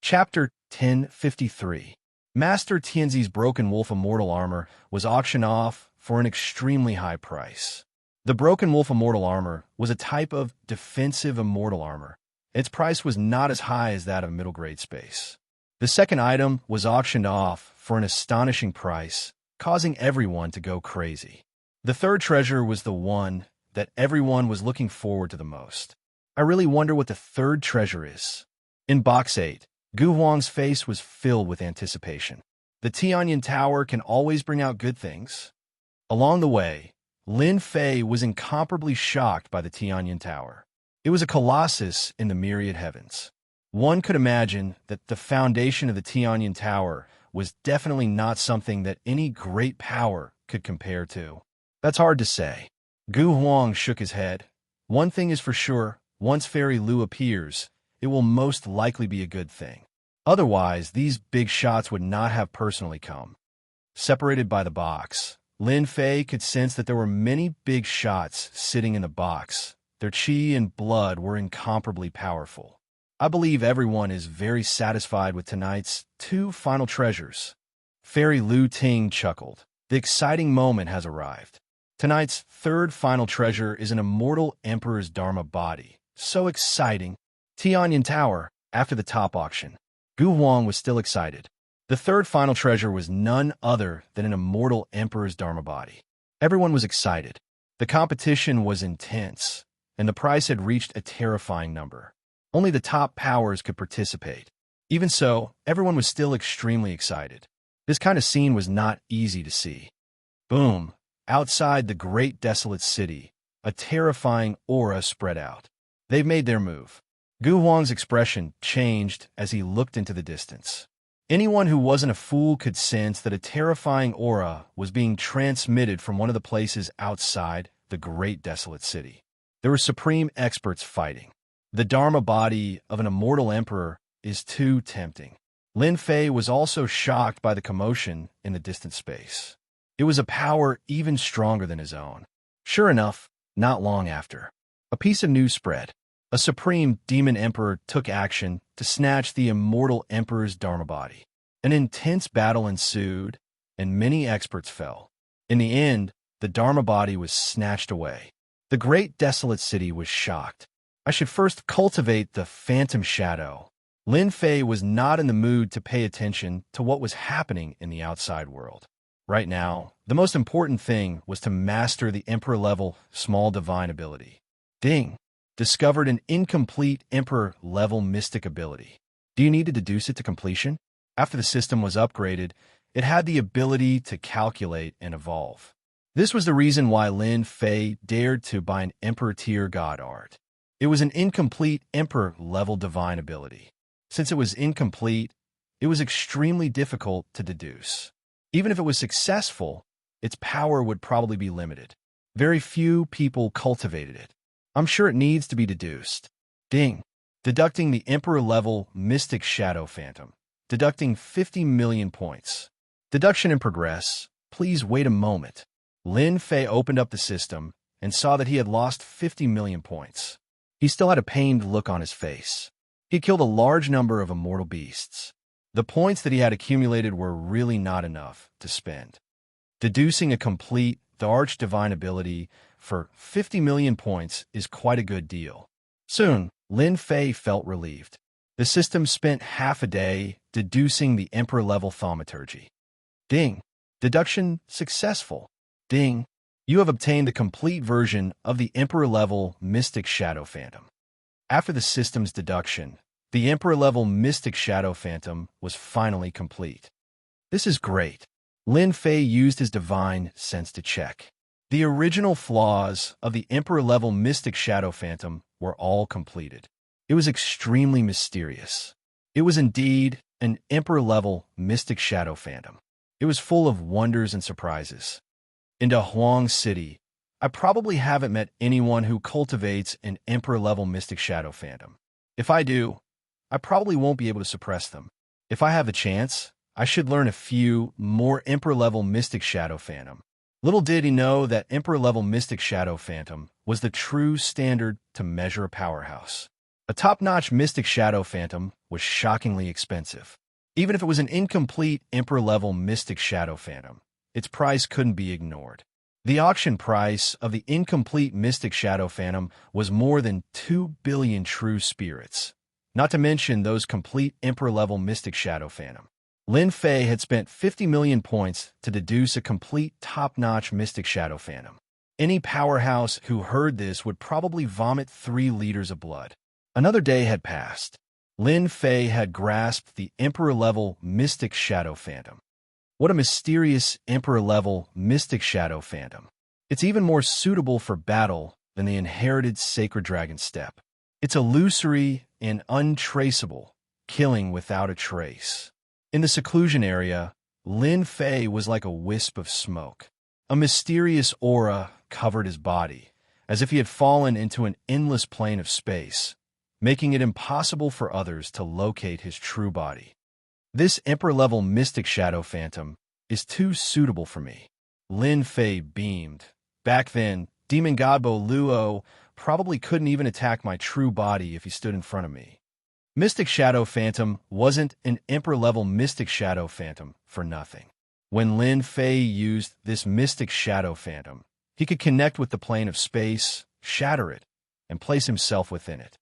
Chapter 1053. Master Tianzi's broken wolf immortal armor was auctioned off for an extremely high price. The broken wolf immortal armor was a type of defensive immortal armor. Its price was not as high as that of middle-grade space. The second item was auctioned off for an astonishing price, causing everyone to go crazy. The third treasure was the one that everyone was looking forward to the most. I really wonder what the third treasure is. In Box 8, Gu Huang's face was filled with anticipation. The Tianyan Tower can always bring out good things. Along the way, Lin Fei was incomparably shocked by the Tianyan Tower. It was a colossus in the myriad heavens. One could imagine that the foundation of the Tianyan Tower was definitely not something that any great power could compare to. That's hard to say. Gu Huang shook his head. One thing is for sure, once Fairy Lu appears, it will most likely be a good thing. Otherwise, these big shots would not have personally come. Separated by the box, Lin Fei could sense that there were many big shots sitting in the box. Their qi and blood were incomparably powerful. I believe everyone is very satisfied with tonight's two final treasures. Fairy Lu Ting chuckled. The exciting moment has arrived. Tonight's third final treasure is an immortal emperor's Dharma body. So exciting. Tianyan Tower, after the top auction. Gu Huang was still excited. The third final treasure was none other than an immortal emperor's Dharma body. Everyone was excited. The competition was intense, and the price had reached a terrifying number. Only the top powers could participate. Even so, everyone was still extremely excited. This kind of scene was not easy to see. Boom! Outside the great desolate city, a terrifying aura spread out. They've made their move. Gu Huang's expression changed as he looked into the distance. Anyone who wasn't a fool could sense that a terrifying aura was being transmitted from one of the places outside the great desolate city. There were supreme experts fighting. The Dharma body of an immortal emperor is too tempting. Lin Fei was also shocked by the commotion in the distant space. It was a power even stronger than his own. Sure enough, not long after, a piece of news spread. A supreme demon emperor took action to snatch the immortal emperor's Dharma body. An intense battle ensued, and many experts fell. In the end, the Dharma body was snatched away. The great desolate city was shocked. I should first cultivate the phantom shadow. Lin Fei was not in the mood to pay attention to what was happening in the outside world. Right now, the most important thing was to master the emperor-level small divine ability. Ding! Discovered an incomplete emperor-level mystic ability. Do you need to deduce it to completion? After the system was upgraded, it had the ability to calculate and evolve. This was the reason why Lin Fei dared to buy an emperor-tier god art. It was an incomplete emperor-level divine ability. Since it was incomplete, it was extremely difficult to deduce. Even if it was successful, its power would probably be limited. Very few people cultivated it. I'm sure it needs to be deduced. Ding! Deducting the Emperor-level Mystic Shadow Phantom. Deducting 50 million points. Deduction in progress. Please wait a moment. Lin Fei opened up the system and saw that he had lost 50 million points. He still had a pained look on his face. He killed a large number of immortal beasts. The points that he had accumulated were really not enough to spend. Deducing a complete, the Arch-Divine ability for 50 million points is quite a good deal. Soon, Lin Fei felt relieved. The system spent half a day deducing the Emperor-level thaumaturgy. Ding! Deduction successful. Ding! You have obtained the complete version of the Emperor-level Mystic Shadow Phantom. After the system's deduction, the Emperor-level Mystic Shadow Phantom was finally complete. This is great. Lin Fei used his divine sense to check. The original flaws of the Emperor-level Mystic Shadow Phantom were all completed. It was extremely mysterious. It was indeed an Emperor-level Mystic Shadow Phantom. It was full of wonders and surprises. In Huang City, I probably haven't met anyone who cultivates an Emperor-level Mystic Shadow Phantom. If I do, I probably won't be able to suppress them. If I have a chance, I should learn a few more Emperor-level Mystic Shadow Phantom. Little did he know that Emperor-level Mystic Shadow Phantom was the true standard to measure a powerhouse. A top-notch mystic shadow phantom was shockingly expensive. Even if it was an incomplete Emperor-level mystic shadow phantom, its price couldn't be ignored. The auction price of the incomplete mystic shadow phantom was more than 2 billion true spirits, not to mention those complete Emperor-level mystic shadow phantom. Lin Fei had spent 50 million points to deduce a complete top-notch mystic shadow phantom. Any powerhouse who heard this would probably vomit 3 liters of blood. Another day had passed. Lin Fei had grasped the Emperor-level mystic shadow phantom. What a mysterious Emperor-level mystic shadow phantom. It's even more suitable for battle than the inherited sacred dragon step. It's illusory and untraceable, killing without a trace. In the seclusion area, Lin Fei was like a wisp of smoke. A mysterious aura covered his body, as if he had fallen into an endless plane of space, making it impossible for others to locate his true body. This Emperor-level mystic shadow phantom is too suitable for me. Lin Fei beamed. Back then, Demon Godbo Luo probably couldn't even attack my true body if he stood in front of me. Mystic Shadow Phantom wasn't an Emperor-level Mystic Shadow Phantom for nothing. When Lin Fei used this Mystic Shadow Phantom, he could connect with the plane of space, shatter it, and place himself within it.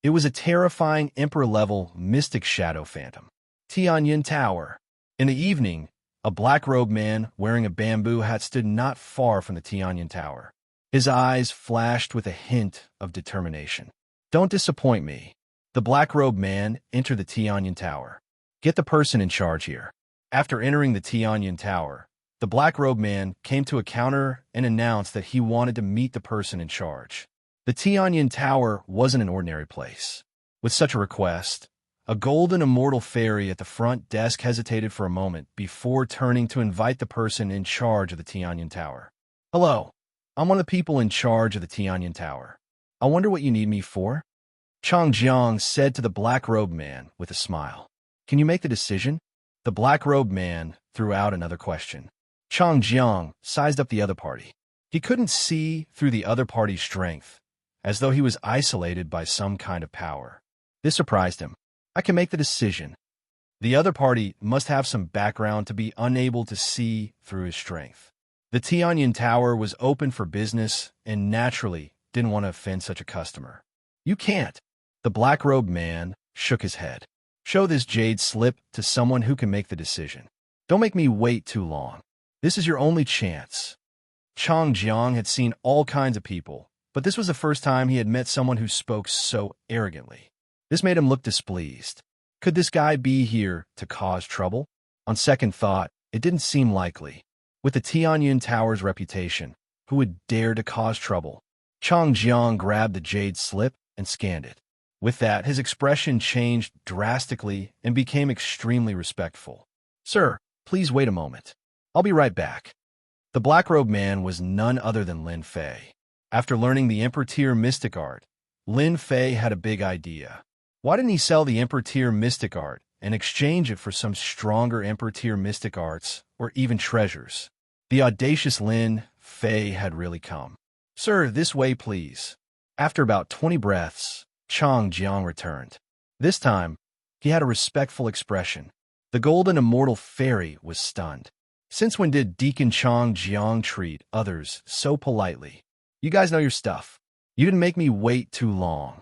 It was a terrifying Emperor-level Mystic Shadow Phantom. Tianyin Tower. In the evening, a black-robed man wearing a bamboo hat stood not far from the Tianyin Tower. His eyes flashed with a hint of determination. "Don't disappoint me." The black-robed man entered the Tianyin Tower. "Get the person in charge here." After entering the Tianyin Tower, the black-robed man came to a counter and announced that he wanted to meet the person in charge. The Tianyin Tower wasn't an ordinary place. With such a request, a golden immortal fairy at the front desk hesitated for a moment before turning to invite the person in charge of the Tianyin Tower. "Hello, I'm one of the people in charge of the Tianyin Tower. I wonder what you need me for?" Chang Jiang said to the black-robed man with a smile. "Can you make the decision?" The black-robed man threw out another question. Chang Jiang sized up the other party. He couldn't see through the other party's strength, as though he was isolated by some kind of power. This surprised him. "I can make the decision." The other party must have some background to be unable to see through his strength. The Tianyin Tower was open for business and naturally didn't want to offend such a customer. "You can't." The black-robed man shook his head. "Show this jade slip to someone who can make the decision. Don't make me wait too long. This is your only chance." Chang Jiang had seen all kinds of people, but this was the first time he had met someone who spoke so arrogantly. This made him look displeased. Could this guy be here to cause trouble? On second thought, it didn't seem likely. With the Tianyin Tower's reputation, who would dare to cause trouble? Chang Jiang grabbed the jade slip and scanned it. With that, his expression changed drastically and became extremely respectful. "Sir, please wait a moment. I'll be right back." The black-robed man was none other than Lin Fei. After learning the Emperor Tier Mystic Art, Lin Fei had a big idea. Why didn't he sell the Emperor Tier Mystic Art and exchange it for some stronger Emperor Tier Mystic Arts or even treasures? The audacious Lin Fei had really come. "Sir, this way, please." After about 20 breaths, Chang Jiang returned. This time, he had a respectful expression. The golden immortal fairy was stunned. Since when did Deacon Chang Jiang treat others so politely? "You guys know your stuff. You didn't make me wait too long."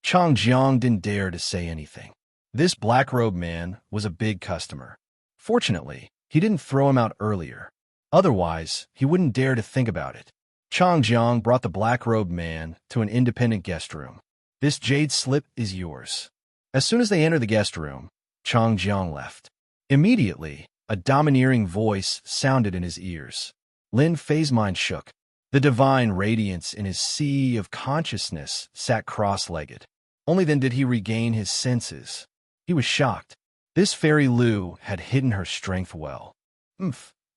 Chang Jiang didn't dare to say anything. This black-robed man was a big customer. Fortunately, he didn't throw him out earlier. Otherwise, he wouldn't dare to think about it. Chang Jiang brought the black-robed man to an independent guest room. "This jade slip is yours." As soon as they entered the guest room, Chang Jiang left. Immediately, a domineering voice sounded in his ears. Lin Fei's mind shook. The divine radiance in his sea of consciousness sat cross-legged. Only then did he regain his senses. He was shocked. This fairy Lu had hidden her strength well.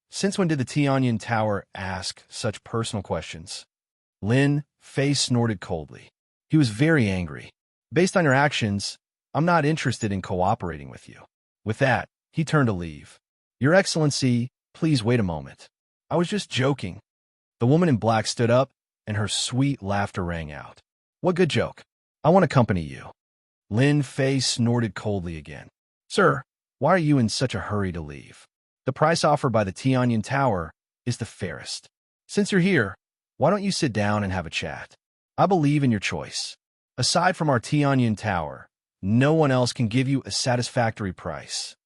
Since when did the Tianyin Tower ask such personal questions? Lin Fei snorted coldly. He was very angry. "Based on your actions, I'm not interested in cooperating with you." With that, he turned to leave. "Your Excellency, please wait a moment. I was just joking." The woman in black stood up, and her sweet laughter rang out. "What good joke? I want to accompany you." Lin Fei snorted coldly again. Sir, why are you in such a hurry to leave? The price offered by the Tianyan Tower is the fairest. Since you're here, why don't you sit down and have a chat? I believe in your choice. Aside from our Tianyan Tower, no one else can give you a satisfactory price.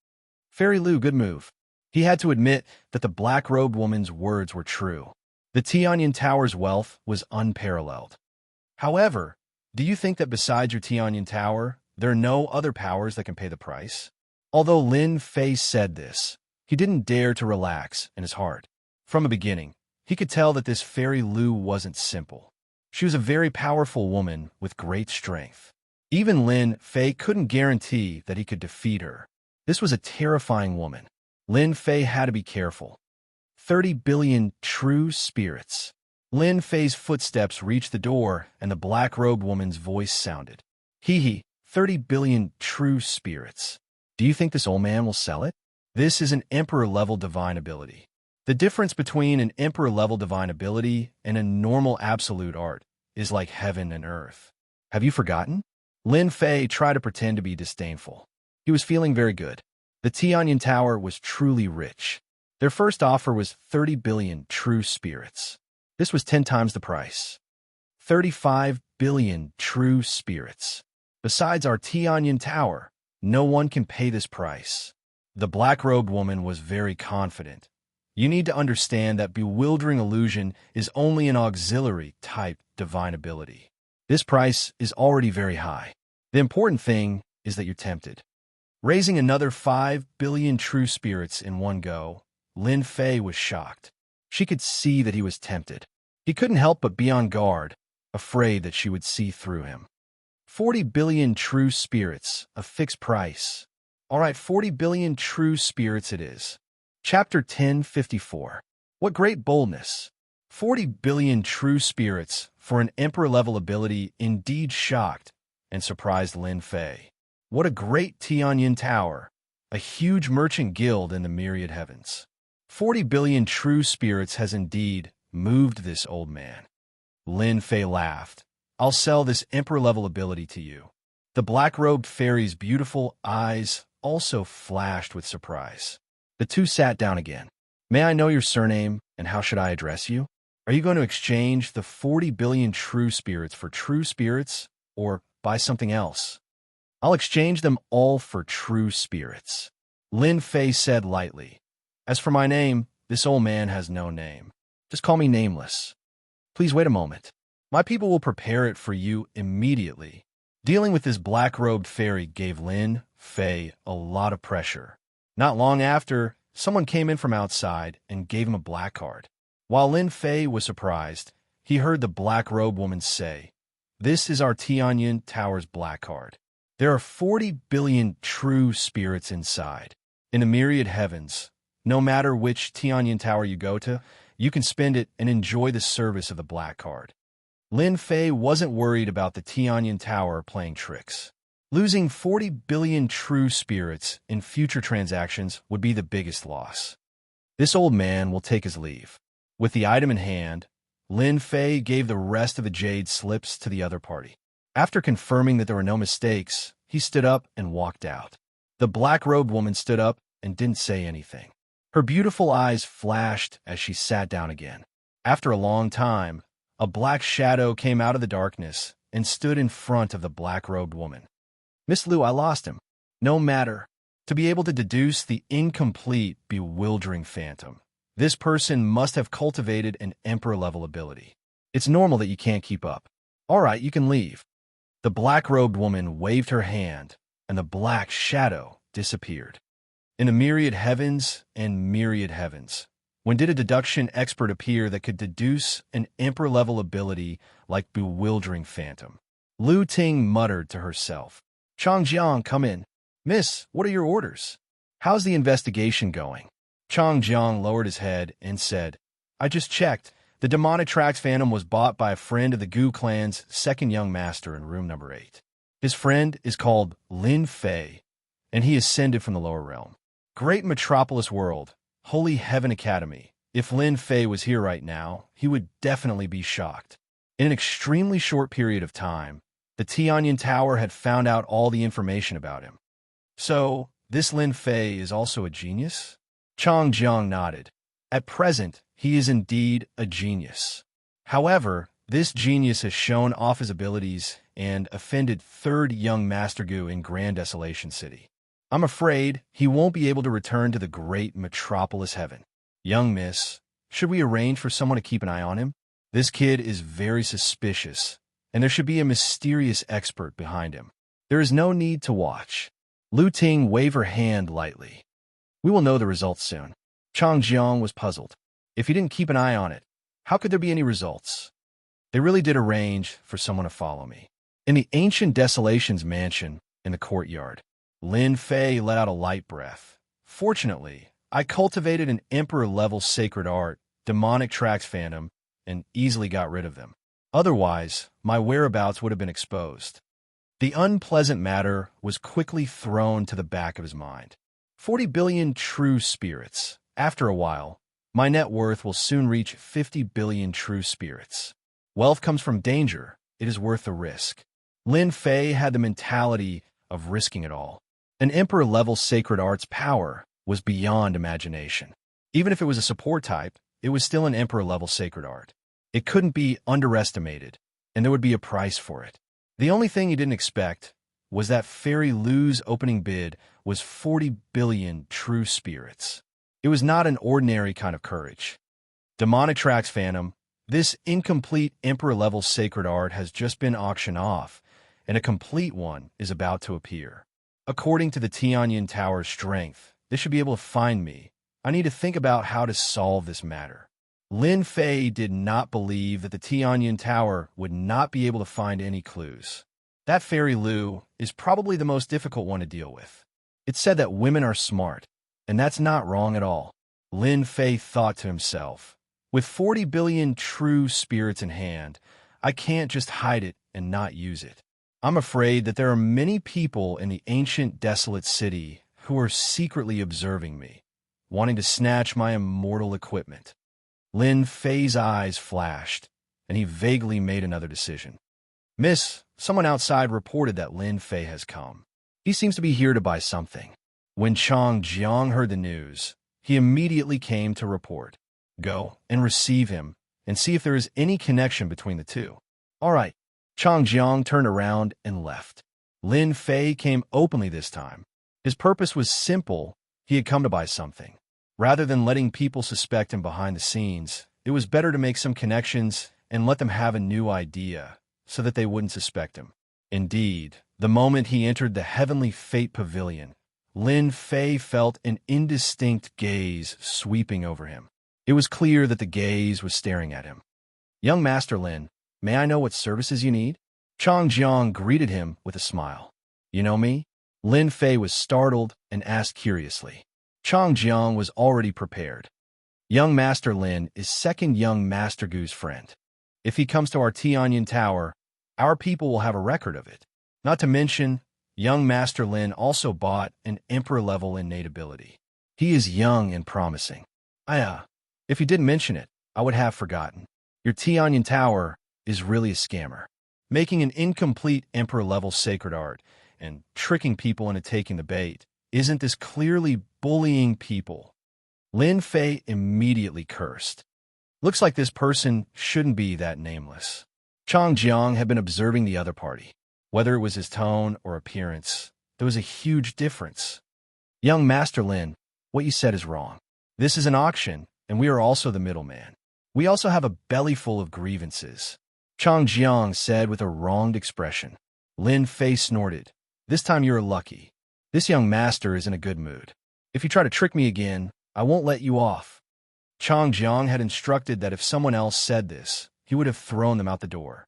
Fairy Lu, good move. He had to admit that the black-robed woman's words were true. The Tianyan Tower's wealth was unparalleled. However, do you think that besides your Tianyan Tower, there are no other powers that can pay the price? Although Lin Fei said this, he didn't dare to relax in his heart. From the beginning, he could tell that this Fairy Lu wasn't simple. She was a very powerful woman with great strength. Even Lin Fei couldn't guarantee that he could defeat her. This was a terrifying woman. Lin Fei had to be careful. 30 billion true spirits. Lin Fei's footsteps reached the door, and the black-robed woman's voice sounded. Hee, 30 billion true spirits. Do you think this old man will sell it? This is an emperor-level divine ability. The difference between an emperor-level divine ability and a normal absolute art is like heaven and earth. Have you forgotten? Lin Fei tried to pretend to be disdainful. He was feeling very good. The Tianyan Tower was truly rich. Their first offer was 30 billion true spirits. This was 10 times the price. 35 billion true spirits. Besides our Tianyan Tower, no one can pay this price. The black-robed woman was very confident. You need to understand that bewildering illusion is only an auxiliary-type divine ability. This price is already very high. The important thing is that you're tempted. Raising another 5 billion true spirits in one go, Lin Fei was shocked. She could see that he was tempted. He couldn't help but be on guard, afraid that she would see through him. 40 billion true spirits, a fixed price. All right, 40 billion true spirits it is. Chapter 1054. What great boldness! 40 billion true spirits for an emperor-level ability indeed shocked and surprised Lin Fei. What a great Tianyan Tower, a huge merchant guild in the myriad heavens. 40 billion true spirits has indeed moved this old man. Lin Fei laughed. I'll sell this emperor-level ability to you. The black-robed fairy's beautiful eyes also flashed with surprise. The two sat down again. May I know your surname, and how should I address you? Are you going to exchange the 40 billion true spirits for true spirits, or buy something else? I'll exchange them all for true spirits. Lin Fei said lightly. As for my name, this old man has no name. Just call me Nameless. Please wait a moment. My people will prepare it for you immediately. Dealing with this black-robed fairy gave Lin Fei a lot of pressure. Not long after, someone came in from outside and gave him a black card. While Lin Fei was surprised, he heard the black-robed woman say, "This is our Tianyan Tower's black card. There are 40 billion true spirits inside. In the myriad heavens, no matter which Tianyan Tower you go to, you can spend it and enjoy the service of the black card." Lin Fei wasn't worried about the Tianyan Tower playing tricks. Losing 40 billion true spirits in future transactions would be the biggest loss. This old man will take his leave. With the item in hand, Lin Fei gave the rest of the jade slips to the other party. After confirming that there were no mistakes, he stood up and walked out. The black-robed woman stood up and didn't say anything. Her beautiful eyes flashed as she sat down again. After a long time, a black shadow came out of the darkness and stood in front of the black-robed woman. Miss Lu, I lost him. No matter. To be able to deduce the incomplete, bewildering phantom, this person must have cultivated an emperor-level ability. It's normal that you can't keep up. All right, you can leave. The black-robed woman waved her hand, and the black shadow disappeared. In a myriad heavens and myriad heavens, when did a deduction expert appear that could deduce an emperor-level ability like bewildering phantom? Lu Ting muttered to herself. Changjiang, come in. Miss, what are your orders? How's the investigation going? Changjiang lowered his head and said, I just checked. The demonic Trax Phantom was bought by a friend of the Gu clan's second young master in room number 8. His friend is called Lin Fei, and he ascended from the lower realm. Great metropolis world, Holy Heaven Academy. If Lin Fei was here right now, he would definitely be shocked. In an extremely short period of time, The Tianyan Tower had found out all the information about him. So, this Lin Fei is also a genius? Chang Jiang nodded. At present, he is indeed a genius. However, this genius has shown off his abilities and offended third young Master Gu in Grand Desolation City. I'm afraid he won't be able to return to the great metropolis heaven. Young miss, should we arrange for someone to keep an eye on him? This kid is very suspicious, and there should be a mysterious expert behind him. There is no need to watch. Lu Ting waved her hand lightly. We will know the results soon. Chang Jiang was puzzled. If he didn't keep an eye on it, how could there be any results? They really did arrange for someone to follow me. In the ancient Desolations mansion in the courtyard, Lin Fei let out a light breath. Fortunately, I cultivated an emperor-level sacred art, demonic tracks phantom, and easily got rid of them. Otherwise, my whereabouts would have been exposed. The unpleasant matter was quickly thrown to the back of his mind. 40 billion true spirits. After a while, my net worth will soon reach 50 billion true spirits. Wealth comes from danger. It is worth the risk. Lin Fei had the mentality of risking it all. An emperor-level sacred art's power was beyond imagination. Even if it was a support type, it was still an emperor-level sacred art. It couldn't be underestimated, and there would be a price for it. The only thing he didn't expect was that Fairy Lu's opening bid was 40 billion true spirits. It was not an ordinary kind of courage. Demonic Tracks Phantom, this incomplete emperor-level sacred art has just been auctioned off, and a complete one is about to appear. According to the Tianyan Tower's strength, they should be able to find me. I need to think about how to solve this matter. Lin Fei did not believe that the Tianyan Tower would not be able to find any clues. That Fairy Lu is probably the most difficult one to deal with. It's said that women are smart, and that's not wrong at all. Lin Fei thought to himself, with 40 billion true spirits in hand, I can't just hide it and not use it. I'm afraid that there are many people in the ancient desolate city who are secretly observing me, wanting to snatch my immortal equipment. Lin Fei's eyes flashed, and he vaguely made another decision. Miss, someone outside reported that Lin Fei has come. He seems to be here to buy something. When Chang Jiang heard the news, he immediately came to report. Go and receive him, and see if there is any connection between the two. All right. Chang Jiang turned around and left. Lin Fei came openly this time. His purpose was simple. He had come to buy something. Rather than letting people suspect him behind the scenes, it was better to make some connections and let them have a new idea so that they wouldn't suspect him. Indeed, the moment he entered the Heavenly Fate Pavilion, Lin Fei felt an indistinct gaze sweeping over him. It was clear that the gaze was staring at him. Young Master Lin, may I know what services you need? Chang Jiang greeted him with a smile. You know me? Lin Fei was startled and asked curiously. Chang Jiang was already prepared. Young Master Lin is second young Master Gu's friend. If he comes to our Tianyan Tower, our people will have a record of it. Not to mention, young Master Lin also bought an emperor-level innate ability. He is young and promising. If you didn't mention it, I would have forgotten. Your Tianyan Tower is really a scammer, making an incomplete emperor-level sacred art and tricking people into taking the bait. Isn't this clearly bullying people? Lin Fei immediately cursed. Looks like this person shouldn't be that nameless. Chang Jiang had been observing the other party. Whether it was his tone or appearance, there was a huge difference. Young Master Lin, what you said is wrong. This is an auction, and we are also the middleman. We also have a belly full of grievances. Chang Jiang said with a wronged expression. Lin Fei snorted. This time you're lucky. This young master is in a good mood. If you try to trick me again, I won't let you off. Chang Jiang had instructed that if someone else said this, he would have thrown them out the door.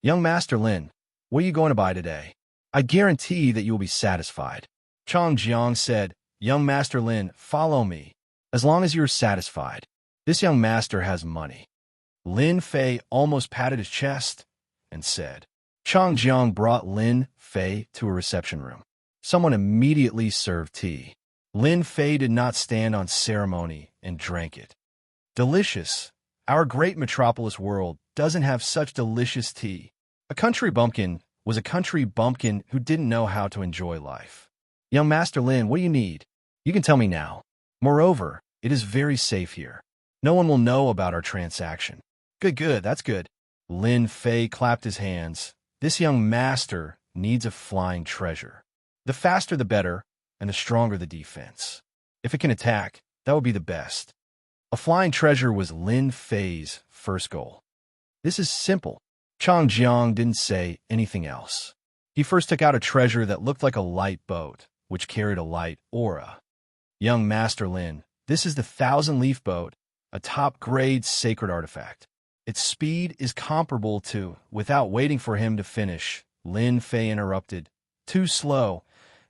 Young Master Lin, what are you going to buy today? I guarantee that you will be satisfied. Chang Jiang said, Young Master Lin, follow me. As long as you're satisfied. This young master has money. Lin Fei almost patted his chest and said. Chang Jiang brought Lin Fei to a reception room. Someone immediately served tea. Lin Fei did not stand on ceremony and drank it. Delicious. Our great metropolis world doesn't have such delicious tea. A country bumpkin was a country bumpkin who didn't know how to enjoy life. Young Master Lin, what do you need? You can tell me now. Moreover, it is very safe here. No one will know about our transaction. Good, that's good. Lin Fei clapped his hands. This young master needs a flying treasure. The faster the better, and the stronger the defense. If it can attack, that would be the best. A flying treasure was Lin Fei's first goal. This is simple. Chang Jiang didn't say anything else. He first took out a treasure that looked like a light boat, which carried a light aura. Young Master Lin, this is the Thousand-Leaf Boat, a top-grade sacred artifact. Its speed is comparable to, without waiting for him to finish, Lin Fei interrupted. Too slow.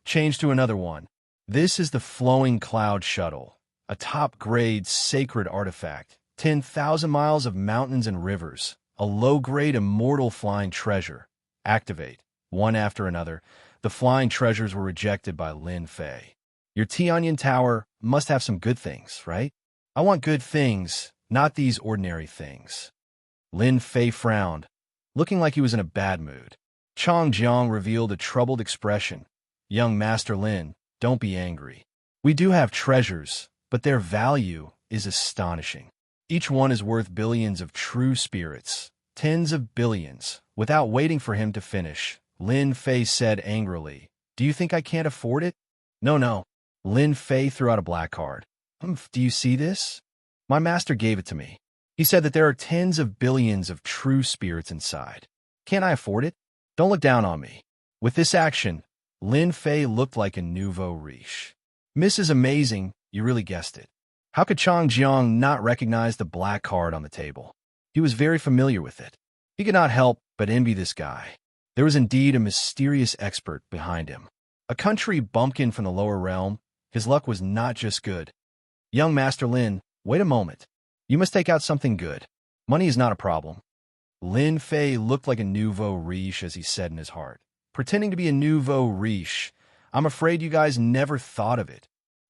Change to another one. This is the Flowing Cloud Shuttle, a top-grade sacred artifact, 10,000 miles of mountains and rivers, a low-grade immortal flying treasure. Activate. One after another, the flying treasures were rejected by Lin Fei. Your Tianyan Tower must have some good things, right? I want good things, not these ordinary things. Lin Fei frowned, looking like he was in a bad mood. Chang Jiang revealed a troubled expression. Young Master Lin, don't be angry. We do have treasures, but their value is astonishing. Each one is worth billions of true spirits, tens of billions. Without waiting for him to finish, Lin Fei said angrily, Do you think I can't afford it? No. Lin Fei threw out a black card. Do you see this? My master gave it to me. He said that there are tens of billions of true spirits inside. Can't I afford it? Don't look down on me. With this action, Lin Fei looked like a nouveau riche. Mrs. Amazing, you really guessed it. How could Chang Jiang not recognize the black card on the table? He was very familiar with it. He could not help but envy this guy. There was indeed a mysterious expert behind him. A country bumpkin from the lower realm, his luck was not just good. Young Master Lin, wait a moment. You must take out something good. Money is not a problem. Lin Fei looked like a nouveau riche as he said in his heart. Pretending to be a nouveau riche. I'm afraid you guys never thought of it.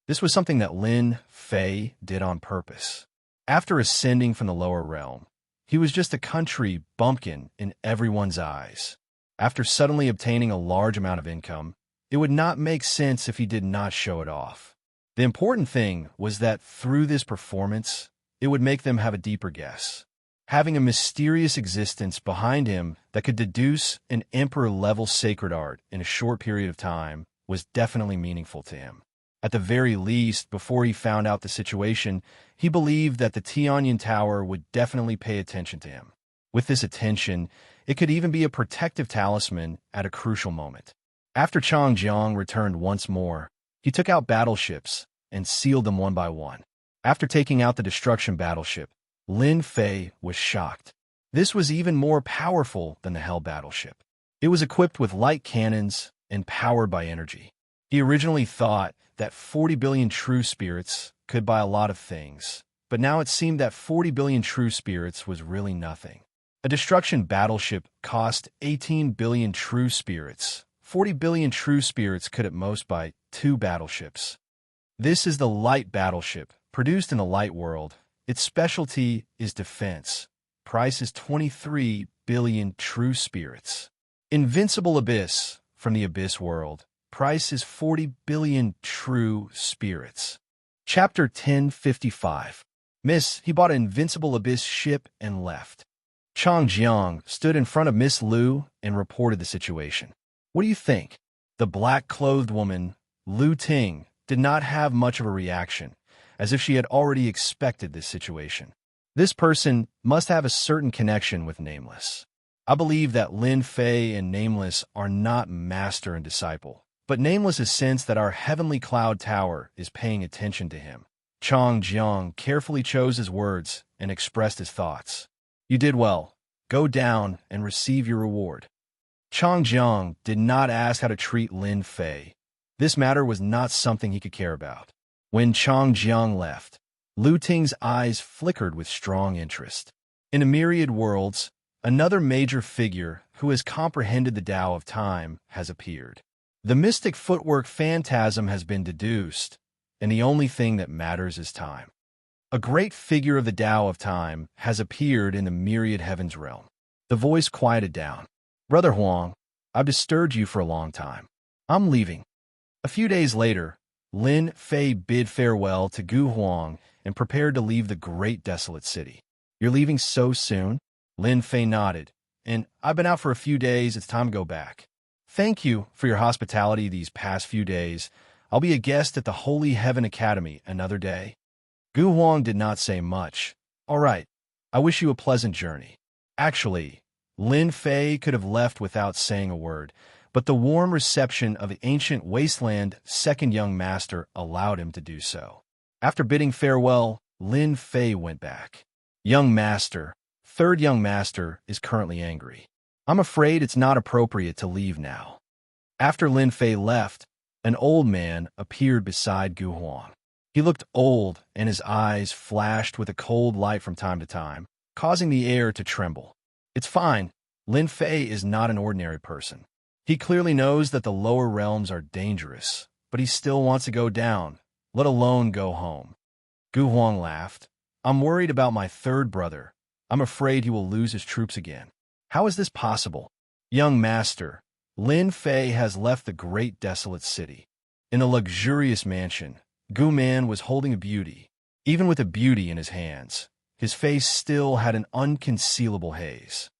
This was something that Lin Fei did on purpose. After ascending from the lower realm, he was just a country bumpkin in everyone's eyes. After suddenly obtaining a large amount of income, it would not make sense if he did not show it off. The important thing was that through this performance, it would make them have a deeper guess. Having a mysterious existence behind him that could deduce an emperor-level sacred art in a short period of time was definitely meaningful to him. At the very least, before he found out the situation, he believed that the Tianyan Tower would definitely pay attention to him. With this attention, it could even be a protective talisman at a crucial moment. After Chang Jiang returned once more, he took out battleships and sealed them one by one. After taking out the destruction battleship, Lin Fei was shocked. This was even more powerful than the Hell battleship. It was equipped with light cannons and powered by energy. He originally thought that 40 billion true spirits could buy a lot of things, but now it seemed that 40 billion true spirits was really nothing. A destruction battleship cost 18 billion true spirits. 40 billion true spirits could at most buy 2 battleships. This is the light battleship, produced in the light world. Its specialty is defense. Price is 23 billion true spirits. Invincible Abyss, from the Abyss world. Price is 40 billion true spirits. Chapter 1055. Miss, he bought an Invincible Abyss ship and left. Chang Jiang stood in front of Miss Liu and reported the situation. What do you think? The black-clothed woman, Lu Ting, did not have much of a reaction, as if she had already expected this situation. This person must have a certain connection with Nameless. I believe that Lin Fei and Nameless are not master and disciple, but Nameless has sensed that our heavenly cloud tower is paying attention to him. Chang Jiang carefully chose his words and expressed his thoughts. You did well. Go down and receive your reward. Chang Jiang did not ask how to treat Lin Fei. This matter was not something he could care about. When Chang Jiang left, Lu Ting's eyes flickered with strong interest. In a myriad worlds, another major figure who has comprehended the Tao of time has appeared. The mystic footwork phantasm has been deduced, and the only thing that matters is time. A great figure of the Tao of time has appeared in the myriad heavens realm. The voice quieted down. Brother Huang, I've disturbed you for a long time. I'm leaving. A few days later, Lin Fei bid farewell to Gu Huang and prepared to leave the great desolate city. You're leaving so soon? Lin Fei nodded. And I've been out for a few days. It's time to go back. Thank you for your hospitality these past few days. I'll be a guest at the Holy Heaven Academy another day. Gu Huang did not say much. All right. I wish you a pleasant journey. Actually, Lin Fei could have left without saying a word, but the warm reception of the ancient wasteland second young master allowed him to do so. After bidding farewell, Lin Fei went back. Young master, third young master, is currently angry. I'm afraid it's not appropriate to leave now. After Lin Fei left, an old man appeared beside Gu Huang. He looked old, and his eyes flashed with a cold light from time to time, causing the air to tremble. It's fine. Lin Fei is not an ordinary person. He clearly knows that the lower realms are dangerous, but he still wants to go down, let alone go home. Gu Huang laughed. I'm worried about my third brother. I'm afraid he will lose his troops again. How is this possible? Young master, Lin Fei has left the great desolate city. In a luxurious mansion, Gu Man was holding a beauty. Even with a beauty in his hands, his face still had an unconcealable haze.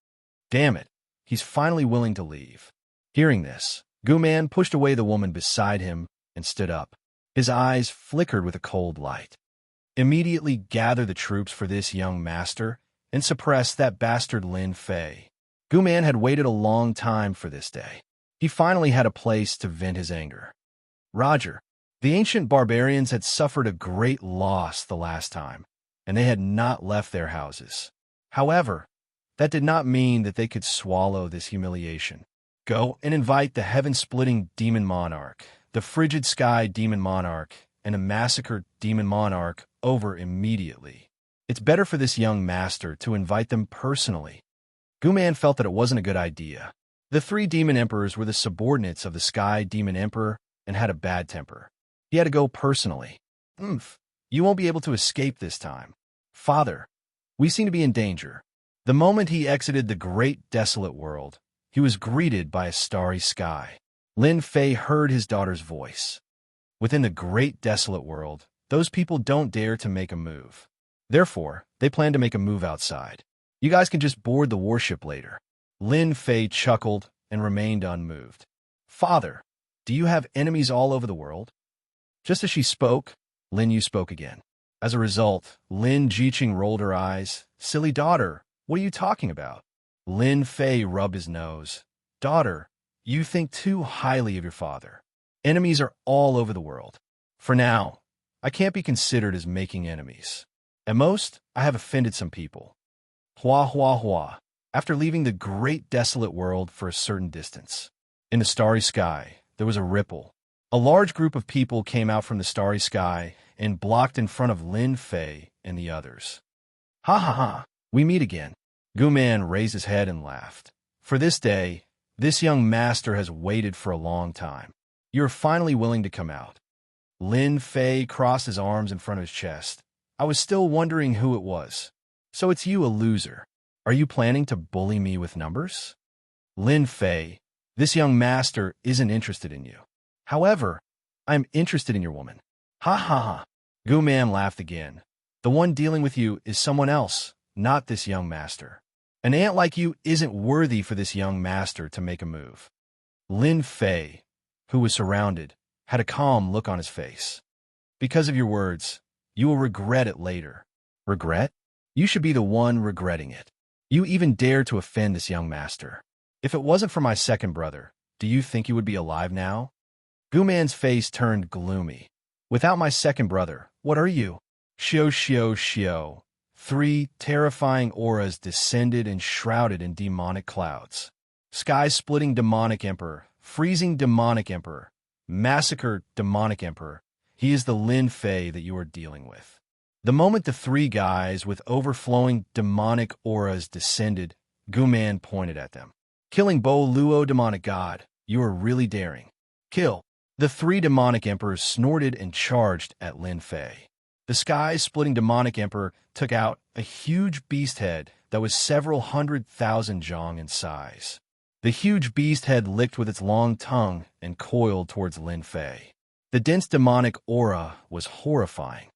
Damn it, he's finally willing to leave. Hearing this, Gu Man pushed away the woman beside him and stood up. His eyes flickered with a cold light. Immediately gather the troops for this young master and suppress that bastard Lin Fei. Gu Man had waited a long time for this day. He finally had a place to vent his anger. Roger. The ancient barbarians had suffered a great loss the last time, and they had not left their houses. However, that did not mean that they could swallow this humiliation. Go and invite the heaven-splitting demon monarch, the frigid sky demon monarch, and a massacred demon monarch over immediately. It's better for this young master to invite them personally. Gu Man felt that it wasn't a good idea. The three demon emperors were the subordinates of the sky demon emperor and had a bad temper. He had to go personally. You won't be able to escape this time. Father, we seem to be in danger. The moment he exited the great desolate world, he was greeted by a starry sky. Lin Fei heard his daughter's voice. Within the great desolate world, those people don't dare to make a move. Therefore, they plan to make a move outside. You guys can just board the warship later. Lin Fei chuckled and remained unmoved. Father, do you have enemies all over the world? Just as she spoke, Lin Yu spoke again. As a result, Lin Jiqing rolled her eyes. Silly daughter, what are you talking about? Lin Fei rubbed his nose. Daughter, you think too highly of your father. Enemies are all over the world. For now, I can't be considered as making enemies. At most, I have offended some people. Hua hua hua. After leaving the great desolate world for a certain distance, in the starry sky, there was a ripple. A large group of people came out from the starry sky and blocked in front of Lin Fei and the others. Ha ha ha, we meet again. Gu Man raised his head and laughed. For this day, this young master has waited for a long time. You're finally willing to come out. Lin Fei crossed his arms in front of his chest. I was still wondering who it was. So it's you, a loser. Are you planning to bully me with numbers? Lin Fei, this young master isn't interested in you. However, I'm interested in your woman. Ha ha ha. Gu Man laughed again. The one dealing with you is someone else, not this young master. An ant like you isn't worthy for this young master to make a move. Lin Fei, who was surrounded, had a calm look on his face. Because of your words, you will regret it later. Regret? You should be the one regretting it. You even dare to offend this young master. If it wasn't for my second brother, do you think you would be alive now? Gu Man's face turned gloomy. Without my second brother, what are you? Xiao xiao xiao. 3 terrifying auras descended and shrouded in demonic clouds. Sky-splitting demonic emperor, freezing demonic emperor, massacre demonic emperor. He is the Lin Fei that you are dealing with. The moment the 3 guys with overflowing demonic auras descended, Gu Man pointed at them. Killing Bo Luo demonic god, you are really daring. Kill. The 3 demonic emperors snorted and charged at Lin Fei. The sky-splitting demonic emperor took out a huge beast head that was several 100,000 zhong in size. The huge beast head licked with its long tongue and coiled towards Lin Fei. The dense demonic aura was horrifying.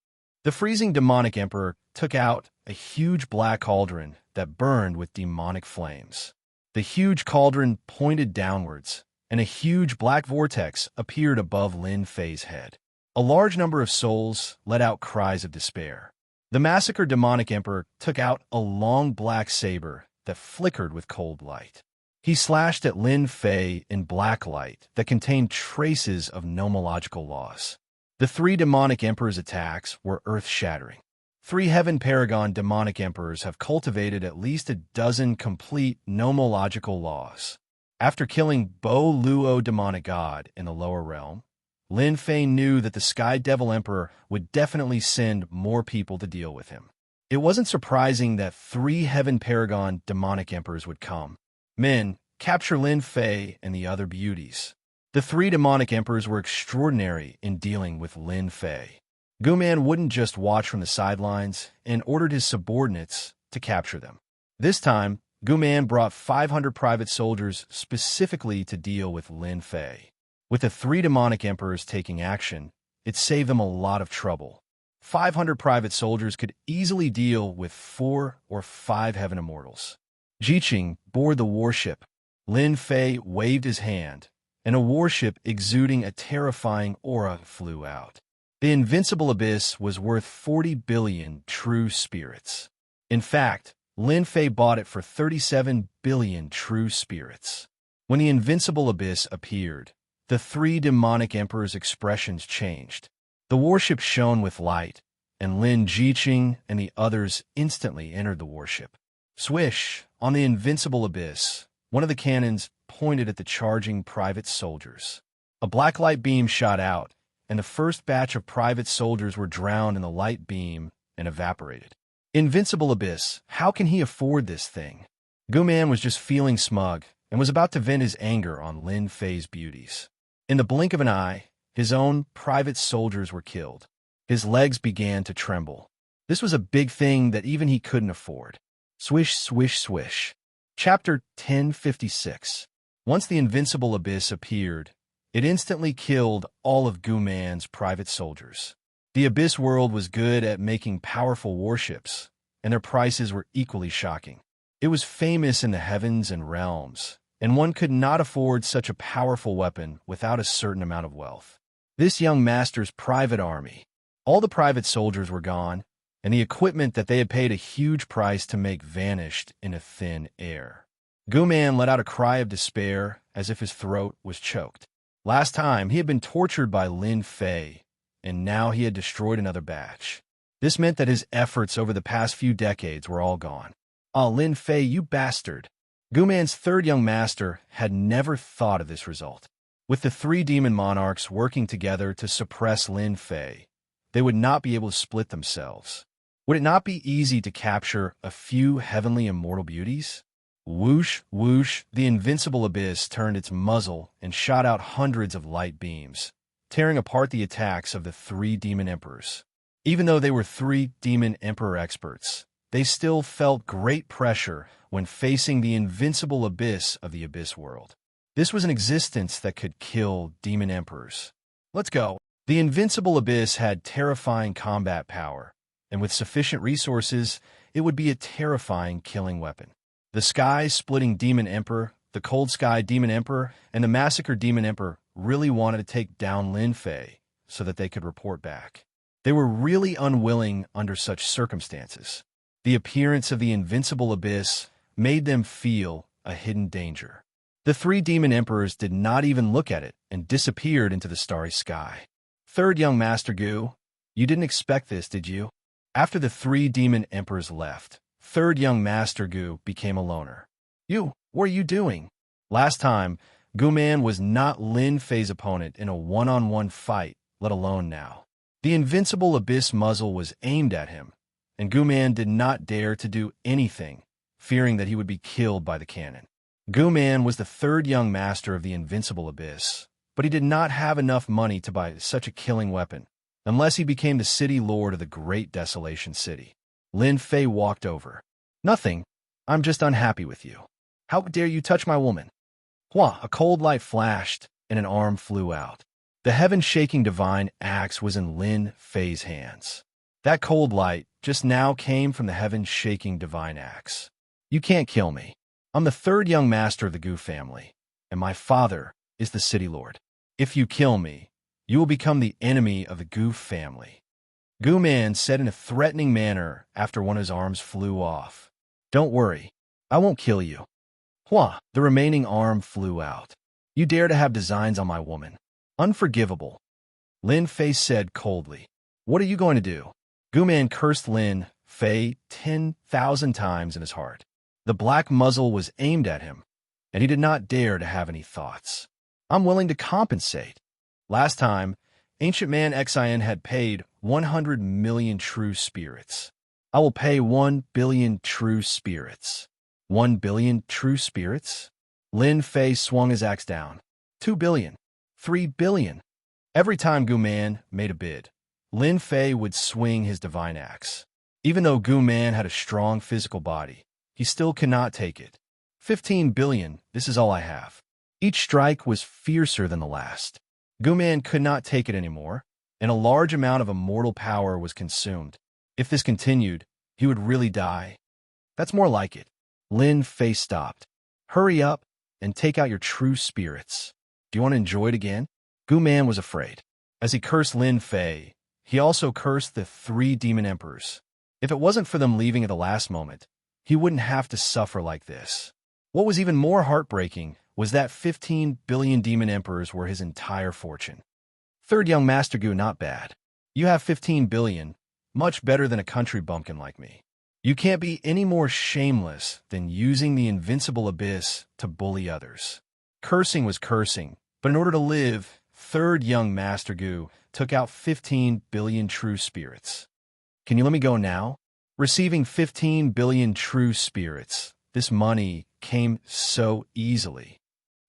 The freezing demonic emperor took out a huge black cauldron that burned with demonic flames. The huge cauldron pointed downwards, and a huge black vortex appeared above Lin Fei's head. A large number of souls let out cries of despair. The massacred demonic emperor took out a long black saber that flickered with cold light. He slashed at Lin Fei in black light that contained traces of nomological laws. The three demonic emperors' attacks were earth-shattering. 3 Heaven Paragon demonic emperors have cultivated at least a dozen complete nomological laws. After killing Bo Luo demonic god in the lower realm, Lin Fei knew that the Sky Devil Emperor would definitely send more people to deal with him. It wasn't surprising that 3 Heaven Paragon demonic emperors would come. Men, capture Lin Fei and the other beauties. The 3 demonic emperors were extraordinary in dealing with Lin Fei. Guman wouldn't just watch from the sidelines and ordered his subordinates to capture them. This time, Guman brought 500 private soldiers specifically to deal with Lin Fei. With the 3 demonic emperors taking action, it saved them a lot of trouble. 500 private soldiers could easily deal with 4 or 5 heaven immortals. Jiqing boarded the warship. Lin Fei waved his hand, and a warship exuding a terrifying aura flew out. The Invincible Abyss was worth 40 billion true spirits. In fact, Lin Fei bought it for 37 billion true spirits. When the Invincible Abyss appeared, the 3 demonic emperors' expressions changed. The warship shone with light, and Lin Jiqing and the others instantly entered the warship. Swish! On the Invincible Abyss, one of the cannons pointed at the charging private soldiers. A black light beam shot out, and the first batch of private soldiers were drowned in the light beam and evaporated. Invincible Abyss, how can he afford this thing? Guman was just feeling smug and was about to vent his anger on Lin Fei's beauties. In the blink of an eye, his own private soldiers were killed. His legs began to tremble. This was a big thing that even he couldn't afford. Swish, swish, swish. Chapter 1056. Once the Invincible Abyss appeared, it instantly killed all of Guman's private soldiers. The Abyss world was good at making powerful warships, and their prices were equally shocking. It was famous in the heavens and realms, and one could not afford such a powerful weapon without a certain amount of wealth. This young master's private army. All the private soldiers were gone, and the equipment that they had paid a huge price to make vanished in a thin air. Guman let out a cry of despair as if his throat was choked. Last time, he had been tortured by Lin Fei, and now he had destroyed another batch. This meant that his efforts over the past few decades were all gone. Ah, Lin Fei, you bastard! Guman's 3rd young master had never thought of this result. With the 3 demon monarchs working together to suppress Lin Fei, they would not be able to split themselves. Would it not be easy to capture a few heavenly immortal beauties? Whoosh, whoosh, the Invincible Abyss turned its muzzle and shot out hundreds of light beams, tearing apart the attacks of the 3 demon emperors. Even though they were 3 demon emperor experts, they still felt great pressure when facing the Invincible Abyss of the Abyss world. This was an existence that could kill demon emperors. Let's go. The Invincible Abyss had terrifying combat power, and with sufficient resources, it would be a terrifying killing weapon. The Sky-Splitting Demon Emperor, the Cold Sky Demon Emperor, and the Massacre Demon Emperor really wanted to take down Lin Fei so that they could report back. They were really unwilling under such circumstances. The appearance of the Invincible Abyss made them feel a hidden danger. The 3 demon emperors did not even look at it and disappeared into the starry sky. 3rd young Master Gu, you didn't expect this, did you? After the 3 demon emperors left, 3rd young Master Gu became a loner. You, what are you doing? Last time, Guman was not Lin Fei's opponent in a one-on-one fight, let alone now. The Invincible Abyss muzzle was aimed at him, and Guman did not dare to do anything, fearing that he would be killed by the cannon. Guman was the 3rd young master of the Invincible Abyss, but he did not have enough money to buy such a killing weapon, unless he became the city lord of the Great Desolation City. Lin Fei walked over. Nothing. I'm just unhappy with you. How dare you touch my woman? Hua, a cold light flashed, and an arm flew out. The heaven-shaking divine axe was in Lin Fei's hands. That cold light just now came from the heaven-shaking divine axe. You can't kill me. I'm the third young master of the Gu family, and my father is the city lord. If you kill me, you will become the enemy of the Gu family. Gu Man said in a threatening manner after one of his arms flew off. Don't worry, I won't kill you. Hua, the remaining arm flew out. You dare to have designs on my woman. Unforgivable. Lin Fei said coldly. What are you going to do? Gu Man cursed Lin Fei 10,000 times in his heart. The black muzzle was aimed at him, and he did not dare to have any thoughts. I'm willing to compensate. Last time, Ancient Man Xian had paid 100 million true spirits. I will pay 1 billion true spirits. 1 billion true spirits? Lin Fei swung his axe down. 2 billion. 3 billion. Every time Gu Man made a bid, Lin Fei would swing his divine axe. Even though Gu Man had a strong physical body, he still could not take it. 15 billion, this is all I have. Each strike was fiercer than the last. Gu Man could not take it anymore, and a large amount of immortal power was consumed. If this continued, he would really die. That's more like it. Lin Fei stopped. Hurry up and take out your true spirits. Do you want to enjoy it again? Gu Man was afraid. As he cursed Lin Fei, he also cursed the 3 demon emperors. If it wasn't for them leaving at the last moment, he wouldn't have to suffer like this. What was even more heartbreaking was that 15 billion demon emperors were his entire fortune. Third young Master Gu, not bad. You have 15 billion, much better than a country bumpkin like me. You can't be any more shameless than using the invincible abyss to bully others. Cursing was cursing, but in order to live, third young Master Gu took out 15 billion true spirits. Can you let me go now? Receiving 15 billion true spirits, this money came so easily.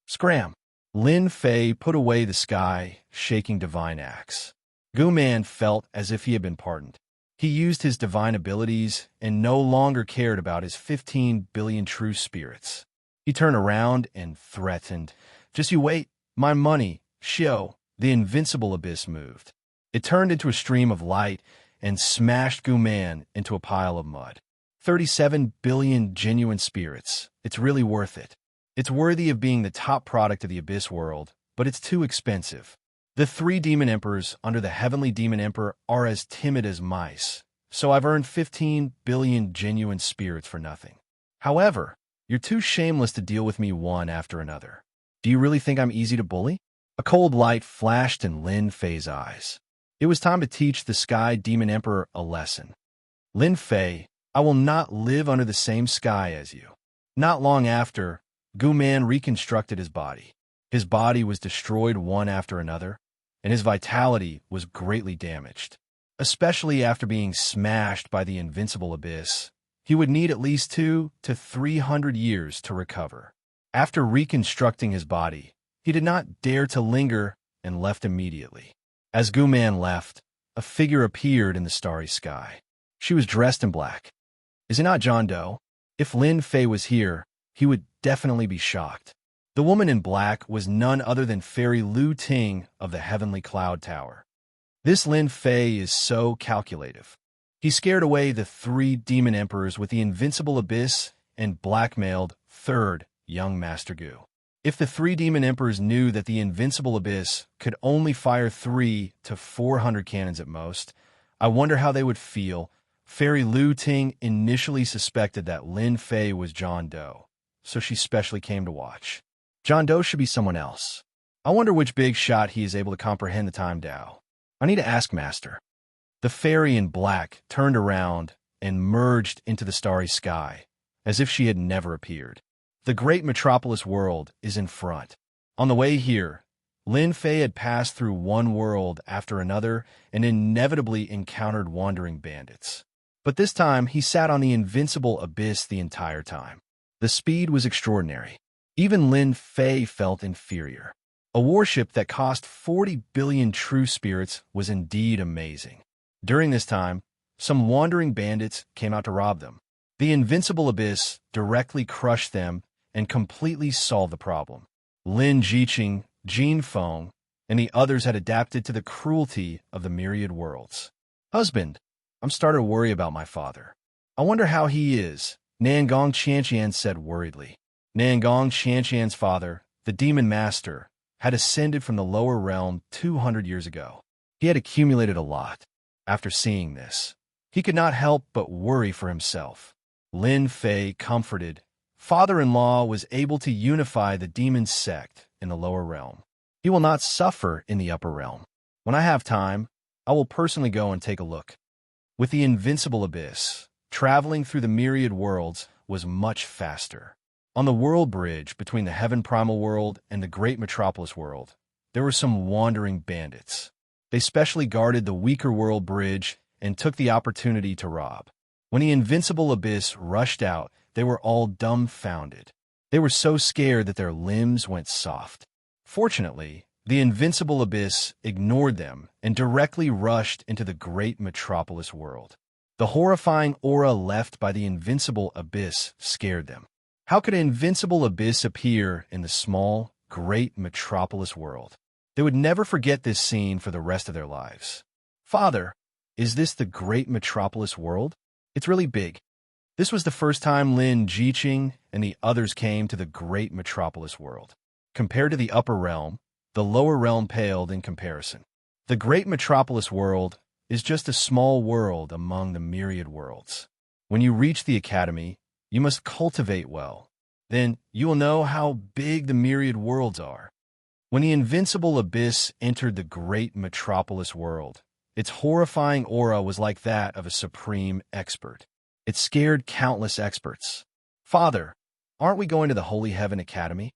Scram! Lin Fei put away the sky-shaking divine axe. Gu Man felt as if he had been pardoned. He used his divine abilities and no longer cared about his 15 billion true spirits. He turned around and threatened. Just you wait, my money, Shio. The invincible abyss moved. It turned into a stream of light and smashed Gu Man into a pile of mud. 37 billion genuine spirits. It's really worth it. It's worthy of being the top product of the Abyss world, but it's too expensive. The 3 demon emperors under the heavenly demon emperor are as timid as mice, so I've earned 15 billion genuine spirits for nothing. However, you're too shameless to deal with me one after another. Do you really think I'm easy to bully? A cold light flashed in Lin Fei's eyes. It was time to teach the Sky Demon Emperor a lesson. Lin Fei, I will not live under the same sky as you. Not long after, Gu Man reconstructed his body. His body was destroyed one after another, and his vitality was greatly damaged. Especially after being smashed by the invincible abyss, he would need at least 200 to 300 years to recover. After reconstructing his body, he did not dare to linger and left immediately. As Gu Man left, a figure appeared in the starry sky. She was dressed in black. Is it not John Doe? If Lin Fei was here, he would definitely be shocked. The woman in black was none other than Fairy Lu Ting of the Heavenly Cloud Tower. This Lin Fei is so calculative. He scared away the 3 demon emperors with the invincible abyss and blackmailed third young Master Gu. If the 3 demon emperors knew that the invincible abyss could only fire 300 to 400 cannons at most, I wonder how they would feel. Fairy Lu Ting initially suspected that Lin Fei was John Doe, so she specially came to watch. John Doe should be someone else. I wonder which big shot he is able to comprehend the time Dao. I need to ask Master. The fairy in black turned around and merged into the starry sky, as if she had never appeared. The great metropolis world is in front. On the way here, Lin Fei had passed through one world after another and inevitably encountered wandering bandits. But this time, he sat on the invincible abyss the entire time. The speed was extraordinary. Even Lin Fei felt inferior. A warship that cost 40 billion true spirits was indeed amazing. During this time, some wandering bandits came out to rob them. The invincible abyss directly crushed them and completely solved the problem. Lin Jiqing, Jin Feng, and the others had adapted to the cruelty of the myriad worlds. Husband, I'm starting to worry about my father. I wonder how he is, Nangong Qianqian said worriedly. Nangong Qianqian's father, the demon master, had ascended from the lower realm 200 years ago. He had accumulated a lot. After seeing this, he could not help but worry for himself. Lin Fei comforted. Father-in-law was able to unify the demon sect in the lower realm. He will not suffer in the upper realm. When I have time, I will personally go and take a look. With the invincible abyss, traveling through the myriad worlds was much faster. On the world bridge between the Heaven Primal World and the Great Metropolis World, there were some wandering bandits. They specially guarded the weaker world bridge and took the opportunity to rob. When the invincible abyss rushed out, they were all dumbfounded. They were so scared that their limbs went soft. Fortunately, the invincible abyss ignored them and directly rushed into the Great Metropolis World. The horrifying aura left by the invincible abyss scared them. How could an invincible abyss appear in the small, Great Metropolis World? They would never forget this scene for the rest of their lives. Father, is this the Great Metropolis World? It's really big. This was the first time Lin Jiqing and the others came to the Great Metropolis World. Compared to the upper realm, the lower realm paled in comparison. The Great Metropolis World is just a small world among the myriad worlds. When you reach the academy, you must cultivate well. Then you will know how big the myriad worlds are. When the invincible abyss entered the Great Metropolis World, its horrifying aura was like that of a supreme expert. It scared countless experts. Father, aren't we going to the Holy Heaven Academy?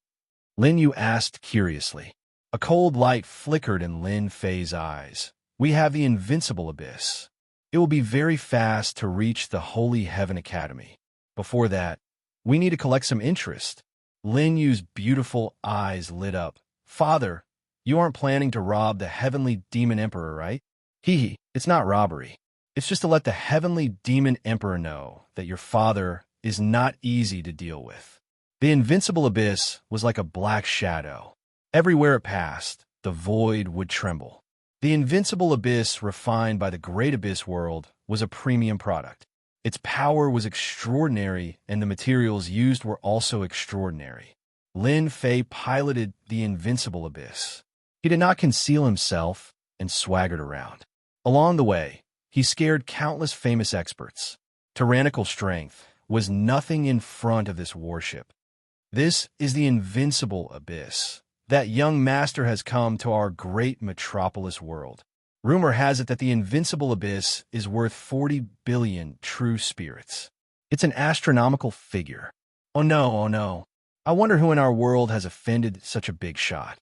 Lin Yu asked curiously. A cold light flickered in Lin Fei's eyes. We have the invincible abyss. It will be very fast to reach the Holy Heaven Academy. Before that, we need to collect some interest. Lin Yu's beautiful eyes lit up. Father, you aren't planning to rob the Heavenly Demon Emperor, right? It's not robbery. It's just to let the Heavenly Demon Emperor know that your father is not easy to deal with. The invincible abyss was like a black shadow. Everywhere it passed, the void would tremble. The invincible abyss refined by the Great Abyss World was a premium product. Its power was extraordinary, and the materials used were also extraordinary. Lin Fei piloted the invincible abyss. He did not conceal himself and swaggered around. Along the way, he scared countless famous experts. Tyrannical strength was nothing in front of this warship. This is the invincible abyss. That young master has come to our Great Metropolis World. Rumor has it that the invincible abyss is worth 40 billion true spirits. It's an astronomical figure. Oh no. I wonder who in our world has offended such a big shot.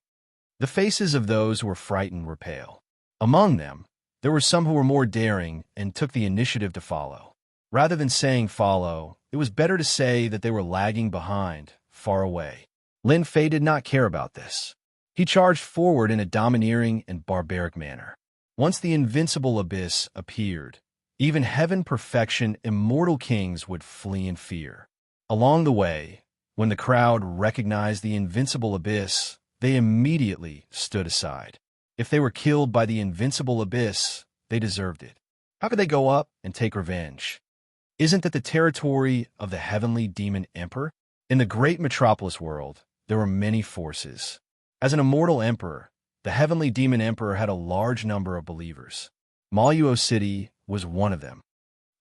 The faces of those who were frightened were pale. Among them, there were some who were more daring and took the initiative to follow. Rather than saying follow, it was better to say that they were lagging behind, far away. Lin Fei did not care about this. He charged forward in a domineering and barbaric manner. Once the invincible abyss appeared, even heaven perfection immortal kings would flee in fear. Along the way, when the crowd recognized the invincible abyss, they immediately stood aside. If they were killed by the invincible abyss, they deserved it. How could they go up and take revenge? Isn't that the territory of the Heavenly Demon Emperor? In the Great Metropolis World, there were many forces. As an immortal emperor, the Heavenly Demon Emperor had a large number of believers. Maluo City was one of them.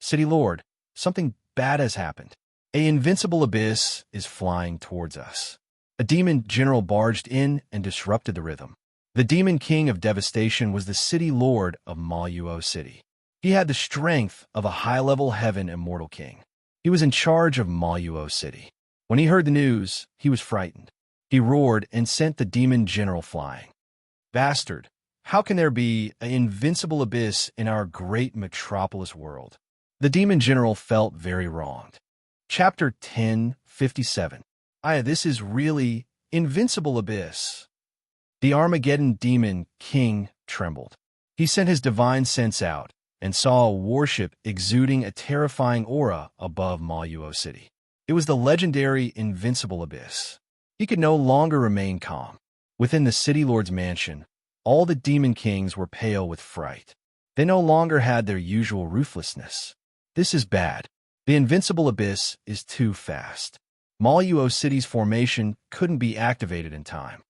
City Lord, something bad has happened. An invincible abyss is flying towards us. A demon general barged in and disrupted the rhythm. The demon king of devastation was the city lord of Maluo City. He had the strength of a high-level heaven immortal king. He was in charge of Maluo City. When he heard the news, he was frightened. He roared and sent the demon general flying. Bastard, how can there be an invincible abyss in our Great Metropolis World? The demon general felt very wronged. Chapter 1057. This is really invincible abyss. The Armageddon demon king trembled. He sent his divine sense out and saw a warship exuding a terrifying aura above Maluo City. It was the legendary Invincible Abyss. He could no longer remain calm. Within the city lord's mansion, all the demon kings were pale with fright. They no longer had their usual ruthlessness. This is bad. The invincible abyss is too fast. Maluo City's formation couldn't be activated in time.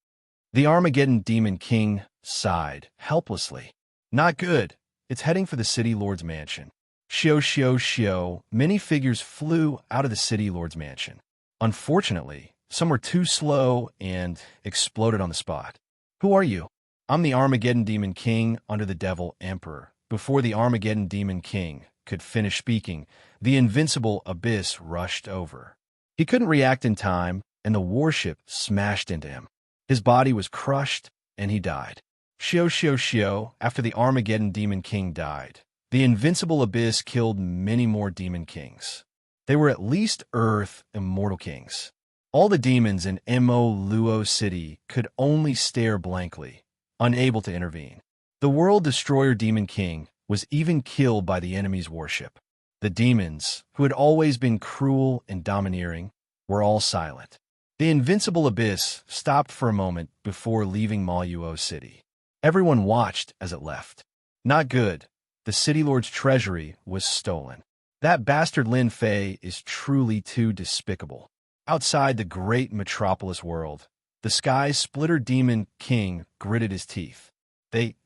The Armageddon Demon King sighed helplessly. Not good. It's heading for the city lord's mansion. Shio, shio, shio. Many figures flew out of the city lord's mansion. Unfortunately, some were too slow and exploded on the spot. Who are you? I'm the Armageddon Demon King under the Devil Emperor. Before the Armageddon Demon King could finish speaking, the invincible abyss rushed over. He couldn't react in time, and the warship smashed into him. His body was crushed, and he died. Shio, shio, shio. After the Armageddon Demon King died, the invincible abyss killed many more demon kings. They were at least Earth immortal kings. All the demons in Luo City could only stare blankly, unable to intervene. The World Destroyer Demon King was even killed by the enemy's warship. The demons, who had always been cruel and domineering, were all silent. The invincible abyss stopped for a moment before leaving Maluo City. Everyone watched as it left. Not good. The city lord's treasury was stolen. That bastard Lin Fei is truly too despicable. Outside the great metropolis world, the Sky Splitter Demon King gritted his teeth.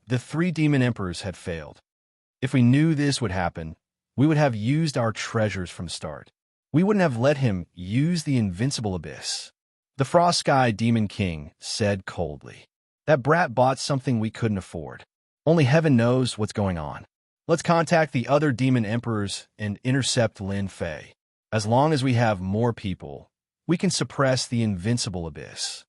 The three demon emperors had failed. If we knew this would happen, we would have used our treasures from the start. We wouldn't have let him use the invincible abyss. The Frost Sky Demon King said coldly. That brat bought something we couldn't afford. Only heaven knows what's going on. Let's contact the other demon emperors and intercept Lin Fei. As long as we have more people, we can suppress the invincible abyss.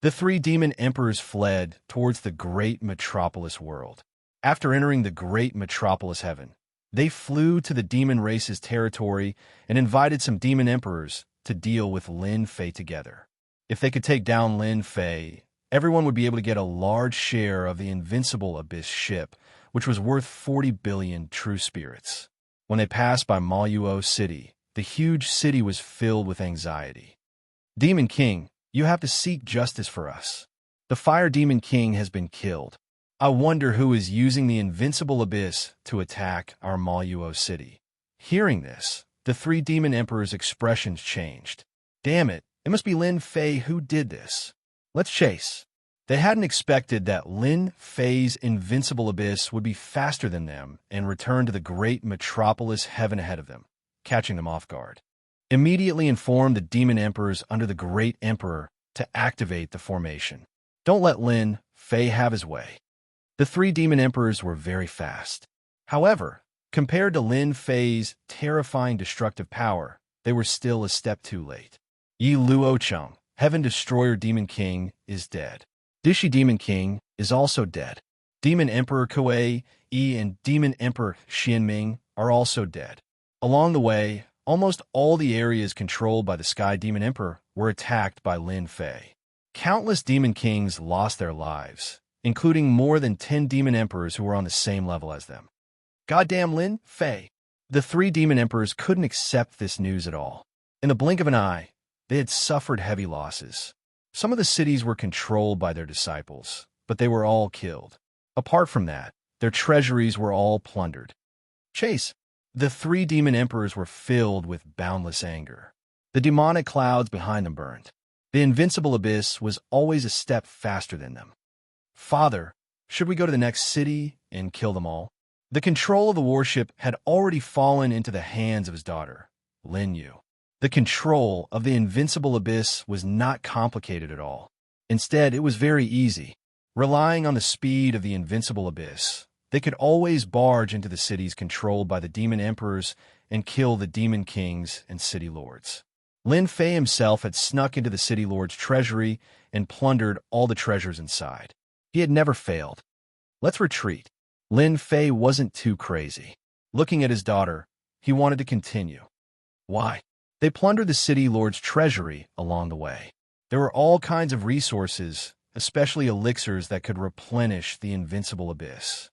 The three demon emperors fled towards the great metropolis world. After entering the great metropolis heaven, they flew to the demon race's territory and invited some demon emperors to deal with Lin Fei together. If they could take down Lin Fei, everyone would be able to get a large share of the invincible abyss ship, which was worth 40 billion true spirits. When they passed by Maluo City, the huge city was filled with anxiety. Demon King, you have to seek justice for us. The Fire Demon King has been killed. I wonder who is using the invincible abyss to attack our Maluo City. Hearing this, the three demon emperors' expressions changed. Damn it, it must be Lin Fei who did this. Let's chase. They hadn't expected that Lin Fei's invincible abyss would be faster than them and return to the great metropolis heaven ahead of them, catching them off guard. Immediately inform the demon emperors under the great emperor to activate the formation. Don't let Lin Fei have his way. The three demon emperors were very fast. However, compared to Lin Fei's terrifying destructive power, they were still a step too late. Yi Luo Cheng, Heaven Destroyer Demon King, is dead. Dishi Demon King is also dead. Demon Emperor Kuei Yi and Demon Emperor Xianming are also dead. Along the way, almost all the areas controlled by the Sky Demon Emperor were attacked by Lin Fei. Countless demon kings lost their lives, including more than 10 demon emperors who were on the same level as them. Goddamn Lin Fei! The three demon emperors couldn't accept this news at all. In the blink of an eye, they had suffered heavy losses. Some of the cities were controlled by their disciples, but they were all killed. Apart from that, their treasuries were all plundered. Chase! The three demon emperors were filled with boundless anger. The demonic clouds behind them burned. The invincible abyss was always a step faster than them. Father, should we go to the next city and kill them all? The control of the warship had already fallen into the hands of his daughter, Lin Yu. The control of the invincible abyss was not complicated at all. Instead, it was very easy. Relying on the speed of the invincible abyss, they could always barge into the cities controlled by the demon emperors and kill the demon kings and city lords. Lin Fei himself had snuck into the city lord's treasury and plundered all the treasures inside. He had never failed. Let's retreat. Lin Fei wasn't too crazy. Looking at his daughter, he wanted to continue. Why? They plundered the city lord's treasury along the way. There were all kinds of resources, especially elixirs that could replenish the invincible abyss.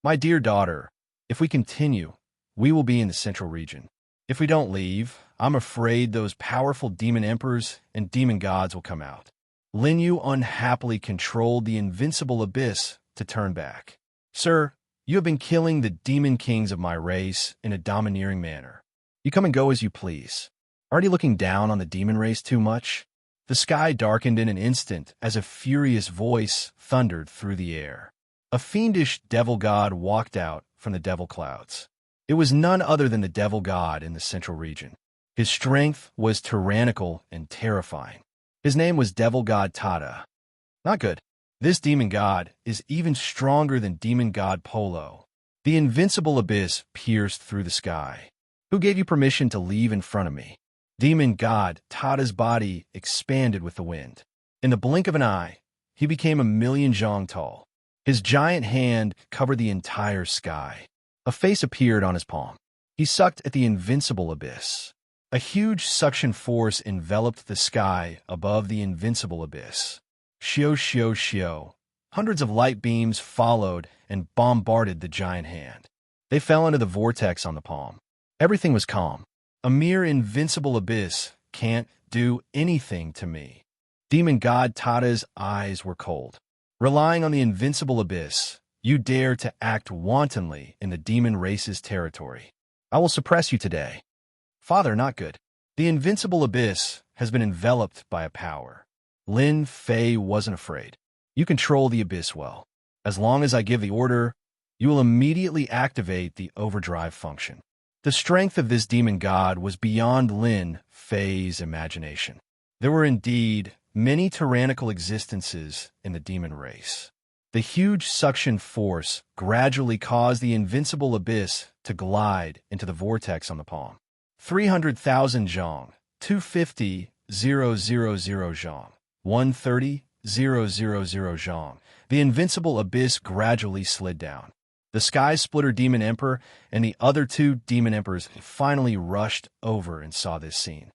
My dear daughter, if we continue, we will be in the central region. If we don't leave, I'm afraid those powerful demon emperors and demon gods will come out. Lin Yu unhappily controlled the invincible abyss to turn back. Sir, you have been killing the demon kings of my race in a domineering manner. You come and go as you please. Aren't you looking down on the demon race too much? The sky darkened in an instant as a furious voice thundered through the air. A fiendish devil god walked out from the devil clouds. It was none other than the devil god in the central region. His strength was tyrannical and terrifying. His name was Devil God Tada. Not good. This demon god is even stronger than demon god Polo. The invincible abyss pierced through the sky. Who gave you permission to leave in front of me? Demon god Tada's body expanded with the wind. In the blink of an eye, he became 1,000,000 zhong tall. His giant hand covered the entire sky. A face appeared on his palm. He sucked at the invincible abyss. A huge suction force enveloped the sky above the invincible abyss. Shio, shio, shio. Hundreds of light beams followed and bombarded the giant hand. They fell into the vortex on the palm. Everything was calm. A mere invincible abyss can't do anything to me. Demon god Tada's eyes were cold. Relying on the invincible abyss, you dare to act wantonly in the demon race's territory. I will suppress you today. Father, not good. The invincible abyss has been enveloped by a power. Lin Fei wasn't afraid. You control the abyss well. As long as I give the order, you will immediately activate the overdrive function. The strength of this demon god was beyond Lin Fei's imagination. There were indeed many tyrannical existences in the demon race. The huge suction force gradually caused the invincible abyss to glide into the vortex on the palm. 300,000 zhong, 250,000 zhong, 130,000 zhong. The invincible abyss gradually slid down. The Sky Splitter Demon Emperor and the other two Demon Emperors finally rushed over and saw this scene.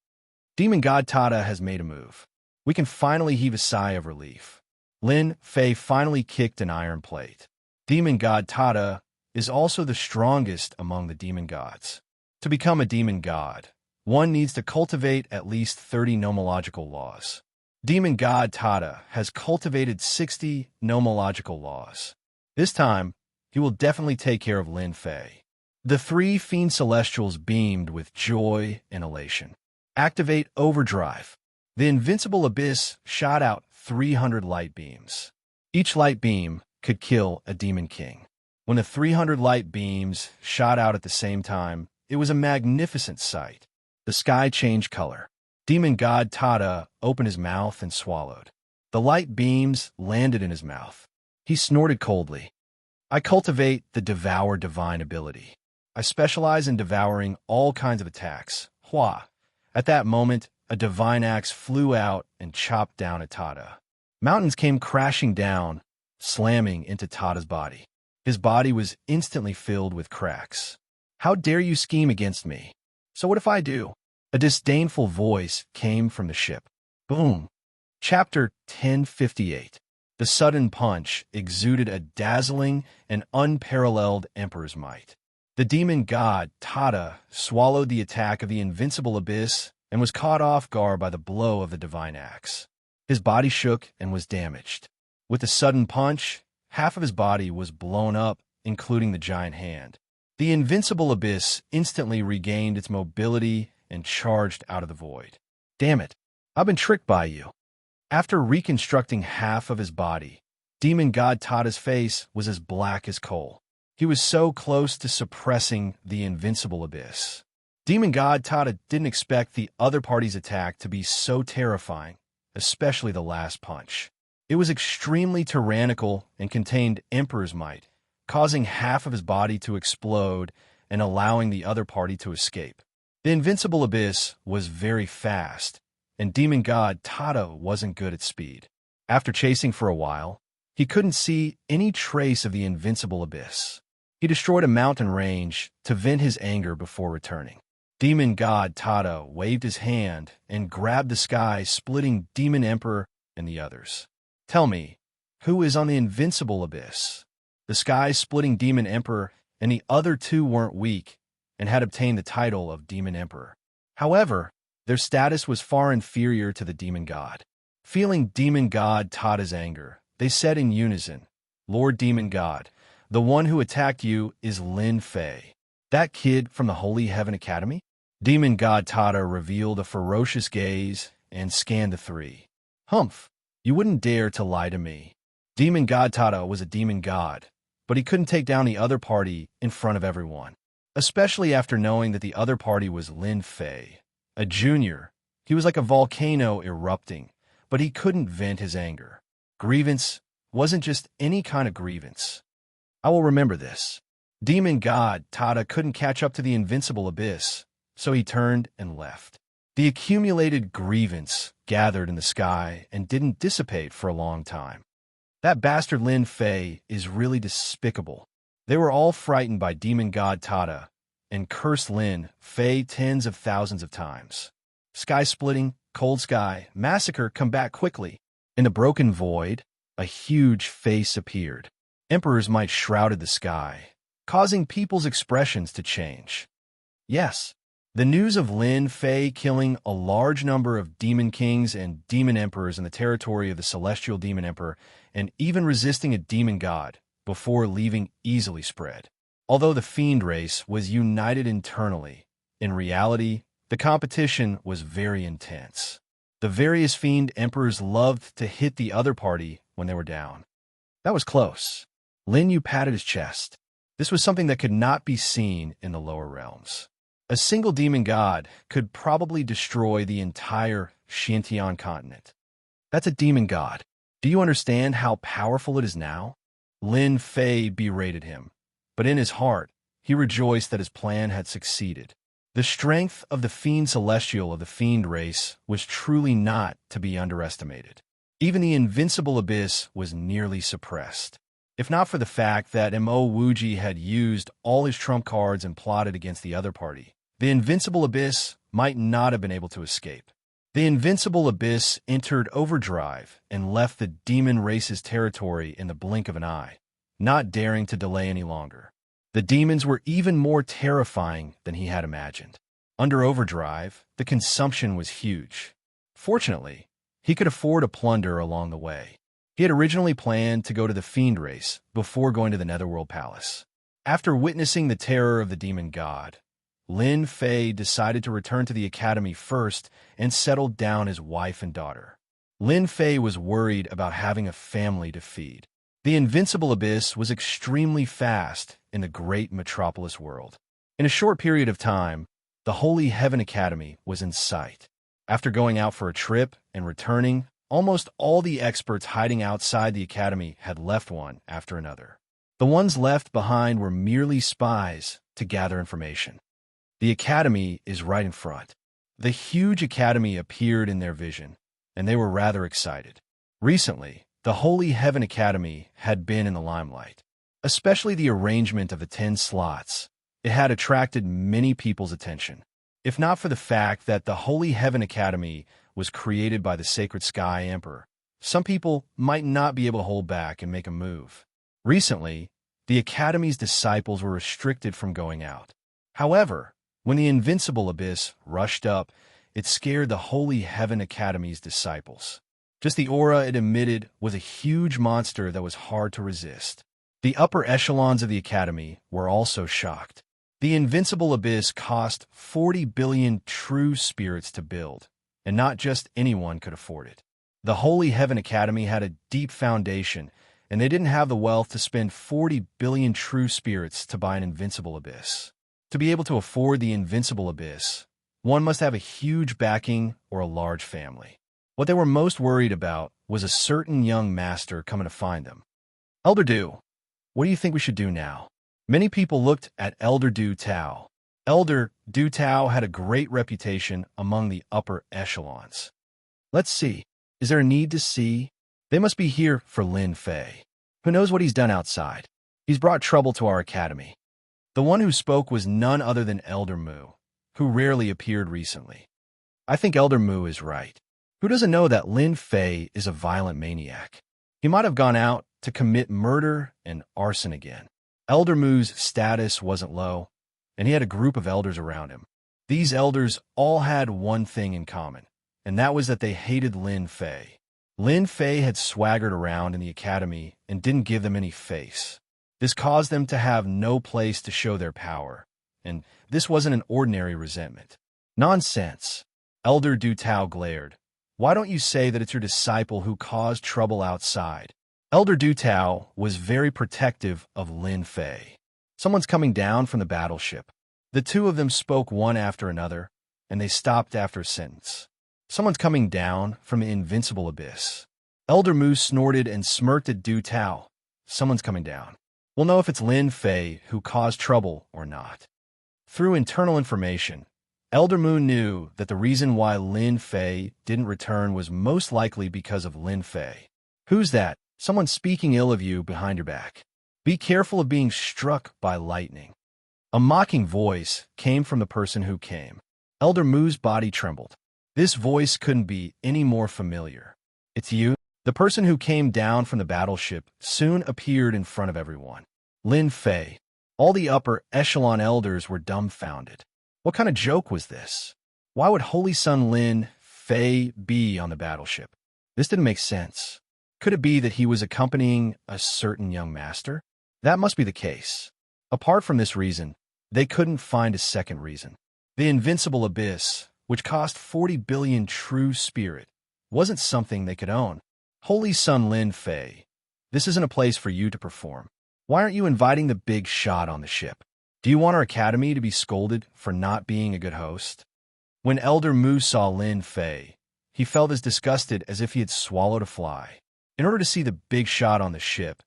Demon God Tada has made a move. We can finally heave a sigh of relief. Lin Fei finally kicked an iron plate. Demon God Tada is also the strongest among the demon gods. To become a demon god, one needs to cultivate at least 30 nomological laws. Demon God Tada has cultivated 60 nomological laws. This time, he will definitely take care of Lin Fei. The three Fiend Celestials beamed with joy and elation. Activate Overdrive. The invincible abyss shot out 300 light beams. Each light beam could kill a demon king. When the 300 light beams shot out at the same time, it was a magnificent sight. The sky changed color. Demon God Tada opened his mouth and swallowed. The light beams landed in his mouth. He snorted coldly. I cultivate the Devour Divine ability. I specialize in devouring all kinds of attacks. Hua. At that moment, a divine axe flew out and chopped down at Tada. Mountains came crashing down, slamming into Tada's body. His body was instantly filled with cracks. How dare you scheme against me? So what if I do? A disdainful voice came from the ship. Boom. Chapter 1058. The sudden punch exuded a dazzling and unparalleled emperor's might. The demon god, Tada, swallowed the attack of the invincible abyss and was caught off guard by the blow of the divine axe. His body shook and was damaged. With the sudden punch, half of his body was blown up, including the giant hand. The invincible abyss instantly regained its mobility and charged out of the void. Damn it, I've been tricked by you. After reconstructing half of his body, demon god Tada's face was as black as coal. He was so close to suppressing the invincible abyss. Demon god Tada didn't expect the other party's attack to be so terrifying, especially the last punch. It was extremely tyrannical and contained Emperor's might, causing half of his body to explode and allowing the other party to escape. The invincible abyss was very fast, and demon god Tada wasn't good at speed. After chasing for a while, he couldn't see any trace of the invincible abyss. He destroyed a mountain range to vent his anger before returning. Demon god Tada waved his hand and grabbed the sky, splitting Demon Emperor and the others. Tell me, who is on the invincible abyss? The sky-splitting Demon Emperor and the other two weren't weak, and had obtained the title of Demon Emperor. However, their status was far inferior to the demon god. Feeling demon god Tada's anger, they said in unison, "Lord Demon God, the one who attacked you is Lin Fei. That kid from the Holy Heaven Academy?" Demon god Tada revealed a ferocious gaze and scanned the three. "Humph, you wouldn't dare to lie to me." Demon god Tada was a demon god, but he couldn't take down the other party in front of everyone, especially after knowing that the other party was Lin Fei, a junior. He was like a volcano erupting, but he couldn't vent his anger. Grievance wasn't just any kind of grievance. I will remember this. Demon god Tada couldn't catch up to the invincible abyss, so he turned and left. The accumulated grievance gathered in the sky and didn't dissipate for a long time. That bastard Lin Fei is really despicable. They were all frightened by demon god Tada and cursed Lin Fei tens of thousands of times. Sky splitting, cold sky, massacre, come back quickly. In the broken void, a huge face appeared. Emperor's might shrouded the sky, causing people's expressions to change. Yes, the news of Lin Fei killing a large number of demon kings and demon emperors in the territory of the celestial demon emperor, and even resisting a demon god before leaving, easily spread. Although the fiend race was united internally, in reality, the competition was very intense. The various fiend emperors loved to hit the other party when they were down. That was close. Lin Yu patted his chest. This was something that could not be seen in the lower realms. A single demon god could probably destroy the entire Xintian continent. That's a demon god. Do you understand how powerful it is now? Lin Fei berated him, but in his heart, he rejoiced that his plan had succeeded. The strength of the Fiend Celestial of the Fiend race was truly not to be underestimated. Even the Invincible Abyss was nearly suppressed. If not for the fact that Mo Wuji had used all his trump cards and plotted against the other party, the Invincible Abyss might not have been able to escape. The Invincible Abyss entered overdrive and left the demon race's territory in the blink of an eye, not daring to delay any longer. The demons were even more terrifying than he had imagined. Under overdrive, the consumption was huge. Fortunately, he could afford a plunder along the way. He had originally planned to go to the Fiend race before going to the Netherworld Palace. After witnessing the terror of the demon god, Lin Fei decided to return to the academy first and settled down his wife and daughter. Lin Fei was worried about having a family to feed. The Invincible Abyss was extremely fast in the great metropolis world. In a short period of time, the Holy Heaven Academy was in sight. After going out for a trip and returning, almost all the experts hiding outside the academy had left one after another. The ones left behind were merely spies to gather information. The academy is right in front. The huge academy appeared in their vision, and they were rather excited. Recently, the Holy Heaven Academy had been in the limelight, especially the arrangement of the 10 slots. It had attracted many people's attention. If not for the fact that the Holy Heaven Academy was created by the Sacred Sky Emperor, some people might not be able to hold back and make a move. Recently, the Academy's disciples were restricted from going out. However, when the Invincible Abyss rushed up, it scared the Holy Heaven Academy's disciples. Just the aura it emitted was a huge monster that was hard to resist. The upper echelons of the Academy were also shocked. The Invincible Abyss cost 40 billion true spirits to build, and not just anyone could afford it. The Holy Heaven Academy had a deep foundation, and they didn't have the wealth to spend 40 billion true spirits to buy an Invincible Abyss. To be able to afford the Invincible Abyss, one must have a huge backing or a large family. What they were most worried about was a certain young master coming to find them. Elder Du, what do you think we should do now? Many people looked at Elder Du Tao. Elder Du Tao had a great reputation among the upper echelons. Let's see. Is there a need to see? They must be here for Lin Fei. Who knows what he's done outside? He's brought trouble to our academy. The one who spoke was none other than Elder Mu, who rarely appeared recently. I think Elder Mu is right. Who doesn't know that Lin Fei is a violent maniac? He might have gone out to commit murder and arson again. Elder Mu's status wasn't low. and he had a group of elders around him. These elders all had one thing in common, and that was that they hated Lin Fei. Lin Fei had swaggered around in the academy and didn't give them any face. This caused them to have no place to show their power, and this wasn't an ordinary resentment. Nonsense. Elder Du Tao glared. Why don't you say that it's your disciple who caused trouble outside? Elder Du Tao was very protective of Lin Fei. Someone's coming down from the battleship. The two of them spoke one after another, and they stopped after a sentence. Someone's coming down from the invincible abyss. Elder Mu snorted and smirked at Du Tao. Someone's coming down. We'll know if it's Lin Fei who caused trouble or not. Through internal information, Elder Mu knew that the reason why Lin Fei didn't return was most likely because of Lin Fei. Who's that? Someone speaking ill of you behind your back. Be careful of being struck by lightning. A mocking voice came from the person who came. Elder Mu's body trembled. This voice couldn't be any more familiar. It's you? The person who came down from the battleship soon appeared in front of everyone. Lin Fei. All the upper echelon elders were dumbfounded. What kind of joke was this? Why would Holy Son Lin Fei be on the battleship? This didn't make sense. Could it be that he was accompanying a certain young master? That must be the case. Apart from this reason, they couldn't find a second reason. The invincible abyss, which cost 40 billion true spirit, wasn't something they could own. Holy Son Lin Fei, this isn't a place for you to perform. Why aren't you inviting the big shot on the ship? Do you want our academy to be scolded for not being a good host? When Elder Mu saw Lin Fei, he felt as disgusted as if he had swallowed a fly. In order to see the big shot on the ship,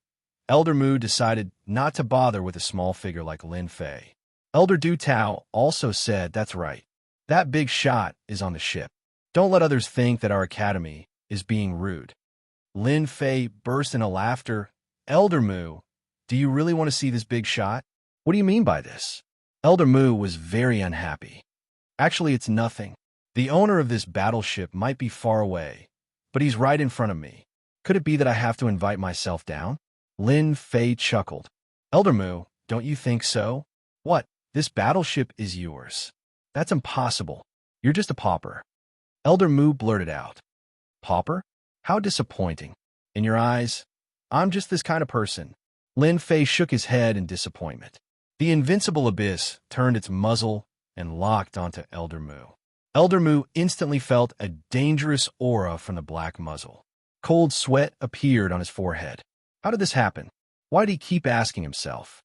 Elder Mu decided not to bother with a small figure like Lin Fei. Elder Du Tao also said, that's right. That big shot is on the ship. Don't let others think that our academy is being rude. Lin Fei burst into laughter. Elder Mu, do you really want to see this big shot? What do you mean by this? Elder Mu was very unhappy. Actually, it's nothing. The owner of this battleship might be far away, but he's right in front of me. Could it be that I have to invite myself down? Lin Fei chuckled. Elder Mu, don't you think so? What? This battleship is yours. That's impossible. You're just a pauper. Elder Mu blurted out. Pauper? How disappointing. In your eyes, I'm just this kind of person. Lin Fei shook his head in disappointment. The invincible abyss turned its muzzle and locked onto Elder Mu. Elder Mu instantly felt a dangerous aura from the black muzzle. Cold sweat appeared on his forehead. How did this happen? Why did he keep asking himself?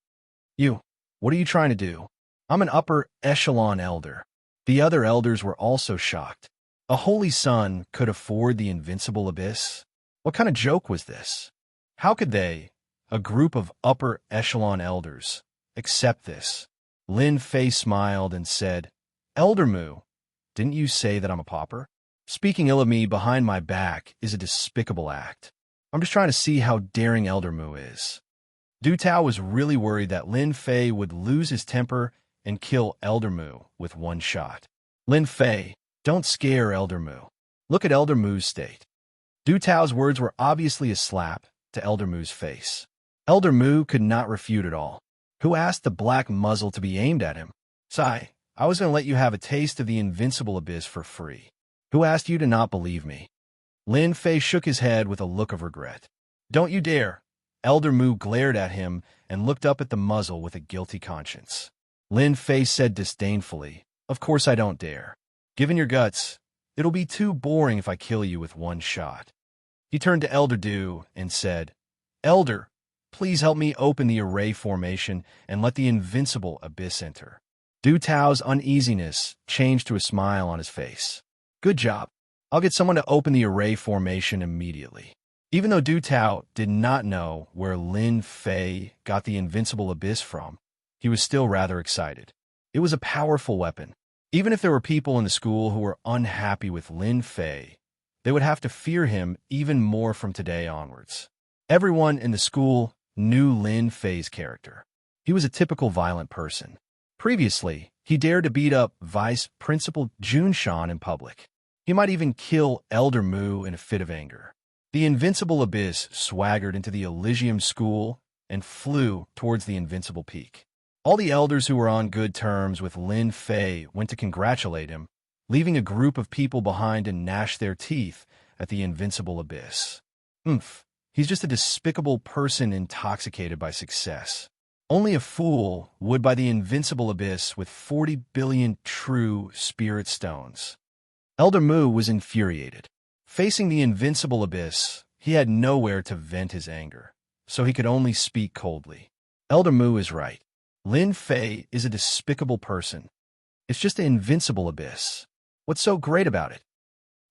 You, what are you trying to do? I'm an upper echelon elder. The other elders were also shocked. A holy son could afford the invincible abyss? What kind of joke was this? How could they, a group of upper echelon elders, accept this? Lin Fei smiled and said, Elder Mu, didn't you say that I'm a pauper? Speaking ill of me behind my back is a despicable act. I'm just trying to see how daring Elder Mu is. Du Tao was really worried that Lin Fei would lose his temper and kill Elder Mu with one shot. Lin Fei, don't scare Elder Mu. Look at Elder Mu's state. Du Tao's words were obviously a slap to Elder Mu's face. Elder Mu could not refute at all. Who asked the black muzzle to be aimed at him? Sai, I was going to let you have a taste of the invincible abyss for free. Who asked you to not believe me? Lin Fei shook his head with a look of regret. Don't you dare. Elder Mu glared at him and looked up at the muzzle with a guilty conscience. Lin Fei said disdainfully, Of course I don't dare. Given your guts, it'll be too boring if I kill you with one shot. He turned to Elder Du and said, Elder, please help me open the array formation and let the invincible abyss enter. Du Tao's uneasiness changed to a smile on his face. Good job. I'll get someone to open the array formation immediately. Even though Du Tao did not know where Lin Fei got the invincible abyss from, he was still rather excited. It was a powerful weapon. Even if there were people in the school who were unhappy with Lin Fei, they would have to fear him even more from today onwards. Everyone in the school knew Lin Fei's character. He was a typical violent person. Previously, he dared to beat up Vice Principal Junshan in public. He might even kill Elder Mu in a fit of anger. The invincible abyss swaggered into the Elysium School and flew towards the invincible peak. All the elders who were on good terms with Lin Fei went to congratulate him, leaving a group of people behind to gnash their teeth at the invincible abyss. Oomph, he's just a despicable person intoxicated by success. Only a fool would buy the invincible abyss with 40 billion true spirit stones. Elder Mu was infuriated. Facing the invincible abyss, he had nowhere to vent his anger, so he could only speak coldly. Elder Mu is right. Lin Fei is a despicable person. It's just an invincible abyss. What's so great about it?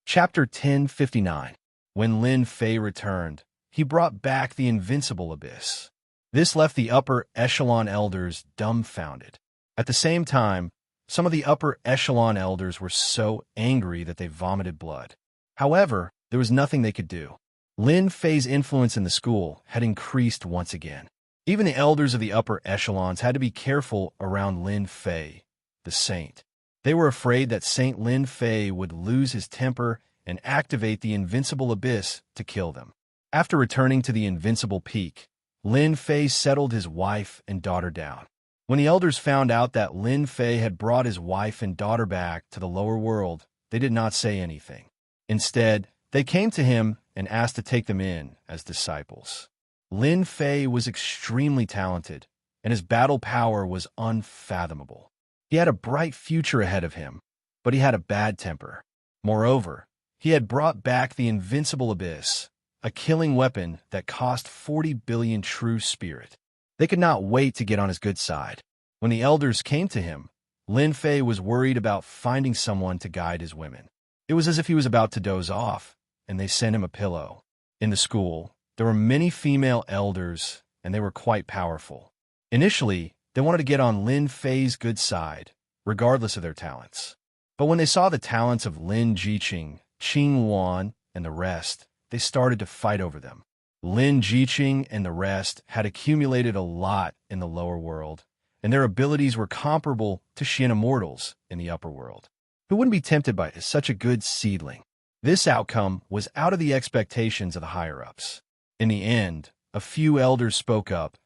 Chapter 1059. When Lin Fei returned, he brought back the invincible abyss. This left the upper echelon elders dumbfounded. At the same time, some of the upper echelon elders were so angry that they vomited blood. However, there was nothing they could do. Lin Fei's influence in the school had increased once again. Even the elders of the upper echelons had to be careful around Lin Fei, the saint. They were afraid that Saint Lin Fei would lose his temper and activate the invincible abyss to kill them. After returning to the invincible peak, Lin Fei settled his wife and daughter down. When the elders found out that Lin Fei had brought his wife and daughter back to the lower world, they did not say anything. Instead, they came to him and asked to take them in as disciples. Lin Fei was extremely talented, and his battle power was unfathomable. He had a bright future ahead of him, but he had a bad temper. Moreover, he had brought back the invincible abyss, a killing weapon that cost 40 billion true spirit. They could not wait to get on his good side. When the elders came to him, Lin Fei was worried about finding someone to guide his women. It was as if he was about to doze off, and they sent him a pillow. In the school, there were many female elders, and they were quite powerful. Initially, they wanted to get on Lin Fei's good side, regardless of their talents. But when they saw the talents of Lin Jiqing, Qing Wan, and the rest, they started to fight over them. Lin Jiqing and the rest had accumulated a lot in the lower world, and their abilities were comparable to Xin immortals in the upper world. Who wouldn't be tempted by such a good seedling? This outcome was out of the expectations of the higher-ups. In the end, a few elders spoke up,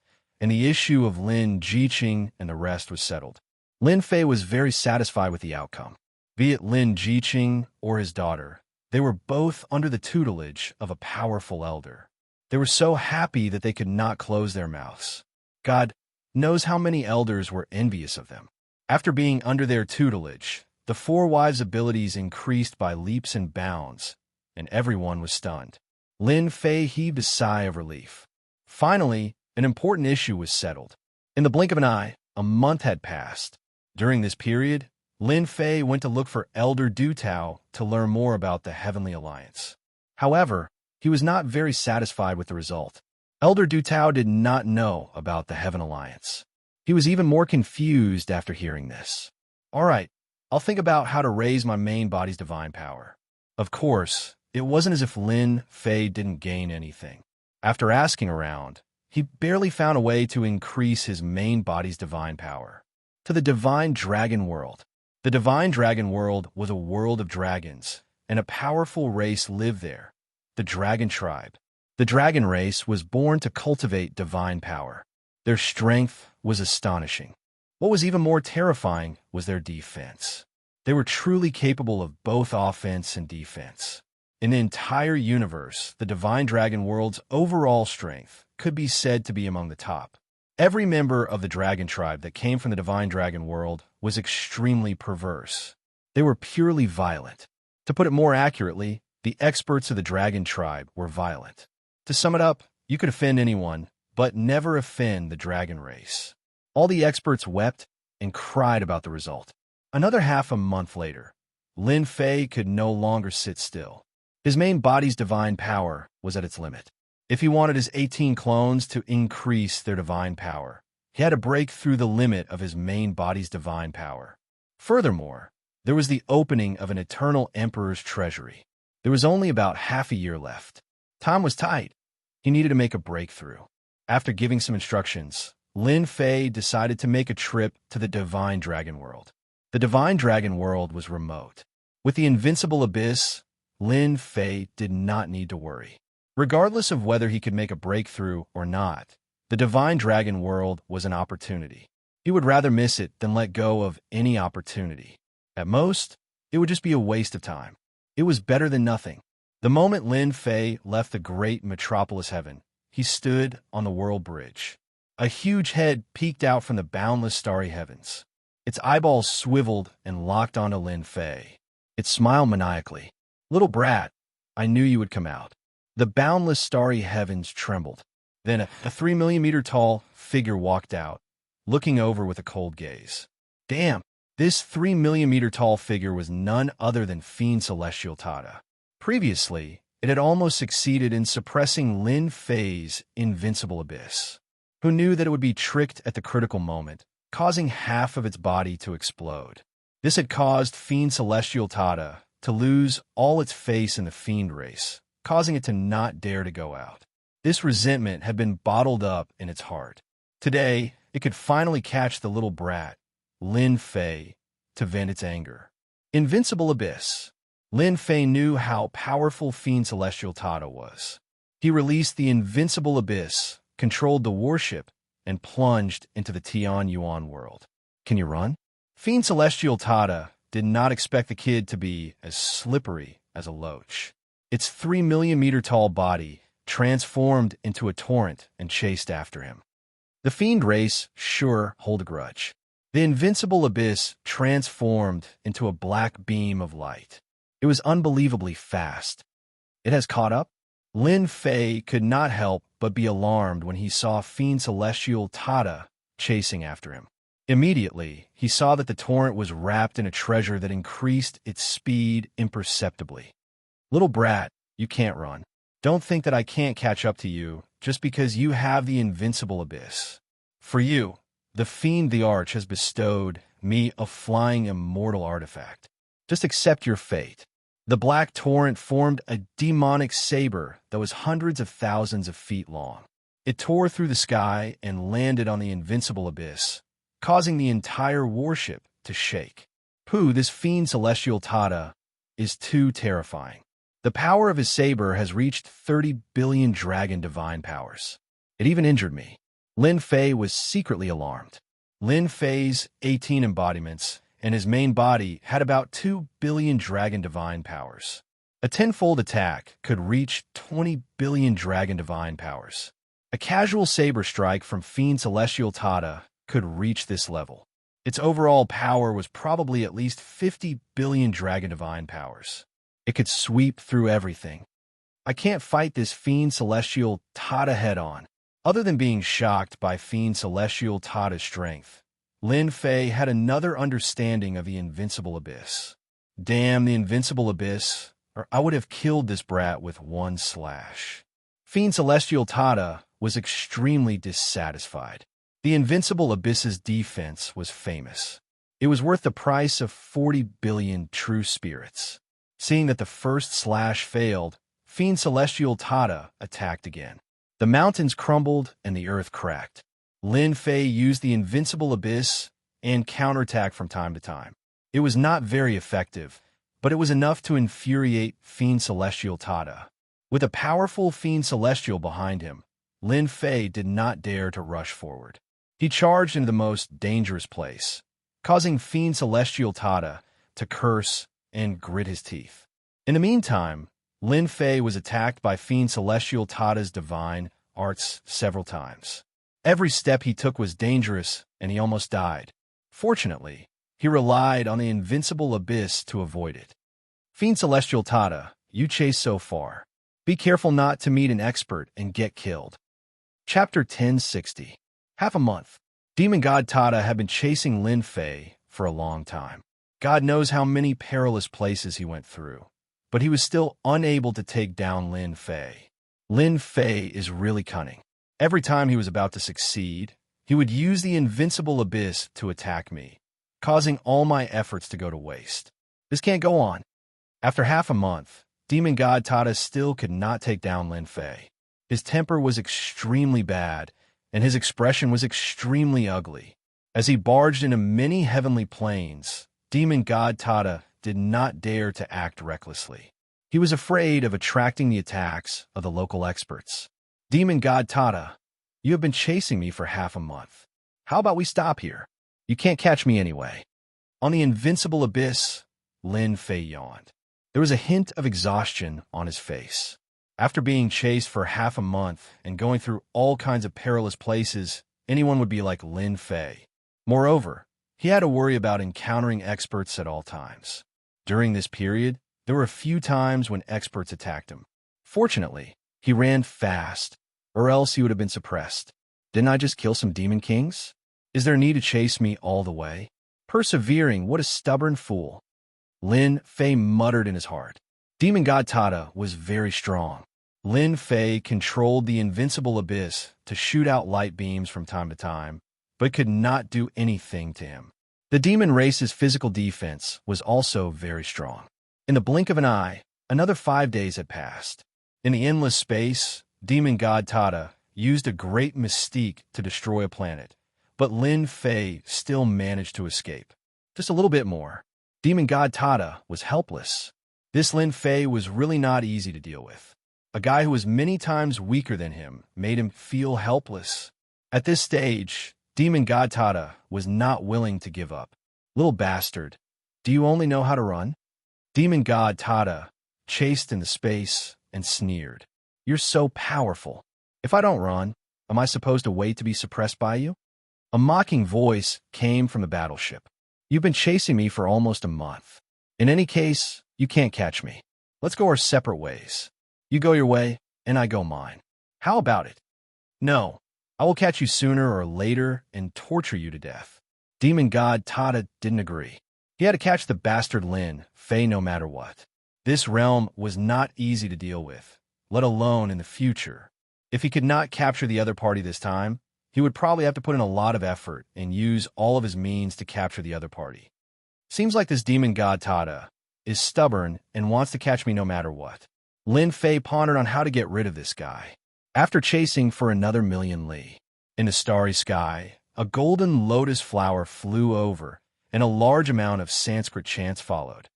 and the issue of Lin Jiqing and the rest was settled. Lin Fei was very satisfied with the outcome. Be it Lin Jiqing or his daughter, they were both under the tutelage of a powerful elder. They were so happy that they could not close their mouths. God knows how many elders were envious of them. After being under their tutelage, the four wives' abilities increased by leaps and bounds, and everyone was stunned. Lin Fei heaved a sigh of relief. Finally, an important issue was settled. In the blink of an eye, a month had passed. During this period, Lin Fei went to look for Elder Du Tao to learn more about the Heavenly Alliance. However, he was not very satisfied with the result. Elder Du Tao did not know about the Heaven Alliance. He was even more confused after hearing this. All right, I'll think about how to raise my main body's divine power. Of course, it wasn't as if Lin Fei didn't gain anything. After asking around, he barely found a way to increase his main body's divine power. To the Divine Dragon World. The Divine Dragon World was a world of dragons, and a powerful race lived there, the Dragon Tribe. The dragon race was born to cultivate divine power. Their strength was astonishing. What was even more terrifying was their defense. They were truly capable of both offense and defense. In the entire universe, the Divine Dragon World's overall strength could be said to be among the top. Every member of the Dragon Tribe that came from the Divine Dragon World was extremely perverse. They were purely violent. To put it more accurately, the experts of the Dragon Tribe were violent. To sum it up, you could offend anyone, but never offend the dragon race. All the experts wept and cried about the result. Another half a month later, Lin Fei could no longer sit still. His main body's divine power was at its limit. If he wanted his 18 clones to increase their divine power, he had to break through the limit of his main body's divine power. Furthermore, there was the opening of an eternal emperor's treasury. There was only about half a year left. Time was tight. He needed to make a breakthrough. After giving some instructions, Lin Fei decided to make a trip to the Divine Dragon World. The Divine Dragon World was remote. With the invincible abyss, Lin Fei did not need to worry. Regardless of whether he could make a breakthrough or not, the Divine Dragon World was an opportunity. He would rather miss it than let go of any opportunity. At most, it would just be a waste of time. It was better than nothing. The moment Lin Fei left the great metropolis heaven, he stood on the world bridge. A huge head peeked out from the boundless starry heavens. Its eyeballs swiveled and locked onto Lin Fei. It smiled maniacally. "Little brat, I knew you would come out." The boundless starry heavens trembled. Then a 3 million-meter tall figure walked out, looking over with a cold gaze. Damn, this 3 million-meter tall figure was none other than Fiend Celestial Tada. Previously, it had almost succeeded in suppressing Lin Fei's Invincible Abyss. Who knew that it would be tricked at the critical moment, causing half of its body to explode? This had caused Fiend Celestial Tada to lose all its face in the Fiend race, causing it to not dare to go out. This resentment had been bottled up in its heart. Today, it could finally catch the little brat, Lin Fei, to vent its anger. Invincible Abyss. Lin Fei knew how powerful Fiend Celestial Tada was. He released the Invincible Abyss, controlled the warship, and plunged into the Tian Yuan world. Can you run? Fiend Celestial Tada did not expect the kid to be as slippery as a loach. Its 3 million-meter tall body transformed into a torrent and chased after him. The Fiend race sure hold a grudge. The Invincible Abyss transformed into a black beam of light. It was unbelievably fast. It has caught up? Lin Fei could not help but be alarmed when he saw Fiend Celestial Tada chasing after him. Immediately, he saw that the torrent was wrapped in a treasure that increased its speed imperceptibly. Little brat, you can't run. Don't think that I can't catch up to you just because you have the Invincible Abyss. For you, the Fiend the Arch has bestowed me a flying immortal artifact. Just accept your fate. The black torrent formed a demonic saber that was hundreds of thousands of feet long. It tore through the sky and landed on the Invincible Abyss, causing the entire warship to shake. Pooh, this Fiend Celestial Tada is too terrifying. The power of his saber has reached 30 billion dragon divine powers. It even injured me. Lin Fei was secretly alarmed. Lin Fei's 18 embodiments and his main body had about 2 billion dragon divine powers. A tenfold attack could reach 20 billion dragon divine powers. A casual saber strike from Fiend Celestial Tada could reach this level. Its overall power was probably at least 50 billion dragon divine powers. It could sweep through everything. I can't fight this Fiend Celestial Tada head-on. Other than being shocked by Fiend Celestial Tada's strength, Lin Fei had another understanding of the Invincible Abyss. Damn the Invincible Abyss, or I would have killed this brat with one slash. Fiend Celestial Tada was extremely dissatisfied. The Invincible Abyss's defense was famous. It was worth the price of 40 billion true spirits. Seeing that the first slash failed, Fiend Celestial Tada attacked again. The mountains crumbled and the earth cracked. Lin Fei used the Invincible Abyss and counterattacked from time to time. It was not very effective, but it was enough to infuriate Fiend Celestial Tada. With a powerful Fiend Celestial behind him, Lin Fei did not dare to rush forward. He charged into the most dangerous place, causing Fiend Celestial Tada to curse and grit his teeth. In the meantime, Lin Fei was attacked by Fiend Celestial Tada's divine arts several times. Every step he took was dangerous, and he almost died. Fortunately, he relied on the Invincible Abyss to avoid it. Fiend Celestial Tada, you chased so far. Be careful not to meet an expert and get killed. Chapter 1060. Half a month. Demon God Tada had been chasing Lin Fei for a long time. God knows how many perilous places he went through, but he was still unable to take down Lin Fei. Lin Fei is really cunning. Every time he was about to succeed, he would use the Invincible Abyss to attack me, causing all my efforts to go to waste. This can't go on. After half a month, Demon God Tada still could not take down Lin Fei. His temper was extremely bad, and his expression was extremely ugly. As he barged into many heavenly planes, Demon God Tada did not dare to act recklessly. He was afraid of attracting the attacks of the local experts. Demon God Tada, you have been chasing me for half a month. How about we stop here? You can't catch me anyway. On the invincible abyss, Lin Fei yawned. There was a hint of exhaustion on his face. After being chased for half a month and going through all kinds of perilous places, anyone would be like Lin Fei. Moreover, he had to worry about encountering experts at all times. During this period, there were a few times when experts attacked him. Fortunately, he ran fast, or else he would have been suppressed. Didn't I just kill some demon kings? Is there need to chase me all the way? Persevering, what a stubborn fool. Lin Fei muttered in his heart. Demon God Tada was very strong. Lin Fei controlled the invincible abyss to shoot out light beams from time to time, but could not do anything to him. The demon race's physical defense was also very strong. In the blink of an eye, another 5 days had passed. In the endless space, Demon God Tada used a great mystique to destroy a planet, but Lin Fei still managed to escape. Just a little bit more. Demon God Tada was helpless. This Lin Fei was really not easy to deal with. A guy who was many times weaker than him made him feel helpless. At this stage, Demon God Tada was not willing to give up. Little bastard, do you only know how to run? Demon God Tada chased into space and sneered. You're so powerful. If I don't run, am I supposed to wait to be suppressed by you? A mocking voice came from the battleship. You've been chasing me for almost a month. In any case, you can't catch me. Let's go our separate ways. You go your way, and I go mine. How about it? No, I will catch you sooner or later and torture you to death. Demon God Tada didn't agree. He had to catch the bastard Lin Fei no matter what. This realm was not easy to deal with, let alone in the future. If he could not capture the other party this time, he would probably have to put in a lot of effort and use all of his means to capture the other party. Seems like this Demon God Tada is stubborn and wants to catch me no matter what. Lin Fei pondered on how to get rid of this guy. After chasing for another million li, in the starry sky, a golden lotus flower flew over, and a large amount of Sanskrit chants followed.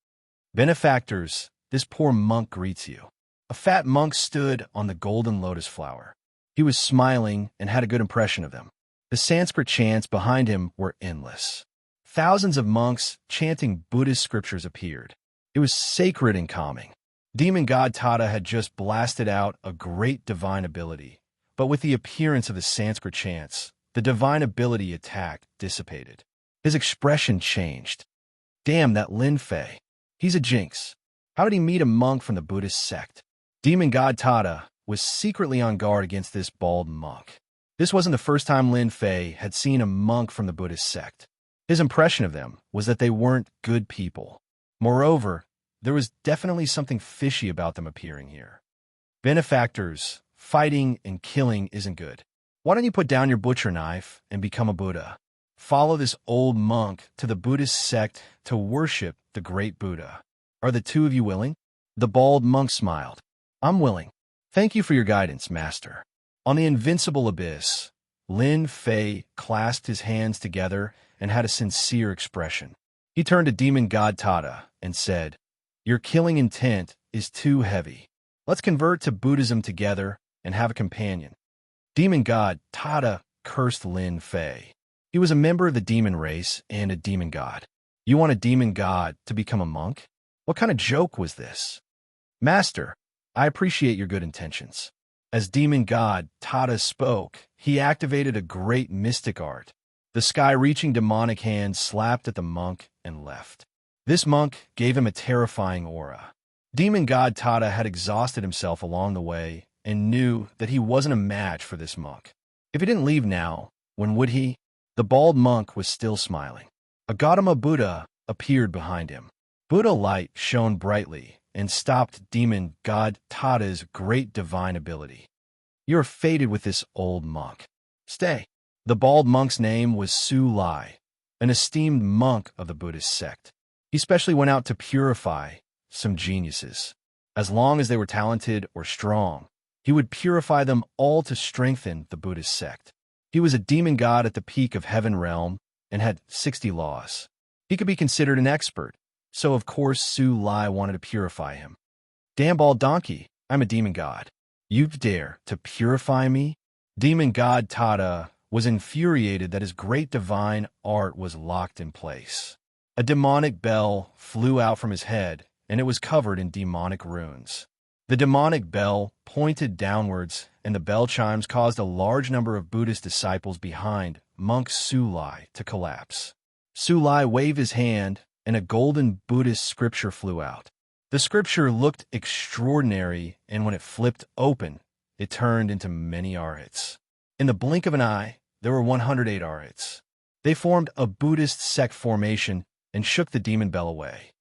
Benefactors, this poor monk greets you. A fat monk stood on the golden lotus flower. He was smiling and had a good impression of them. The Sanskrit chants behind him were endless. Thousands of monks chanting Buddhist scriptures appeared. It was sacred and calming. Demon God Tada had just blasted out a great divine ability, but with the appearance of the Sanskrit chants, the divine ability attack dissipated. His expression changed. Damn, that Lin Fei. He's a jinx. How did he meet a monk from the Buddhist sect? Demon God Tada was secretly on guard against this bald monk. This wasn't the first time Lin Fei had seen a monk from the Buddhist sect. His impression of them was that they weren't good people. Moreover, there was definitely something fishy about them appearing here. Benefactors, fighting and killing isn't good. Why don't you put down your butcher knife and become a Buddha? Follow this old monk to the Buddhist sect to worship the great Buddha. Are the two of you willing? The bald monk smiled. I'm willing. Thank you for your guidance, master. On the invincible abyss, Lin Fei clasped his hands together and had a sincere expression. He turned to Demon God Tada and said, Your killing intent is too heavy. Let's convert to Buddhism together and have a companion. Demon God Tada cursed Lin Fei. He was a member of the demon race and a demon god. You want a demon god to become a monk? What kind of joke was this? Master, I appreciate your good intentions. As Demon God Tada spoke, he activated a great mystic art. The sky-reaching demonic hand slapped at the monk and left. This monk gave him a terrifying aura. Demon God Tada had exhausted himself along the way and knew that he wasn't a match for this monk. If he didn't leave now, when would he? The bald monk was still smiling. A Gautama Buddha appeared behind him. Buddha light shone brightly and stopped Demon God Tada's great divine ability. You're fated with this old monk. Stay. The bald monk's name was Su Lai, an esteemed monk of the Buddhist sect. He specially went out to purify some geniuses. As long as they were talented or strong, he would purify them all to strengthen the Buddhist sect. He was a demon god at the peak of Heaven Realm and had 60 laws. He could be considered an expert, so of course Su Lai wanted to purify him. Damn bald donkey, I'm a demon god. You dare to purify me? Demon God Tada was infuriated that his great divine art was locked in place. A demonic bell flew out from his head, and it was covered in demonic runes. The demonic bell pointed downwards, and the bell chimes caused a large number of Buddhist disciples behind monk Sulai to collapse. Sulai waved his hand, and a golden Buddhist scripture flew out. The scripture looked extraordinary, and when it flipped open, it turned into many arhats. In the blink of an eye, there were 108 arhats. They formed a Buddhist sect formation and shook the demon bell away.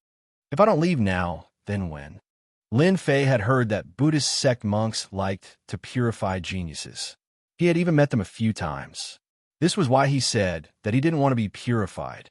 If I don't leave now, then when? Lin Fei had heard that Buddhist sect monks liked to purify geniuses. He had even met them a few times. This was why he said that he didn't want to be purified.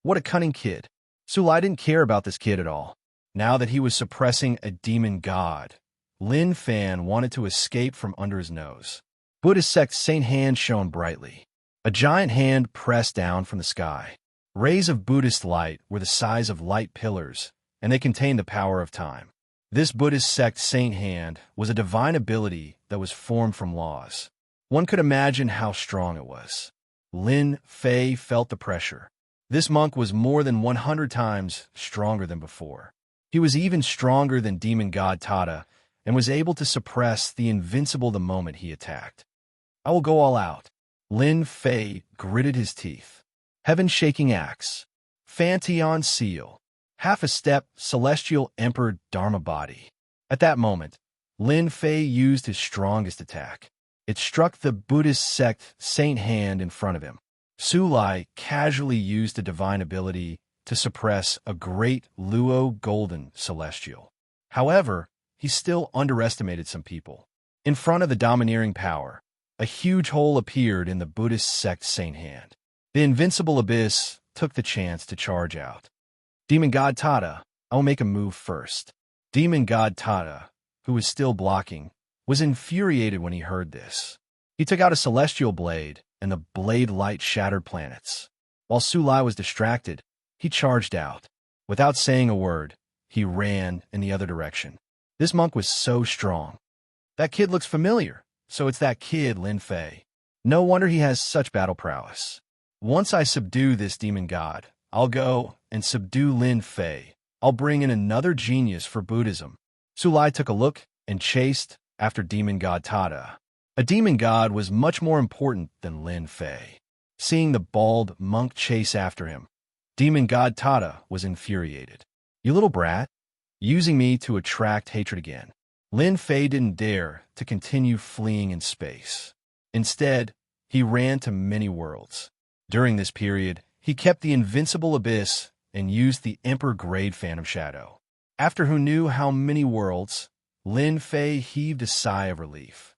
What a cunning kid. Sulai didn't care about this kid at all. Now that he was suppressing a demon god, Lin Fan wanted to escape from under his nose. Buddhist sect Saint hand shone brightly. A giant hand pressed down from the sky. Rays of Buddhist light were the size of light pillars, and they contained the power of time. This Buddhist sect Saint hand was a divine ability that was formed from laws. One could imagine how strong it was. Lin Fei felt the pressure. This monk was more than 100 times stronger than before. He was even stronger than demon god Tada, and was able to suppress the Invincible the moment he attacked. I will go all out. Lin Fei gritted his teeth. Heaven-shaking axe. Fantion seal. Half a step, celestial emperor Dharma body. At that moment, Lin Fei used his strongest attack. It struck the Buddhist sect Saint hand in front of him. Sulai casually used a divine ability to suppress a great Luo golden celestial. However, he still underestimated some people. In front of the domineering power, a huge hole appeared in the Buddhist sect Saint hand. The invincible abyss took the chance to charge out. Demon god Tada, I will make a move first. Demon god Tada, who was still blocking, was infuriated when he heard this. He took out a celestial blade, and the blade light shattered planets. While Sulai was distracted, he charged out. Without saying a word, he ran in the other direction. This monk was so strong. That kid looks familiar, so it's that kid, Lin Fei. No wonder he has such battle prowess. Once I subdue this demon god, I'll go and subdue Lin Fei. I'll bring in another genius for Buddhism. Sulai took a look and chased after demon god Tada. A demon god was much more important than Lin Fei. Seeing the bald monk chase after him, demon god Tada was infuriated. You little brat, using me to attract hatred again. Lin Fei didn't dare to continue fleeing in space. Instead, he ran to many worlds. During this period, he kept the invincible abyss and used the Emperor-grade Phantom Shadow. After who knew how many worlds, Lin Fei heaved a sigh of relief.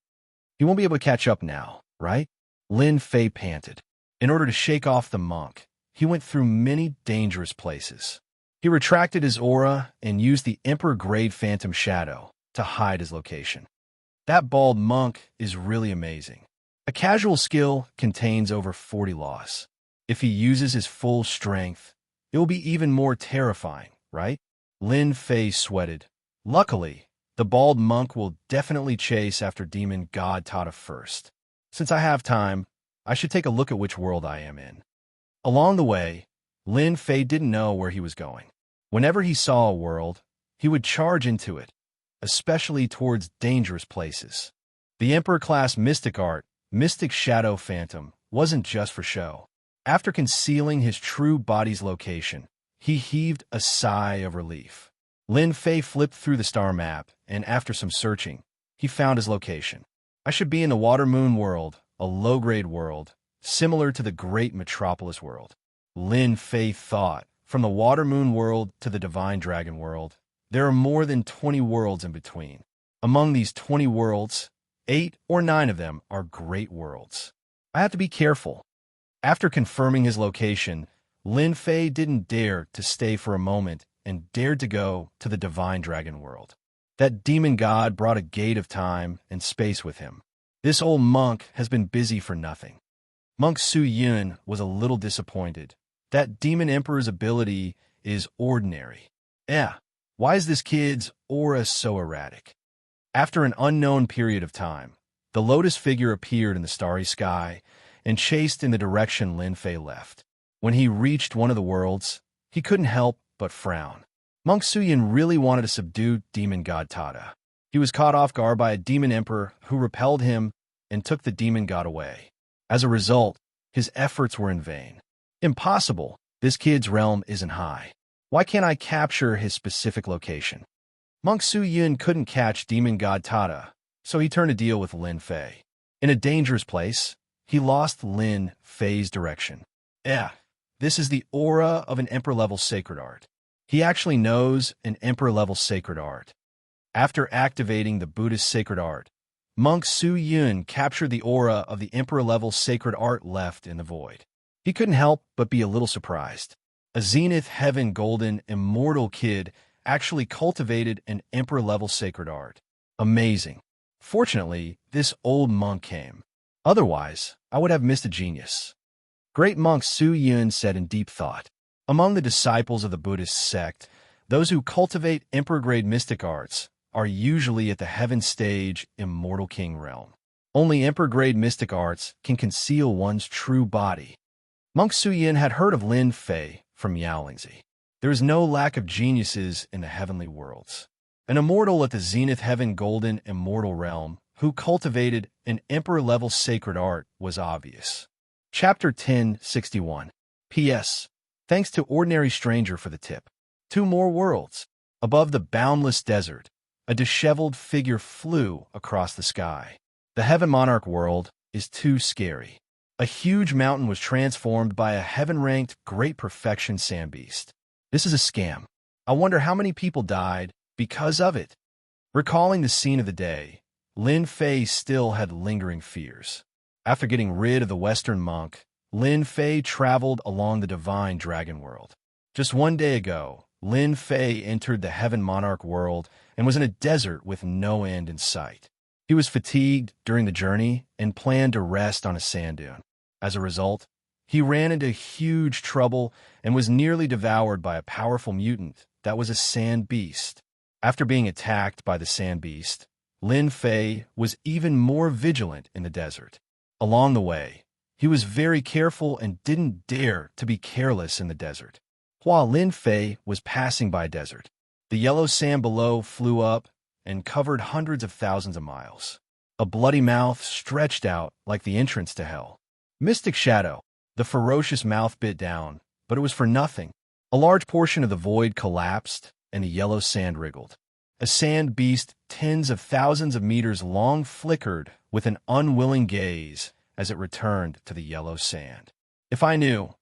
He won't be able to catch up now, right? Lin Fei panted. In order to shake off the monk, he went through many dangerous places. He retracted his aura and used the Emperor-grade Phantom Shadow to hide his location. That bald monk is really amazing. A casual skill contains over 40 laws. If he uses his full strength, it will be even more terrifying, right? Lin Fei sweated. Luckily, the bald monk will definitely chase after demon god Tada first. Since I have time, I should take a look at which world I am in. Along the way, Lin Fei didn't know where he was going. Whenever he saw a world, he would charge into it, especially towards dangerous places. The Emperor-class mystic art, Mystic Shadow Phantom, wasn't just for show. After concealing his true body's location, he heaved a sigh of relief. Lin Fei flipped through the star map, and after some searching, he found his location. I should be in the Water Moon world, a low-grade world, similar to the great metropolis world. Lin Fei thought, from the Water Moon world to the Divine Dragon world, there are more than 20 worlds in between. Among these 20 worlds, 8 or 9 of them are great worlds. I have to be careful. After confirming his location, Lin Fei didn't dare to stay for a moment and dared to go to the Divine Dragon world. That demon god brought a gate of time and space with him. This old monk has been busy for nothing. Monk Su Yun was a little disappointed. That demon emperor's ability is ordinary. Why is this kid's aura so erratic? After an unknown period of time, the lotus figure appeared in the starry sky, and chased in the direction Lin Fei left. When he reached one of the worlds, he couldn't help but frown. Monk Suyin really wanted to subdue demon god Tada. He was caught off guard by a demon emperor who repelled him and took the demon god away. As a result, his efforts were in vain. Impossible. This kid's realm isn't high. Why can't I capture his specific location? Monk Suyin couldn't catch demon god Tada, so he turned to deal with Lin Fei. In a dangerous place, he lost Lin Fei's direction. This is the aura of an emperor-level sacred art. He actually knows an emperor-level sacred art. After activating the Buddhist sacred art, Monk Suyin captured the aura of the emperor-level sacred art left in the void. He couldn't help but be a little surprised. A Zenith Heaven Golden Immortal kid actually cultivated an emperor-level sacred art. Amazing. Fortunately, this old monk came. Otherwise, I would have missed a genius. Great monk Suyin said in deep thought. Among the disciples of the Buddhist sect, those who cultivate emperor-grade mystic arts are usually at the heaven stage immortal king realm. Only emperor-grade mystic arts can conceal one's true body. Monk Suyin had heard of Lin Fei from Yaolingzi. There is no lack of geniuses in the heavenly worlds. An immortal at the Zenith Heaven Golden Immortal realm who cultivated an emperor-level sacred art was obvious. Chapter 1061. P.S. Thanks to Ordinary Stranger for the tip. 2 more worlds. Above the boundless desert, a disheveled figure flew across the sky. The Heaven Monarch world is too scary. A huge mountain was transformed by a heaven-ranked Great Perfection sand beast. This is a scam. I wonder how many people died because of it. Recalling the scene of the day, Lin Fei still had lingering fears. After getting rid of the Western monk, Lin Fei traveled along the divine dragon world. Just 1 day ago, Lin Fei entered the Heaven Monarch world and was in a desert with no end in sight. He was fatigued during the journey and planned to rest on a sand dune. As a result, he ran into huge trouble and was nearly devoured by a powerful mutant that was a sand beast. After being attacked by the sand beast, Lin Fei was even more vigilant in the desert. Along the way, he was very careful and didn't dare to be careless in the desert. While Lin Fei was passing by a desert, the yellow sand below flew up and covered hundreds of thousands of miles. A bloody mouth stretched out like the entrance to hell. Mystic shadow. The ferocious mouth bit down, but it was for nothing. A large portion of the void collapsed, and the yellow sand wriggled. A sand beast tens of thousands of meters long flickered with an unwilling gaze as it returned to the yellow sand. If I knew,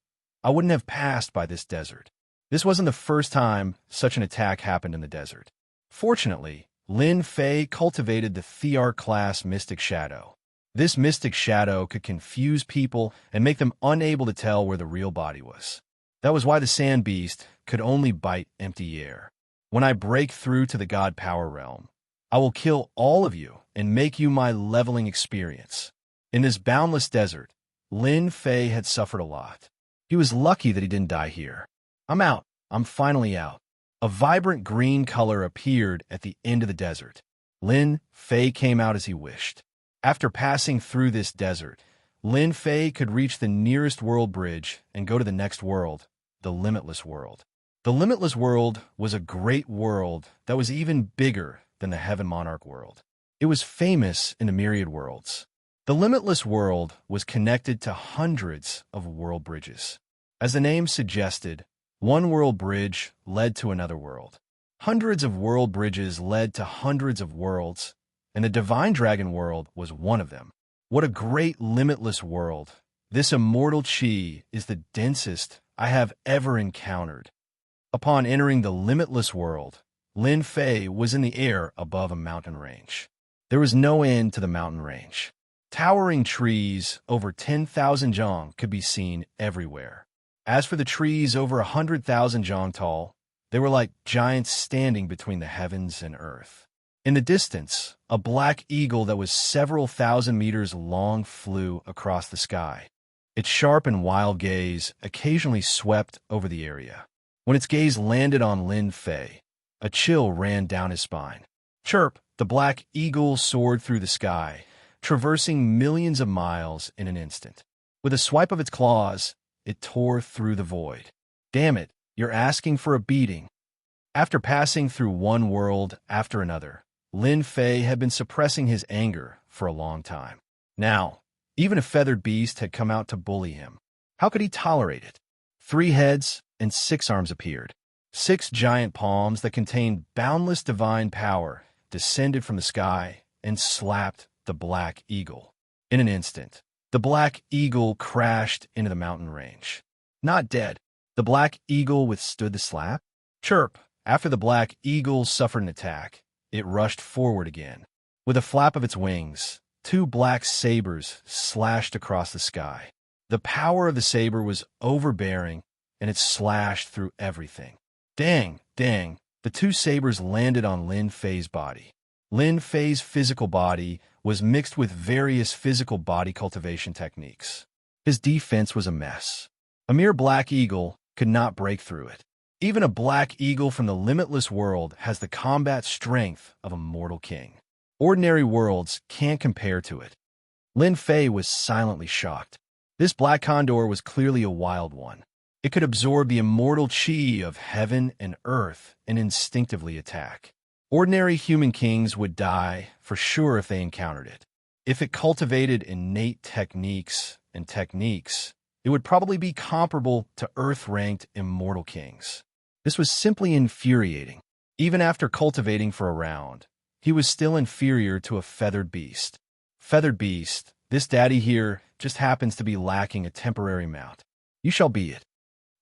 I wouldn't have passed by this desert. This wasn't the first time such an attack happened in the desert. Fortunately, Lin Fei cultivated the Thear-class Mystic Shadow. This Mystic Shadow could confuse people and make them unable to tell where the real body was. That was why the Sand Beast could only bite empty air. When I break through to the God Power Realm, I will kill all of you and make you my leveling experience. In this boundless desert, Lin Fei had suffered a lot. He was lucky that he didn't die here. I'm out. I'm finally out. A vibrant green color appeared at the end of the desert. Lin Fei came out as he wished. After passing through this desert, Lin Fei could reach the nearest world bridge and go to the next world, the Limitless World. The Limitless World was a great world that was even bigger than the Heaven Monarch world. It was famous in the myriad worlds. The Limitless World was connected to hundreds of world bridges. As the name suggested, one world bridge led to another world. Hundreds of world bridges led to hundreds of worlds, and the Divine Dragon world was one of them. What a great limitless world. This immortal chi is the densest I have ever encountered. Upon entering the limitless world, Lin Fei was in the air above a mountain range. There was no end to the mountain range. Towering trees over 10,000 zhang could be seen everywhere. As for the trees over 100,000 zhang tall, they were like giants standing between the heavens and earth. In the distance, a black eagle that was several thousand meters long flew across the sky. Its sharp and wild gaze occasionally swept over the area. When its gaze landed on Lin Fei, a chill ran down his spine. Chirp, the black eagle soared through the sky, traversing millions of miles in an instant. With a swipe of its claws, it tore through the void. Damn it, you're asking for a beating. After passing through one world after another, Lin Fei had been suppressing his anger for a long time. Now, even a feathered beast had come out to bully him. How could he tolerate it? 3 heads and 6 arms appeared. 6 giant palms that contained boundless divine power descended from the sky and slapped the black eagle. In an instant, the black eagle crashed into the mountain range. Not dead, the black eagle withstood the slap. Chirp! After the black eagle suffered an attack, it rushed forward again. With a flap of its wings, 2 black sabers slashed across the sky. The power of the saber was overbearing, and it slashed through everything. Dang, dang, the 2 sabers landed on Lin Fei's body. Lin Fei's physical body was mixed with various physical body cultivation techniques. His defense was a mess. A mere black eagle could not break through it. Even a black eagle from the limitless world has the combat strength of a mortal king. Ordinary worlds can't compare to it. Lin Fei was silently shocked. This black condor was clearly a wild one. It could absorb the immortal chi of heaven and earth and instinctively attack. Ordinary human kings would die for sure if they encountered it. If it cultivated innate techniques, it would probably be comparable to earth-ranked immortal kings. This was simply infuriating. Even after cultivating for a round, he was still inferior to a feathered beast. Feathered beast, this daddy here just happens to be lacking a temporary mount. You shall be it.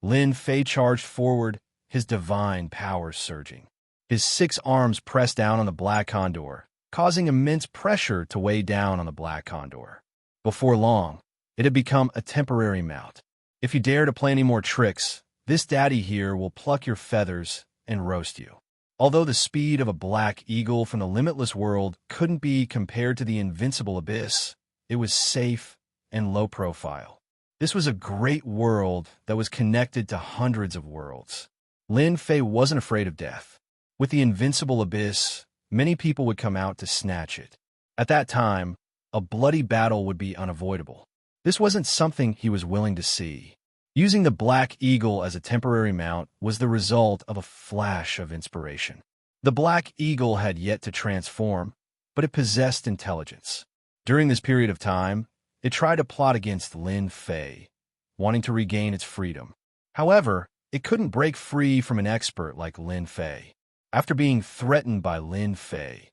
Lin Fei charged forward, his divine powers surging. His 6 arms pressed down on the black condor, causing immense pressure to weigh down on the black condor. Before long, it had become a temporary mount. If you dare to play any more tricks, this daddy here will pluck your feathers and roast you. Although the speed of a black eagle from the limitless world couldn't be compared to the invincible abyss, it was safe and low profile. This was a great world that was connected to hundreds of worlds. Lin Fei wasn't afraid of death. With the invincible abyss, many people would come out to snatch it. At that time, a bloody battle would be unavoidable. This wasn't something he was willing to see. Using the black eagle as a temporary mount was the result of a flash of inspiration. The black eagle had yet to transform, but it possessed intelligence. During this period of time, it tried to plot against Lin Fei, wanting to regain its freedom. However, it couldn't break free from an expert like Lin Fei. After being threatened by Lin Fei,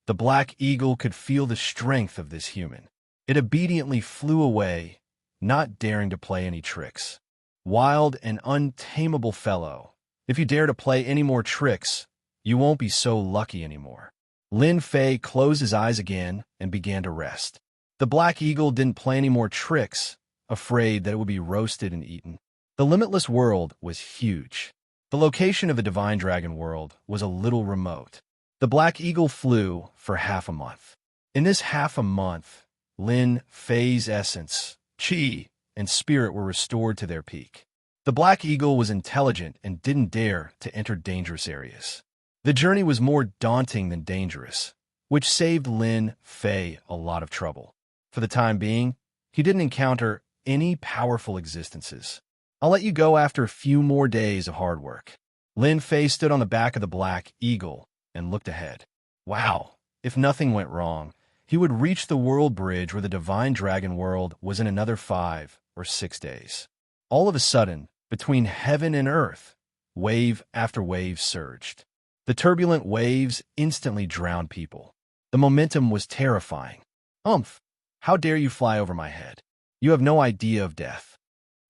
the black eagle could feel the strength of this human. It obediently flew away, not daring to play any tricks. Wild and untamable fellow, if you dare to play any more tricks, you won't be so lucky anymore. Lin Fei closed his eyes again and began to rest. The black eagle didn't play any more tricks, afraid that it would be roasted and eaten. The limitless world was huge. The location of the divine dragon world was a little remote. The black eagle flew for half a month. In this half a month, Lin Fei's essence, chi, and spirit were restored to their peak. The black eagle was intelligent and didn't dare to enter dangerous areas. The journey was more daunting than dangerous, which saved Lin Fei a lot of trouble. For the time being, he didn't encounter any powerful existences. I'll let you go after a few more days of hard work. Lin Fei stood on the back of the black eagle and looked ahead. Wow, if nothing went wrong, he would reach the world bridge where the divine dragon world was in another 5 or 6 days. All of a sudden, between heaven and earth, wave after wave surged. The turbulent waves instantly drowned people. The momentum was terrifying. Umph! How dare you fly over my head? You have no idea of death.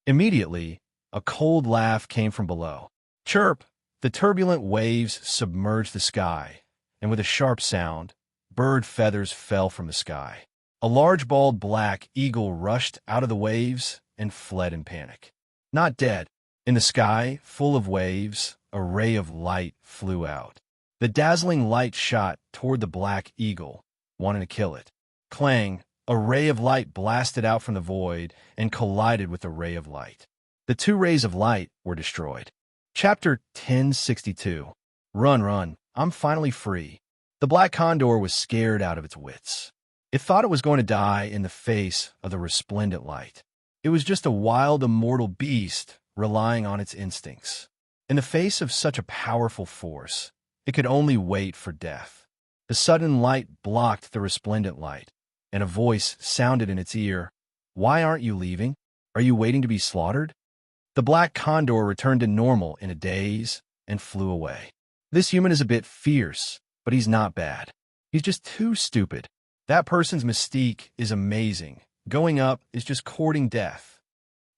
Immediately, a cold laugh came from below. Chirp! The turbulent waves submerged the sky, and with a sharp sound, bird feathers fell from the sky. A large bald black eagle rushed out of the waves and fled in panic. Not dead. In the sky, full of waves, a ray of light flew out. The dazzling light shot toward the black eagle, wanting to kill it. Clang! A ray of light blasted out from the void and collided with the ray of light. The 2 rays of light were destroyed. Chapter 1062. Run, run, I'm finally free. The black condor was scared out of its wits. It thought it was going to die in the face of the resplendent light. It was just a wild, immortal beast relying on its instincts. In the face of such a powerful force, it could only wait for death. The sudden light blocked the resplendent light, and a voice sounded in its ear. "Why aren't you leaving? Are you waiting to be slaughtered?" The black condor returned to normal in a daze and flew away. "This human is a bit fierce, but he's not bad. He's just too stupid. That person's mystique is amazing. Going up is just courting death."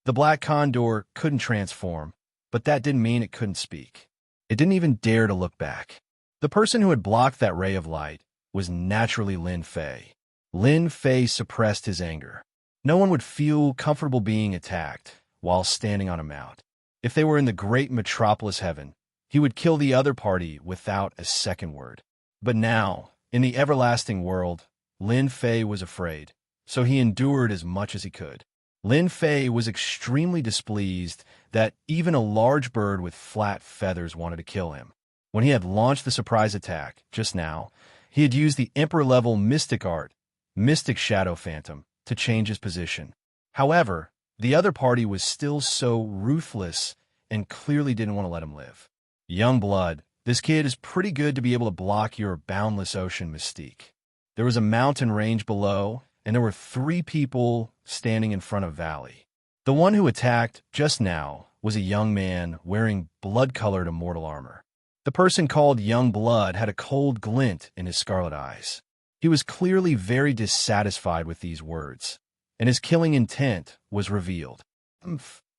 The black condor couldn't transform, but that didn't mean it couldn't speak. It didn't even dare to look back. The person who had blocked that ray of light was naturally Lin Fei. Lin Fei suppressed his anger. No one would feel comfortable being attacked while standing on a mount. If they were in the great metropolis heaven, he would kill the other party without a second word. But now, in the everlasting world, Lin Fei was afraid, so he endured as much as he could. Lin Fei was extremely displeased that even a large bird with flat feathers wanted to kill him. When he had launched the surprise attack just now, he had used the Emperor-level mystic art, Mystic Shadow Phantom, to change his position. However, the other party was still so ruthless and clearly didn't want to let him live. Young blood, this kid is pretty good to be able to block your boundless ocean mystique. There was a mountain range below, and there were 3 people standing in front of Valley. The one who attacked just now was a young man wearing blood-colored immortal armor. The person called Young Blood had a cold glint in his scarlet eyes. He was clearly very dissatisfied with these words, and his killing intent was revealed.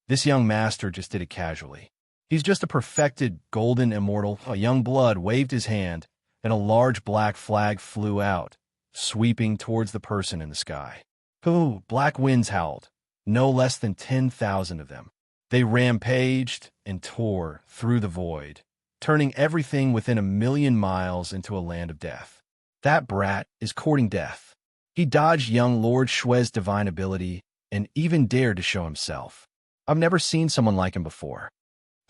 This young master just did it casually. He's just a perfected golden immortal. Young Blood waved his hand, and a large black flag flew out, sweeping towards the person in the sky. Black winds howled, no less than 10,000 of them. They rampaged and tore through the void, turning everything within 1,000,000 miles into a land of death. That brat is courting death. He dodged young Lord Shue's divine ability and even dared to show himself. I've never seen someone like him before.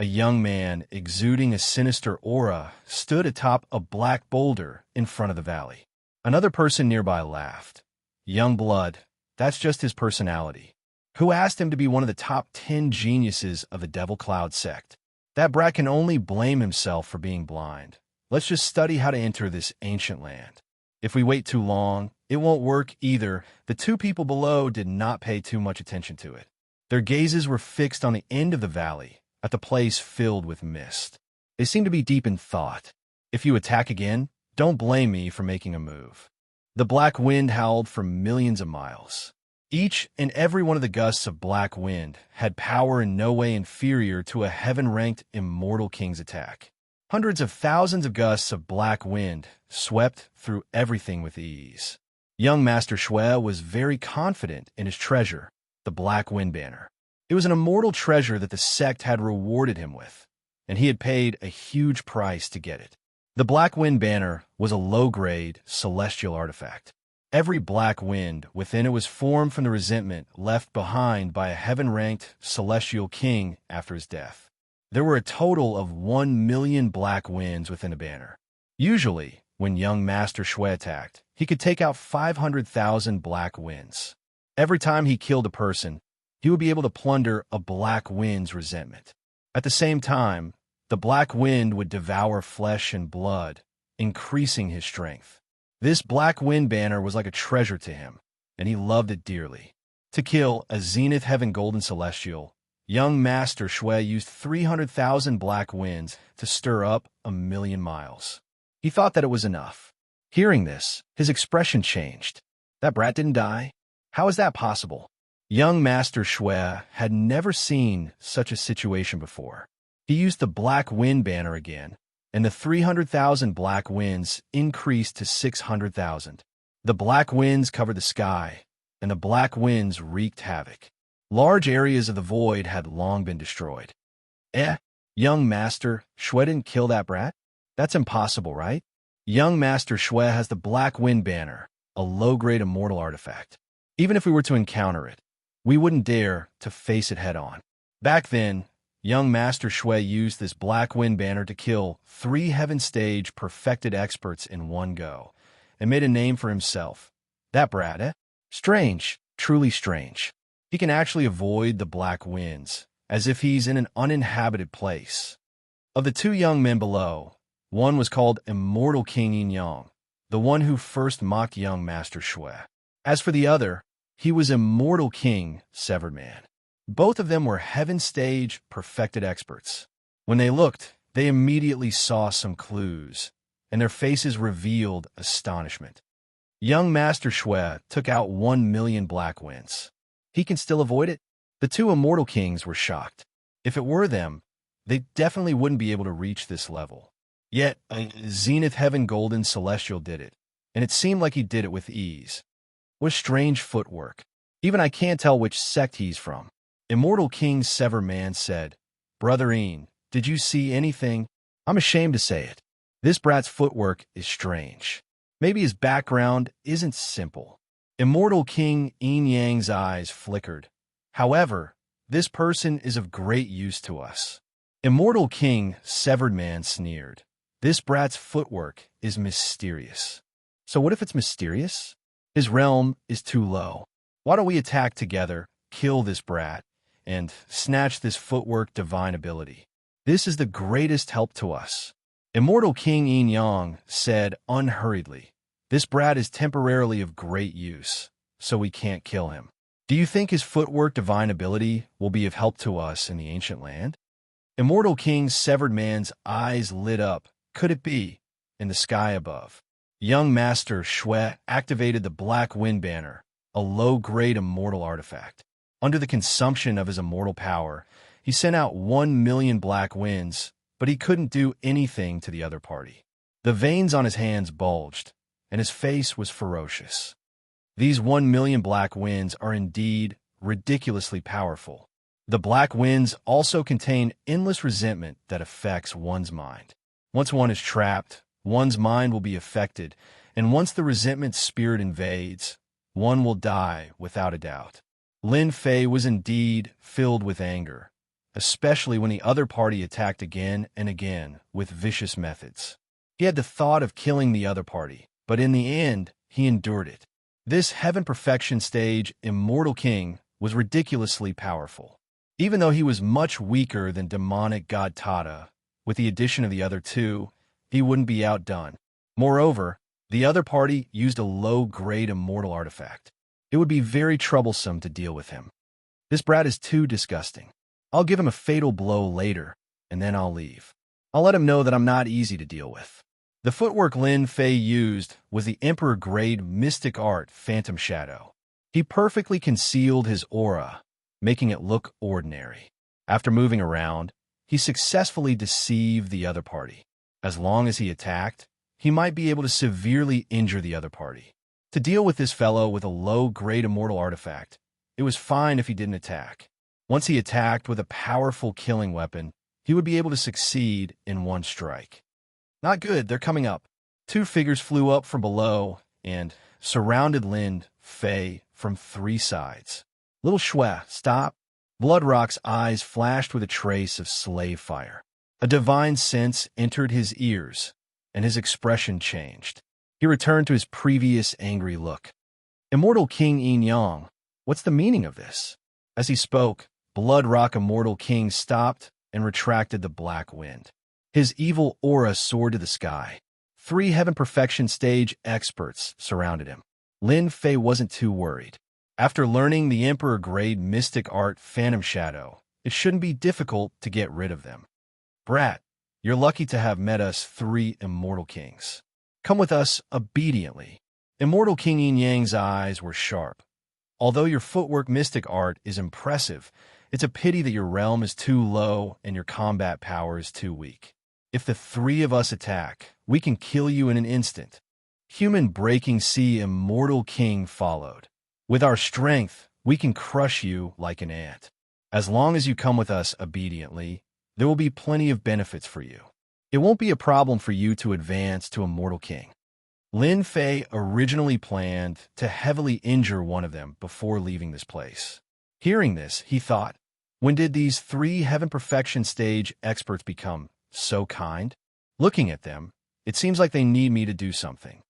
A young man exuding a sinister aura stood atop a black boulder in front of the valley. Another person nearby laughed. Young blood, that's just his personality. Who asked him to be one of the top 10 geniuses of the Devil Cloud sect? That brat can only blame himself for being blind. Let's just study how to enter this ancient land. If we wait too long, it won't work either. The 2 people below did not pay too much attention to it. Their gazes were fixed on the end of the valley, at the place filled with mist. They seemed to be deep in thought. If you attack again, don't blame me for making a move. The black wind howled for millions of miles. Each and every one of the gusts of black wind had power in no way inferior to a heaven-ranked immortal king's attack. Hundreds of thousands of gusts of black wind swept through everything with ease. Young Master Shue was very confident in his treasure, the Black Wind Banner. It was an immortal treasure that the sect had rewarded him with, and he had paid a huge price to get it. The Black Wind Banner was a low-grade, celestial artifact. Every black wind within it was formed from the resentment left behind by a heaven-ranked celestial king after his death. There were a total of 1,000,000 black winds within a banner. Usually, when young Master Shue attacked, he could take out 500,000 black winds. Every time he killed a person, he would be able to plunder a black wind's resentment. At the same time, the black wind would devour flesh and blood, increasing his strength. This black wind banner was like a treasure to him, and he loved it dearly. To kill a Zenith Heaven Golden Celestial, young Master Shue used 300,000 black winds to stir up 1,000,000 miles. He thought that it was enough. Hearing this, his expression changed. That brat didn't die? How is that possible? Young Master Shue had never seen such a situation before. He used the black wind banner again, and the 300,000 black winds increased to 600,000. The black winds covered the sky, and the black winds wreaked havoc. Large areas of the void had long been destroyed. Young Master Shue didn't kill that brat? That's impossible, right? Young Master Shue has the Black Wind Banner, a low-grade immortal artifact. Even if we were to encounter it, we wouldn't dare to face it head-on. Back then, young Master Shue used this Black Wind Banner to kill 3 Heaven Stage perfected experts in one go, and made a name for himself. That brat, Strange, truly strange. He can actually avoid the black winds, as if he's in an uninhabited place. Of the two young men below, one was called Immortal King Yin Yang, the one who first mocked young Master Shui. As for the other, he was Immortal King Severed Man. Both of them were heaven stage perfected experts. When they looked, they immediately saw some clues, and their faces revealed astonishment. Young Master Shui took out 1,000,000 black winds. He can still avoid it? The two Immortal Kings were shocked. If it were them, they definitely wouldn't be able to reach this level. Yet, a Zenith Heaven Golden Celestial did it, and it seemed like he did it with ease. What strange footwork. Even I can't tell which sect he's from. Immortal King Sever Man said, "Brother Ian, did you see anything? I'm ashamed to say it. This brat's footwork is strange. Maybe his background isn't simple." Immortal King Yin Yang's eyes flickered. "However, this person is of great use to us." Immortal King Severed Man sneered. "This brat's footwork is mysterious." "So what if it's mysterious? His realm is too low. Why don't we attack together, kill this brat, and snatch this footwork divine ability? This is the greatest help to us." Immortal King Yin Yang said unhurriedly, "This brat is temporarily of great use, so we can't kill him. Do you think his footwork divine ability will be of help to us in the ancient land?" Immortal King Severed Man's eyes lit up. Could it be? In the sky above, young Master Shui activated the Black Wind Banner, a low-grade immortal artifact. Under the consumption of his immortal power, he sent out 1,000,000 black winds, but he couldn't do anything to the other party. The veins on his hands bulged, and his face was ferocious. These 1,000,000 black winds are indeed ridiculously powerful. The black winds also contain endless resentment that affects one's mind. Once one is trapped, one's mind will be affected, and once the resentment spirit invades, one will die without a doubt. Lin Fei was indeed filled with anger, especially when the other party attacked again and again with vicious methods. He had the thought of killing the other party, but in the end, he endured it. This Heaven Perfection stage Immortal King was ridiculously powerful. Even though he was much weaker than demonic God Tata, with the addition of the other two, he wouldn't be outdone. Moreover, the other party used a low-grade immortal artifact. It would be very troublesome to deal with him. This brat is too disgusting. I'll give him a fatal blow later, and then I'll leave. I'll let him know that I'm not easy to deal with. The footwork Lin Fei used was the Emperor-grade mystic art Phantom Shadow. He perfectly concealed his aura, making it look ordinary. After moving around, he successfully deceived the other party. As long as he attacked, he might be able to severely injure the other party. To deal with this fellow with a low-grade immortal artifact, it was fine if he didn't attack. Once he attacked with a powerful killing weapon, he would be able to succeed in one strike. Not good, they're coming up. Two figures flew up from below and surrounded Lin Fei from three sides. "Little Shui, stop." Bloodrock's eyes flashed with a trace of slave fire. A divine sense entered his ears, and his expression changed. He returned to his previous angry look. "Immortal King Yin Yang, what's the meaning of this?" As he spoke, Bloodrock Immortal King stopped and retracted the black wind. His evil aura soared to the sky. Three Heaven Perfection stage experts surrounded him. Lin Fei wasn't too worried. After learning the Emperor-grade mystic art Phantom Shadow, it shouldn't be difficult to get rid of them. "Brat, you're lucky to have met us three Immortal Kings. Come with us obediently." Immortal King Yin Yang's eyes were sharp. "Although your footwork mystic art is impressive, it's a pity that your realm is too low and your combat power is too weak. If the three of us attack, we can kill you in an instant." Human Breaking Sea Immortal King followed. "With our strength, we can crush you like an ant. As long as you come with us obediently, there will be plenty of benefits for you. It won't be a problem for you to advance to Immortal King." Lin Fei originally planned to heavily injure one of them before leaving this place. Hearing this, he thought, when did these three Heaven Perfection stage experts become so kind? Looking at them, it seems like they need me to do something.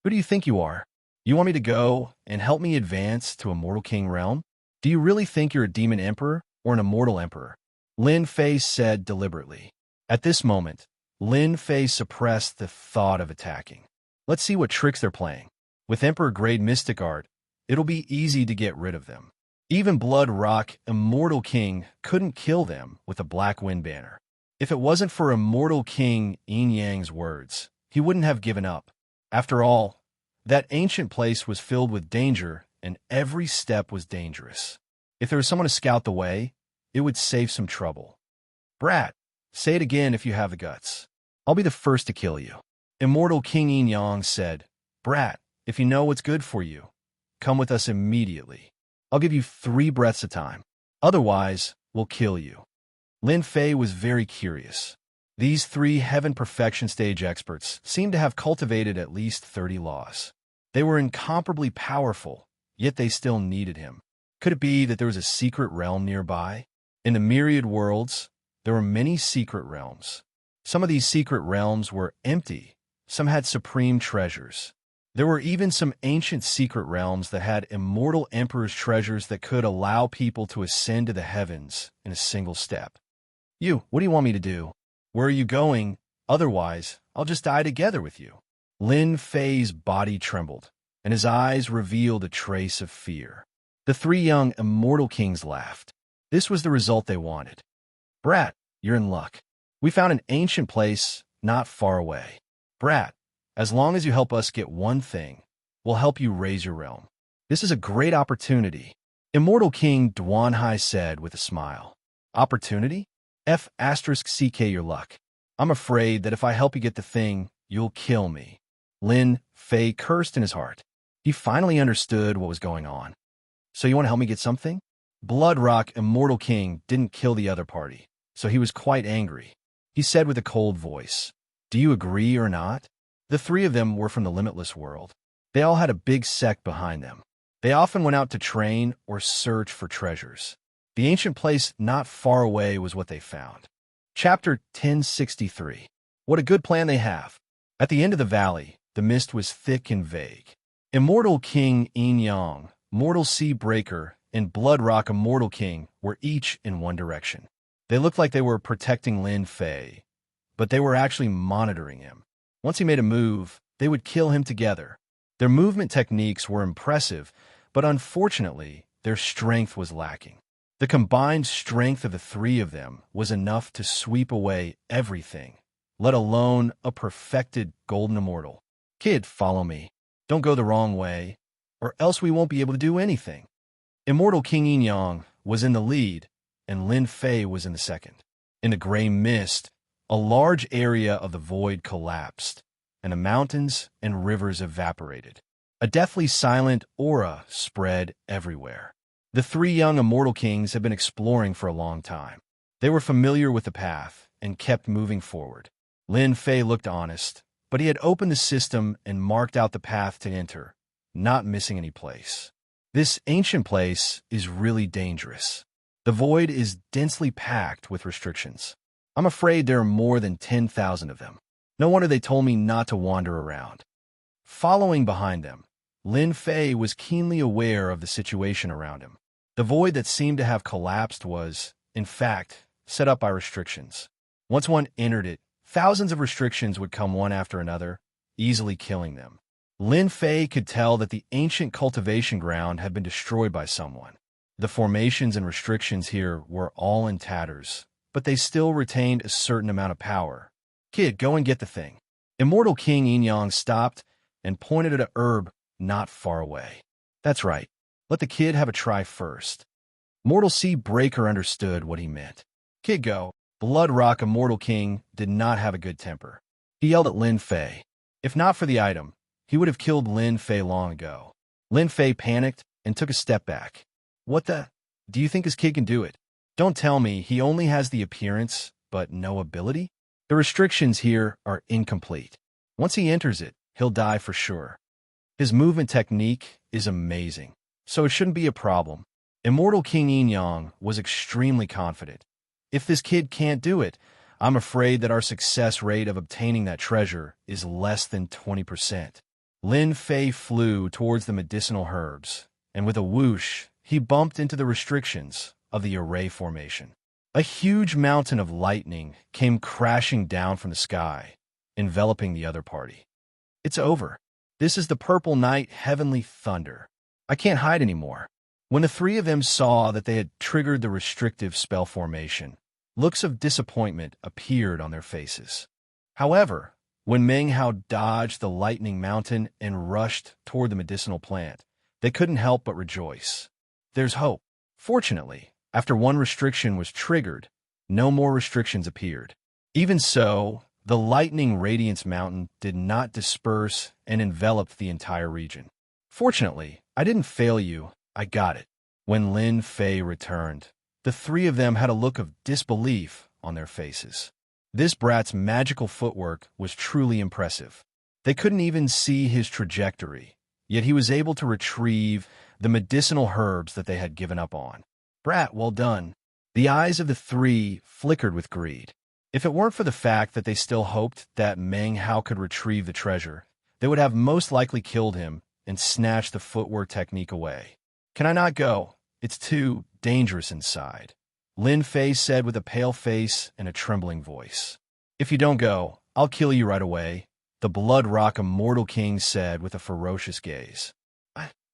Who do you think you are? You want me to go and help me advance to Immortal King realm? Do you really think you're a demon emperor or an immortal emperor? Lin Fei said deliberately. At this moment, Lin Fei suppressed the thought of attacking. Let's see what tricks they're playing. With Emperor-grade mystic art, it'll be easy to get rid of them. Even Blood Rock, Immortal King, couldn't kill them with a Black Wind banner. If it wasn't for Immortal King Yin Yang's words, he wouldn't have given up. After all, that ancient place was filled with danger, and every step was dangerous. If there was someone to scout the way, it would save some trouble. Brat, say it again if you have the guts. I'll be the first to kill you. Immortal King Yin Yang said, Brat, if you know what's good for you, come with us immediately. I'll give you 3 breaths of time. Otherwise, we'll kill you. Lin Fei was very curious. These 3 Heaven Perfection Stage experts seemed to have cultivated at least 30 laws. They were incomparably powerful, yet they still needed him. Could it be that there was a secret realm nearby? In the myriad worlds, there were many secret realms. Some of these secret realms were empty. Some had supreme treasures. There were even some ancient secret realms that had immortal emperor's treasures that could allow people to ascend to the heavens in a single step. What do you want me to do? Where are you going? Otherwise, I'll just die together with you. Lin Fei's body trembled, and his eyes revealed a trace of fear. The 3 young immortal kings laughed. This was the result they wanted. Brat, you're in luck. We found an ancient place not far away. Brat, as long as you help us get one thing, we'll help you raise your realm. This is a great opportunity. Immortal King Duanhai said with a smile. Opportunity? F***ck your luck. I'm afraid that if I help you get the thing, you'll kill me. Lin Fei cursed in his heart. He finally understood what was going on. So you want to help me get something? Blood Rock Immortal King didn't kill the other party, so he was quite angry. He said with a cold voice, Do you agree or not? The 3 of them were from the limitless world. They all had a big sect behind them. They often went out to train or search for treasures. The ancient place not far away was what they found. Chapter 1063. What a good plan they have. At the end of the valley, the mist was thick and vague. Immortal King Yin Yang, Mortal Sea Breaker, and Blood Rock Immortal King were each in one direction. They looked like they were protecting Lin Fei, but they were actually monitoring him. Once he made a move, they would kill him together. Their movement techniques were impressive, but unfortunately, their strength was lacking. The combined strength of the 3 of them was enough to sweep away everything, let alone a perfected golden immortal. Kid, follow me. Don't go the wrong way, or else we won't be able to do anything. Immortal King Yin Yang was in the lead, and Lin Fei was in the second. In the gray mist, a large area of the void collapsed, and the mountains and rivers evaporated. A deathly silent aura spread everywhere. The 3 young immortal kings had been exploring for a long time. They were familiar with the path and kept moving forward. Lin Fei looked honest, but he had opened the system and marked out the path to enter, not missing any place. This ancient place is really dangerous. The void is densely packed with restrictions. I'm afraid there are more than 10,000 of them. No wonder they told me not to wander around. Following behind them, Lin Fei was keenly aware of the situation around him. The void that seemed to have collapsed was, in fact, set up by restrictions. Once one entered it, thousands of restrictions would come one after another, easily killing them. Lin Fei could tell that the ancient cultivation ground had been destroyed by someone. The formations and restrictions here were all in tatters, but they still retained a certain amount of power. Kid, go and get the thing. Immortal King Yin Yang stopped and pointed at a herb not far away. That's right. Let the kid have a try first. Mortal Sea Breaker understood what he meant. Kid, go. Blood Rock Immortal King did not have a good temper. He yelled at Lin Fei. If not for the item, he would have killed Lin Fei long ago. Lin Fei panicked and took a step back. What the? Do you think this kid can do it? Don't tell me he only has the appearance, but no ability? The restrictions here are incomplete. Once he enters it, he'll die for sure. His movement technique is amazing, so it shouldn't be a problem. Immortal King Yin Yang was extremely confident. If this kid can't do it, I'm afraid that our success rate of obtaining that treasure is less than 20%. Lin Fei flew towards the medicinal herbs, and with a whoosh, he bumped into the restrictions of the array formation. A huge mountain of lightning came crashing down from the sky, enveloping the other party. It's over. This is the purple night heavenly thunder. I can't hide anymore. When the three of them saw that they had triggered the restrictive spell formation, looks of disappointment appeared on their faces. However, when Meng Hao dodged the lightning mountain and rushed toward the medicinal plant, they couldn't help but rejoice. There's hope. Fortunately, after one restriction was triggered, no more restrictions appeared. Even so, the lightning radiance mountain did not disperse and enveloped the entire region. Fortunately, I didn't fail you. I got it. When Lin Fei returned, the three of them had a look of disbelief on their faces. This brat's magical footwork was truly impressive. They couldn't even see his trajectory, yet he was able to retrieve the medicinal herbs that they had given up on. Brat, well done. The eyes of the three flickered with greed. If it weren't for the fact that they still hoped that Meng Hao could retrieve the treasure, they would have most likely killed him and snatched the footwork technique away. Can I not go? It's too dangerous inside, Lin Fei said with a pale face and a trembling voice. If you don't go, I'll kill you right away, the Blood Rock Immortal King said with a ferocious gaze.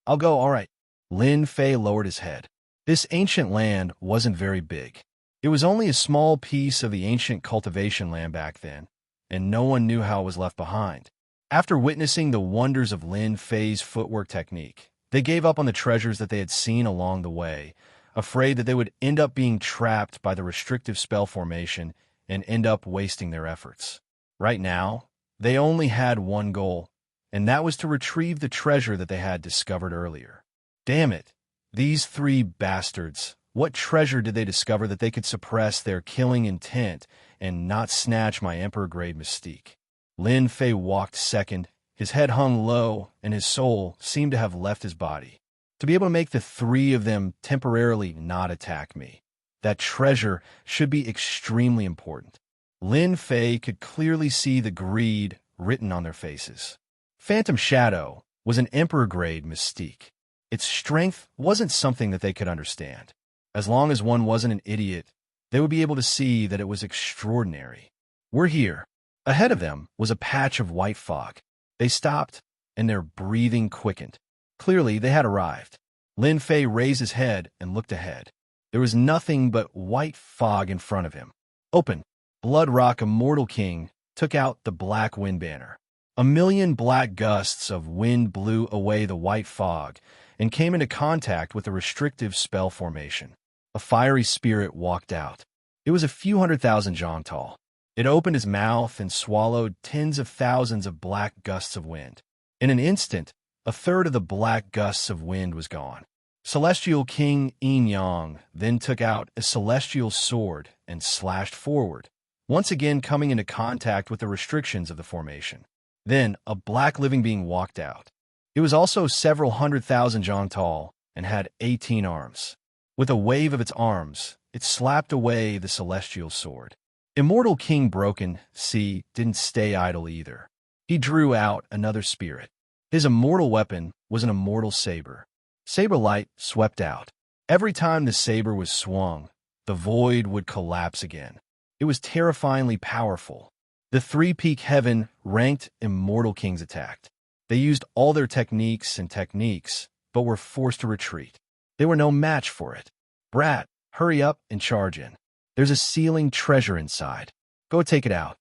I'll go, all right. Lin Fei lowered his head. This ancient land wasn't very big. It was only a small piece of the ancient cultivation land back then, and no one knew how it was left behind. After witnessing the wonders of Lin Fei's footwork technique, they gave up on the treasures that they had seen along the way, afraid that they would end up being trapped by the restrictive spell formation and end up wasting their efforts. Right now, they only had one goal, and that was to retrieve the treasure that they had discovered earlier. Damn it, these three bastards. What treasure did they discover that they could suppress their killing intent and not snatch my Emperor-grade mystique? Lin Fei walked second. His head hung low, and his soul seemed to have left his body. To be able to make the three of them temporarily not attack me, that treasure should be extremely important. Lin Fei could clearly see the greed written on their faces. Phantom Shadow was an Emperor-grade mystique. Its strength wasn't something that they could understand. As long as one wasn't an idiot, they would be able to see that it was extraordinary. We're here. Ahead of them was a patch of white fog. They stopped, and their breathing quickened. Clearly, they had arrived. Lin Fei raised his head and looked ahead. There was nothing but white fog in front of him. Open. Blood Rock Immortal King took out the black wind banner. A million black gusts of wind blew away the white fog and came into contact with the restrictive spell formation. A fiery spirit walked out. It was a few 100,000 zhang tall. It opened its mouth and swallowed tens of thousands of black gusts of wind. In an instant, a third of the black gusts of wind was gone. Celestial King Yin Yang then took out a celestial sword and slashed forward, once again coming into contact with the restrictions of the formation. Then a black living being walked out. It was also several 100,000 zhang tall and had 18 arms. With a wave of its arms, it slapped away the celestial sword. Immortal King Broken Sea didn't stay idle either. He drew out another spirit. His immortal weapon was an immortal saber. Saber light swept out. Every time the saber was swung, the void would collapse again. It was terrifyingly powerful. The three-peak heaven ranked Immortal Kings attacked. They used all their techniques, but were forced to retreat. They were no match for it. Brat, hurry up and charge in. There's a sealing treasure inside. Go take it out.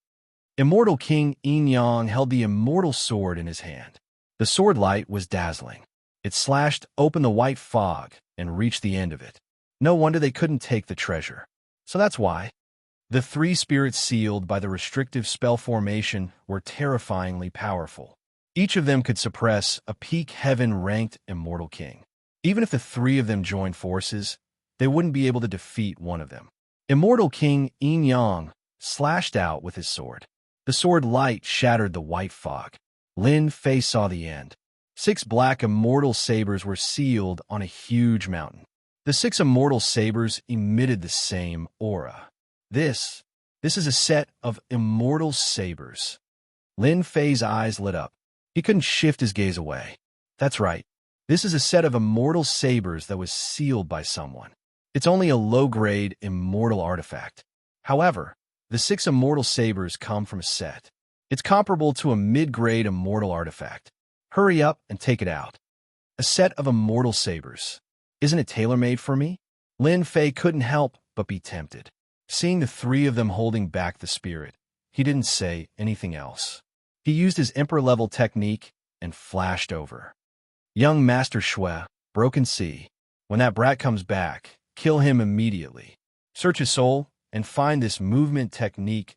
Immortal King Yin Yang held the immortal sword in his hand. The sword light was dazzling. It slashed open the white fog and reached the end of it. No wonder they couldn't take the treasure. So that's why. The three spirits sealed by the restrictive spell formation were terrifyingly powerful. Each of them could suppress a peak heaven-ranked Immortal King. Even if the three of them joined forces, they wouldn't be able to defeat one of them. Immortal King Yin Yang slashed out with his sword. The sword light shattered the white fog. Lin Fei saw the end. 6 black immortal sabers were sealed on a huge mountain. The 6 immortal sabers emitted the same aura. This is a set of immortal sabers. Lin Fei's eyes lit up. He couldn't shift his gaze away. That's right. This is a set of immortal sabers that was sealed by someone. It's only a low-grade immortal artifact. However, the 6 immortal sabers come from a set. It's comparable to a mid-grade immortal artifact. Hurry up and take it out. A set of immortal sabers. Isn't it tailor-made for me? Lin Fei couldn't help but be tempted. Seeing the 3 of them holding back the spirit, he didn't say anything else. He used his emperor-level technique and flashed over. Young Master Shui, Broken Sea. When that brat comes back, kill him immediately. Search his soul and find this movement technique.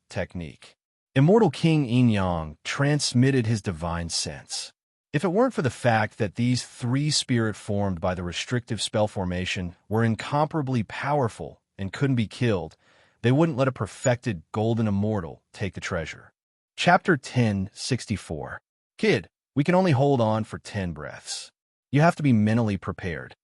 Immortal King Yin Yang transmitted his divine sense. If it weren't for the fact that these 3 spirit formed by the restrictive spell formation were incomparably powerful and couldn't be killed, they wouldn't let a perfected golden immortal take the treasure. Chapter 1064. Kid, we can only hold on for 10 breaths. You have to be mentally prepared.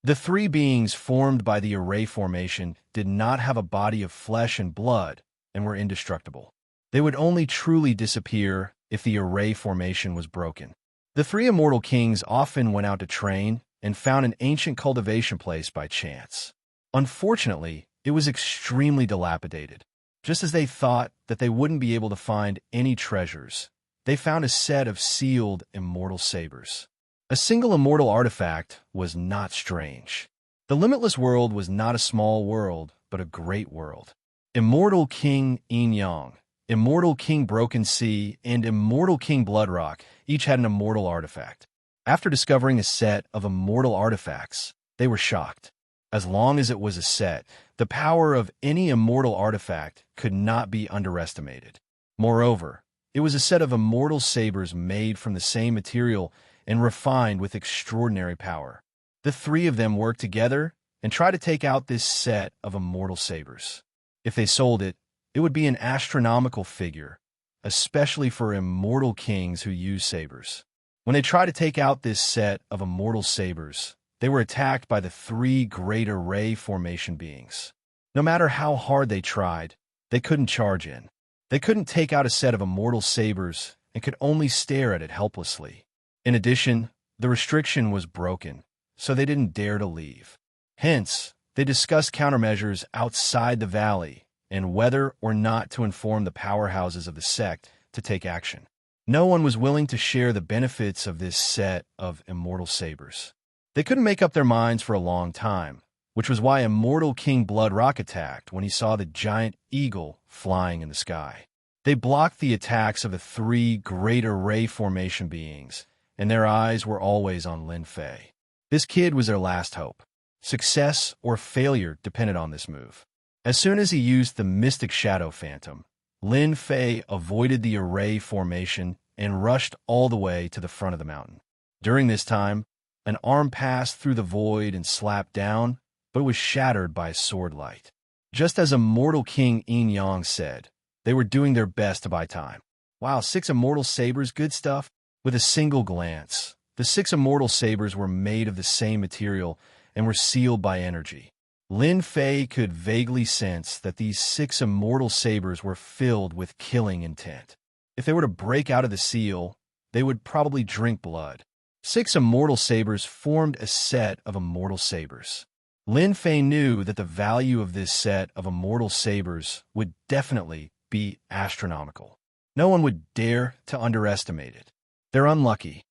The 3 beings formed by the array formation did not have a body of flesh and blood and were indestructible. They would only truly disappear if the array formation was broken. The 3 immortal kings often went out to train and found an ancient cultivation place by chance. Unfortunately, it was extremely dilapidated. Just as they thought that they wouldn't be able to find any treasures, they found a set of sealed immortal sabers. A single immortal artifact was not strange. The limitless world was not a small world, but a great world. Immortal King Yin Yang, Immortal King Broken Sea, and Immortal King Bloodrock each had an immortal artifact. After discovering a set of immortal artifacts, they were shocked. As long as it was a set, the power of any immortal artifact could not be underestimated. Moreover, it was a set of immortal sabers made from the same material and refined with extraordinary power. The 3 of them worked together and tried to take out this set of immortal sabers. If they sold it, it would be an astronomical figure, especially for immortal kings who use sabers. When they tried to take out this set of immortal sabers, they were attacked by the 3 great array formation beings. No matter how hard they tried, they couldn't charge in. They couldn't take out a set of immortal sabers and could only stare at it helplessly. In addition, the restriction was broken, so they didn't dare to leave. Hence, they discussed countermeasures outside the valley and whether or not to inform the powerhouses of the sect to take action. No one was willing to share the benefits of this set of immortal sabers. They couldn't make up their minds for a long time, which was why Immortal King Bloodrock attacked when he saw the giant eagle flying in the sky. They blocked the attacks of the 3 great array formation beings, and their eyes were always on Lin Fei. This kid was their last hope. Success or failure depended on this move. As soon as he used the Mystic Shadow Phantom, Lin Fei avoided the array formation and rushed all the way to the front of the mountain. During this time, an arm passed through the void and slapped down, but it was shattered by a sword light. Just as Immortal King Yin Yang said, they were doing their best to buy time. Wow, 6 immortal sabers, good stuff. With a single glance, the 6 immortal sabers were made of the same material and were sealed by energy. Lin Fei could vaguely sense that these 6 immortal sabers were filled with killing intent. If they were to break out of the seal, they would probably drink blood. 6 immortal sabers formed a set of immortal sabers. Lin Fei knew that the value of this set of immortal sabers would definitely be astronomical. No one would dare to underestimate it. They're unlucky.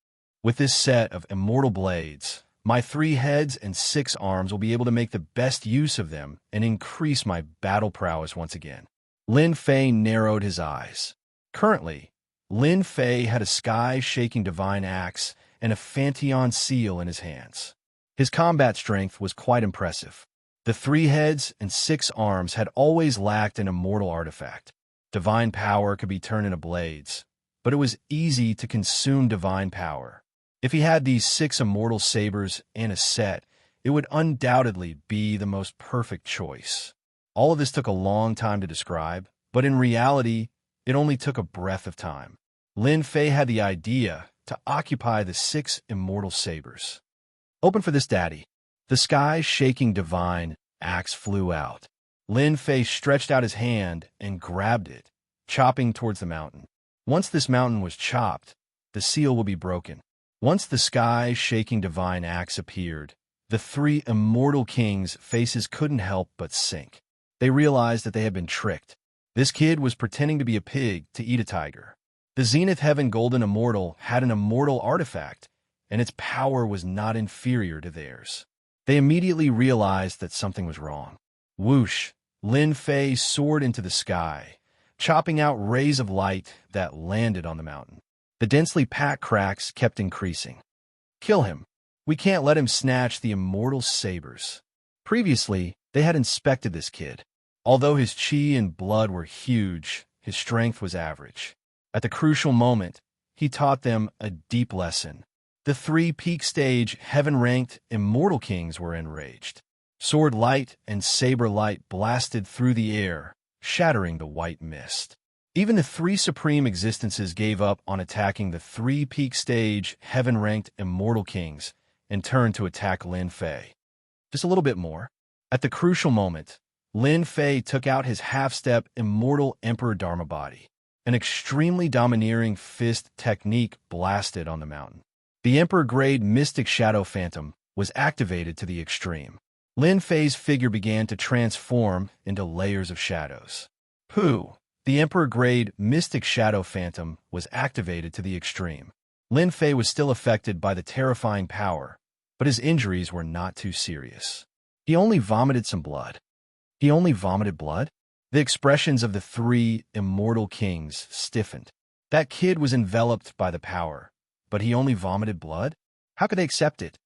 With this set of immortal blades, my 3 heads and 6 arms will be able to make the best use of them and increase my battle prowess once again. Lin Fei narrowed his eyes. Currently, Lin Fei had a sky-shaking divine axe and a Fanteon seal in his hands. His combat strength was quite impressive. The 3 heads and 6 arms had always lacked an immortal artifact. Divine power could be turned into blades, but it was easy to consume divine power. If he had these 6 immortal sabers in a set, it would undoubtedly be the most perfect choice. All of this took a long time to describe, but in reality, it only took a breath of time. Lin Fei had the idea to occupy the 6 immortal sabers. Open for this, Daddy. The sky-shaking divine axe flew out. Lin Fei stretched out his hand and grabbed it, chopping towards the mountain. Once this mountain was chopped, the seal will be broken. Once the sky-shaking divine axe appeared, the three immortal kings' faces couldn't help but sink. They realized that they had been tricked. This kid was pretending to be a pig to eat a tiger. The Zenith Heaven Golden Immortal had an immortal artifact, and its power was not inferior to theirs. They immediately realized that something was wrong. Whoosh! Lin Fei soared into the sky, chopping out rays of light that landed on the mountain. The densely packed cracks kept increasing. Kill him. We can't let him snatch the immortal sabers. Previously, they had inspected this kid. Although his chi and blood were huge, his strength was average. At the crucial moment, he taught them a deep lesson. The three peak stage heaven-ranked immortal kings were enraged. Sword light and saber light blasted through the air, shattering the white mist. Even the three supreme existences gave up on attacking the three peak stage heaven-ranked immortal kings and turned to attack Lin Fei. Just a little bit more. At the crucial moment, Lin Fei took out his half-step immortal Emperor Dharma body. An extremely domineering fist technique blasted on the mountain. The Emperor-grade Mystic Shadow Phantom was activated to the extreme. Lin Fei's figure began to transform into layers of shadows. Pooh! The Emperor-grade Mystic Shadow Phantom was activated to the extreme. Lin Fei was still affected by the terrifying power, but his injuries were not too serious. He only vomited some blood. He only vomited blood? The expressions of the three immortal kings stiffened. That kid was enveloped by the power, but he only vomited blood? How could they accept it?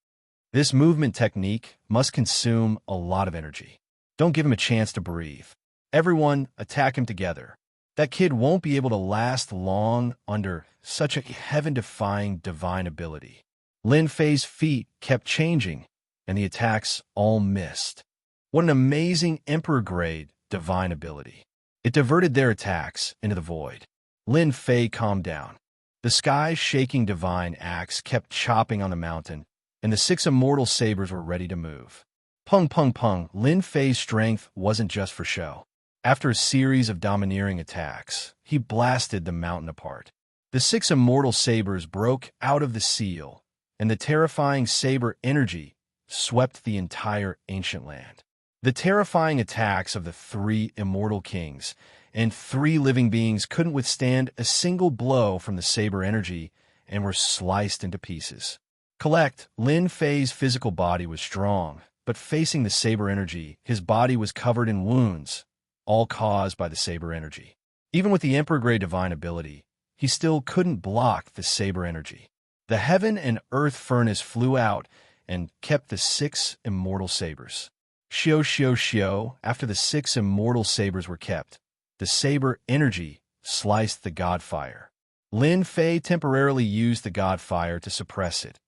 This movement technique must consume a lot of energy. Don't give him a chance to breathe. Everyone, attack him together. That kid won't be able to last long under such a heaven-defying divine ability. Lin Fei's feet kept changing, and the attacks all missed. What an amazing Emperor-grade divine ability. It diverted their attacks into the void. Lin Fei calmed down. The sky-shaking divine axe kept chopping on the mountain, and the six immortal sabers were ready to move. Pung pung pung, Lin Fei's strength wasn't just for show. After a series of domineering attacks, he blasted the mountain apart. The six immortal sabers broke out of the seal, and the terrifying saber energy swept the entire ancient land. The terrifying attacks of the three immortal kings and three living beings couldn't withstand a single blow from the saber energy and were sliced into pieces. Collect, Lin Fei's physical body was strong, but facing the saber energy, his body was covered in wounds, all caused by the saber energy. Even with the Emperor-grade divine ability, he still couldn't block the saber energy. The heaven and earth furnace flew out and kept the six immortal sabers. Shio, shio, shio, after the six immortal sabers were kept, the saber energy sliced the god fire. Lin Fei temporarily used the god fire to suppress it,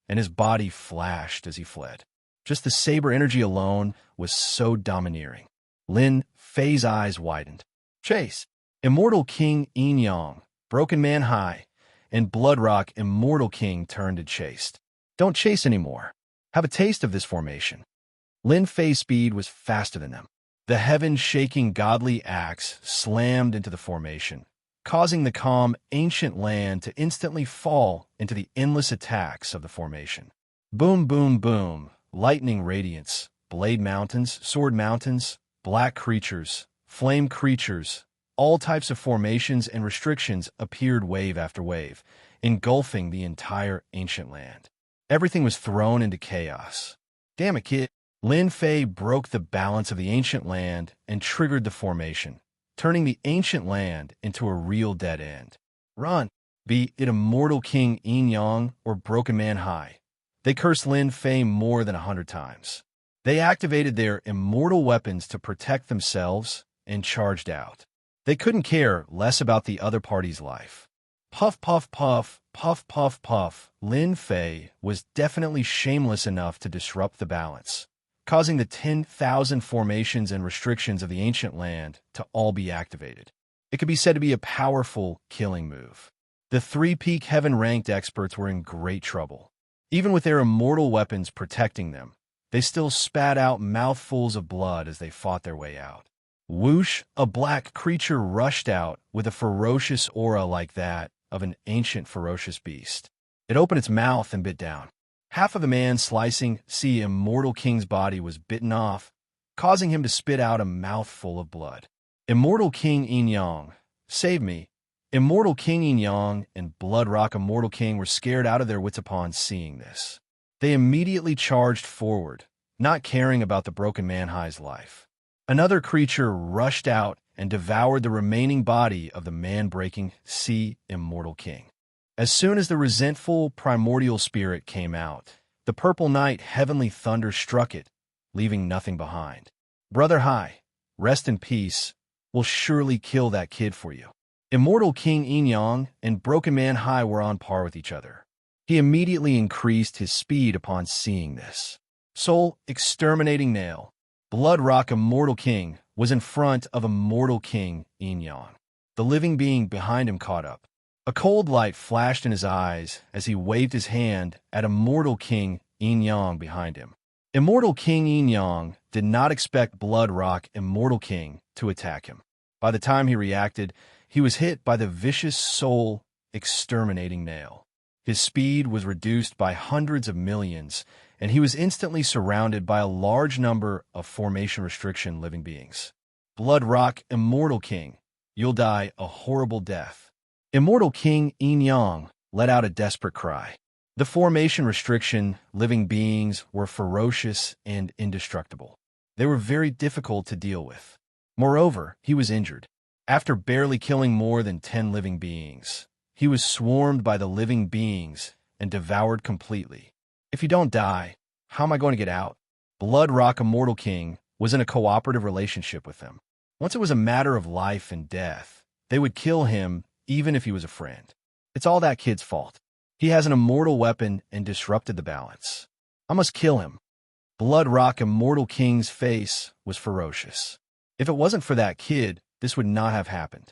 and his body flashed as he fled. Just the saber energy alone was so domineering. Lin Fei's eyes widened. Chase! Immortal King Yin Yang, Broken Man High, and Bloodrock Immortal King turned and chased. Don't chase anymore. Have a taste of this formation. Lin Fei's speed was faster than them. The heaven-shaking godly axe slammed into the formation, causing the calm, ancient land to instantly fall into the endless attacks of the formation. Boom, boom, boom, lightning radiance, blade mountains, sword mountains, black creatures, flame creatures, all types of formations and restrictions appeared wave after wave, engulfing the entire ancient land. Everything was thrown into chaos. Damn it, kid. Lin Fei broke the balance of the ancient land and triggered the formation, turning the ancient land into a real dead end. Run, be it Immortal King Yin Yang or Broken Man High. They cursed Lin Fei more than 100 times. They activated their immortal weapons to protect themselves and charged out. They couldn't care less about the other party's life. Puff, puff, puff, puff, puff, puff. Lin Fei was definitely shameless enough to disrupt the balance, causing the 10,000 formations and restrictions of the ancient land to all be activated. It could be said to be a powerful killing move. The three-peak heaven-ranked experts were in great trouble. Even with their immortal weapons protecting them, they still spat out mouthfuls of blood as they fought their way out. Whoosh! A black creature rushed out with a ferocious aura like that of an ancient ferocious beast. It opened its mouth and bit down. Half of the man slicing Immortal King's body was bitten off, causing him to spit out a mouthful of blood. Immortal King Yin save me. Immortal King Yin and Blood Rock Immortal King were scared out of their wits upon seeing this. They immediately charged forward, not caring about the broken man High's life. Another creature rushed out and devoured the remaining body of the man-breaking Immortal King. As soon as the resentful primordial spirit came out, the purple night heavenly thunder struck it, leaving nothing behind. Brother High, rest in peace. We'll surely kill that kid for you. Immortal King Yin and Broken Man High were on par with each other. He immediately increased his speed upon seeing this. Soul Exterminating Nail. Blood Rock Immortal King was in front of Immortal King Yin. The living being behind him caught up. A cold light flashed in his eyes as he waved his hand at Immortal King Yin behind him. Immortal King Yin did not expect Blood Rock Immortal King to attack him. By the time he reacted, he was hit by the vicious Soul Exterminating Nail. His speed was reduced by hundreds of millions, and he was instantly surrounded by a large number of formation restriction living beings. Blood Rock Immortal King, you'll die a horrible death. Immortal King Yin let out a desperate cry. The formation restriction living beings were ferocious and indestructible. They were very difficult to deal with. Moreover, he was injured. After barely killing more than 10 living beings, he was swarmed by the living beings and devoured completely. If you don't die, how am I going to get out? Blood Rock Immortal King was in a cooperative relationship with them. Once it was a matter of life and death, they would kill him even if he was a friend. It's all that kid's fault. He has an immortal weapon and disrupted the balance. I must kill him. Blood Rock Immortal King's face was ferocious. If it wasn't for that kid, this would not have happened.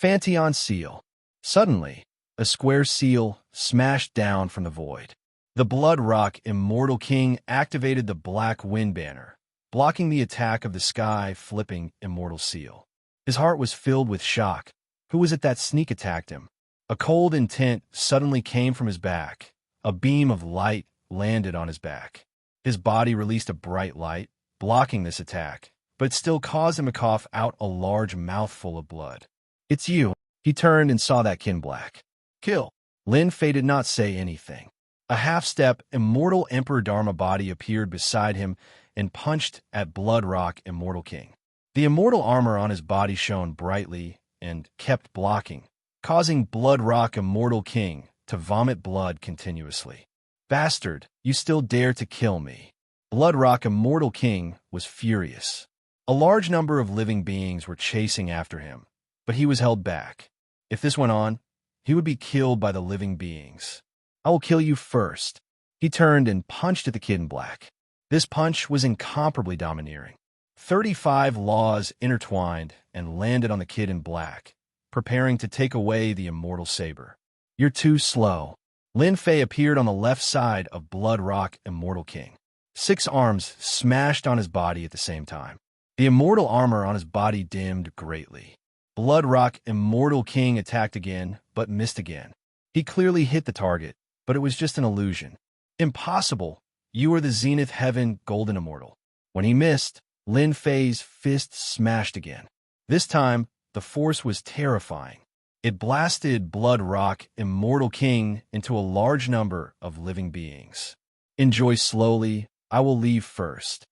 Pantheon Seal. Suddenly, a square seal smashed down from the void. The Blood Rock Immortal King activated the Black Wind Banner, blocking the attack of the sky-flipping Immortal Seal. His heart was filled with shock. Who was it that sneak attacked him? A cold intent suddenly came from his back. A beam of light landed on his back. His body released a bright light, blocking this attack, but still caused him to cough out a large mouthful of blood. It's you. He turned and saw that kin black. Kill. Lin Fei did not say anything. A half-step, Immortal Emperor Dharma body appeared beside him and punched at Blood Rock Immortal King. The immortal armor on his body shone brightly and kept blocking, causing Blood Rock Immortal King to vomit blood continuously. Bastard, you still dare to kill me. Blood Rock Immortal King was furious. A large number of living beings were chasing after him, but he was held back. If this went on, he would be killed by the living beings. I will kill you first. He turned and punched at the kid in black. This punch was incomparably domineering. 35 laws intertwined and landed on the kid in black, preparing to take away the immortal saber. You're too slow. Lin Fei appeared on the left side of Blood Rock Immortal King. 6 arms smashed on his body at the same time. The immortal armor on his body dimmed greatly. Blood Rock Immortal King attacked again, but missed again. He clearly hit the target, but it was just an illusion. Impossible. You are the Zenith Heaven Golden Immortal. When he missed, Lin Fei's fist smashed again. This time, the force was terrifying. It blasted Blood Rock Immortal King into a large number of living beings. Enjoy slowly. I will leave first.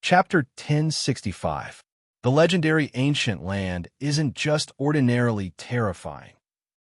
Chapter 1065. The legendary ancient land isn't just ordinarily terrifying.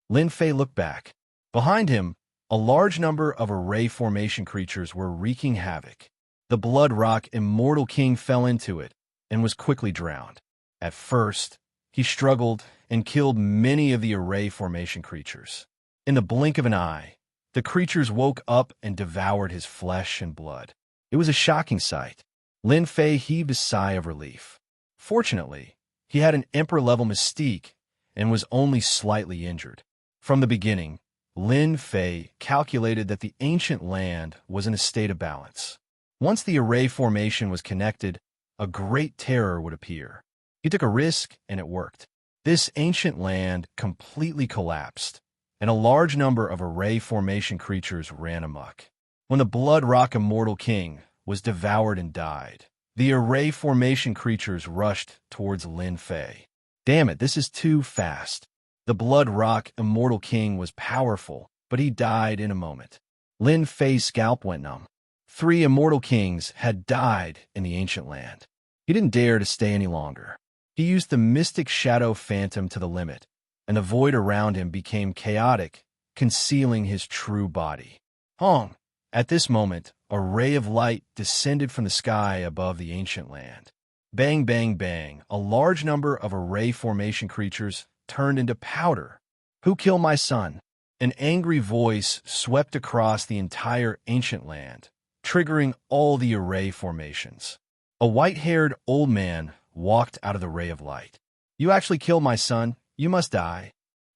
Lin Fei looked back. Behind him, a large number of array formation creatures were wreaking havoc. The Blood Rock Immortal King fell into it and was quickly drowned. At first, he struggled and killed many of the array formation creatures. In the blink of an eye, the creatures woke up and devoured his flesh and blood. It was a shocking sight. Lin Fei heaved a sigh of relief. Fortunately, he had an Emperor-level mystique and was only slightly injured. From the beginning, Lin Fei calculated that the ancient land was in a state of balance. Once the array formation was connected, a great terror would appear. He took a risk, and it worked. This ancient land completely collapsed, and a large number of array formation creatures ran amok. When the Blood Rock Immortal King was devoured and died, the array formation creatures rushed towards Lin Fei. Damn it, this is too fast. The Blood Rock Immortal King was powerful, but he died in a moment. Lin Fei's scalp went numb. 3 Immortal Kings had died in the ancient land. He didn't dare to stay any longer. He used the mystic shadow phantom to the limit, and the void around him became chaotic, concealing his true body. Hong! At this moment, a ray of light descended from the sky above the ancient land. Bang, bang, bang, a large number of array formation creatures turned into powder. Who killed my son? An angry voice swept across the entire ancient land, triggering all the array formations. A white-haired old man walked out of the ray of light. You actually killed my son. You must die.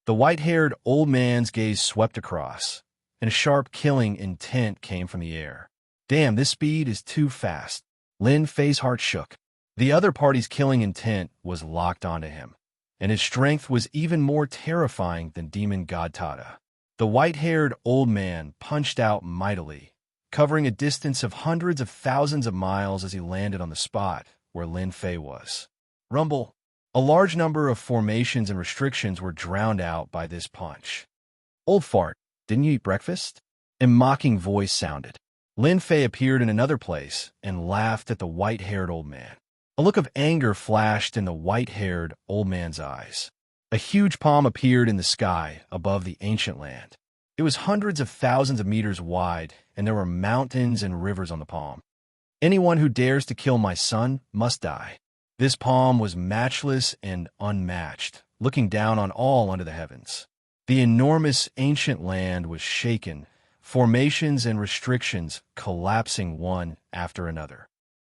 The white-haired old man's gaze swept across, and a sharp killing intent came from the air. Damn, this speed is too fast. Lin Fei's heart shook. The other party's killing intent was locked onto him, and his strength was even more terrifying than demon god Tada. The white-haired old man punched out mightily, covering a distance of hundreds of thousands of miles as he landed on the spot where Lin Fei was. Rumble. A large number of formations and restrictions were drowned out by this punch. Old fart, didn't you eat breakfast? A mocking voice sounded. Lin Fei appeared in another place and laughed at the white-haired old man. A look of anger flashed in the white-haired old man's eyes. A huge palm appeared in the sky above the ancient land. It was hundreds of thousands of meters wide, and there were mountains and rivers on the palm. Anyone who dares to kill my son must die. This palm was matchless and unmatched, looking down on all under the heavens. The enormous ancient land was shaken, formations and restrictions collapsing one after another.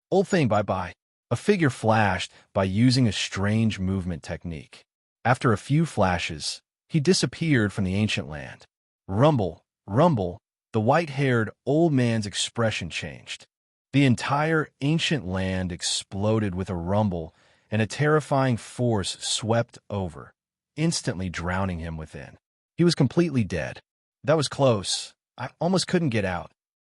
Old thing, bye-bye. A figure flashed by using a strange movement technique. After a few flashes, he disappeared from the ancient land. Rumble, rumble, the white-haired old man's expression changed. The entire ancient land exploded with a rumble, and a terrifying force swept over, instantly drowning him within. He was completely dead. That was close. I almost couldn't get out.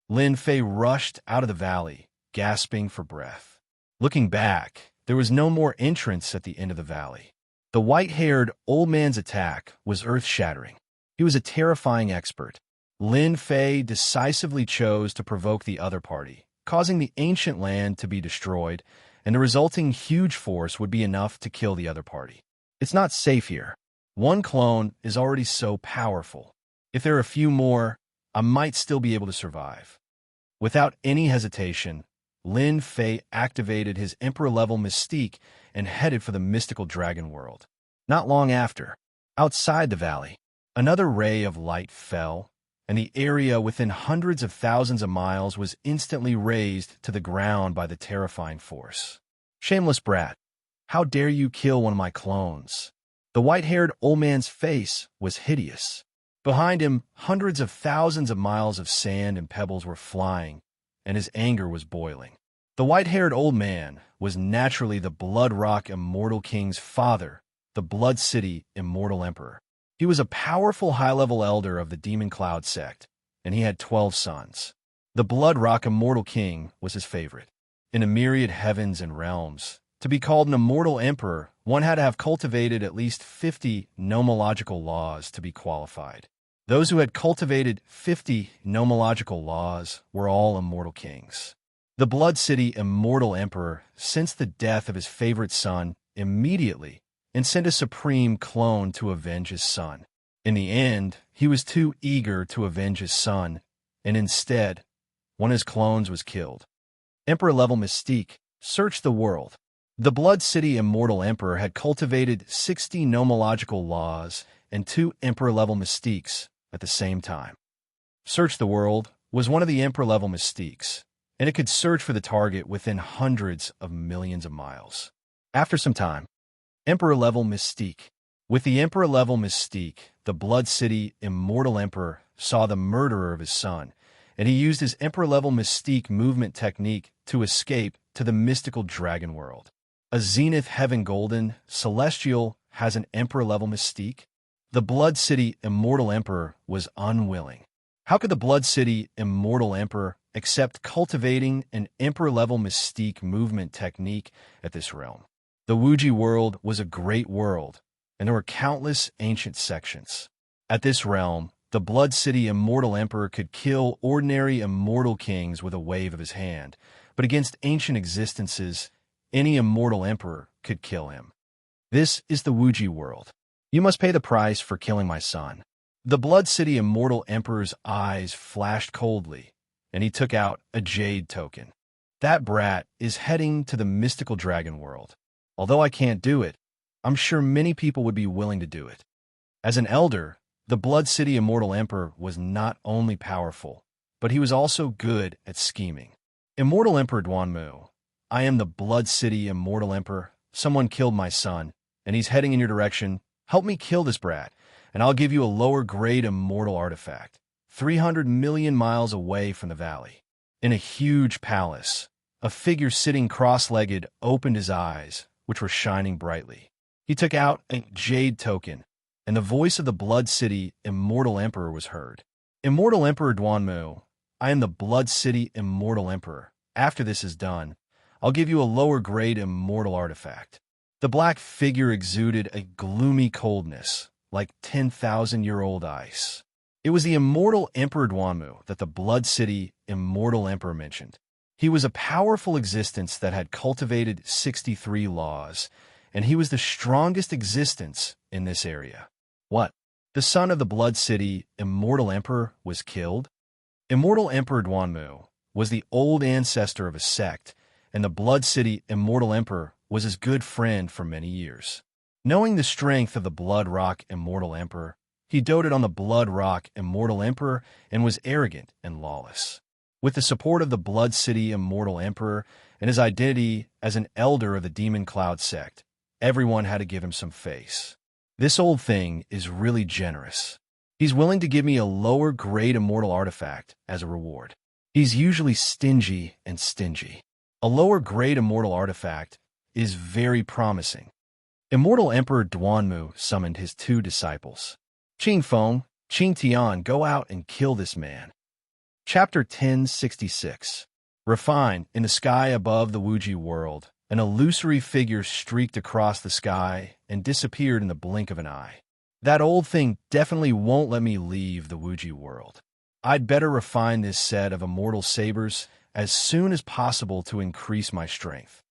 Lin Fei rushed out of the valley, gasping for breath. Looking back, there was no more entrance at the end of the valley. The white-haired old man's attack was earth-shattering. He was a terrifying expert. Lin Fei decisively chose to provoke the other party, causing the ancient land to be destroyed, and the resulting huge force would be enough to kill the other party. It's not safe here. One clone is already so powerful. If there are a few more, I might still be able to survive. Without any hesitation, Lin Fei activated his Emperor-level mystique and headed for the mystical dragon world. Not long after, outside the valley, another ray of light fell, and the area within hundreds of thousands of miles was instantly razed to the ground by the terrifying force. Shameless brat, how dare you kill one of my clones? The white-haired old man's face was hideous. Behind him, hundreds of thousands of miles of sand and pebbles were flying, and his anger was boiling. The white-haired old man was naturally the Blood Rock Immortal King's father, the Blood City Immortal Emperor. He was a powerful high-level elder of the Demon Cloud sect, and he had 12 sons. The Blood Rock Immortal King was his favorite. In a myriad heavens and realms, to be called an immortal emperor, one had to have cultivated at least 50 nomological laws to be qualified. Those who had cultivated 50 nomological laws were all immortal kings. The Blood City Immortal Emperor sensed the death of his favorite son immediately and sent a supreme clone to avenge his son. In the end, he was too eager to avenge his son, and instead, one of his clones was killed. Emperor-level mystique searched the world. The Blood City Immortal Emperor had cultivated 60 nomological laws and 2 Emperor-level mystiques at the same time. Search the world was one of the Emperor-level mystiques, and it could search for the target within hundreds of millions of miles. After some time, Emperor-level mystique. With the Emperor-level mystique, the Blood City Immortal Emperor saw the murderer of his son, and he used his Emperor-level mystique movement technique to escape to the mystical dragon world. A Zenith Heaven Golden Celestial has an Emperor-level mystique? The Blood City Immortal Emperor was unwilling. How could the Blood City Immortal Emperor accept cultivating an emperor-level mystique movement technique at this realm? The Wuji world was a great world, and there were countless ancient sections. At this realm, the Blood City Immortal Emperor could kill ordinary immortal kings with a wave of his hand, but against ancient existences, any immortal emperor could kill him. This is the Wuji world. You must pay the price for killing my son. The Blood City Immortal Emperor's eyes flashed coldly, and he took out a jade token. That brat is heading to the mystical dragon world. Although I can't do it, I'm sure many people would be willing to do it. As an elder, the Blood City Immortal Emperor was not only powerful, but he was also good at scheming. Immortal Emperor Duanmu, I am the Blood City Immortal Emperor. Someone killed my son, and he's heading in your direction. Help me kill this brat, and I'll give you a lower-grade immortal artifact, 300 million miles away from the valley. In a huge palace, a figure sitting cross-legged opened his eyes, which were shining brightly. He took out a jade token, and the voice of the Blood City Immortal Emperor was heard. Immortal Emperor Duanmu, I am the Blood City Immortal Emperor. After this is done, I'll give you a lower-grade immortal artifact. The black figure exuded a gloomy coldness, like 10,000-year-old ice. It was the Immortal Emperor Duanmu that the Blood City Immortal Emperor mentioned. He was a powerful existence that had cultivated 63 laws, and he was the strongest existence in this area. What? The son of the Blood City Immortal Emperor was killed? Immortal Emperor Duanmu was the old ancestor of a sect, and the Blood City Immortal Emperor was his good friend for many years. Knowing the strength of the Blood Rock Immortal Emperor, he doted on the Blood Rock Immortal Emperor and was arrogant and lawless. With the support of the Blood City Immortal Emperor and his identity as an elder of the Demon Cloud sect, everyone had to give him some face. This old thing is really generous. He's willing to give me a lower-grade immortal artifact as a reward. He's usually stingy and stingy. A lower-grade immortal artifact is very promising. Immortal Emperor Duanmu summoned his two disciples. Qing Feng, Qing Tian, go out and kill this man. Chapter 1066. Refined, in the sky above the Wuji world, an illusory figure streaked across the sky and disappeared in the blink of an eye. That old thing definitely won't let me leave the Wuji world. I'd better refine this set of immortal sabers as soon as possible to increase my strength.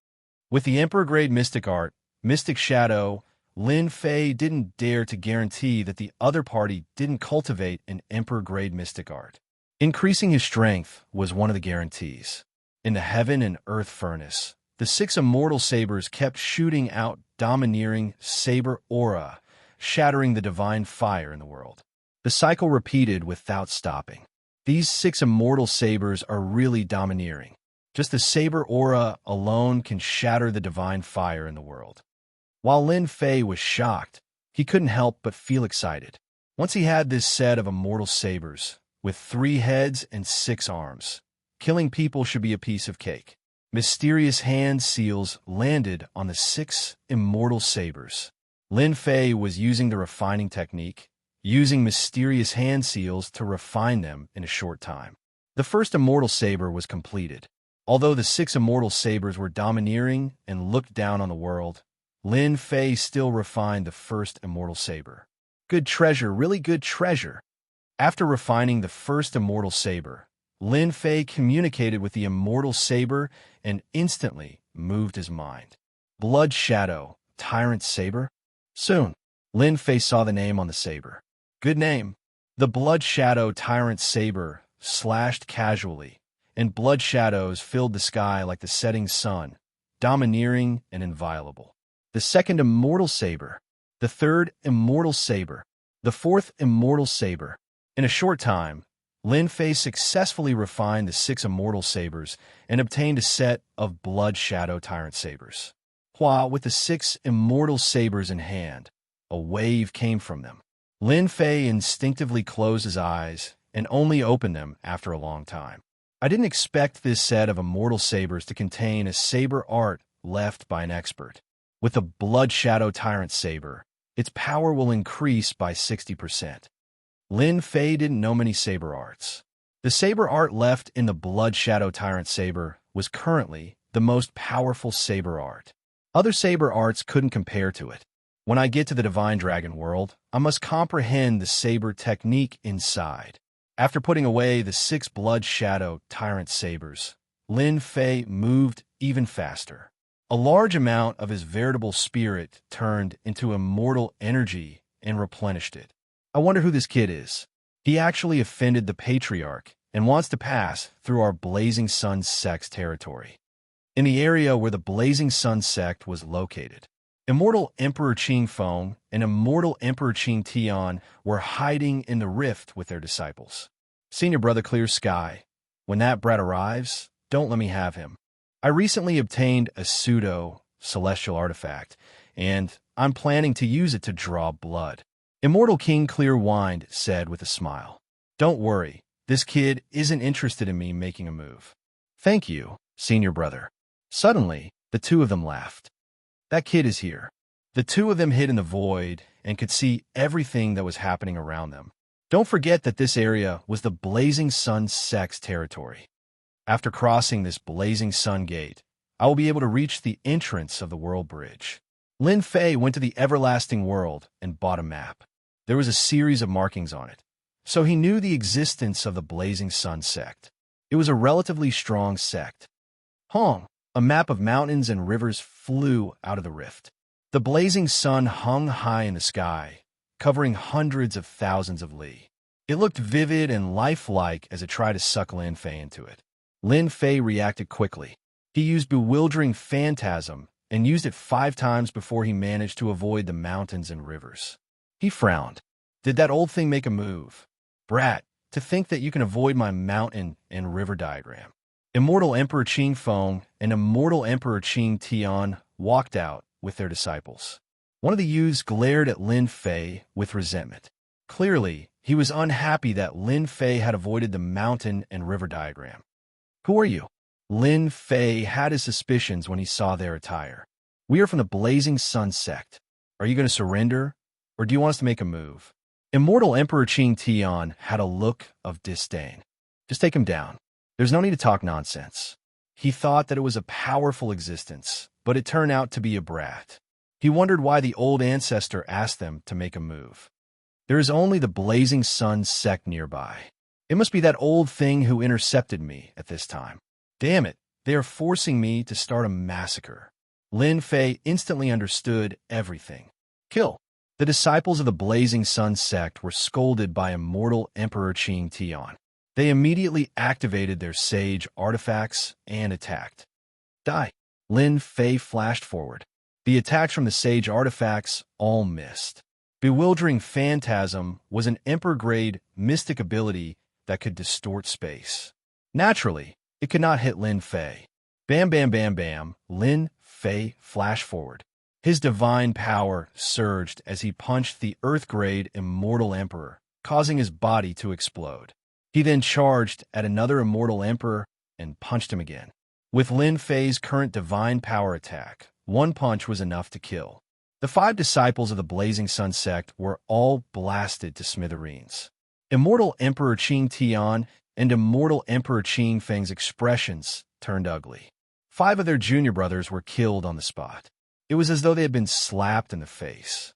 With the Emperor-grade mystic art, Mystic Shadow, Lin Fei didn't dare to guarantee that the other party didn't cultivate an Emperor-grade mystic art. Increasing his strength was one of the guarantees. In the Heaven and Earth Furnace, the 6 immortal sabers kept shooting out domineering saber aura, shattering the divine fire in the world. The cycle repeated without stopping. These 6 immortal sabers are really domineering. Just the saber aura alone can shatter the divine fire in the world. While Lin Fei was shocked, he couldn't help but feel excited. Once he had this set of immortal sabers, with 3 heads and 6 arms, killing people should be a piece of cake. Mysterious hand seals landed on the 6 immortal sabers. Lin Fei was using the refining technique, using mysterious hand seals to refine them in a short time. The first immortal saber was completed. Although the 6 immortal sabers were domineering and looked down on the world, Lin Fei still refined the first immortal saber. Good treasure, really good treasure. After refining the first immortal saber, Lin Fei communicated with the immortal saber and instantly moved his mind. Blood Shadow, Tyrant Saber? Soon, Lin Fei saw the name on the saber. Good name. The Blood Shadow Tyrant Saber slashed casually, and blood shadows filled the sky like the setting sun, domineering and inviolable. The second immortal saber, the third immortal saber, the fourth immortal saber. In a short time, Lin Fei successfully refined the 6 immortal sabers and obtained a set of Blood Shadow Tyrant Sabers. While with the 6 immortal sabers in hand, a wave came from them. Lin Fei instinctively closed his eyes and only opened them after a long time. I didn't expect this set of immortal sabers to contain a saber art left by an expert. With the Blood Shadow Tyrant Saber, its power will increase by 60%. Lin Fei didn't know many saber arts. The saber art left in the Blood Shadow Tyrant saber was currently the most powerful saber art. Other saber arts couldn't compare to it. When I get to the Divine Dragon world, I must comprehend the saber technique inside. After putting away the 6 Blood Shadow Tyrant sabers, Lin Fei moved even faster. A large amount of his veritable spirit turned into immortal energy and replenished it. I wonder who this kid is. He actually offended the Patriarch and wants to pass through our Blazing Sun sect's territory. In the area where the Blazing Sun sect was located, Immortal Emperor Qing Feng and Immortal Emperor Qing Tian were hiding in the rift with their disciples. Senior brother Clear Sky, when that brat arrives, don't let me have him. I recently obtained a pseudo-celestial artifact, and I'm planning to use it to draw blood. Immortal King Clear Wind said with a smile. Don't worry, this kid isn't interested in me making a move. Thank you, senior brother. Suddenly, the two of them laughed. That kid is here. The two of them hid in the void and could see everything that was happening around them. Don't forget that this area was the Blazing Sun sect's territory. After crossing this Blazing Sun gate, I will be able to reach the entrance of the world bridge. Lin Fei went to the Everlasting World and bought a map. There was a series of markings on it, so he knew the existence of the Blazing Sun sect. It was a relatively strong sect. Hong, a map of mountains and rivers flew out of the rift. The Blazing Sun hung high in the sky, covering hundreds of thousands of li. It looked vivid and lifelike as it tried to suck Lin Fei into it. Lin Fei reacted quickly. He used Bewildering Phantasm and used it 5 times before he managed to avoid the mountains and rivers. He frowned. Did that old thing make a move? Brat, to think that you can avoid my mountain and river diagram. Immortal Emperor Qing Feng and Immortal Emperor Qing Tian walked out with their disciples. One of the youths glared at Lin Fei with resentment. Clearly, he was unhappy that Lin Fei had avoided the mountain and river diagram. Who are you? Lin Fei had his suspicions when he saw their attire. We are from the Blazing Sun sect. Are you going to surrender, or do you want us to make a move? Immortal Emperor Qing Tian had a look of disdain. Just take him down. There's no need to talk nonsense. He thought that it was a powerful existence, but it turned out to be a brat. He wondered why the old ancestor asked them to make a move. There is only the Blazing Sun sect nearby. It must be that old thing who intercepted me at this time. Damn it, they are forcing me to start a massacre. Lin Fei instantly understood everything. Kill. The disciples of the Blazing Sun sect were scolded by Immortal Emperor Qing Tian. They immediately activated their sage artifacts and attacked. Die. Lin Fei flashed forward. The attacks from the sage artifacts all missed. Bewildering Phantasm was an Emperor-grade mystic ability that could distort space. Naturally, it could not hit Lin Fei. Bam, bam, bam, bam. Lin Fei flashed forward. His divine power surged as he punched the Earth-grade Immortal Emperor, causing his body to explode. He then charged at another Immortal Emperor and punched him again. With Lin Fei's current divine power attack, one punch was enough to kill. The 5 disciples of the Blazing Sun sect were all blasted to smithereens. Immortal Emperor Qing Tian and Immortal Emperor Qing Feng's expressions turned ugly. 5 of their junior brothers were killed on the spot. It was as though they had been slapped in the face.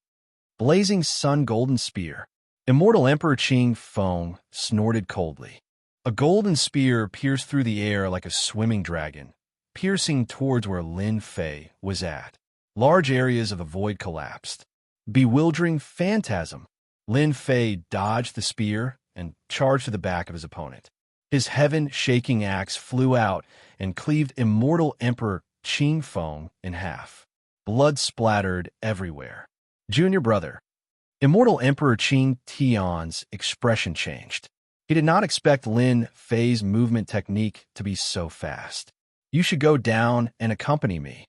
Blazing Sun Golden Spear. Immortal Emperor Qing Feng snorted coldly. A golden spear pierced through the air like a swimming dragon, piercing towards where Lin Fei was at. Large areas of the void collapsed. Bewildering Phantasm. Lin Fei dodged the spear and charged to the back of his opponent. His heaven-shaking axe flew out and cleaved Immortal Emperor Qing Feng in half. Blood splattered everywhere. Junior brother. Immortal Emperor Qing Tian's expression changed. He did not expect Lin Fei's movement technique to be so fast. You should go down and accompany me.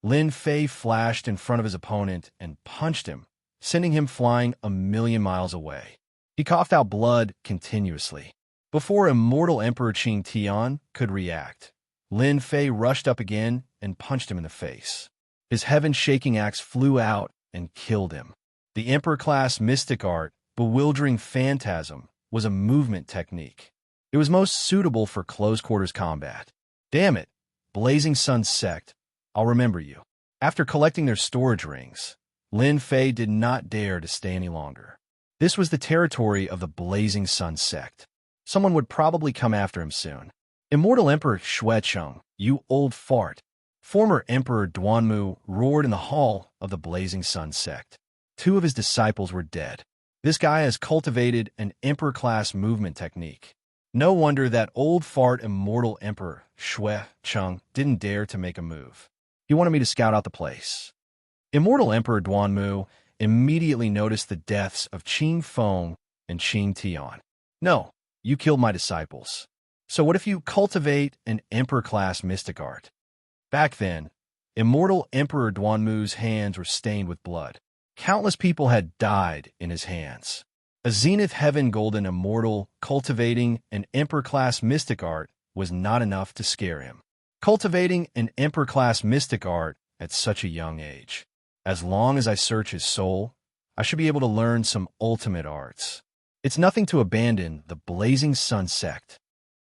Lin Fei flashed in front of his opponent and punched him, sending him flying 1,000,000 miles away. He coughed out blood continuously. Before Immortal Emperor Qing Tian could react, Lin Fei rushed up again and punched him in the face. His heaven-shaking axe flew out and killed him. The Emperor-class mystic art, bewildering phantasm, was a movement technique. It was most suitable for close-quarters combat. Damn it, Blazing Sun Sect, I'll remember you. After collecting their storage rings, Lin Fei did not dare to stay any longer. This was the territory of the Blazing Sun Sect. Someone would probably come after him soon. Immortal Emperor Xuecheng, you old fart. Former Emperor Duanmu roared in the hall of the Blazing Sun Sect. 2 of his disciples were dead. This guy has cultivated an Emperor-class movement technique. No wonder that old fart Immortal Emperor Xuecheng didn't dare to make a move. He wanted me to scout out the place. Immortal Emperor Duanmu immediately noticed the deaths of Qing Feng and Qing Tian. No, you killed my disciples. So what if you cultivate an Emperor-class mystic art? Back then, Immortal Emperor Duanmu's hands were stained with blood. Countless people had died in his hands. A Zenith Heaven Golden Immortal cultivating an Emperor-class mystic art was not enough to scare him. Cultivating an Emperor-class mystic art at such a young age. As long as I search his soul, I should be able to learn some ultimate arts. It's nothing to abandon the Blazing Sun Sect.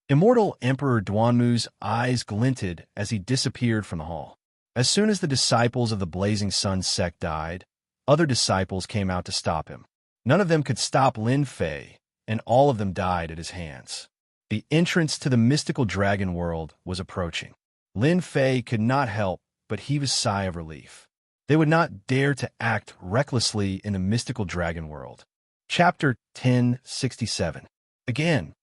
Immortal Emperor Duanmu's eyes glinted as he disappeared from the hall. As soon as the disciples of the Blazing Sun Sect died, other disciples came out to stop him. None of them could stop Lin Fei, and all of them died at his hands. The entrance to the mystical dragon world was approaching. Lin Fei could not help but heave a sigh of relief. They would not dare to act recklessly in the mystical dragon world. Chapter 1067. Again,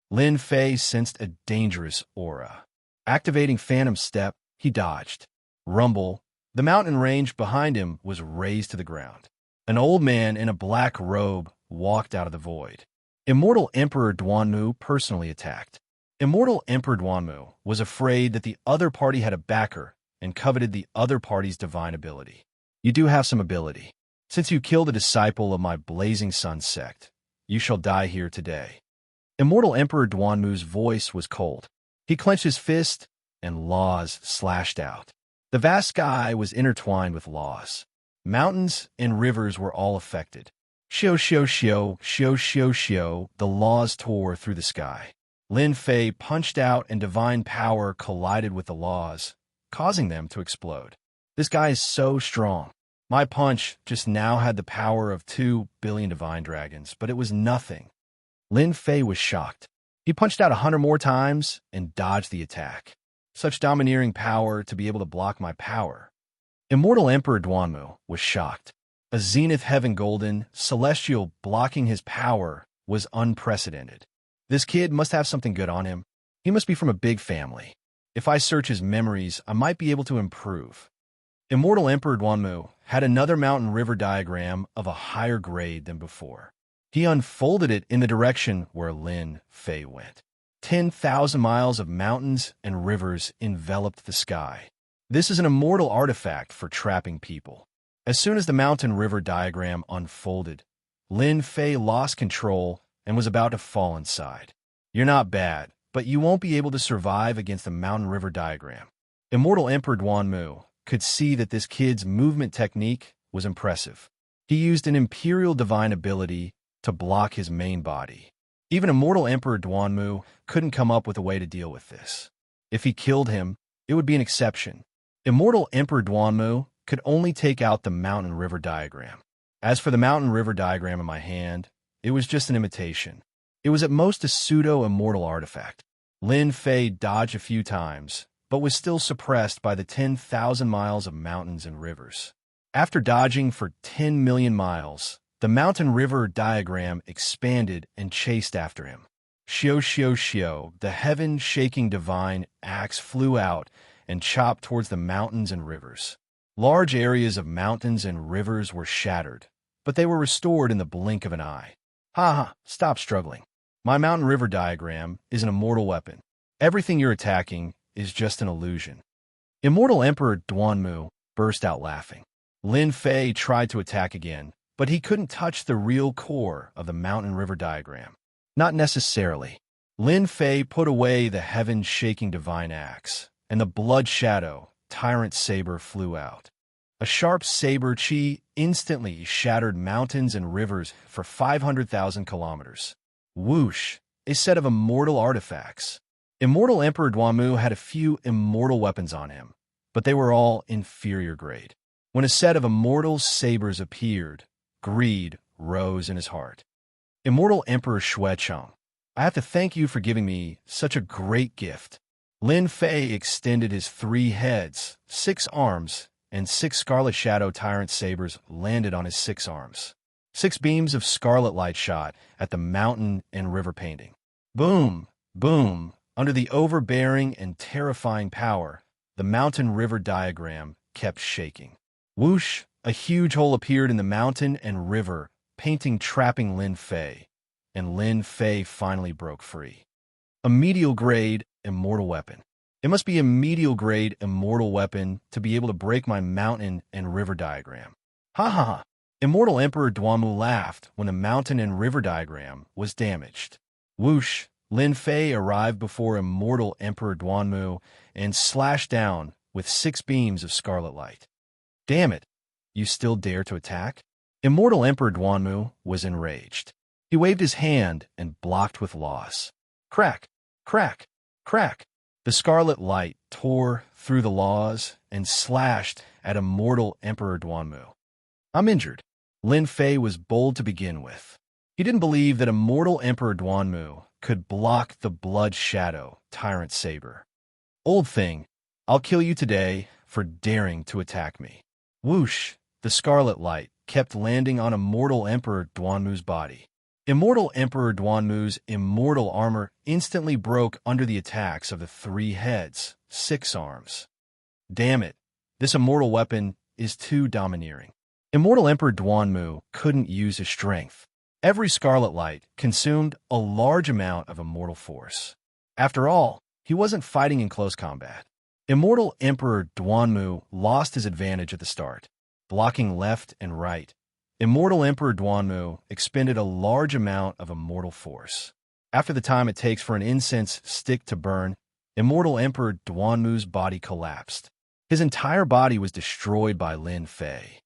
Lin Fei sensed a dangerous aura. Activating Phantom Step, he dodged. Rumble, the mountain range behind him was razed to the ground. An old man in a black robe walked out of the void. Immortal Emperor Duanmu personally attacked. Immortal Emperor Duanmu was afraid that the other party had a backer and coveted the other party's divine ability. You do have some ability. Since you killed a disciple of my Blazing Sun Sect, you shall die here today. Immortal Emperor Duanmu's voice was cold. He clenched his fist, and laws slashed out. The vast sky was intertwined with laws. Mountains and rivers were all affected. Shio, shio, shio, shio, shio, shio, the laws tore through the sky. Lin Fei punched out and divine power collided with the laws, causing them to explode. This guy is so strong. My punch just now had the power of 2 billion divine dragons, but it was nothing. Lin Fei was shocked. He punched out 100 more times and dodged the attack. Such domineering power to be able to block my power. Immortal Emperor Duanmu was shocked. A Zenith Heaven Golden Celestial blocking his power was unprecedented. This kid must have something good on him. He must be from a big family. If I search his memories, I might be able to improve. Immortal Emperor Duanmu had another mountain river diagram of a higher grade than before. He unfolded it in the direction where Lin Fei went. 10,000 miles of mountains and rivers enveloped the sky. This is an immortal artifact for trapping people. As soon as the mountain river diagram unfolded, Lin Fei lost control and was about to fall inside. You're not bad, but you won't be able to survive against the mountain river diagram. Immortal Emperor Duanmu could see that this kid's movement technique was impressive. He used an imperial divine ability to block his main body. Even Immortal Emperor Duanmu couldn't come up with a way to deal with this. If he killed him, it would be an exception. Immortal Emperor Duanmu could only take out the mountain river diagram. As for the mountain river diagram in my hand, it was just an imitation. It was at most a pseudo-immortal artifact. Lin Fei dodged a few times, but was still suppressed by the 10,000 miles of mountains and rivers. After dodging for 10 million miles, the mountain river diagram expanded and chased after him. Shio, shio, shio, the heaven-shaking divine axe flew out and chopped towards the mountains and rivers. Large areas of mountains and rivers were shattered, but they were restored in the blink of an eye. Ha ha, stop struggling. My mountain river diagram is an immortal weapon. Everything you're attacking is just an illusion. Immortal Emperor Duanmu burst out laughing. Lin Fei tried to attack again, but he couldn't touch the real core of the mountain river diagram. Not necessarily. Lin Fei put away the heaven-shaking divine axe, and the blood shadow, tyrant saber flew out. A sharp saber chi instantly shattered mountains and rivers for 500,000 kilometers. Whoosh! A set of immortal artifacts. Immortal Emperor Duanmu had a few immortal weapons on him, but they were all inferior grade. When a set of immortal sabers appeared, greed rose in his heart. Immortal Emperor Xuecheng, I have to thank you for giving me such a great gift. Lin Fei extended his 3 heads, 6 arms, and 6 scarlet shadow tyrant sabers landed on his 6 arms. 6 beams of scarlet light shot at the mountain and river painting. Boom! Boom! Under the overbearing and terrifying power, the mountain-river diagram kept shaking. Whoosh! A huge hole appeared in the mountain and river, painting trapping Lin Fei, and Lin Fei finally broke free. A medial-grade immortal weapon. It must be a medial-grade immortal weapon to be able to break my mountain and river diagram. Ha ha ha! Immortal Emperor Duanmu laughed when the mountain and river diagram was damaged. Whoosh! Lin Fei arrived before Immortal Emperor Duanmu and slashed down with 6 beams of scarlet light. Damn it! You still dare to attack? Immortal Emperor Duanmu was enraged. He waved his hand and blocked with loss. Crack! Crack! Crack! The scarlet light tore through the laws and slashed at Immortal Emperor Duanmu. I'm injured. Lin Fei was bold to begin with. He didn't believe that Immortal Emperor Duanmu could block the blood shadow tyrant saber. Old thing, I'll kill you today for daring to attack me. Whoosh! The scarlet light kept landing on Immortal Emperor Duanmu's body. Immortal Emperor Duanmu's immortal armor instantly broke under the attacks of the 3 heads, 6 arms. Damn it, this immortal weapon is too domineering. Immortal Emperor Duanmu couldn't use his strength. Every scarlet light consumed a large amount of immortal force. After all, he wasn't fighting in close combat. Immortal Emperor Duanmu lost his advantage at the start, blocking left and right. Immortal Emperor Duanmu expended a large amount of immortal force. After the time it takes for an incense stick to burn, Immortal Emperor Duanmu's body collapsed. His entire body was destroyed by Lin Fei.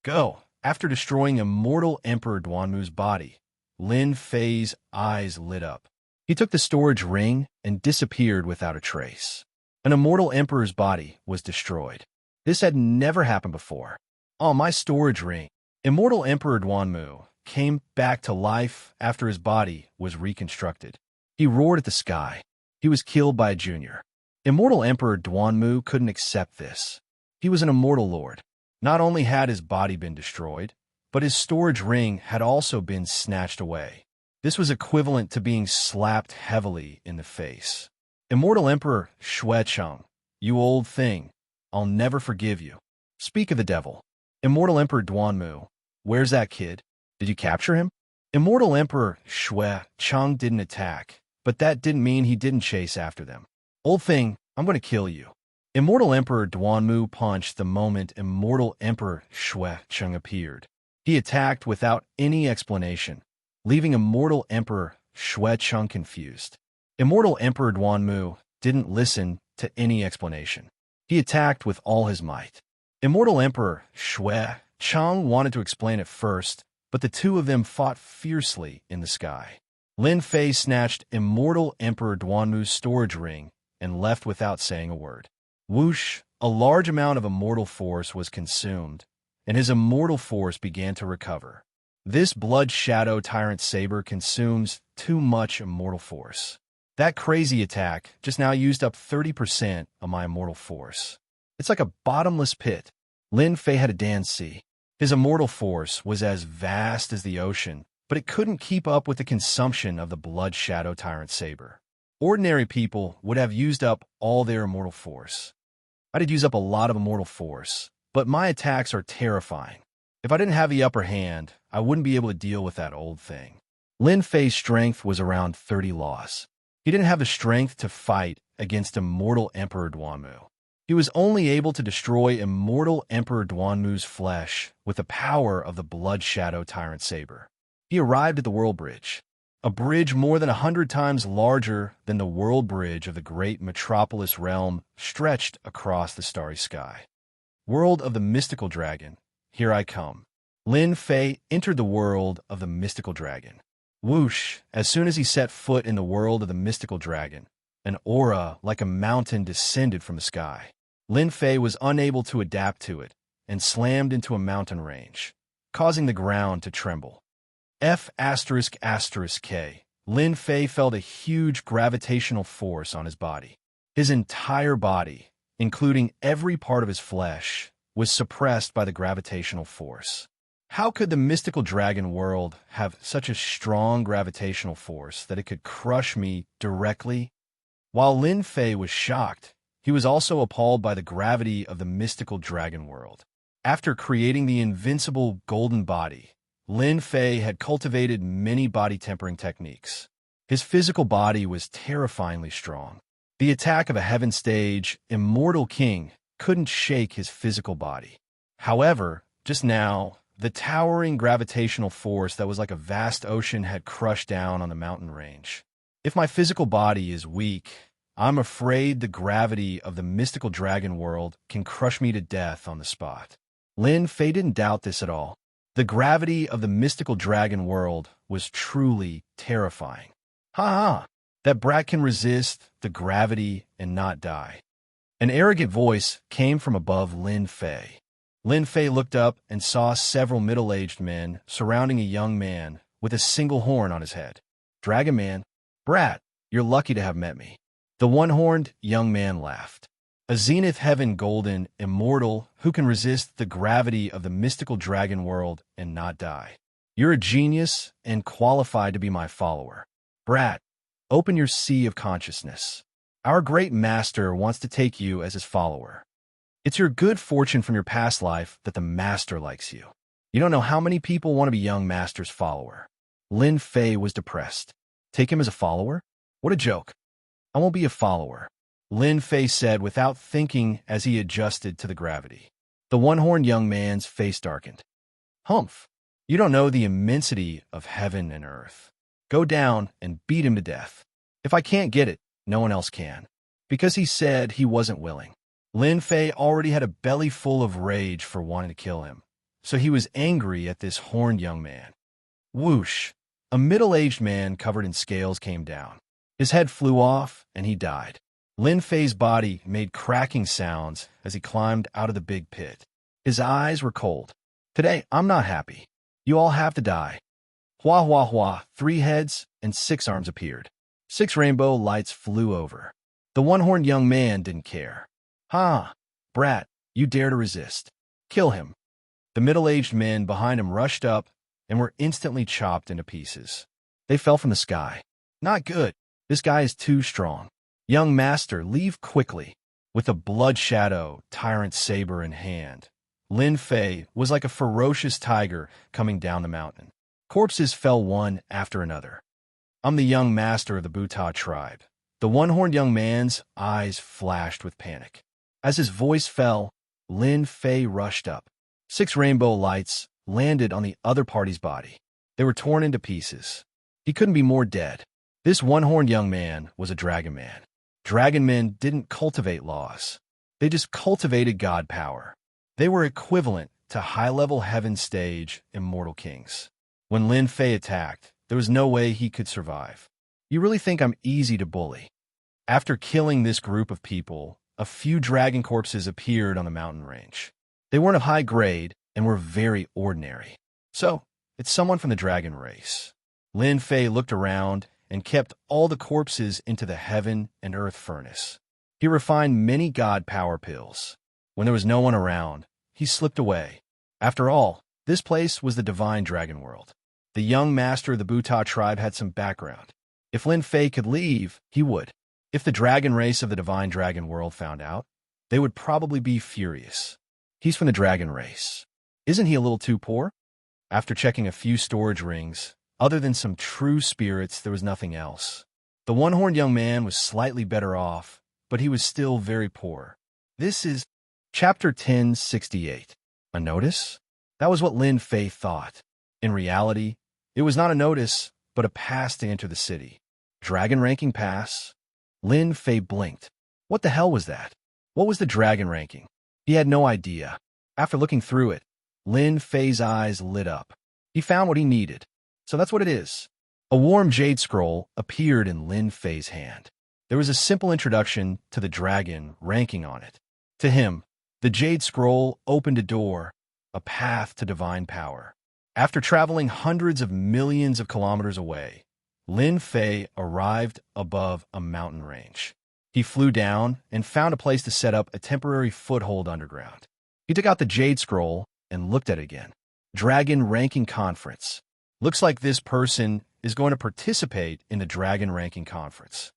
Go! After destroying Immortal Emperor Duanmu's body, Lin Fei's eyes lit up. He took the storage ring and disappeared without a trace. An Immortal Emperor's body was destroyed. This had never happened before. Oh, my storage ring! Immortal Emperor Duanmu came back to life after his body was reconstructed. He roared at the sky. He was killed by a junior. Immortal Emperor Duanmu couldn't accept this. He was an immortal lord. Not only had his body been destroyed, but his storage ring had also been snatched away. This was equivalent to being slapped heavily in the face. Immortal Emperor Xuecheng, you old thing, I'll never forgive you. Speak of the devil. Immortal Emperor Duanmu, where's that kid? Did you capture him? Immortal Emperor Xuecheng didn't attack, but that didn't mean he didn't chase after them. Old thing, I'm going to kill you. Immortal Emperor Duanmu punched the moment Immortal Emperor Xuecheng appeared. He attacked without any explanation, leaving Immortal Emperor Xuecheng confused. Immortal Emperor Duanmu didn't listen to any explanation. He attacked with all his might. Immortal Emperor Xuecheng wanted to explain at first, but the two of them fought fiercely in the sky. Lin Fei snatched Immortal Emperor Duanmu's storage ring and left without saying a word. Whoosh! A large amount of immortal force was consumed, and his immortal force began to recover. This blood shadow tyrant saber consumes too much immortal force. That crazy attack just now used up 30% of my immortal force. It's like a bottomless pit. Lin Fei had a dance. His immortal force was as vast as the ocean, but it couldn't keep up with the consumption of the blood shadow tyrant saber. Ordinary people would have used up all their immortal force. I did use up a lot of immortal force, but my attacks are terrifying. If I didn't have the upper hand, I wouldn't be able to deal with that old thing. Lin Fei's strength was around 30 loss. He didn't have the strength to fight against Immortal Emperor Duanmu. He was only able to destroy Immortal Emperor Duanmu's flesh with the power of the Blood Shadow Tyrant Saber. He arrived at the World Bridge, a bridge more than 100 times larger than the World Bridge of the great metropolis realm stretched across the starry sky. World of the Mystical Dragon. Here I come. Lin Fei entered the world of the mystical dragon. Whoosh! As soon as he set foot in the world of the mystical dragon, an aura like a mountain descended from the sky. Lin Fei was unable to adapt to it and slammed into a mountain range, causing the ground to tremble. F***K. Lin Fei felt a huge gravitational force on his body. His entire body, including every part of his flesh, was suppressed by the gravitational force. How could the mystical dragon world have such a strong gravitational force that it could crush me directly? While Lin Fei was shocked, he was also appalled by the gravity of the mystical dragon world. After creating the invincible golden body, Lin Fei had cultivated many body tempering techniques. His physical body was terrifyingly strong. The attack of a heaven stage immortal king couldn't shake his physical body. However, just now, the towering gravitational force that was like a vast ocean had crushed down on the mountain range. If my physical body is weak, I'm afraid the gravity of the mystical dragon world can crush me to death on the spot. Lin Fei didn't doubt this at all. The gravity of the mystical dragon world was truly terrifying. Ha! That brat can resist the gravity and not die. An arrogant voice came from above Lin Fei. Lin Fei looked up and saw several middle-aged men surrounding a young man with a single horn on his head. Dragon Man, brat, you're lucky to have met me. The one-horned young man laughed. A zenith heaven golden immortal who can resist the gravity of the mystical dragon world and not die. You're a genius and qualified to be my follower. Brat, open your sea of consciousness. Our great master wants to take you as his follower. It's your good fortune from your past life that the master likes you. You don't know how many people want to be young master's follower. Lin Fei was depressed. Take him as a follower? What a joke. I won't be a follower, Lin Fei said without thinking as he adjusted to the gravity. The one-horned young man's face darkened. Humph, you don't know the immensity of heaven and earth. Go down and beat him to death. If I can't get it, no one else can. Because he said he wasn't willing. Lin Fei already had a belly full of rage for wanting to kill him, so he was angry at this horned young man. Whoosh! A middle-aged man covered in scales came down. His head flew off, and he died. Lin Fei's body made cracking sounds as he climbed out of the big pit. His eyes were cold. Today, I'm not happy. You all have to die. Hua hua hua, 3 heads and 6 arms appeared. 6 rainbow lights flew over. The one-horned young man didn't care. Ha! Brat, you dare to resist. Kill him. The middle-aged men behind him rushed up and were instantly chopped into pieces. They fell from the sky. Not good. This guy is too strong. Young master, leave quickly. With a blood shadow tyrant saber in hand, Lin Fei was like a ferocious tiger coming down the mountain. Corpses fell one after another. I'm the young master of the Buta tribe. The one-horned young man's eyes flashed with panic. As his voice fell, Lin Fei rushed up. 6 rainbow lights landed on the other party's body. They were torn into pieces. He couldn't be more dead. This one-horned young man was a dragon man. Dragon men didn't cultivate laws. They just cultivated god power. They were equivalent to high-level heaven stage immortal kings. When Lin Fei attacked, there was no way he could survive. You really think I'm easy to bully? After killing this group of people, a few dragon corpses appeared on the mountain range. They weren't of high grade and were very ordinary. So, it's someone from the dragon race. Lin Fei looked around and kept all the corpses into the heaven and earth furnace. He refined many god power pills. When there was no one around, he slipped away. After all, this place was the divine dragon world. The young master of the Buta tribe had some background. If Lin Fei could leave, he would. If the dragon race of the divine dragon world found out, they would probably be furious. He's from the dragon race. Isn't he a little too poor? After checking a few storage rings, other than some true spirits, there was nothing else. The one-horned young man was slightly better off, but he was still very poor. This is Chapter 1068. A notice? That was what Lin Fei thought. In reality, it was not a notice, but a pass to enter the city. Dragon ranking pass? Lin Fei blinked. What the hell was that? What was the dragon ranking? He had no idea. After looking through it, Lin Fei's eyes lit up. He found what he needed. So that's what it is. A warm jade scroll appeared in Lin Fei's hand. There was a simple introduction to the dragon ranking on it. To him, the jade scroll opened a door, a path to divine power. After traveling hundreds of millions of kilometers away, Lin Fei arrived above a mountain range. He flew down and found a place to set up a temporary foothold underground. He took out the jade scroll and looked at it again. Dragon Ranking Conference. Looks like this person is going to participate in the Dragon Ranking Conference.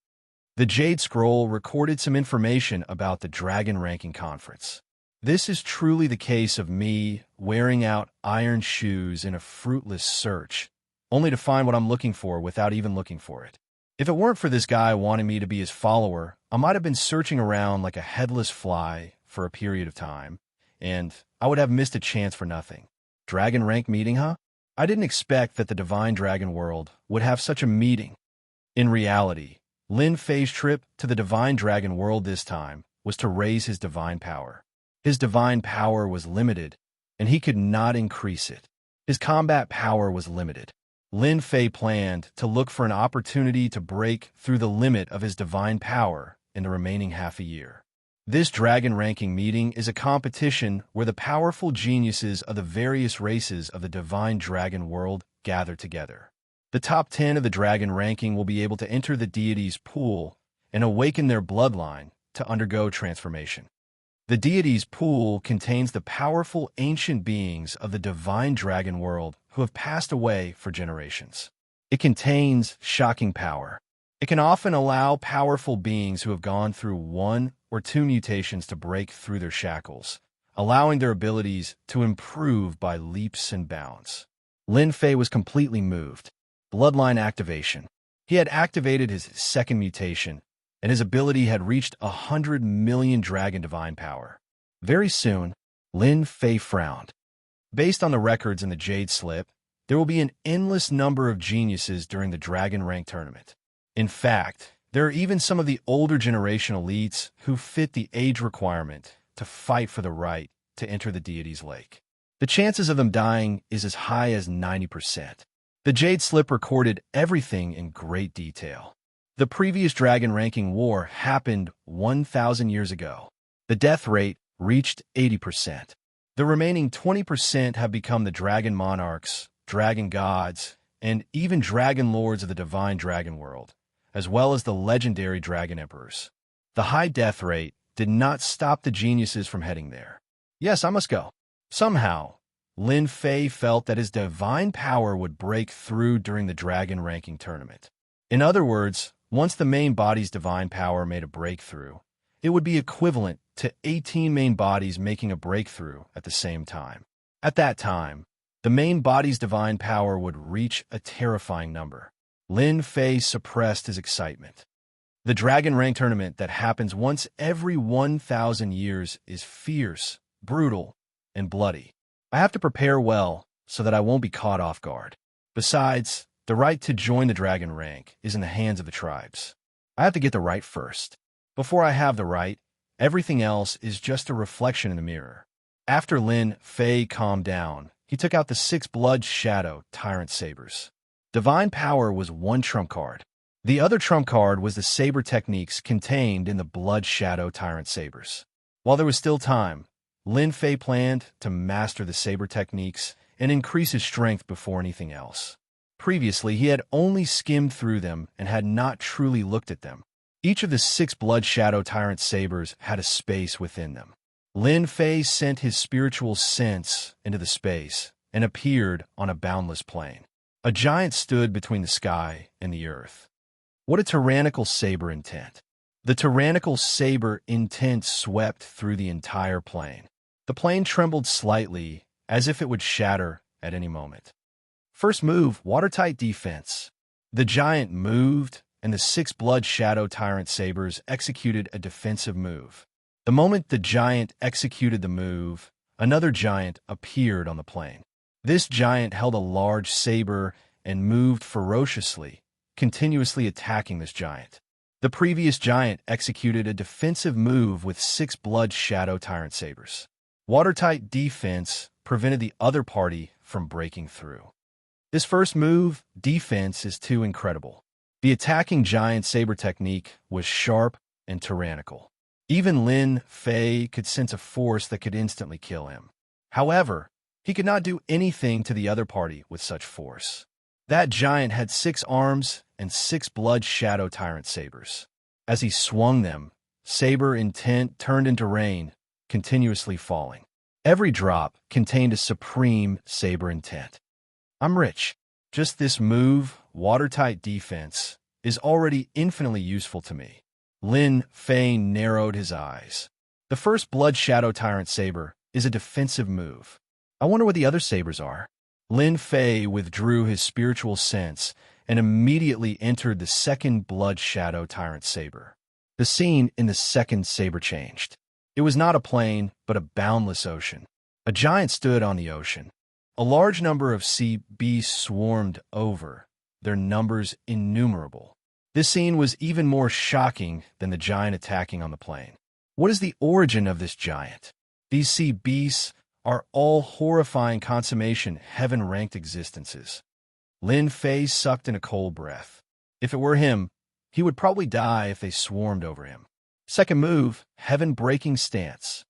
The jade scroll recorded some information about the Dragon Ranking Conference. This is truly the case of me wearing out iron shoes in a fruitless search, only to find what I'm looking for without even looking for it. If it weren't for this guy wanting me to be his follower, I might have been searching around like a headless fly for a period of time, and I would have missed a chance for nothing. Dragon rank meeting, huh? I didn't expect that the Divine Dragon World would have such a meeting. In reality, Lin Fei's trip to the Divine Dragon World this time was to raise his divine power. His divine power was limited, and he could not increase it. His combat power was limited. Lin Fei planned to look for an opportunity to break through the limit of his divine power in the remaining half a year. This dragon ranking meeting is a competition where the powerful geniuses of the various races of the Divine Dragon World gather together. The top 10 of the dragon ranking will be able to enter the deity's pool and awaken their bloodline to undergo transformation. The deity's pool contains the powerful ancient beings of the Divine Dragon World who have passed away for generations. It contains shocking power. It can often allow powerful beings who have gone through 1 or 2 mutations to break through their shackles, allowing their abilities to improve by leaps and bounds. Lin Fei was completely moved. Bloodline activation. He had activated his 2nd mutation, and his ability had reached 100 million dragon divine power. Very soon, Lin Fei frowned. Based on the records in the Jade Slip, there will be an endless number of geniuses during the Dragon Rank tournament. In fact, there are even some of the older generation elites who fit the age requirement to fight for the right to enter the deity's lake. The chances of them dying is as high as 90%. The Jade Slip recorded everything in great detail. The previous Dragon Ranking War happened 1,000 years ago. The death rate reached 80%. The remaining 20% have become the Dragon Monarchs, Dragon Gods, and even Dragon Lords of the Divine Dragon World, as well as the legendary Dragon Emperors. The high death rate did not stop the geniuses from heading there. Yes, I must go. Somehow, Lin Fei felt that his divine power would break through during the Dragon Ranking tournament. In other words, once the main body's divine power made a breakthrough, it would be equivalent to 18 main bodies making a breakthrough at the same time. At that time, the main body's divine power would reach a terrifying number. Lin Fei suppressed his excitement. The Dragon Rank tournament that happens once every 1,000 years is fierce, brutal, and bloody. I have to prepare well so that I won't be caught off guard. Besides, the right to join the Dragon Rank is in the hands of the tribes. I have to get the right first. Before I have the right, everything else is just a reflection in the mirror. After Lin Fei calmed down, he took out the 6 Blood Shadow Tyrant Sabers. Divine Power was 1 trump card. The other trump card was the saber techniques contained in the Blood Shadow Tyrant Sabers. While there was still time, Lin Fei planned to master the saber techniques and increase his strength before anything else. Previously, he had only skimmed through them and had not truly looked at them. Each of the 6 Blood Shadow Tyrant Sabers had a space within them. Lin Fei sent his spiritual sense into the space and appeared on a boundless plain. A giant stood between the sky and the earth. What a tyrannical saber intent! The tyrannical saber intent swept through the entire plain. The plain trembled slightly, as if it would shatter at any moment. First move, watertight defense. The giant moved, and the 6 Blood Shadow Tyrant Sabers executed a defensive move. The moment the giant executed the move, another giant appeared on the plain. This giant held a large saber and moved ferociously, continuously attacking this giant. The previous giant executed a defensive move with 6 blood shadow tyrant sabers. Watertight defense prevented the other party from breaking through. This first move, defense, is too incredible. The attacking giant saber technique was sharp and tyrannical. Even Lin Fei could sense a force that could instantly kill him. However, he could not do anything to the other party with such force. That giant had 6 arms and 6 blood shadow tyrant sabers. As he swung them, saber intent turned into rain, continuously falling. Every drop contained a supreme saber intent. I'm rich. Just this move, watertight defense, is already infinitely useful to me. Lin Fei narrowed his eyes. The first blood shadow tyrant saber is a defensive move. I wonder what the other sabers are. Lin Fei withdrew his spiritual sense and immediately entered the second blood shadow tyrant saber. The scene in the second saber changed. It was not a plain, but a boundless ocean. A giant stood on the ocean. A large number of sea beasts swarmed over, their numbers innumerable. This scene was even more shocking than the giant attacking on the plain. What is the origin of this giant? These sea beasts are all horrifying consummation heaven-ranked existences. Lin Fei sucked in a cold breath. If it were him, he would probably die if they swarmed over him. Second move, heaven-breaking stance.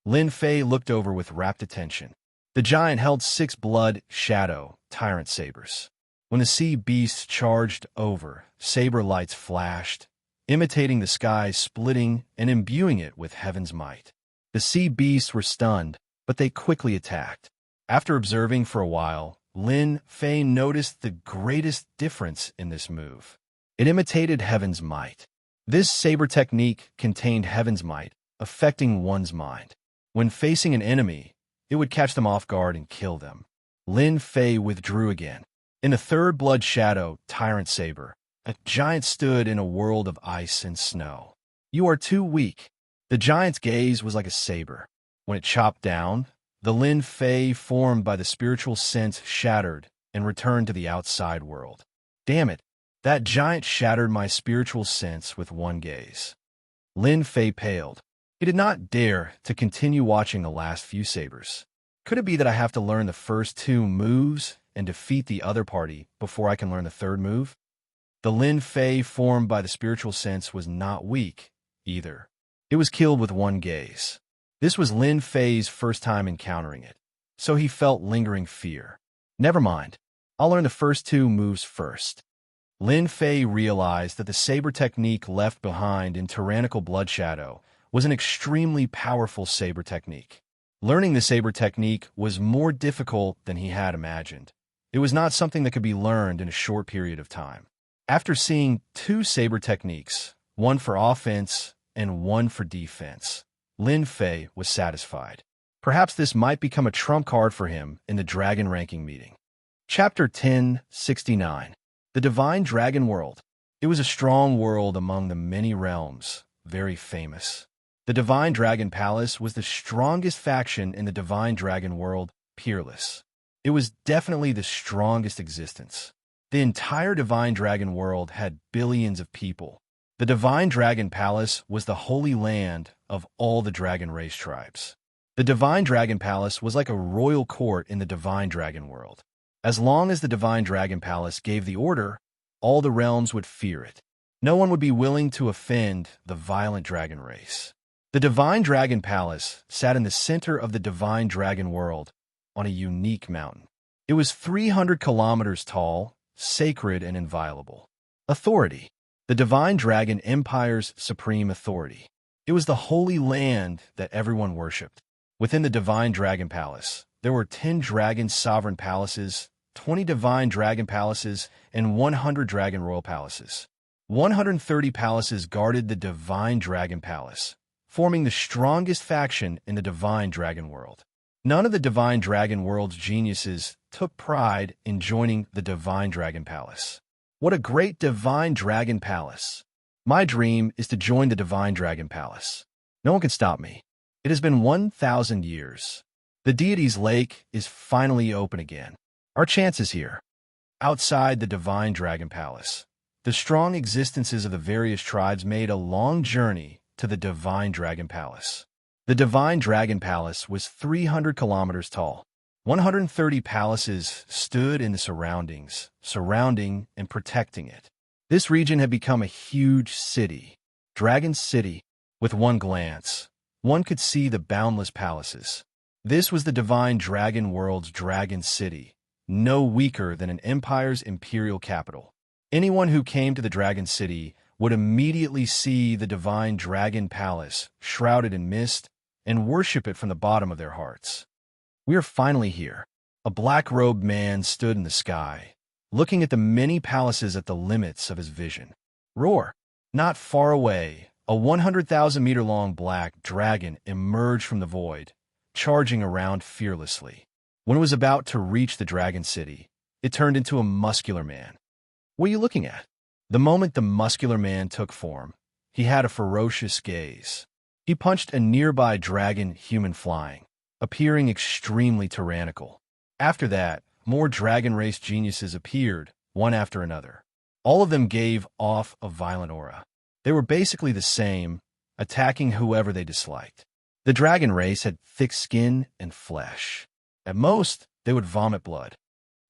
Lin Fei looked over with rapt attention. The giant held 6 blood shadow tyrant sabers. When the sea beasts charged over, saber lights flashed, imitating the sky splitting and imbuing it with heaven's might. The sea beasts were stunned, but they quickly attacked. After observing for a while, Lin Fei noticed the greatest difference in this move. It imitated heaven's might. This saber technique contained heaven's might, affecting one's mind. When facing an enemy, it would catch them off guard and kill them. Lin Fei withdrew again. In the third blood shadow tyrant saber, a giant stood in a world of ice and snow. You are too weak. The giant's gaze was like a saber. When it chopped down, the Lin Fei formed by the spiritual sense shattered and returned to the outside world. Damn it, that giant shattered my spiritual sense with one gaze. Lin Fei paled. He did not dare to continue watching the last few sabers. Could it be that I have to learn the first 2 moves and defeat the other party before I can learn the third move? The Lin Fei formed by the spiritual sense was not weak, either. It was killed with one gaze. This was Lin Fei's first time encountering it, so he felt lingering fear. Never mind. I'll learn the first 2 moves first. Lin Fei realized that the saber technique left behind in Tyrannical Blood Shadow was an extremely powerful saber technique. Learning the saber technique was more difficult than he had imagined. It was not something that could be learned in a short period of time. After seeing 2 saber techniques, one for offense and one for defense, Lin Fei was satisfied. Perhaps this might become a trump card for him in the Dragon Ranking meeting. Chapter 1069. The Divine Dragon World. It was a strong world among the many realms, very famous. The Divine Dragon Palace was the strongest faction in the Divine Dragon World, peerless. It was definitely the strongest existence. The entire Divine Dragon World had billions of people. The Divine Dragon Palace was the holy land of all the dragon race tribes. The Divine Dragon Palace was like a royal court in the Divine Dragon World. As long as the Divine Dragon Palace gave the order, all the realms would fear it. No one would be willing to offend the violent dragon race. The Divine Dragon Palace sat in the center of the Divine Dragon World on a unique mountain. It was 300 kilometers tall, sacred and inviolable. Authority. The Divine Dragon Empire's supreme authority. It was the holy land that everyone worshipped. Within the Divine Dragon Palace, there were 10 dragon sovereign palaces, 20 divine dragon palaces, and 100 dragon royal palaces. 130 palaces guarded the Divine Dragon Palace, forming the strongest faction in the Divine Dragon World. None of the Divine Dragon World's geniuses took pride in joining the Divine Dragon Palace. What a great Divine Dragon Palace! My dream is to join the Divine Dragon Palace. No one can stop me. It has been 1,000 years. The deity's lake is finally open again. Our chance is here. Outside the Divine Dragon Palace, the strong existences of the various tribes made a long journey to the Divine Dragon Palace. The Divine Dragon Palace was 300 kilometers tall. 130 palaces stood in the surrounding and protecting it. This region had become a huge city, Dragon City. With one glance, one could see the boundless palaces. This was the Divine Dragon World's Dragon City, no weaker than an empire's imperial capital. Anyone who came to the Dragon City would immediately see the Divine Dragon Palace shrouded in mist and worship it from the bottom of their hearts. We are finally here. A black-robed man stood in the sky, looking at the many palaces at the limits of his vision. Roar! Not far away, a 100,000-meter-long black dragon emerged from the void, charging around fearlessly. When it was about to reach the Dragon City, it turned into a muscular man. What are you looking at? The moment the muscular man took form, he had a ferocious gaze. He punched a nearby dragon human flying, appearing extremely tyrannical. After that, more dragon race geniuses appeared, one after another. All of them gave off a violent aura. They were basically the same, attacking whoever they disliked. The dragon race had thick skin and flesh. At most, they would vomit blood.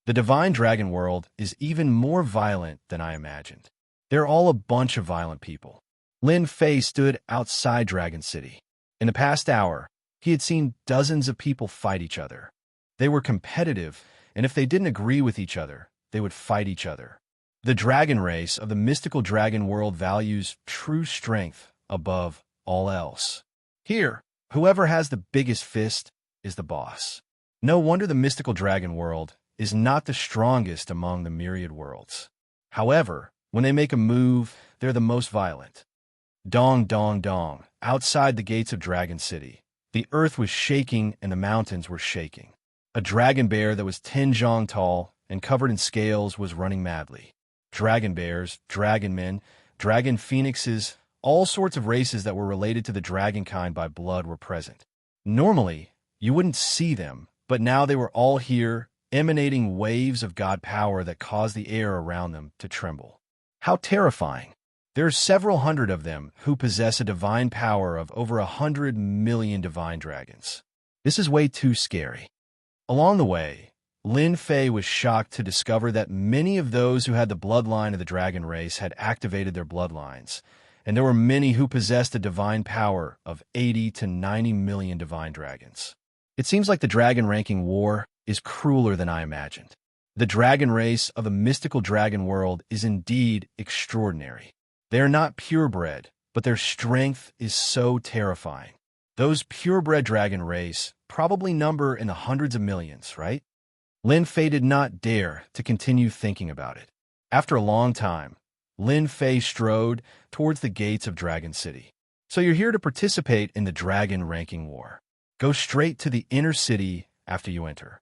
The Divine Dragon World is even more violent than I imagined. They're all a bunch of violent people. Lin Fei stood outside Dragon City. In the past hour, he had seen dozens of people fight each other. They were competitive, and if they didn't agree with each other, they would fight each other. The dragon race of the mystical dragon world values true strength above all else. Here, whoever has the biggest fist is the boss. No wonder the mystical dragon world is not the strongest among the myriad worlds. However, when they make a move, they're the most violent. Dong, dong, dong. Outside the gates of Dragon City, the earth was shaking and the mountains were shaking. A dragon bear that was 10 zhang tall and covered in scales was running madly. Dragon bears, dragon men, dragon phoenixes, all sorts of races that were related to the dragon kind by blood were present. Normally, you wouldn't see them, but now they were all here, emanating waves of god power that caused the air around them to tremble. How terrifying! There are several hundred of them who possess a divine power of over 100 million divine dragons. This is way too scary. Along the way, Lin Fei was shocked to discover that many of those who had the bloodline of the dragon race had activated their bloodlines, and there were many who possessed a divine power of 80 to 90 million divine dragons. It seems like the dragon ranking war is crueler than I imagined. The dragon race of the mystical dragon world is indeed extraordinary. They are not purebred, but their strength is so terrifying. Those purebred dragon race probably number in the hundreds of millions, right? Lin Fei did not dare to continue thinking about it. After a long time, Lin Fei strode towards the gates of Dragon City. So you're here to participate in the dragon ranking war. Go straight to the inner city after you enter.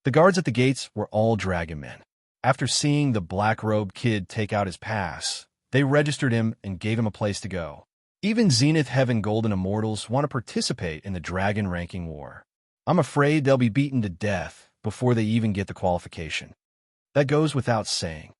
The guards at the gates were all dragon men. After seeing the black-robed kid take out his pass, they registered him and gave him a place to go. Even Zenith Heaven Golden Immortals want to participate in the dragon ranking war. I'm afraid they'll be beaten to death before they even get the qualification. That goes without saying.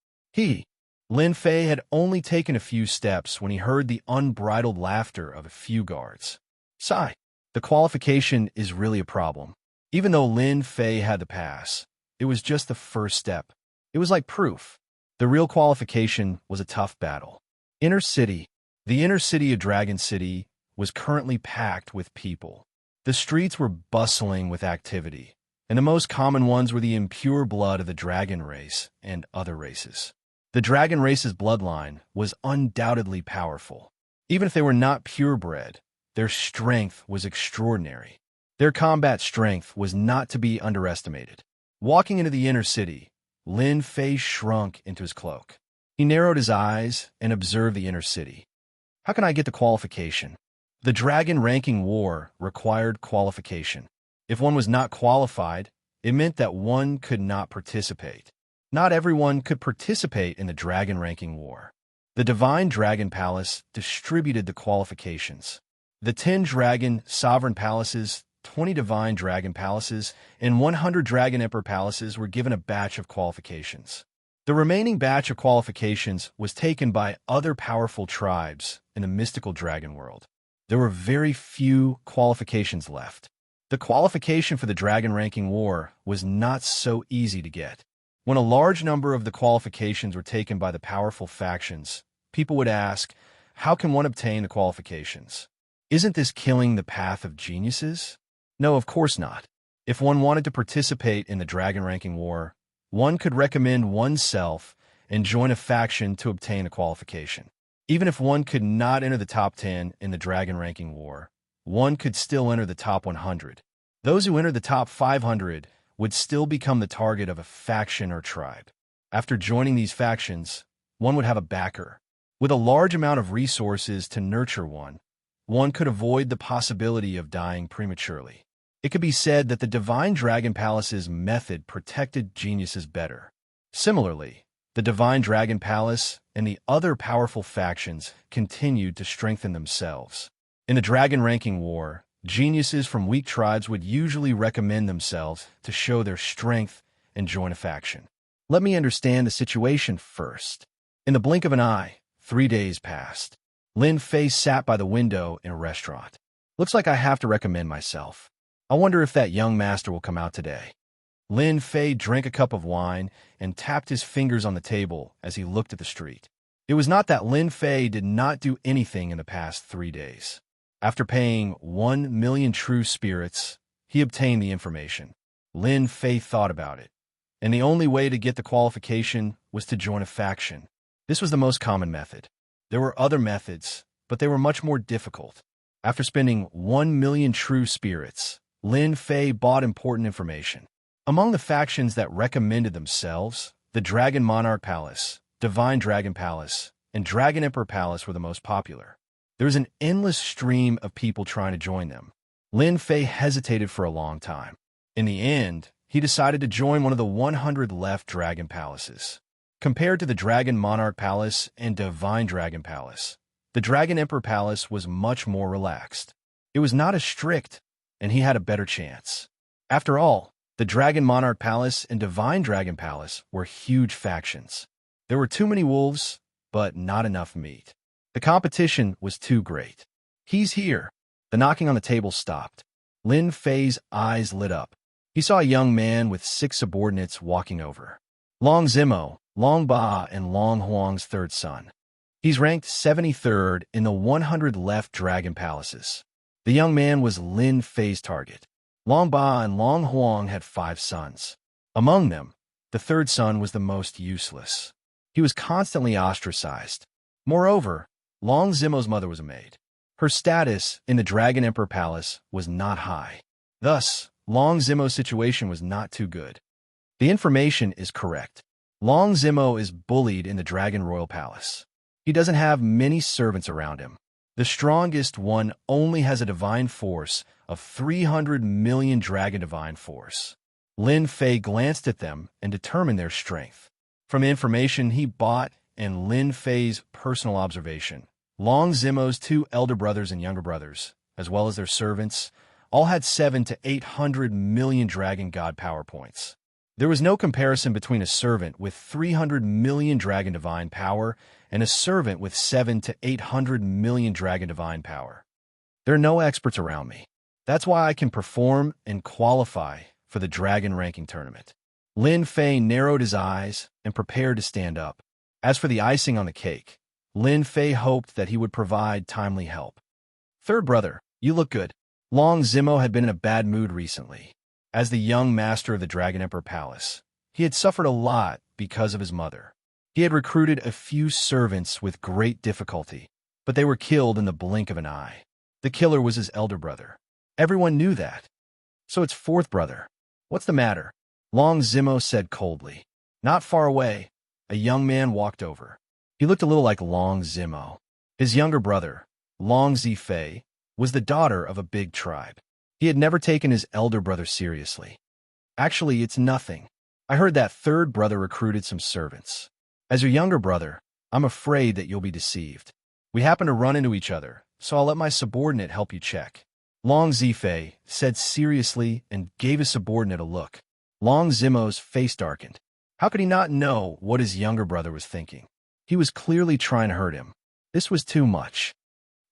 Lin Fei had only taken a few steps when he heard the unbridled laughter of a few guards. Sigh. The qualification is really a problem. Even though Lin Fei had the pass, it was just the first step. It was like proof. The real qualification was a tough battle. Inner City. The inner city of Dragon City was currently packed with people. The streets were bustling with activity, and the most common ones were the impure blood of the dragon race and other races. The dragon race's bloodline was undoubtedly powerful. Even if they were not purebred, their strength was extraordinary. Their combat strength was not to be underestimated. Walking into the inner city, Lin Fei shrunk into his cloak. He narrowed his eyes and observed the inner city. How can I get the qualification? The dragon ranking war required qualification. If one was not qualified, it meant that one could not participate. Not everyone could participate in the dragon ranking war. The Divine Dragon Palace distributed the qualifications. The 10 Dragon Sovereign Palaces, 20 Divine Dragon Palaces, and 100 Dragon Emperor Palaces were given a batch of qualifications. The remaining batch of qualifications was taken by other powerful tribes in the mystical dragon world. There were very few qualifications left. The qualification for the dragon ranking war was not so easy to get. When a large number of the qualifications were taken by the powerful factions, people would ask, how can one obtain the qualifications? Isn't this killing the path of geniuses? No, of course not. If one wanted to participate in the dragon ranking war, one could recommend oneself and join a faction to obtain a qualification. Even if one could not enter the top 10 in the dragon ranking war, one could still enter the top 100. Those who enter the top 500 would still become the target of a faction or tribe. After joining these factions, one would have a backer. With a large amount of resources to nurture one could avoid the possibility of dying prematurely. It could be said that the Divine Dragon Palace's method protected geniuses better. Similarly, the Divine Dragon Palace and the other powerful factions continued to strengthen themselves. In the Dragon Ranking War, geniuses from weak tribes would usually recommend themselves to show their strength and join a faction. Let me understand the situation first. In the blink of an eye, 3 days passed. Lin Fei sat by the window in a restaurant. Looks like I have to recommend myself. I wonder if that young master will come out today. Lin Fei drank a cup of wine and tapped his fingers on the table as he looked at the street. It was not that Lin Fei did not do anything in the past 3 days. After paying 1 million true spirits, he obtained the information. Lin Fei thought about it, and the only way to get the qualification was to join a faction. This was the most common method. There were other methods, but they were much more difficult. After spending 1 million true spirits, Lin Fei bought important information. Among the factions that recommended themselves, the Dragon Monarch Palace, Divine Dragon Palace, and Dragon Emperor Palace were the most popular. There was an endless stream of people trying to join them. Lin Fei hesitated for a long time. In the end, he decided to join one of the 100 left dragon palaces. Compared to the Dragon Monarch Palace and Divine Dragon Palace, the Dragon Emperor Palace was much more relaxed. It was not as strict, and he had a better chance. After all, the Dragon Monarch Palace and Divine Dragon Palace were huge factions. There were too many wolves, but not enough meat. The competition was too great. He's here. The knocking on the table stopped. Lin Fei's eyes lit up. He saw a young man with 6 subordinates walking over. Long Zimo, Long Ba, and Long Huang's third son. He's ranked 73rd in the 100 left dragon palaces. The young man was Lin Fei's target. Long Ba and Long Huang had 5 sons. Among them, the third son was the most useless. He was constantly ostracized. Moreover, Long Zimo's mother was a maid. Her status in the Dragon Emperor Palace was not high. Thus, Long Zimo's situation was not too good. The information is correct. Long Zimo is bullied in the Dragon Royal Palace. He doesn't have many servants around him. The strongest one only has a divine force of 300 million dragon divine force. Lin Fei glanced at them and determined their strength. From information he bought and Lin Fei's personal observation, Long Zimo's 2 elder brothers and younger brothers, as well as their servants, all had 700 to 800 million dragon god power points. There was no comparison between a servant with 300 million dragon divine power and a servant with 700 to 800 million dragon divine power. There are no experts around me. That's why I can perform and qualify for the dragon ranking tournament. Lin Fei narrowed his eyes and prepared to stand up. As for the icing on the cake, Lin Fei hoped that he would provide timely help. Third brother, you look good. Long Zimo had been in a bad mood recently. As the young master of the Dragon Emperor Palace, he had suffered a lot because of his mother. He had recruited a few servants with great difficulty, but they were killed in the blink of an eye. The killer was his elder brother. Everyone knew that. So it's fourth brother. What's the matter? Long Zimo said coldly. Not far away, a young man walked over. He looked a little like Long Zimo. His younger brother, Long Zifei, was the daughter of a big tribe. He had never taken his elder brother seriously. Actually, it's nothing. I heard that third brother recruited some servants. As your younger brother, I'm afraid that you'll be deceived. We happen to run into each other, so I'll let my subordinate help you check. Long Zifei said seriously and gave his subordinate a look. Long Zimo's face darkened. How could he not know what his younger brother was thinking? He was clearly trying to hurt him. This was too much.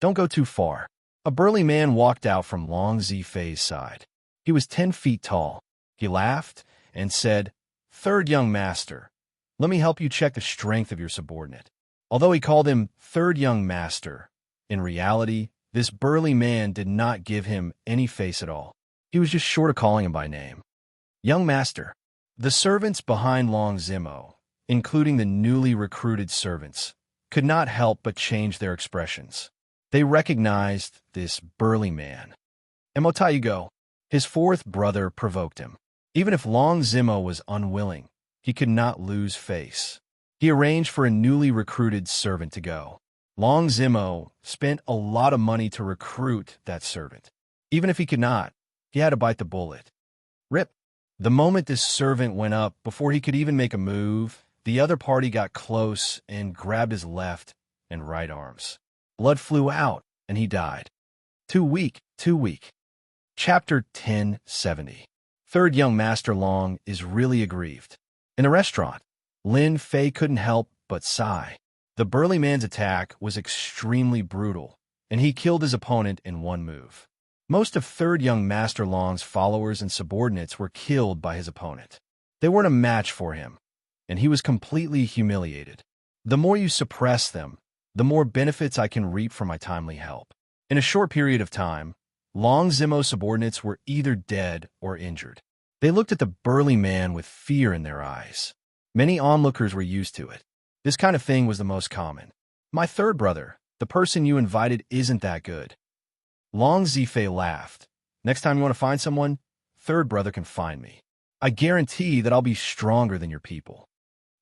Don't go too far. A burly man walked out from Long Zifei's side. He was 10 feet tall. He laughed and said, "Third young master, let me help you check the strength of your subordinate." Although he called him third young master, in reality, this burly man did not give him any face at all. He was just short of calling him by name. Young master. The servants behind Long Zimo, including the newly recruited servants, could not help but change their expressions. They recognized this burly man. Emotayigo, his fourth brother, provoked him. Even if Long Zimo was unwilling, he could not lose face. He arranged for a newly recruited servant to go. Long Zimo spent a lot of money to recruit that servant. Even if he could not, he had to bite the bullet. Rip. The moment this servant went up, before he could even make a move, the other party got close and grabbed his left and right arms. Blood flew out, and he died. Too weak, too weak. Chapter 1070. Third young Master Long is really aggrieved. In the restaurant, Lin Fei couldn't help but sigh. The burly man's attack was extremely brutal, and he killed his opponent in one move. Most of third young Master Long's followers and subordinates were killed by his opponent. They weren't a match for him, and he was completely humiliated. The more you suppress them, the more benefits I can reap from my timely help. In a short period of time, Long Zimo's subordinates were either dead or injured. They looked at the burly man with fear in their eyes. Many onlookers were used to it. This kind of thing was the most common. My third brother, the person you invited, isn't that good. Long Zifei laughed. Next time you want to find someone, third brother can find me. I guarantee that I'll be stronger than your people.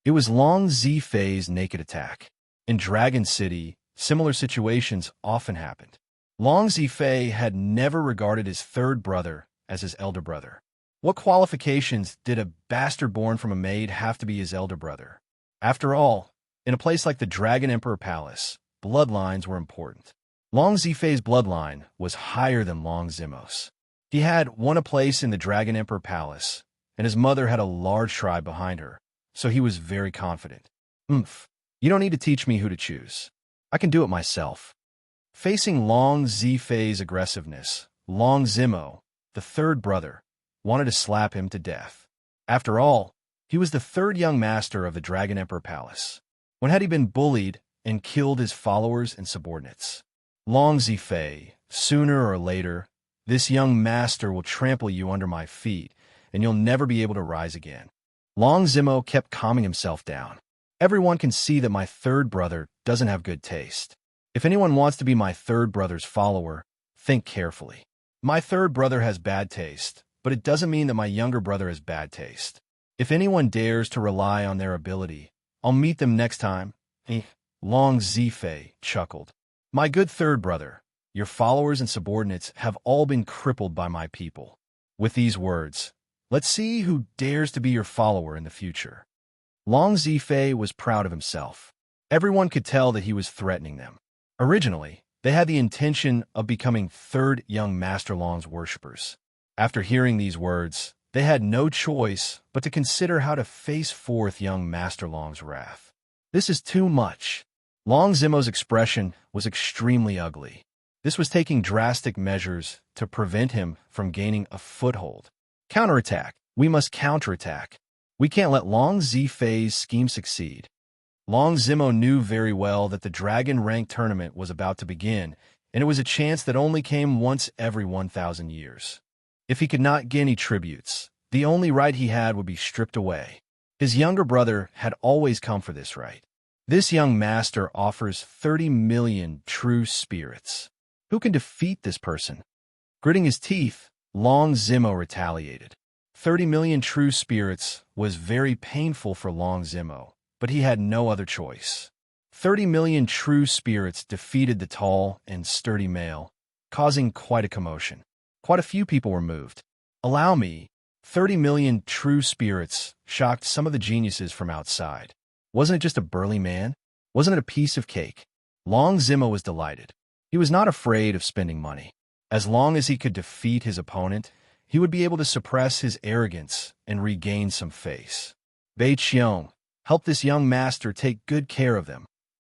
It was Long Zifei's naked attack. In Dragon City, similar situations often happened. Long Zifei had never regarded his third brother as his elder brother. What qualifications did a bastard born from a maid have to be his elder brother? After all, in a place like the Dragon Emperor Palace, bloodlines were important. Long Zifei's bloodline was higher than Long Zimo's. He had won a place in the Dragon Emperor Palace, and his mother had a large tribe behind her, so he was very confident. You don't need to teach me who to choose. I can do it myself. Facing Long Zifei's aggressiveness, Long Zimo, the third brother, wanted to slap him to death. After all, he was the third young master of the Dragon Emperor Palace. When had he been bullied and killed his followers and subordinates? Long Zifei, sooner or later, this young master will trample you under my feet, and you'll never be able to rise again. Long Zimo kept calming himself down. Everyone can see that my third brother doesn't have good taste. If anyone wants to be my third brother's follower, think carefully. My third brother has bad taste, but it doesn't mean that my younger brother has bad taste. If anyone dares to rely on their ability, I'll meet them next time. Long Zifei chuckled. My good third brother, your followers and subordinates have all been crippled by my people. With these words, let's see who dares to be your follower in the future. Long Zifei was proud of himself. Everyone could tell that he was threatening them. Originally, they had the intention of becoming third young Master Long's worshippers. After hearing these words, they had no choice but to consider how to face forth young Master Long's wrath. This is too much. Long Zimo's expression was extremely ugly. This was taking drastic measures to prevent him from gaining a foothold. Counterattack. We must counterattack. We can't let Long Zifei's scheme succeed. Long Zimo knew very well that the Dragon Rank tournament was about to begin, and it was a chance that only came once every 1,000 years. If he could not get any tributes, the only right he had would be stripped away. His younger brother had always come for this right. This young master offers 30 million true spirits. Who can defeat this person? Gritting his teeth, Long Zimo retaliated. 30 million true spirits was very painful for Long Zimo, but he had no other choice. 30 million true spirits defeated the tall and sturdy male, causing quite a commotion. Quite a few people were moved. Allow me. 30 million true spirits shocked some of the geniuses from outside. Wasn't it just a burly man? Wasn't it a piece of cake? Long Zimo was delighted. He was not afraid of spending money. As long as he could defeat his opponent, he would be able to suppress his arrogance and regain some face. Bei Qiong, help this young master take good care of them.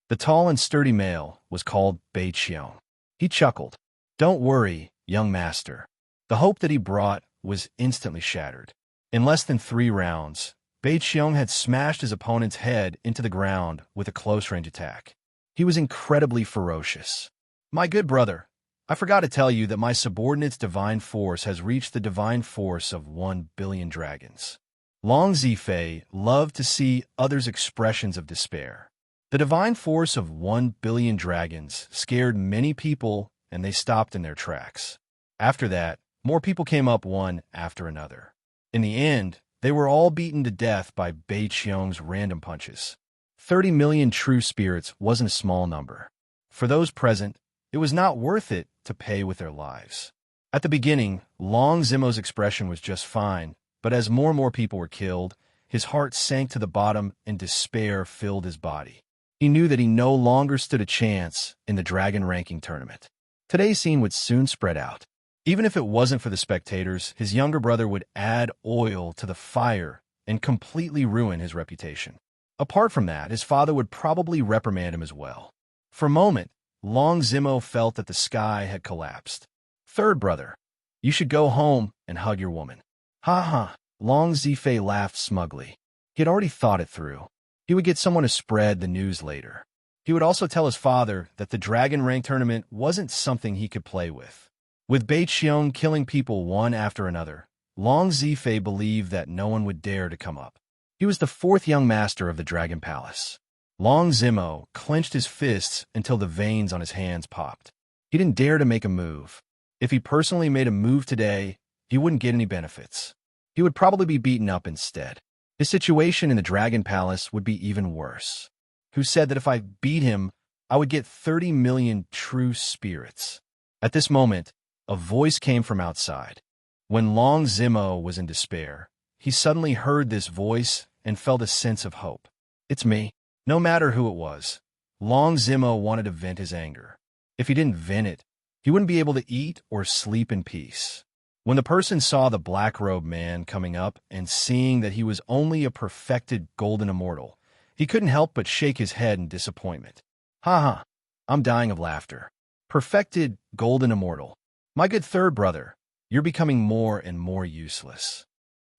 The tall and sturdy male was called Bei Qiong. He chuckled. Don't worry, young master. The hope that he brought was instantly shattered. In less than 3 rounds, Bei Qiong had smashed his opponent's head into the ground with a close-range attack. He was incredibly ferocious. My good brother, I forgot to tell you that my subordinate's divine force has reached the divine force of 1 billion dragons. Long Zifei loved to see others' expressions of despair. The divine force of 1 billion dragons scared many people, and they stopped in their tracks. After that, more people came up one after another. In the end, they were all beaten to death by Bei Qiong's random punches. 30 million true spirits wasn't a small number. For those present, it was not worth it to pay with their lives. At the beginning, Long Zimo's expression was just fine, but as more and more people were killed, his heart sank to the bottom and despair filled his body. He knew that he no longer stood a chance in the dragon ranking tournament. Today's scene would soon spread out. Even if it wasn't for the spectators, his younger brother would add oil to the fire and completely ruin his reputation. Apart from that, his father would probably reprimand him as well. For a moment, Long Zimo felt that the sky had collapsed. Third brother, you should go home and hug your woman. Ha ha, Long Zifei laughed smugly. He had already thought it through. He would get someone to spread the news later. He would also tell his father that the dragon rank tournament wasn't something he could play with. With Bei Qiong killing people one after another, Long Zifei believed that no one would dare to come up. He was the 4th young master of the Dragon Palace. Long Zimo clenched his fists until the veins on his hands popped. He didn't dare to make a move. If he personally made a move today, he wouldn't get any benefits. He would probably be beaten up instead. His situation in the Dragon Palace would be even worse. Who said that if I beat him, I would get 30 million true spirits? At this moment, a voice came from outside. When Long Zimo was in despair, he suddenly heard this voice and felt a sense of hope. It's me. No matter who it was, Long Zimo wanted to vent his anger. If he didn't vent it, he wouldn't be able to eat or sleep in peace. When the person saw the black-robed man coming up and seeing that he was only a perfected golden immortal, he couldn't help but shake his head in disappointment. Ha ha, I'm dying of laughter. Perfected golden immortal. My good third brother, you're becoming more and more useless.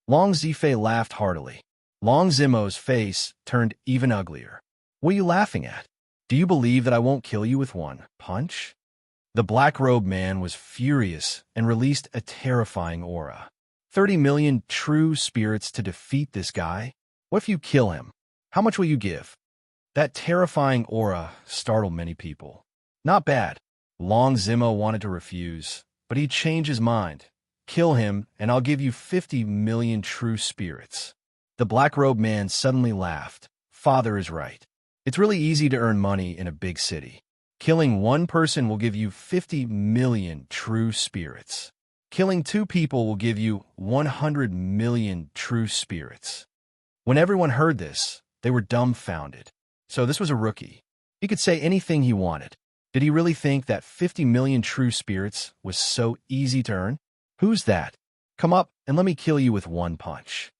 Long Zifei laughed heartily. Long Zimo's face turned even uglier. What are you laughing at? Do you believe that I won't kill you with one punch? The black-robed man was furious and released a terrifying aura. 30 million true spirits to defeat this guy? What if you kill him? How much will you give? That terrifying aura startled many people. Not bad. Long Zimo wanted to refuse, but he changed his mind. Kill him, and I'll give you 50 million true spirits. The black-robed man suddenly laughed. Father is right. It's really easy to earn money in a big city. Killing one person will give you 50 million true spirits. Killing 2 people will give you 100 million true spirits. When everyone heard this, they were dumbfounded. So this was a rookie. He could say anything he wanted. Did he really think that 50 million true spirits was so easy to earn? Who's that? Come up and let me kill you with one punch.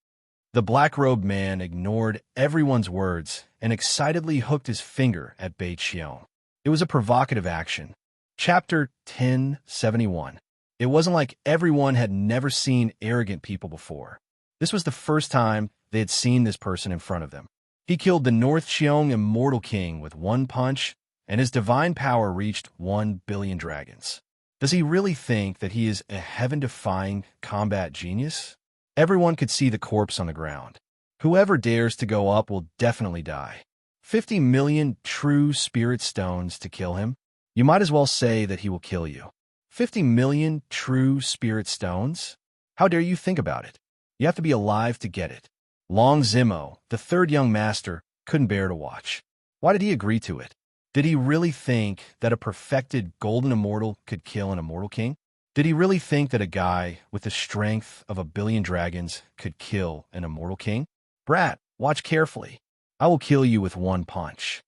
The black-robed man ignored everyone's words and excitedly hooked his finger at Bei Qiong. It was a provocative action. Chapter 1071. It wasn't like everyone had never seen arrogant people before. This was the first time they had seen this person in front of them. He killed the North Qiong Immortal King with one punch, and his divine power reached 1 billion dragons. Does he really think that he is a heaven-defying combat genius? Everyone could see the corpse on the ground. Whoever dares to go up will definitely die. 50 million true spirit stones to kill him? You might as well say that he will kill you. 50 million true spirit stones? How dare you think about it? You have to be alive to get it. Long Zimo, the 3rd young master, couldn't bear to watch. Why did he agree to it? Did he really think that a perfected golden immortal could kill an immortal king? Did he really think that a guy with the strength of 1 billion dragons could kill an immortal king? Brat, watch carefully. I will kill you with one punch.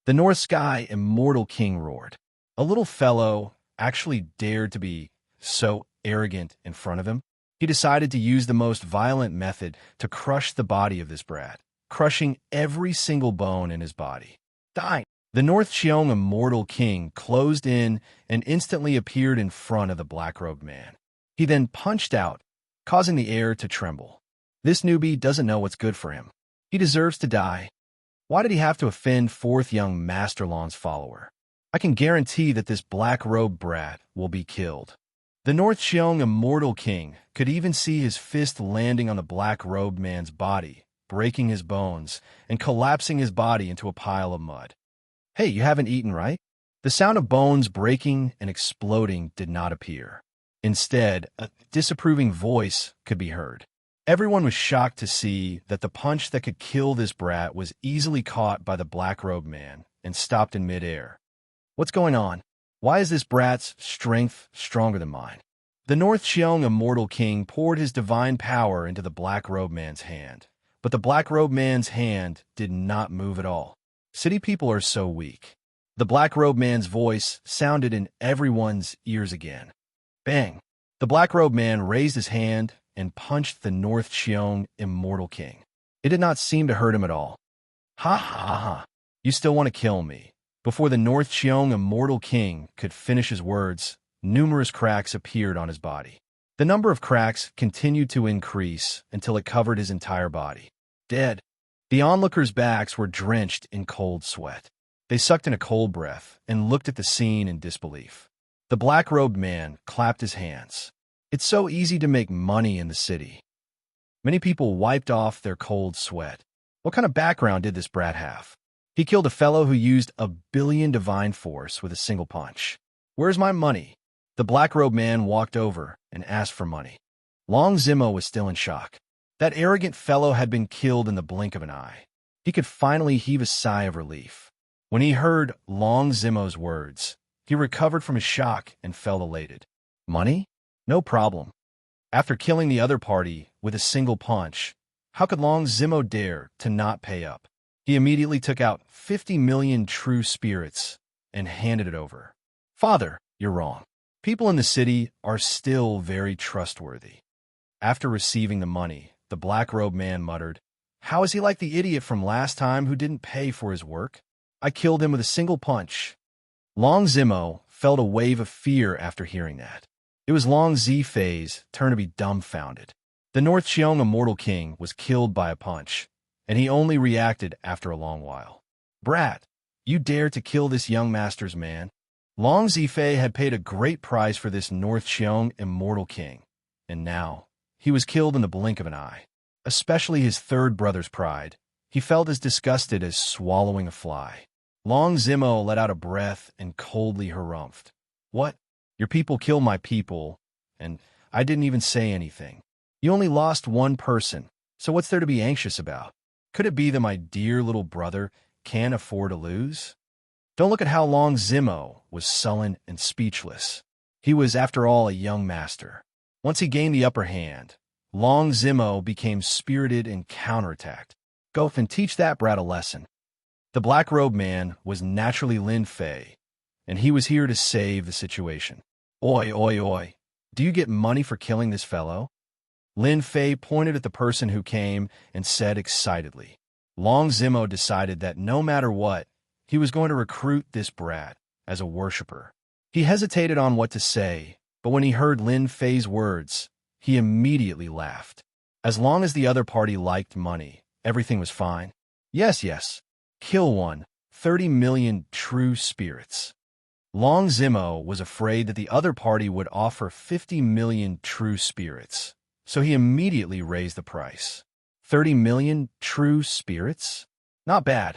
The North Sky Immortal King roared. A little fellow actually dared to be so arrogant in front of him. He decided to use the most violent method to crush the body of this brat, crushing every single bone in his body. Dying. The North Cheong immortal king closed in and instantly appeared in front of the black-robed man. He then punched out, causing the air to tremble. This newbie doesn't know what's good for him. He deserves to die. Why did he have to offend fourth young Master Long's follower? I can guarantee that this black-robed brat will be killed. The North Cheong immortal king could even see his fist landing on the black-robed man's body, breaking his bones, and collapsing his body into a pile of mud. Hey, you haven't eaten, right? The sound of bones breaking and exploding did not appear. Instead, a disapproving voice could be heard. Everyone was shocked to see that the punch that could kill this brat was easily caught by the black-robed man and stopped in midair. What's going on? Why is this brat's strength stronger than mine? The North Cheong immortal king poured his divine power into the black-robed man's hand, but the black-robed man's hand did not move at all. City people are so weak. The black-robed man's voice sounded in everyone's ears again. Bang! The black-robed man raised his hand and punched the North Cheong immortal king. It did not seem to hurt him at all. Ha ha ha! You still want to kill me? Before the North Cheong immortal king could finish his words, numerous cracks appeared on his body. The number of cracks continued to increase until it covered his entire body. Dead. The onlookers' backs were drenched in cold sweat. They sucked in a cold breath and looked at the scene in disbelief. The black-robed man clapped his hands. It's so easy to make money in the city. Many people wiped off their cold sweat. What kind of background did this brat have? He killed a fellow who used 1 billion divine force with a single punch. Where's my money? The black-robed man walked over and asked for money. Long Zimo was still in shock. That arrogant fellow had been killed in the blink of an eye. He could finally heave a sigh of relief. When he heard Long Zimo's words, he recovered from his shock and felt elated. Money? No problem. After killing the other party with a single punch, how could Long Zimo dare to not pay up? He immediately took out 50 million true spirits and handed it over. Father, you're wrong. People in the city are still very trustworthy. After receiving the money, the black-robed man muttered, How is he like the idiot from last time who didn't pay for his work? I killed him with a single punch. Long Zimo felt a wave of fear after hearing that. It was Long Zifei's turn to be dumbfounded. The North Cheong immortal king was killed by a punch, and he only reacted after a long while. Brat, you dare to kill this young master's man? Long Zifei had paid a great price for this North Cheong immortal king, and now he was killed in the blink of an eye. Especially his third brother's pride. He felt as disgusted as swallowing a fly. Long Zimo let out a breath and coldly harumphed. What? Your people killed my people, and I didn't even say anything. You only lost one person, so what's there to be anxious about? Could it be that my dear little brother can't afford to lose? Don't look at how Long Zimo was sullen and speechless. He was, after all, a young master. Once he gained the upper hand, Long Zimo became spirited and counterattacked. Go and teach that brat a lesson. The black-robed man was naturally Lin Fei, and he was here to save the situation. Oi, oi, oi. Do you get money for killing this fellow? Lin Fei pointed at the person who came and said excitedly. Long Zimo decided that no matter what, he was going to recruit this brat as a worshiper. He hesitated on what to say, but when he heard Lin Fei's words, he immediately laughed. As long as the other party liked money, everything was fine. Yes, yes. Kill one. 30 million true spirits. Long Zimo was afraid that the other party would offer 50 million true spirits, so he immediately raised the price. 30 million true spirits? Not bad.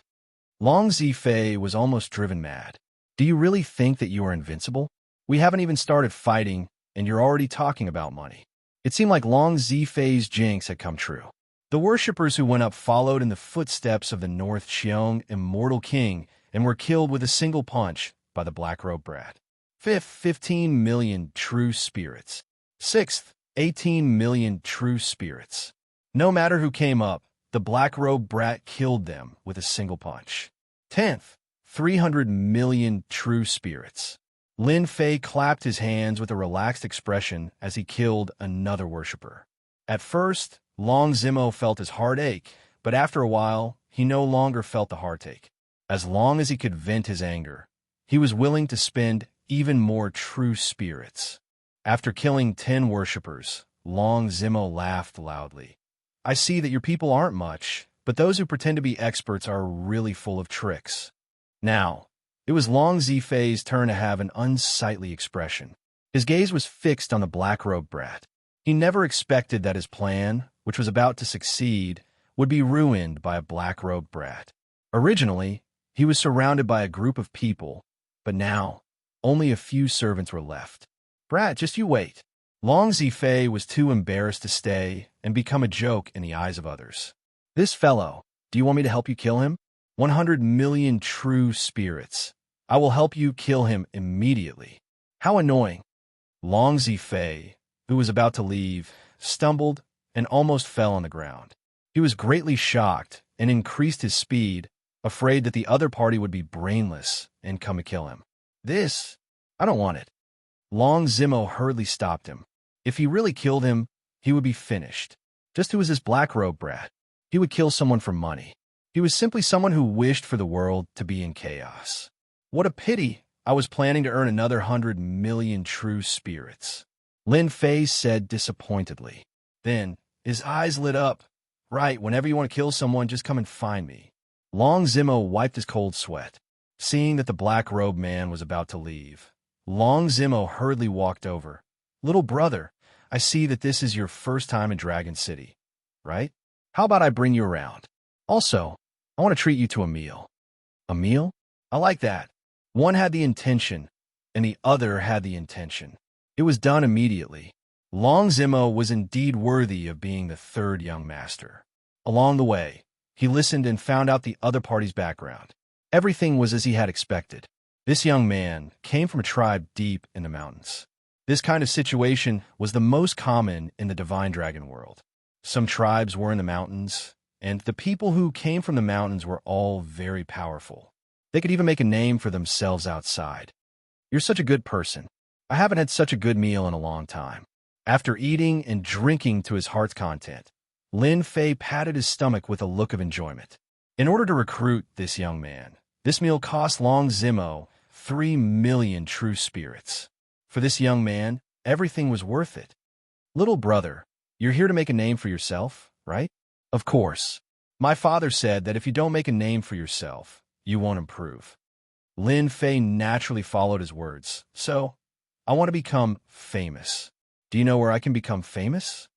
Long Zifei was almost driven mad. Do you really think that you are invincible? We haven't even started fighting, and you're already talking about money. It seemed like Long Zifei's jinx had come true. The worshippers who went up followed in the footsteps of the North Cheong immortal king and were killed with a single punch by the black-robed brat. Fifth, 15 million true spirits. Sixth, 18 million true spirits. No matter who came up, the black-robed brat killed them with a single punch. 10th, 300 million true spirits. Lin Fei clapped his hands with a relaxed expression as he killed another worshiper. At first, Long Zimo felt his heart ache, but after a while, he no longer felt the heartache. As long as he could vent his anger, he was willing to spend even more true spirits. After killing 10 worshippers, Long Zimo laughed loudly. I see that your people aren't much, but those who pretend to be experts are really full of tricks. Now, it was Long Zifei's turn to have an unsightly expression. His gaze was fixed on the black-robed brat. He never expected that his plan, which was about to succeed, would be ruined by a black-robed brat. Originally, he was surrounded by a group of people, but now, only a few servants were left. Brat, just you wait. Long Zifei was too embarrassed to stay and become a joke in the eyes of others. This fellow, do you want me to help you kill him? 100 million true spirits. I will help you kill him immediately. How annoying. Long Zifei, who was about to leave, stumbled and almost fell on the ground. He was greatly shocked and increased his speed, afraid that the other party would be brainless and come to kill him. I don't want it. Long Zimo hurriedly stopped him. If he really killed him, he would be finished. Just who was this black-robed brat? He would kill someone for money. He was simply someone who wished for the world to be in chaos. What a pity! I was planning to earn another 100 million true spirits. Lin Fei said disappointedly. Then, his eyes lit up. Right, whenever you want to kill someone, just come and find me. Long Zimo wiped his cold sweat. Seeing that the black-robed man was about to leave, Long Zimo hurriedly walked over. Little brother, I see that this is your first time in Dragon City, right? How about I bring you around? Also, I want to treat you to a meal. A meal? I like that. One had the intention, and the other had the intention. It was done immediately. Long Zimo was indeed worthy of being the third young master. Along the way, he listened and found out the other party's background. Everything was as he had expected. This young man came from a tribe deep in the mountains. This kind of situation was the most common in the divine dragon world. Some tribes were in the mountains, and the people who came from the mountains were all very powerful. They could even make a name for themselves outside. You're such a good person. I haven't had such a good meal in a long time. After eating and drinking to his heart's content, Lin Fei patted his stomach with a look of enjoyment. In order to recruit this young man, this meal cost Long Zimo 3 million true spirits. For this young man, everything was worth it. Little brother, you're here to make a name for yourself, right? Of course. My father said that if you don't make a name for yourself, you won't improve. Lin Fei naturally followed his words. So, I want to become famous. Do you know where I can become famous?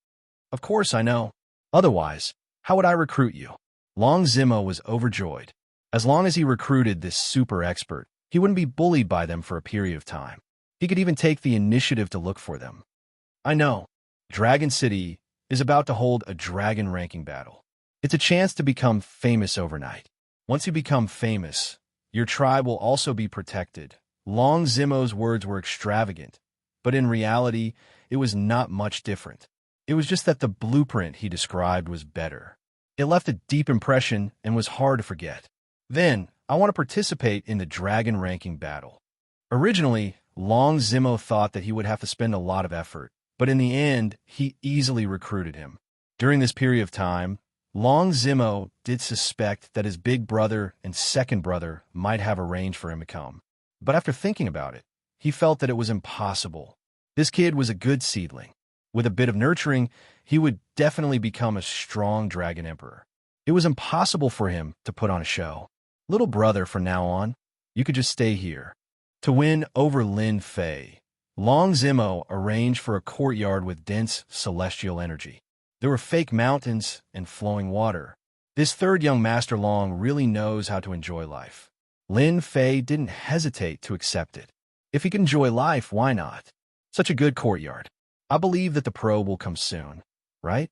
Of course I know. Otherwise, how would I recruit you? Long Zimo was overjoyed. As long as he recruited this super expert, he wouldn't be bullied by them for a period of time. He could even take the initiative to look for them. I know. Dragon City is about to hold a dragon ranking battle. It's a chance to become famous overnight. Once you become famous, your tribe will also be protected. Long Zimo's words were extravagant, but in reality, it was not much different. It was just that the blueprint he described was better. It left a deep impression and was hard to forget. Then, I want to participate in the dragon ranking battle. Originally, Long Zimo thought that he would have to spend a lot of effort, but in the end, he easily recruited him. During this period of time, Long Zimo did suspect that his big brother and second brother might have arranged for him to come. But after thinking about it, he felt that it was impossible. This kid was a good seedling. With a bit of nurturing, he would definitely become a strong dragon emperor. It was impossible for him to put on a show. Little brother, from now on, you could just stay here. To win over Lin Fei, Long Zimo arranged for a courtyard with dense celestial energy. There were fake mountains and flowing water. This third young master Long really knows how to enjoy life. Lin Fei didn't hesitate to accept it. If he can enjoy life, why not? Such a good courtyard. I believe that the probe will come soon, right?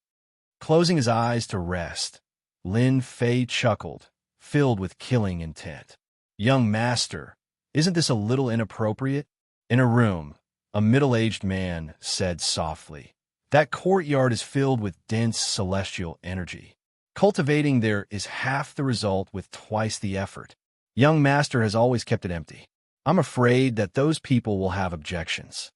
Closing his eyes to rest, Lin Fei chuckled, filled with killing intent. Young master, isn't this a little inappropriate? In a room, a middle-aged man said softly, that courtyard is filled with dense celestial energy. Cultivating there is half the result with twice the effort. Young master has always kept it empty. I'm afraid that those people will have objections.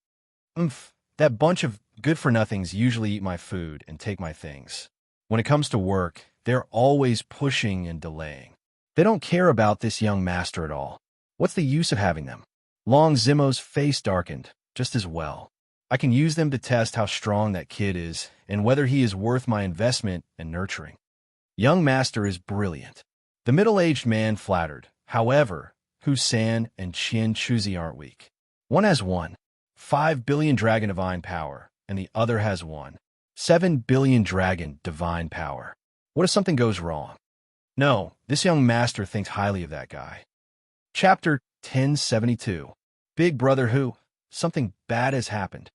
Umph, that bunch of good-for-nothings usually eat my food and take my things. When it comes to work, they're always pushing and delaying. They don't care about this young master at all. What's the use of having them? Long Zimo's face darkened, just as well. I can use them to test how strong that kid is and whether he is worth my investment and nurturing. Young master is brilliant. The middle-aged man flattered. However, Husan and Qian Chuzi aren't weak. One has 5 billion dragon divine power, and the other has 7 billion dragon divine power. What if something goes wrong? No, this young master thinks highly of that guy. Chapter 1072. Big Brother Who? Something bad has happened.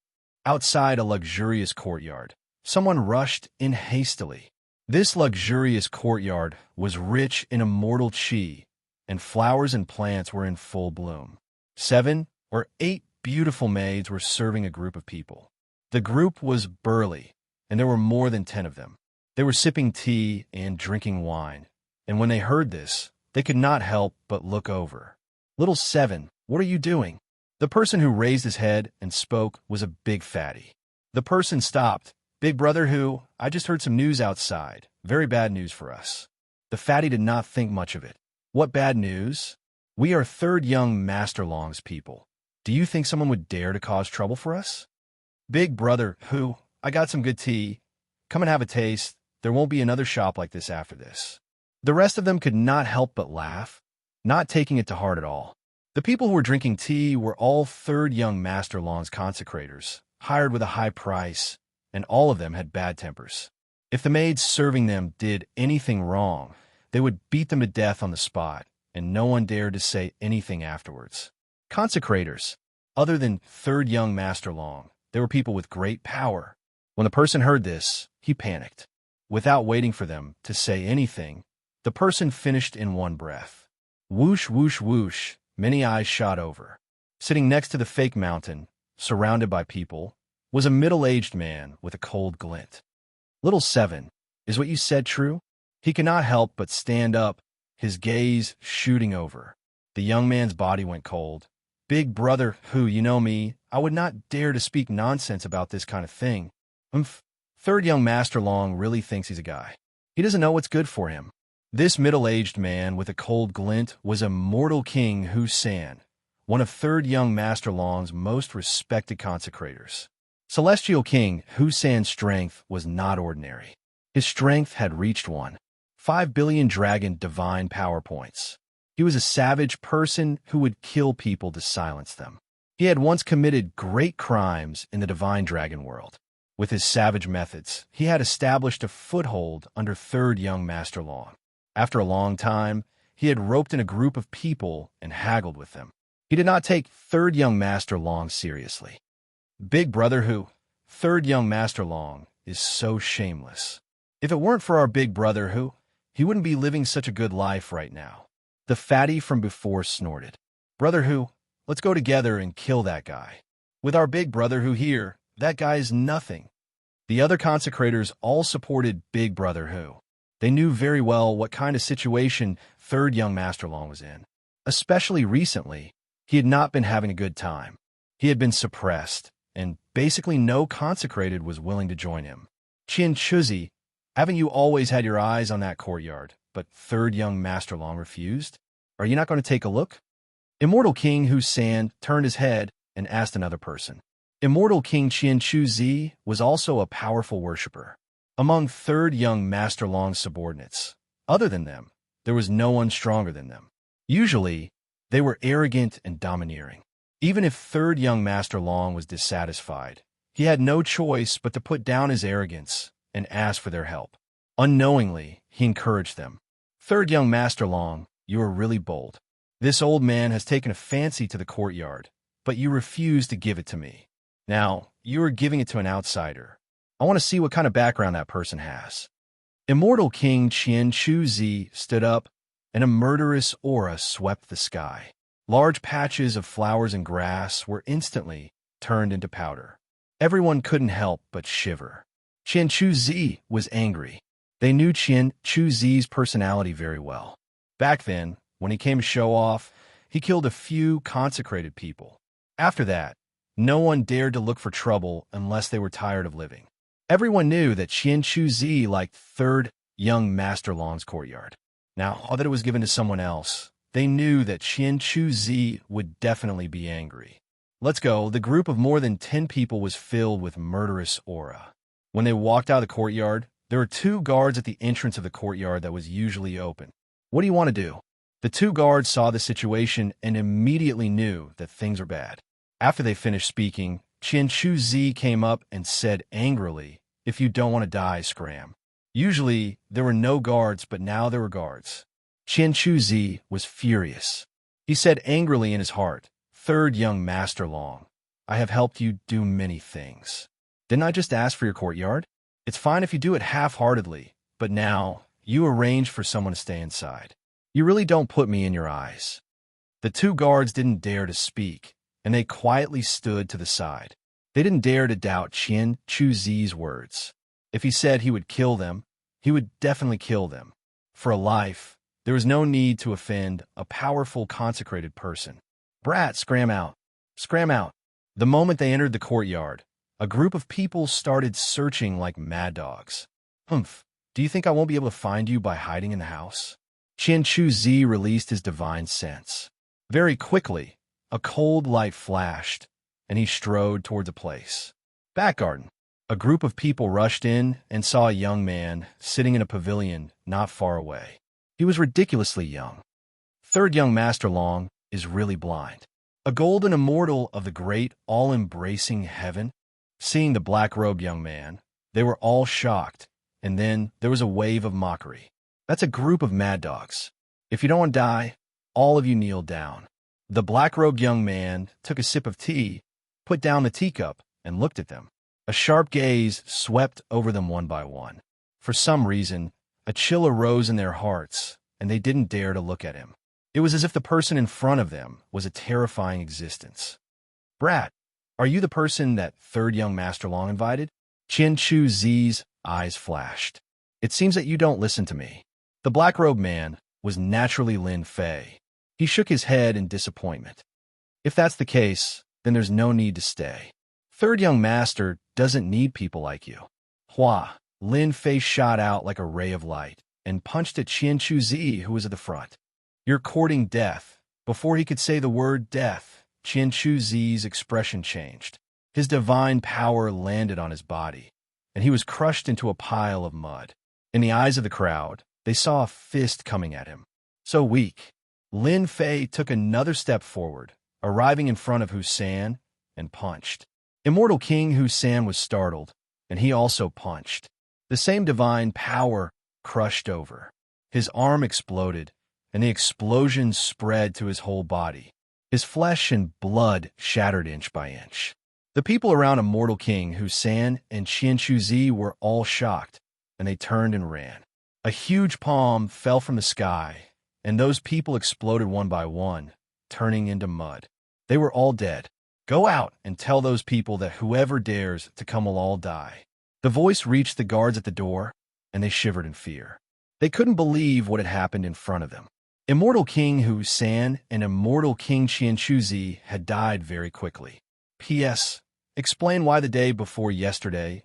Outside a luxurious courtyard, someone rushed in hastily. This luxurious courtyard was rich in immortal qi, and flowers and plants were in full bloom. 7 or 8 beautiful maids were serving a group of people. The group was burly, and there were more than 10 of them. They were sipping tea and drinking wine, and when they heard this, they could not help but look over. Little 7, what are you doing? The person who raised his head and spoke was a big fatty. The person stopped. Big Brother Who? I just heard some news outside. Very bad news for us. The fatty did not think much of it. What bad news? We are third young Master Long's people. Do you think someone would dare to cause trouble for us? Big Brother Who? I got some good tea. Come and have a taste. There won't be another shop like this after this. The rest of them could not help but laugh, not taking it to heart at all. The people who were drinking tea were all third young Master Long's consecrators, hired with a high price, and all of them had bad tempers. If the maids serving them did anything wrong, they would beat them to death on the spot, and no one dared to say anything afterwards. Consecrators. Other than third young Master Long, they were people with great power. When the person heard this, he panicked. Without waiting for them to say anything, the person finished in one breath. Whoosh, whoosh, whoosh. Many eyes shot over. Sitting next to the fake mountain, surrounded by people, was a middle-aged man with a cold glint. Little 7, is what you said true? He could not help but stand up, his gaze shooting over. The young man's body went cold. Big Brother Who? You know me, I would not dare to speak nonsense about this kind of thing. Third young Master Long really thinks he's a guy. He doesn't know what's good for him. This middle-aged man with a cold glint was Immortal King Husan, one of third young Master Long's most respected consecrators. Celestial King Husan's strength was not ordinary. His strength had reached 5 billion dragon divine power points. He was a savage person who would kill people to silence them. He had once committed great crimes in the divine dragon world. With his savage methods, he had established a foothold under third young Master Long. After a long time, he had roped in a group of people and haggled with them. He did not take third young Master Long seriously. Big Brother Who? Third young Master Long is so shameless. If it weren't for our Big Brother Who, he wouldn't be living such a good life right now. The fatty from before snorted. Brother Who, let's go together and kill that guy. With our Big Brother Who here, that guy is nothing. The other consecrators all supported Big Brother Who. They knew very well what kind of situation third young Master Long was in. Especially recently, he had not been having a good time. He had been suppressed, and basically no consecrated was willing to join him. Qian Chuzi, haven't you always had your eyes on that courtyard, but third young Master Long refused? Are you not going to take a look? Immortal King Husan turned his head and asked another person. Immortal King Qian Chuzi was also a powerful worshipper. Among third young Master Long's subordinates, other than them, there was no one stronger than them. Usually, they were arrogant and domineering. Even if third young Master Long was dissatisfied, he had no choice but to put down his arrogance and ask for their help. Unknowingly, he encouraged them. Third young Master Long, you are really bold. This old man has taken a fancy to the courtyard, but you refuse to give it to me. Now, you are giving it to an outsider. I want to see what kind of background that person has. Immortal King Qian Chuzi stood up, and a murderous aura swept the sky. Large patches of flowers and grass were instantly turned into powder. Everyone couldn't help but shiver. Qian Chuzi was angry. They knew Qian Chuzi's personality very well. Back then, when he came to show off, He killed a few consecrated people. After that, no one dared to look for trouble unless they were tired of living. Everyone knew that Qian Chuzi liked third young Master Long's courtyard. Now that it was given to someone else, they knew that Qian Chuzi would definitely be angry. Let's go. The group of more than 10 people was filled with murderous aura. When they walked out of the courtyard, there were 2 guards at the entrance of the courtyard that was usually open. What do you want to do? The 2 guards saw the situation and immediately knew that things were bad. After they finished speaking, Qian Chuzi came up and said angrily, "If you don't want to die, scram." Usually, there were no guards, but now there were guards. Qian Chuzi was furious. He said angrily in his heart, "Third young Master Long, I have helped you do many things. Didn't I just ask for your courtyard? It's fine if you do it half-heartedly, but now you arrange for someone to stay inside. You really don't put me in your eyes." The 2 guards didn't dare to speak, and they quietly stood to the side. They didn't dare to doubt Qian Chuzi's words. If he said he would kill them, he would definitely kill them. For a life, there was no need to offend a powerful consecrated person. "Brat, scram out! Scram out!" The moment they entered the courtyard, a group of people started searching like mad dogs. "Humph, do you think I won't be able to find you by hiding in the house?" Qian Chuzi released his divine sense. Very quickly, a cold light flashed, and he strode towards a place. Back garden. A group of people rushed in and saw a young man sitting in a pavilion not far away. He was ridiculously young. Third young Master Long is really blind. A golden immortal of the great, all-embracing heaven. Seeing the black-robed young man, they were all shocked, and then there was a wave of mockery. "That's a group of mad dogs. If you don't want to die, all of you kneel down." The black-robed young man took a sip of tea, put down the teacup, and looked at them. A sharp gaze swept over them one by one. For some reason, a chill arose in their hearts, and they didn't dare to look at him. It was as if the person in front of them was a terrifying existence. "Brat, are you the person that third young Master Long invited?" Qian Chuzi's eyes flashed. "It seems that you don't listen to me." The black-robed man was naturally Lin Fei. He shook his head in disappointment. "If that's the case, then there's no need to stay. Third young master doesn't need people like you." Hua, Lin Fei shot out like a ray of light and punched at Qian Chuzi, who was at the front. "You're courting death." Before he could say the word death, Qian Chuzi's expression changed. His divine power landed on his body, and he was crushed into a pile of mud. In the eyes of the crowd, they saw a fist coming at him. So weak. Lin Fei took another step forward, arriving in front of Husan, and punched. Immortal King Husan was startled, and he also punched. The same divine power crushed over. His arm exploded, and the explosion spread to his whole body. His flesh and blood shattered inch by inch. The people around Immortal King Husan and Qian Chuzi were all shocked, and they turned and ran. A huge palm fell from the sky, and those people exploded one by one, turning into mud. They were all dead. "Go out and tell those people that whoever dares to come will all die." The voice reached the guards at the door, and they shivered in fear. They couldn't believe what had happened in front of them. Immortal King Husan and Immortal King Qian Chuzi had died very quickly. P.S. Explain why the day before yesterday,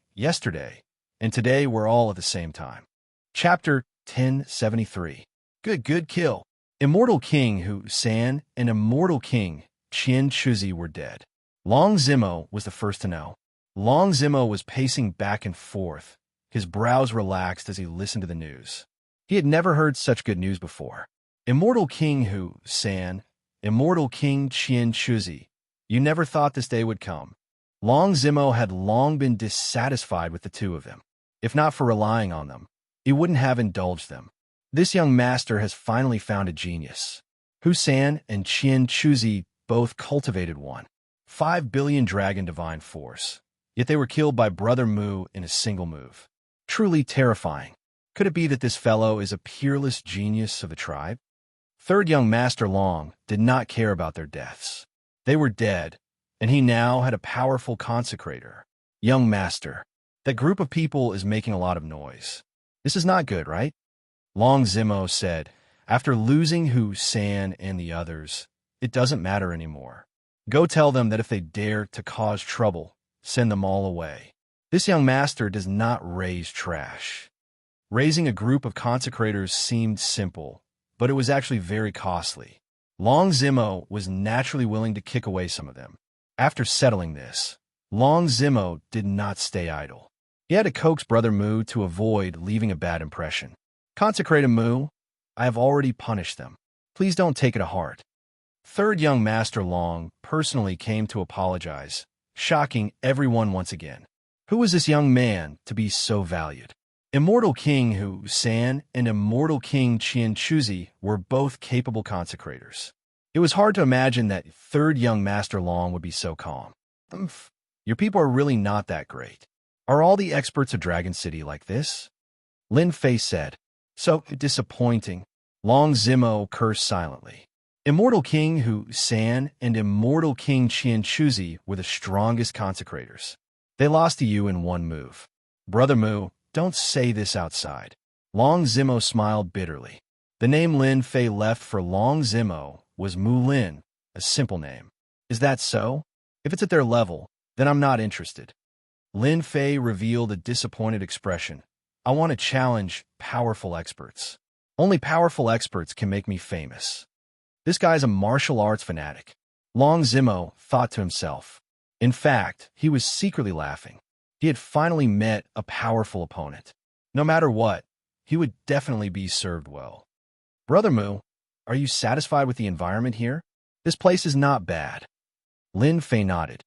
and today were all at the same time. Chapter 1073. Good kill. Immortal King Husan and Immortal King Qian Chuzi were dead. Long Zimo was the first to know. Long Zimo was pacing back and forth, his brows relaxed as he listened to the news. He had never heard such good news before. Immortal King Husan, Immortal King Qian Chuzi, you never thought this day would come. Long Zimo had long been dissatisfied with the two of them. If not for relying on them, he wouldn't have indulged them. This young master has finally found a genius. Husan and Qian Chuzi both cultivated 5 billion dragon divine force, yet they were killed by Brother Mu in a single move. Truly terrifying. Could it be that this fellow is a peerless genius of the tribe? Third young Master Long did not care about their deaths. They were dead, and he now had a powerful consecrator. Young Master, that group of people is making a lot of noise. This is not good, right? Long Zimo said, after losing Husan and the others, it doesn't matter anymore. Go tell them that if they dare to cause trouble, send them all away. This young master does not raise trash. Raising a group of consecrators seemed simple, but it was actually very costly. Long Zimo was naturally willing to kick away some of them. After settling this, Long Zimo did not stay idle. He had to coax Brother Mu to avoid leaving a bad impression. Consecrated Mu, I have already punished them. Please don't take it to heart. Third young Master Long personally came to apologize, shocking everyone once again. Who was this young man to be so valued? Immortal King Hu San and Immortal King Qian Chuzi were both capable consecrators. It was hard to imagine that third young Master Long would be so calm. Your people are really not that great. Are all the experts of Dragon City like this? Lin Fei said. So disappointing. Long Zimo cursed silently. Immortal King Hu San and Immortal King Qian Chuzi were the strongest consecrators. They lost to you in one move. Brother Mu, don't say this outside. Long Zimo smiled bitterly. The name Lin Fei left for Long Zimo was Mu Lin, a simple name. Is that so? If it's at their level, then I'm not interested. Lin Fei revealed a disappointed expression. I want to challenge powerful experts. Only powerful experts can make me famous. This guy's a martial arts fanatic. Long Zimo thought to himself. In fact, he was secretly laughing. He had finally met a powerful opponent. No matter what, he would definitely be served well. Brother Mu, are you satisfied with the environment here? This place is not bad. Lin Fei nodded.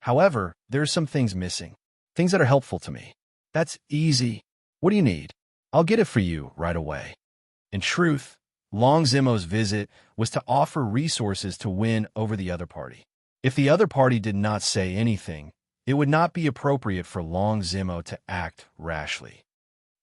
However, there are some things missing. Things that are helpful to me. That's easy. What do you need? I'll get it for you right away. In truth, Long Zimo's visit was to offer resources to win over the other party. If the other party did not say anything, it would not be appropriate for Long Zimo to act rashly.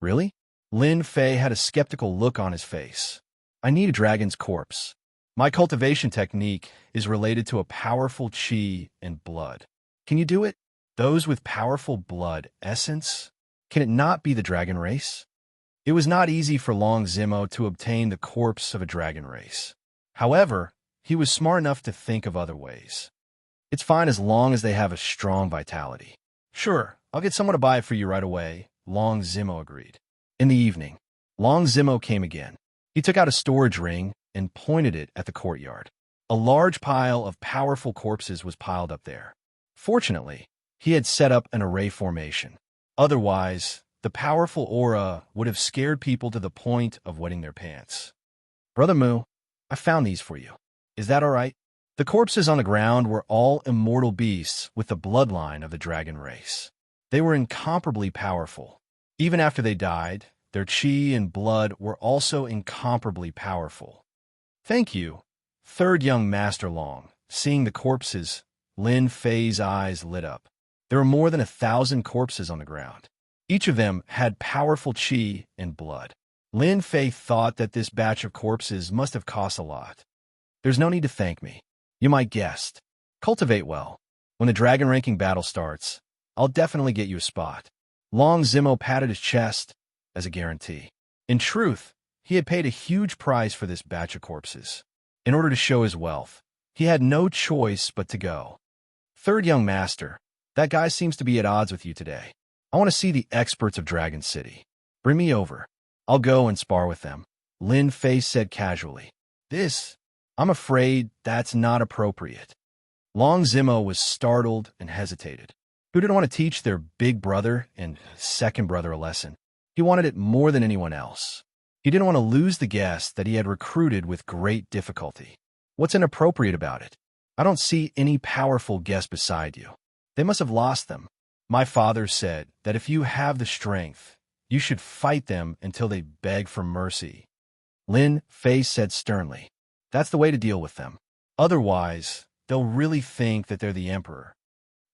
Really? Lin Fei had a skeptical look on his face. I need a dragon's corpse. My cultivation technique is related to a powerful qi and blood. Can you do it? Those with powerful blood essence? Can it not be the dragon race? It was not easy for Long Zimo to obtain the corpse of a dragon race. However, he was smart enough to think of other ways. It's fine as long as they have a strong vitality. Sure, I'll get someone to buy it for you right away, Long Zimo agreed. In the evening, Long Zimo came again. He took out a storage ring and pointed it at the courtyard. A large pile of powerful corpses was piled up there. Fortunately, he had set up an array formation. Otherwise, the powerful aura would have scared people to the point of wetting their pants. Brother Mu, I found these for you. Is that all right? The corpses on the ground were all immortal beasts with the bloodline of the dragon race. They were incomparably powerful. Even after they died, their qi and blood were also incomparably powerful. Thank you, third young Master Long. Seeing the corpses, Lin Fei's eyes lit up. There were more than 1,000 corpses on the ground. Each of them had powerful qi and blood. Lin Fei thought that this batch of corpses must have cost a lot. There's no need to thank me. You might guess. Cultivate well. When the dragon ranking battle starts, I'll definitely get you a spot. Long Zimo patted his chest as a guarantee. In truth, he had paid a huge price for this batch of corpses. In order to show his wealth, he had no choice but to go. Third young master, that guy seems to be at odds with you today. I want to see the experts of Dragon City. Bring me over. I'll go and spar with them. Lin Fei said casually. I'm afraid that's not appropriate. Long Zimo was startled and hesitated. Who didn't want to teach their big brother and second brother a lesson? He wanted it more than anyone else. He didn't want to lose the guest that he had recruited with great difficulty. What's inappropriate about it? I don't see any powerful guest beside you. They must have lost them. My father said that if you have the strength, you should fight them until they beg for mercy. Lin Fei said sternly. That's the way to deal with them. Otherwise, they'll really think that they're the emperor.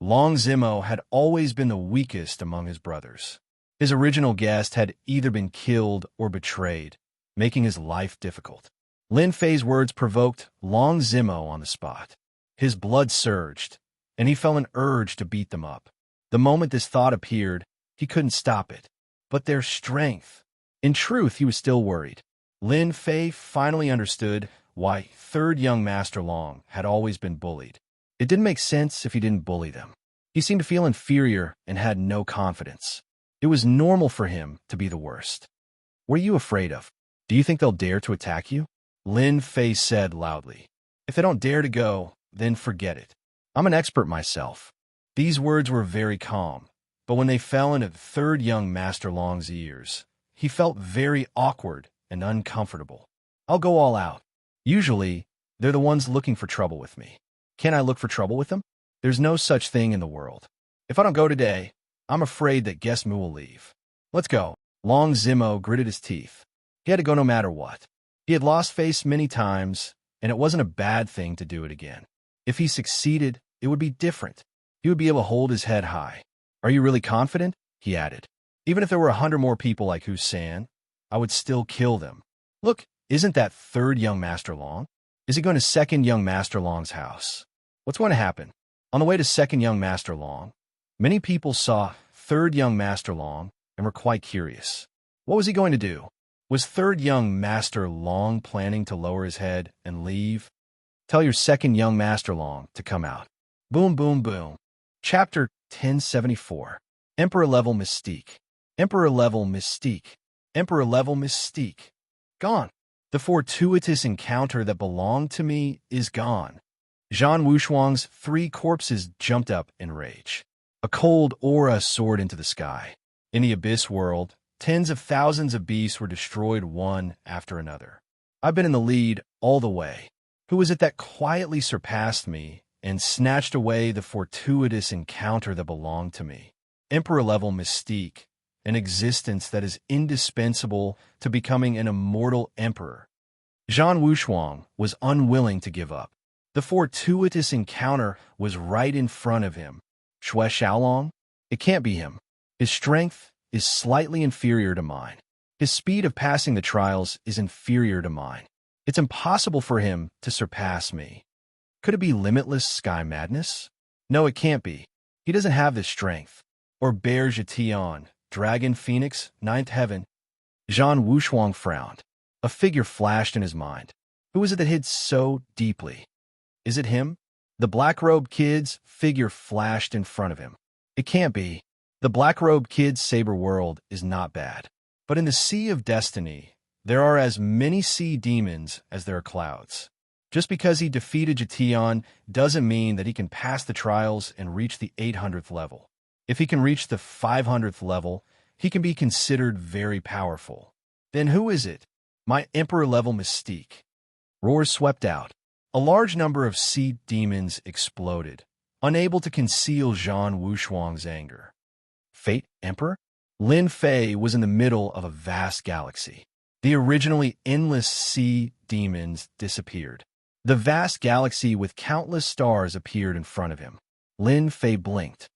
Long Zimo had always been the weakest among his brothers. His original guest had either been killed or betrayed, making his life difficult. Lin Fei's words provoked Long Zimo on the spot. His blood surged, and he felt an urge to beat them up. The moment this thought appeared, he couldn't stop it. But their strength. In truth, he was still worried. Lin Fei finally understood why third young Master Long had always been bullied. It didn't make sense if he didn't bully them. He seemed to feel inferior and had no confidence. It was normal for him to be the worst. What are you afraid of? Do you think they'll dare to attack you? Lin Fei said loudly. If they don't dare to go, then forget it. I'm an expert myself. These words were very calm, but when they fell into third young Master Long's ears, he felt very awkward and uncomfortable. I'll go all out. Usually, they're the ones looking for trouble with me. Can I look for trouble with them? There's no such thing in the world. If I don't go today, I'm afraid that Guess Mu will leave. Let's go. Long Zimo gritted his teeth. He had to go no matter what. He had lost face many times, and it wasn't a bad thing to do it again. If he succeeded, it would be different. He would be able to hold his head high. Are you really confident? He added. Even if there were 100 more people like Hussein, I would still kill them. Look, isn't that third young Master Long? Is he going to second young Master Long's house? What's going to happen? On the way to second young Master Long, many people saw third young Master Long and were quite curious. What was he going to do? Was third young Master Long planning to lower his head and leave? Tell your second young Master Long to come out. Boom, boom, boom. Chapter 1074. Emperor Level Mystique. Emperor Level Mystique. Emperor Level Mystique. Gone. The fortuitous encounter that belonged to me is gone. Zhan Wushuang's 3 corpses jumped up in rage. A cold aura soared into the sky. In the Abyss world, tens of thousands of beasts were destroyed one after another. I've been in the lead all the way. Who was it that quietly surpassed me and snatched away the fortuitous encounter that belonged to me? Emperor-level mystique, an existence that is indispensable to becoming an immortal emperor. Zhan Wushuang was unwilling to give up. The fortuitous encounter was right in front of him. Xue Xiaolong? It can't be him. His strength is slightly inferior to mine. His speed of passing the trials is inferior to mine. It's impossible for him to surpass me. Could it be limitless sky madness? No, it can't be. He doesn't have this strength. Or Bear Zetian, Dragon Phoenix, Ninth Heaven. Zhan Wushuang frowned. A figure flashed in his mind. Who was it that hid so deeply? Is it him? The black-robed kid's figure flashed in front of him. It can't be. The black-robed kid's saber world is not bad. But in the Sea of Destiny, there are as many sea demons as there are clouds. Just because he defeated Zetian doesn't mean that he can pass the trials and reach the 800th level. If he can reach the 500th level, he can be considered very powerful. Then who is it? My Emperor-level mystique. Roars swept out. A large number of sea demons exploded, unable to conceal Zhan Wushuang's anger. Fate Emperor? Lin Fei was in the middle of a vast galaxy. The originally endless sea demons disappeared. The vast galaxy with countless stars appeared in front of him. Lin Fei blinked.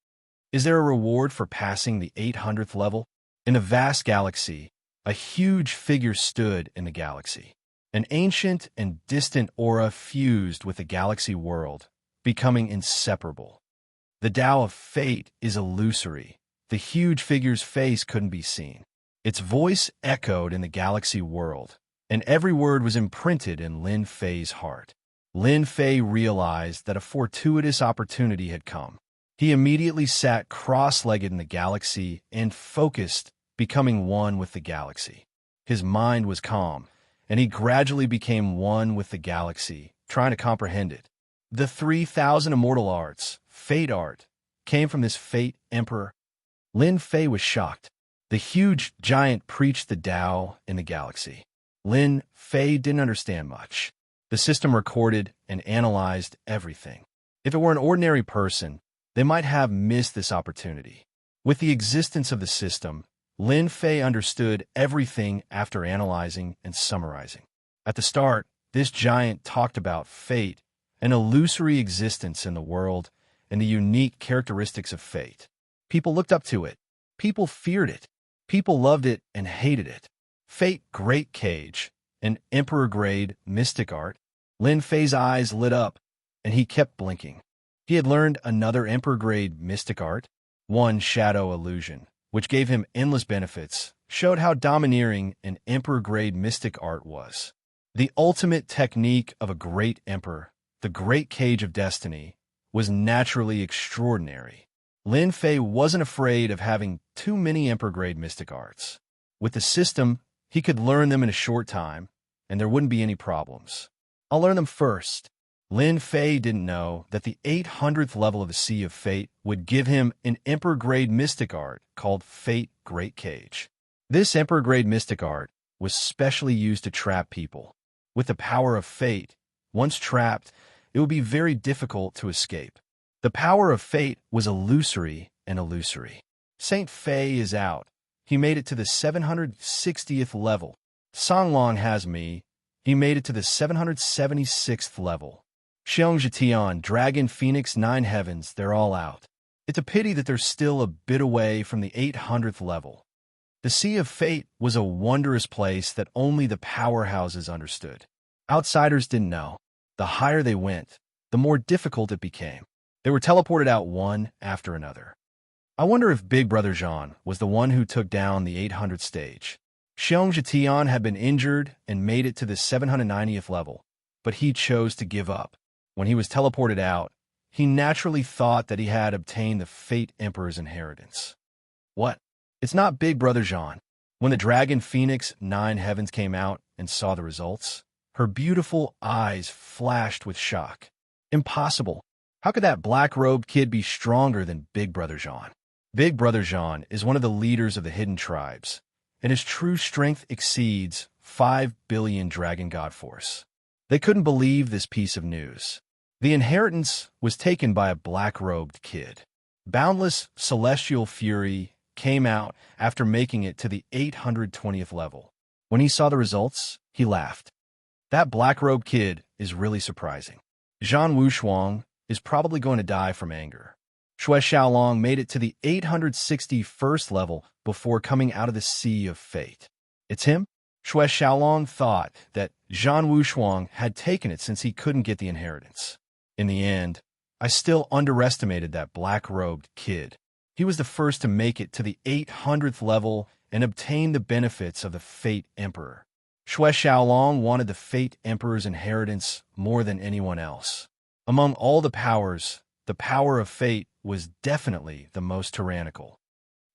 Is there a reward for passing the 800th level? In the vast galaxy, a huge figure stood in the galaxy. An ancient and distant aura fused with the galaxy world, becoming inseparable. The Tao of Fate is illusory. The huge figure's face couldn't be seen. Its voice echoed in the galaxy world, and every word was imprinted in Lin Fei's heart. Lin Fei realized that a fortuitous opportunity had come. He immediately sat cross-legged in the galaxy and focused, becoming one with the galaxy. His mind was calm, and he gradually became one with the galaxy, trying to comprehend it. The 3,000 immortal arts, Fate art, came from this Fate Emperor. Lin Fei was shocked. The huge giant preached the Tao in the galaxy. Lin Fei didn't understand much. The system recorded and analyzed everything. If it were an ordinary person, they might have missed this opportunity. With the existence of the system, Lin Fei understood everything after analyzing and summarizing. At the start, this giant talked about fate, an illusory existence in the world, and the unique characteristics of fate. People looked up to it. People feared it. People loved it and hated it. Fate Great Cage, an emperor-grade mystic art. Lin Fei's eyes lit up, and he kept blinking. He had learned another emperor-grade mystic art, one shadow illusion, which gave him endless benefits, showed how domineering an emperor-grade mystic art was. The ultimate technique of a great emperor, the Great Cage of Destiny, was naturally extraordinary. Lin Fei wasn't afraid of having too many emperor-grade mystic arts. With the system, he could learn them in a short time, and there wouldn't be any problems. I'll learn them first. Lin Fei didn't know that the 800th level of the Sea of Fate would give him an emperor-grade mystic art called Fate Great Cage. This emperor-grade mystic art was specially used to trap people. With the power of fate, once trapped, it would be very difficult to escape. The power of fate was illusory and illusory. Saint Fei is out. He made it to the 760th level. Songlong has me. He made it to the 776th level. Xiong Zhetian, Dragon, Phoenix, Nine Heavens, they're all out. It's a pity that they're still a bit away from the 800th level. The Sea of Fate was a wondrous place that only the powerhouses understood. Outsiders didn't know. The higher they went, the more difficult it became. They were teleported out one after another. I wonder if Big Brother Jean was the one who took down the 800th stage. Xiong Zhetian had been injured and made it to the 790th level, but he chose to give up. When he was teleported out, he naturally thought that he had obtained the Fate Emperor's inheritance. What? It's not Big Brother Jean. When the Dragon Phoenix Nine Heavens came out and saw the results, her beautiful eyes flashed with shock. Impossible. How could that black-robed kid be stronger than Big Brother Jean? Big Brother Jean is one of the leaders of the hidden tribes, and his true strength exceeds 5 billion Dragon God Force. They couldn't believe this piece of news. The inheritance was taken by a black-robed kid. Boundless celestial fury came out after making it to the 820th level. When he saw the results, he laughed. That black-robed kid is really surprising. Zhan Wushuang is probably going to die from anger. Xue Xiaolong made it to the 861st level before coming out of the Sea of Fate. It's him? Xue Xiaolong thought that Zhan Wushuang had taken it since he couldn't get the inheritance. In the end, I still underestimated that black-robed kid. He was the first to make it to the 800th level and obtain the benefits of the Fate Emperor. Xue Xiaolong wanted the Fate Emperor's inheritance more than anyone else. Among all the powers, the power of fate was definitely the most tyrannical.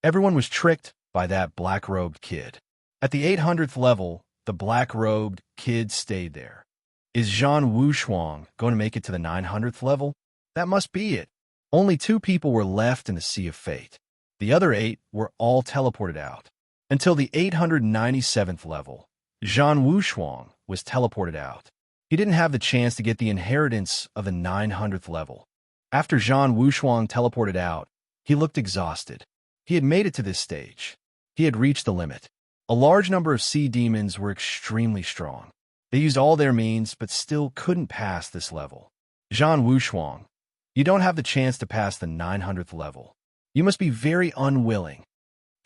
Everyone was tricked by that black-robed kid. At the 800th level, the black-robed kid stayed there. Is Zhan Wushuang going to make it to the 900th level? That must be it. Only 2 people were left in the Sea of Fate. The other 8 were all teleported out. Until the 897th level, Zhan Wushuang was teleported out. He didn't have the chance to get the inheritance of the 900th level. After Zhan Wushuang teleported out, he looked exhausted. He had made it to this stage. He had reached the limit. A large number of sea demons were extremely strong. They used all their means, but still couldn't pass this level. Zhan Wushuang, you don't have the chance to pass the 900th level. You must be very unwilling,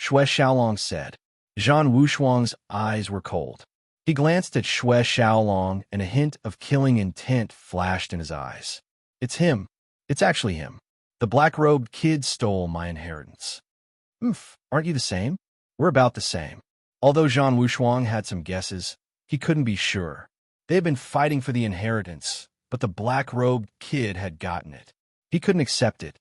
Xue Xiaolong said. Zhan Wushuang's eyes were cold. He glanced at Xue Xiaolong, and a hint of killing intent flashed in his eyes. It's him. It's actually him. The black-robed kid stole my inheritance. Aren't you the same? We're about the same. Although Zhan Wushuang had some guesses, he couldn't be sure. They had been fighting for the inheritance, but the black-robed kid had gotten it. He couldn't accept it.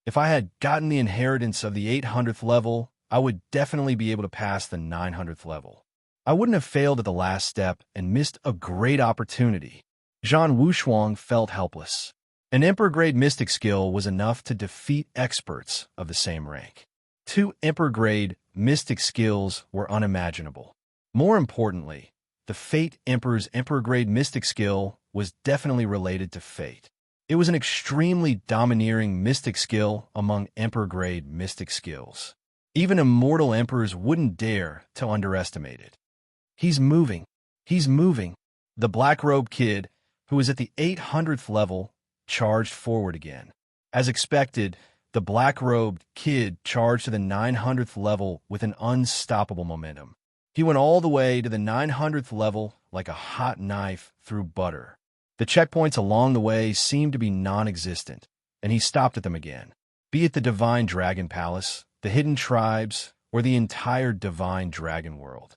If I had gotten the inheritance of the 800th level, I would definitely be able to pass the 900th level. I wouldn't have failed at the last step and missed a great opportunity. Zhan Wushuang felt helpless. An Emperor-grade mystic skill was enough to defeat experts of the same rank. 2 Emperor-grade mystic skills were unimaginable. More importantly, the Fate Emperor's Emperor-grade mystic skill was definitely related to fate. It was an extremely domineering mystic skill among Emperor-grade mystic skills. Even immortal emperors wouldn't dare to underestimate it. He's moving. He's moving. The black-robed kid, who was at the 800th level, charged forward again. As expected, the black-robed kid charged to the 900th level with an unstoppable momentum. He went all the way to the 900th level like a hot knife through butter. The checkpoints along the way seemed to be non-existent, and he stopped at them again. Be it the Divine Dragon Palace, the Hidden Tribes, or the entire Divine Dragon World.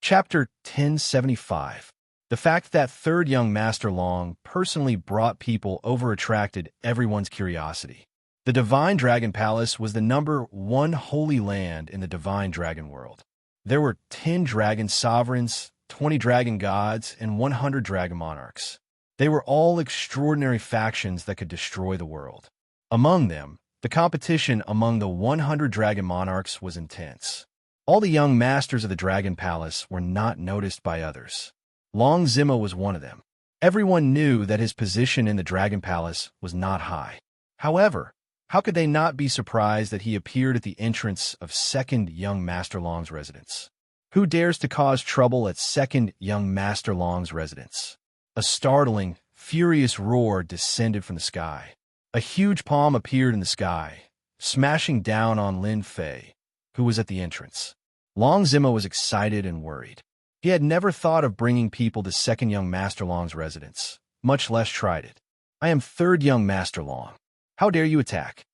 Chapter 1075. The fact that third young Master Long personally brought people over attracted everyone's curiosity. The Divine Dragon Palace was the #1 holy land in the Divine Dragon world. There were 10 dragon sovereigns, 20 dragon gods, and 100 dragon monarchs. They were all extraordinary factions that could destroy the world. Among them, the competition among the 100 dragon monarchs was intense. All the young masters of the Dragon Palace were not noticed by others. Long Zimo was one of them. Everyone knew that his position in the Dragon Palace was not high. However, how could they not be surprised that he appeared at the entrance of second young Master Long's residence? Who dares to cause trouble at second young Master Long's residence? A startling, furious roar descended from the sky. A huge palm appeared in the sky, smashing down on Lin Fei, who was at the entrance. Long Zimo was excited and worried. He had never thought of bringing people to second young Master Long's residence, much less tried it. I am third young Master Long. How dare you attack?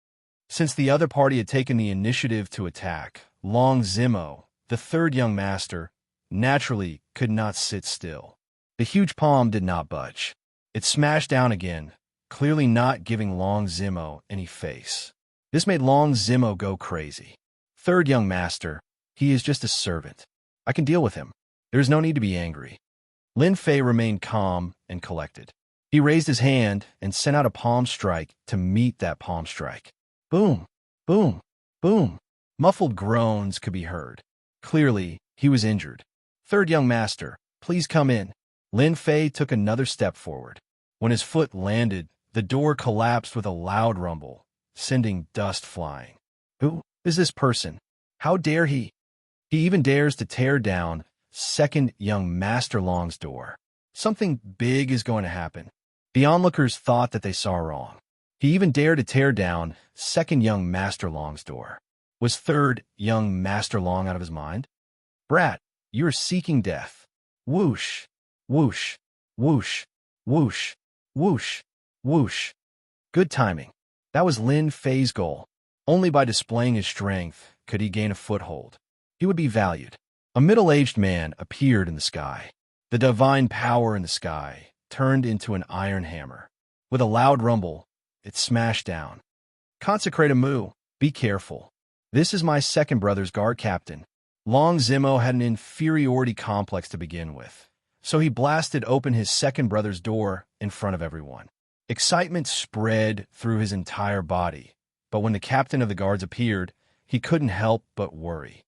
Since the other party had taken the initiative to attack, Long Zimo, the third young master, naturally could not sit still. The huge palm did not budge. It smashed down again, clearly not giving Long Zimo any face. This made Long Zimo go crazy. Third young master, he is just a servant. I can deal with him. There is no need to be angry. Lin Fei remained calm and collected. He raised his hand and sent out a palm strike to meet that palm strike. Boom, boom, boom. Muffled groans could be heard. Clearly, he was injured. Third young master, please come in. Lin Fei took another step forward. When his foot landed, the door collapsed with a loud rumble, sending dust flying. Who is this person? How dare he? He even dares to tear down second young Master Long's door. Something big is going to happen. The onlookers thought that they saw wrong. He even dared to tear down second young Master Long's door. Was third young Master Long out of his mind? Brat, you are seeking death. Whoosh, whoosh, whoosh, whoosh, whoosh, whoosh. Good timing. That was Lin Fei's goal. Only by displaying his strength could he gain a foothold. He would be valued. A middle-aged man appeared in the sky. The divine power in the sky turned into an iron hammer. With a loud rumble, it smashed down. Consecrate a moo. Be careful. This is my second brother's guard captain. Long Zimo had an inferiority complex to begin with, so he blasted open his second brother's door in front of everyone. Excitement spread through his entire body, but when the captain of the guards appeared, he couldn't help but worry.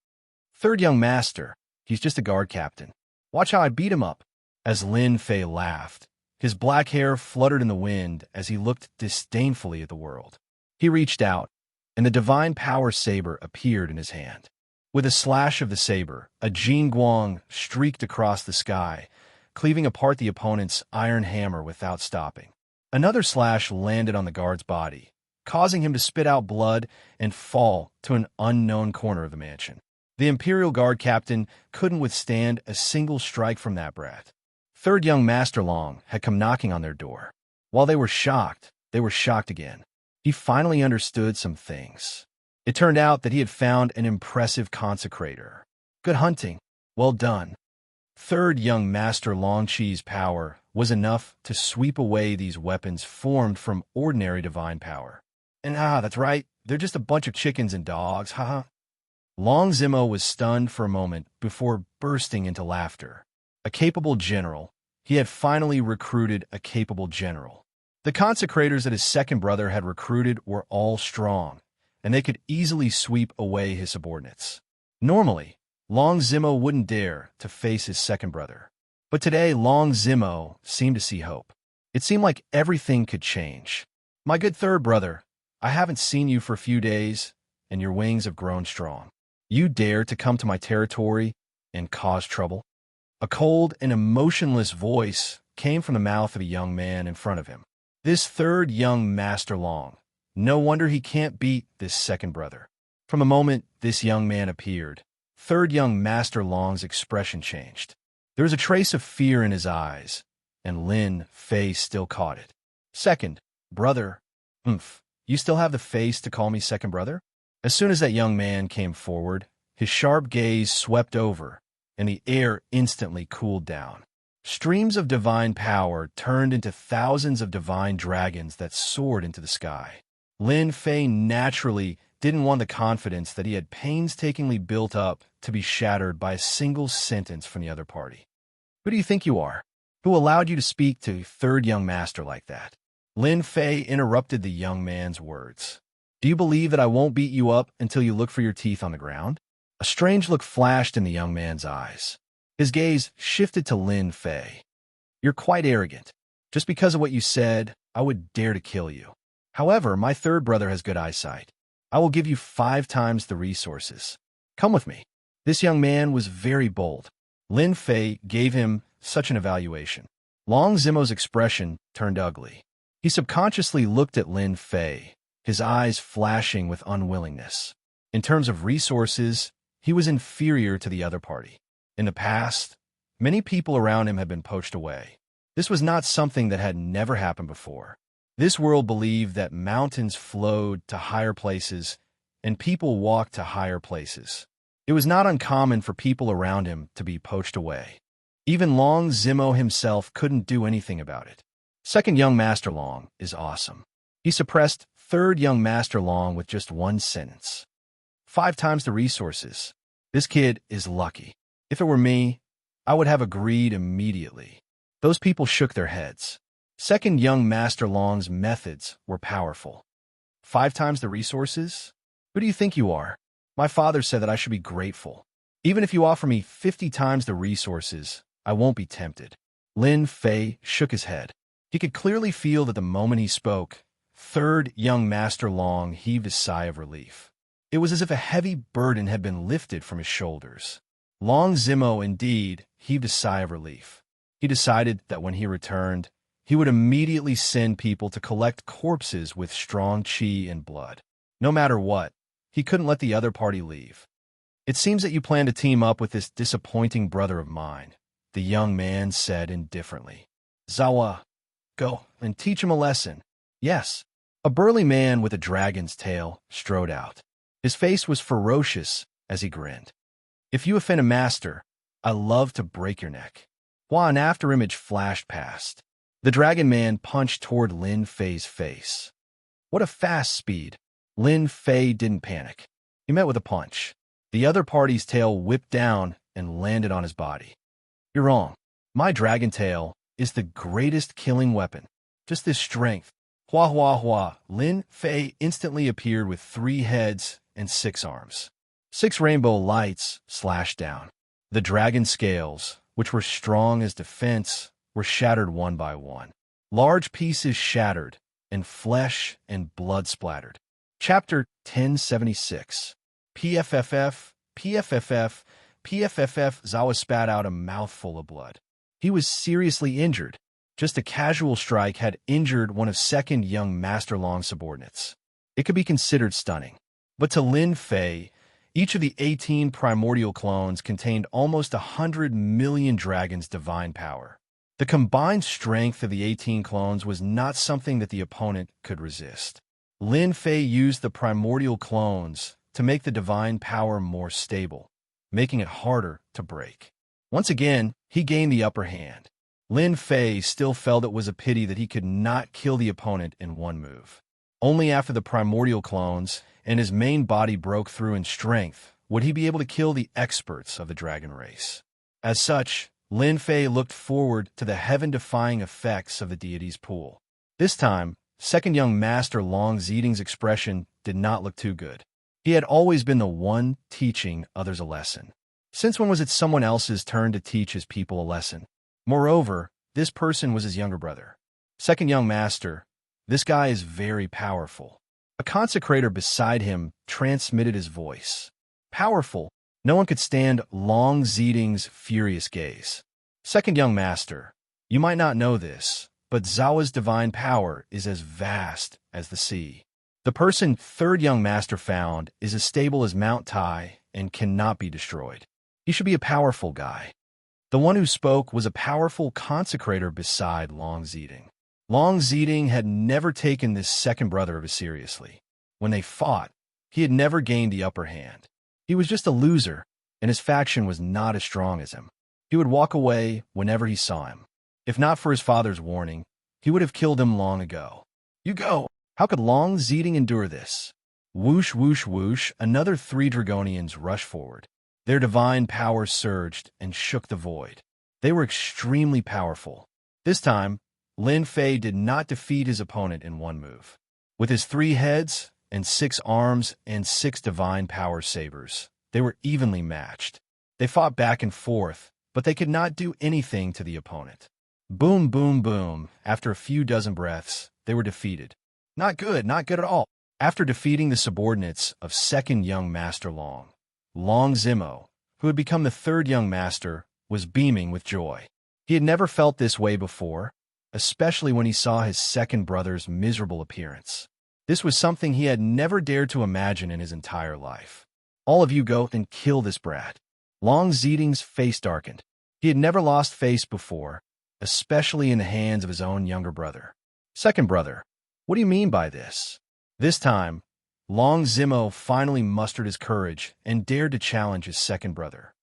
Third young master, he's just a guard captain. Watch how I beat him up. As Lin Fei laughed, his black hair fluttered in the wind as he looked disdainfully at the world. He reached out, and the divine power saber appeared in his hand. With a slash of the saber, a Jin Guang streaked across the sky, cleaving apart the opponent's iron hammer without stopping. Another slash landed on the guard's body, causing him to spit out blood and fall to an unknown corner of the mansion. The Imperial Guard captain couldn't withstand a single strike from that brat. Third young Master Long had come knocking on their door. While they were shocked again. He finally understood some things. It turned out that he had found an impressive consecrator. Good hunting. Well done. Third young Master Long Chi's power was enough to sweep away these weapons formed from ordinary divine power. And that's right, they're just a bunch of chickens and dogs, haha. Long Zimo was stunned for a moment before bursting into laughter. A capable general. He had finally recruited a capable general. The consecrators that his second brother had recruited were all strong, and they could easily sweep away his subordinates. Normally, Long Zimo wouldn't dare to face his second brother. But today, Long Zimo seemed to see hope. It seemed like everything could change. My good third brother, I haven't seen you for a few days, and your wings have grown strong. You dare to come to my territory and cause trouble? A cold and emotionless voice came from the mouth of a young man in front of him. This third young Master Long. No wonder he can't beat this second brother. From the moment this young man appeared, third young Master Long's expression changed. There was a trace of fear in his eyes, and Lin Fei still caught it. Second, brother, you still have the face to call me second brother? As soon as that young man came forward, his sharp gaze swept over, and the air instantly cooled down. Streams of divine power turned into thousands of divine dragons that soared into the sky. Lin Fei naturally didn't want the confidence that he had painstakingly built up to be shattered by a single sentence from the other party. Who do you think you are? Who allowed you to speak to a third young master like that? Lin Fei interrupted the young man's words. Do you believe that I won't beat you up until you look for your teeth on the ground? A strange look flashed in the young man's eyes. His gaze shifted to Lin Fei. You're quite arrogant. Just because of what you said, I would dare to kill you. However, my third brother has good eyesight. I will give you 5 times the resources. Come with me. This young man was very bold. Lin Fei gave him such an evaluation. Long Zimo's expression turned ugly. He subconsciously looked at Lin Fei, his eyes flashing with unwillingness. In terms of resources, he was inferior to the other party. In the past, many people around him had been poached away. This was not something that had never happened before. This world believed that mountains flowed to higher places and people walked to higher places. It was not uncommon for people around him to be poached away. Even Long Zimo himself couldn't do anything about it. Second young Master Long is awesome. He suppressed third young Master Long with just 1 sentence. 5 times the resources. This kid is lucky. If it were me, I would have agreed immediately. Those people shook their heads. Second young Master Long's methods were powerful. 5 times the resources? Who do you think you are? My father said that I should be grateful. Even if you offer me 50 times the resources, I won't be tempted. Lin Fei shook his head. He could clearly feel that the moment he spoke, third young Master Long heaved a sigh of relief. It was as if a heavy burden had been lifted from his shoulders. Long Zimo, indeed, heaved a sigh of relief. He decided that when he returned, he would immediately send people to collect corpses with strong qi and blood. No matter what, he couldn't let the other party leave. It seems that you plan to team up with this disappointing brother of mine, the young man said indifferently. Zawa, go and teach him a lesson. Yes. A burly man with a dragon's tail strode out. His face was ferocious as he grinned. If you offend a master, I love to break your neck. While an afterimage flashed past, the dragon man punched toward Lin Fei's face. What a fast speed. Lin Fei didn't panic. He met with a punch. The other party's tail whipped down and landed on his body. You're wrong. My dragon tail is the greatest killing weapon. Just this strength. Hua hua hua. Lin Fei instantly appeared with 3 heads and 6 arms. 6 rainbow lights slashed down. The dragon scales, which were strong as defense, were shattered one by one. Large pieces shattered, and flesh and blood splattered. Chapter 1076. PFFF, PFFF, PFFF. Zawa spat out a mouthful of blood. He was seriously injured. Just a casual strike had injured one of second young Master Long's subordinates. It could be considered stunning. But to Lin Fei, each of the 18 primordial clones contained almost 100 million dragons' divine power. The combined strength of the 18 clones was not something that the opponent could resist. Lin Fei used the primordial clones to make the divine power more stable, making it harder to break. Once again, he gained the upper hand. Lin Fei still felt it was a pity that he could not kill the opponent in one move. Only after the primordial clones and his main body broke through in strength would he be able to kill the experts of the dragon race. As such, Lin Fei looked forward to the heaven-defying effects of the deity's pool. This time, second young Master Long Zeding's expression did not look too good. He had always been the one teaching others a lesson. Since when was it someone else's turn to teach his people a lesson? Moreover, this person was his younger brother. Second young master, this guy is very powerful. A consecrator beside him transmitted his voice. Powerful. No one could stand Long Zeding's furious gaze. Second young master, you might not know this, but Zawa's divine power is as vast as the sea. The person third young master found is as stable as Mount Tai and cannot be destroyed. He should be a powerful guy. The one who spoke was a powerful consecrator beside Long Zeding. Long Zeding had never taken this second brother of his seriously. When they fought, he had never gained the upper hand. He was just a loser, and his faction was not as strong as him. He would walk away whenever he saw him. If not for his father's warning, he would have killed him long ago. You go! How could Long Zeding endure this? Whoosh, whoosh, whoosh, another 3 Dragonians rushed forward. Their divine power surged and shook the void. They were extremely powerful. This time, Lin Fei did not defeat his opponent in one move. With his 3 heads and 6 arms and 6 divine power sabers, they were evenly matched. They fought back and forth, but they could not do anything to the opponent. Boom, boom, boom. After a few dozen breaths, they were defeated. Not good at all. After defeating the subordinates of second young master Long Zimo, who had become the 3rd young master, was beaming with joy. He had never felt this way before, especially when he saw his second brother's miserable appearance. This was something he had never dared to imagine in his entire life. All of you go and kill this brat. Long Zeding's face darkened. He had never lost face before, especially in the hands of his own younger brother. Second brother, what do you mean by this? This time, Long Zimo finally mustered his courage and dared to challenge his second brother.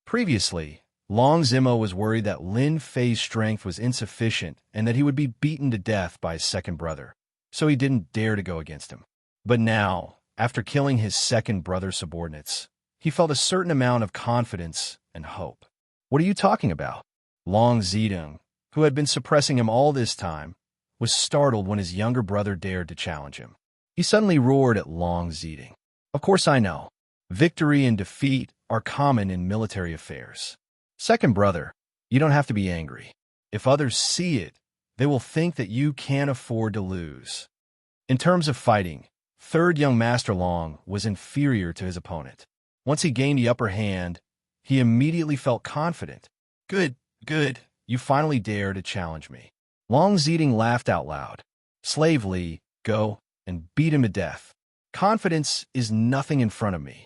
Previously, Long Zimo was worried that Lin Fei's strength was insufficient and that he would be beaten to death by his second brother, so he didn't dare to go against him. But now, after killing his second brother's subordinates, he felt a certain amount of confidence and hope. What are you talking about? Long Zedong, who had been suppressing him all this time, was startled when his younger brother dared to challenge him. He suddenly roared at Long Zedong. Of course I know. Victory and defeat are common in military affairs. Second brother, you don't have to be angry. If others see it, they will think that you can't afford to lose. In terms of fighting, 3rd young master Long was inferior to his opponent. Once he gained the upper hand, he immediately felt confident. Good, you finally dare to challenge me. Long Zedong laughed out loud. Slave Li, go and beat him to death. Confidence is nothing in front of me.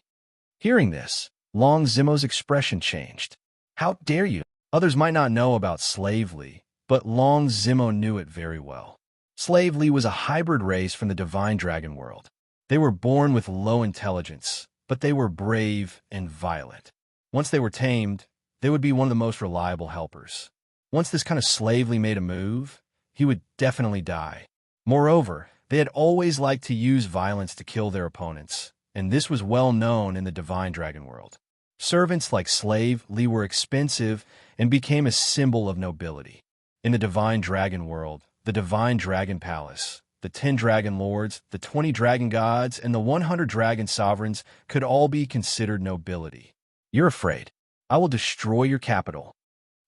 Hearing this, Long Zimo's expression changed. How dare you? Others might not know about Slave Li, but Long Zimo knew it very well. Slave Li was a hybrid race from the divine dragon world. They were born with low intelligence, but they were brave and violent. Once they were tamed, they would be one of the most reliable helpers. Once this kind of Slave Li made a move, he would definitely die. Moreover, they had always liked to use violence to kill their opponents, and this was well known in the divine dragon world. Servants like Slave Li were expensive and became a symbol of nobility. In the divine dragon world, the divine dragon palace, the 10 dragon lords, the 20 dragon gods, and the 100 dragon sovereigns could all be considered nobility. You're afraid. I will destroy your capital.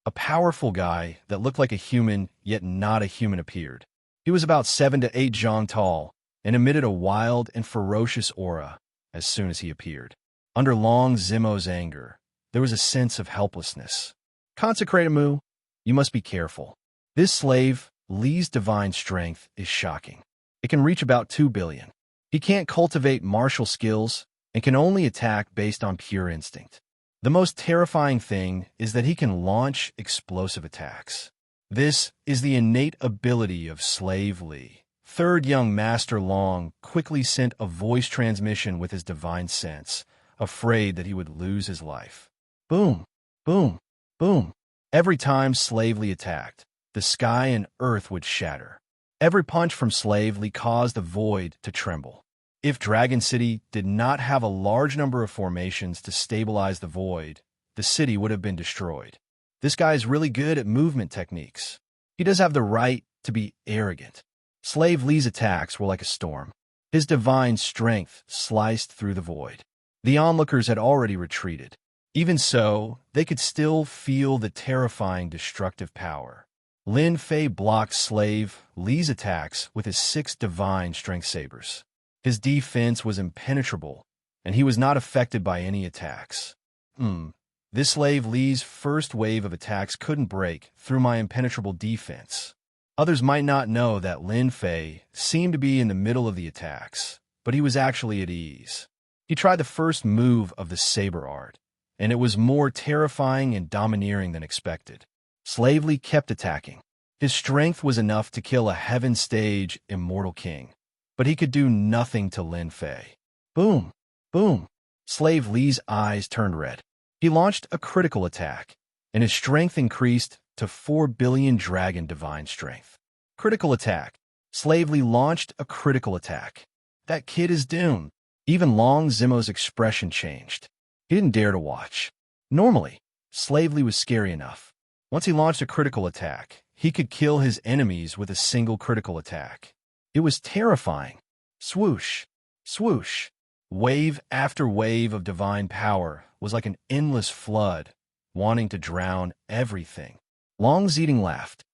A powerful guy that looked like a human, yet not a human, appeared. He was about 7 to 8 zhang tall and emitted a wild and ferocious aura as soon as he appeared. Under Long Zimo's anger, there was a sense of helplessness. Consecrated Mu, you must be careful. This slave, Li's divine strength, is shocking. It can reach about 2 billion. He can't cultivate martial skills and can only attack based on pure instinct. The most terrifying thing is that he can launch explosive attacks. This is the innate ability of Slave Li. 3rd young master Long quickly sent a voice transmission with his divine sense, afraid that he would lose his life. Boom, boom, boom. Every time Slave Li attacked, the sky and earth would shatter. Every punch from Slave Li caused the void to tremble. If Dragon City did not have a large number of formations to stabilize the void, the city would have been destroyed. This guy is really good at movement techniques. He does have the right to be arrogant. Slave Li's attacks were like a storm. His divine strength sliced through the void. The onlookers had already retreated. Even so, they could still feel the terrifying destructive power. Lin Fei blocked Slave Li's attacks with his 6 divine strength sabers. His defense was impenetrable, and he was not affected by any attacks. This Slave Li's first wave of attacks couldn't break through my impenetrable defense. Others might not know that Lin Fei seemed to be in the middle of the attacks, but he was actually at ease. He tried the first move of the saber art, and it was more terrifying and domineering than expected. Slave Li kept attacking. His strength was enough to kill a heaven stage immortal king, but he could do nothing to Lin Fei. Boom, boom. Slave Li's eyes turned red. He launched a critical attack, and his strength increased to 4 billion dragon divine strength. Critical attack. Slavely launched a critical attack. That kid is doomed. Even Long Zimo's expression changed. He didn't dare to watch. Normally, Slavely was scary enough. Once he launched a critical attack, he could kill his enemies with a single critical attack. It was terrifying. Swoosh, swoosh. Wave after wave of divine power was like an endless flood, wanting to drown everything. Long Zeding laughed.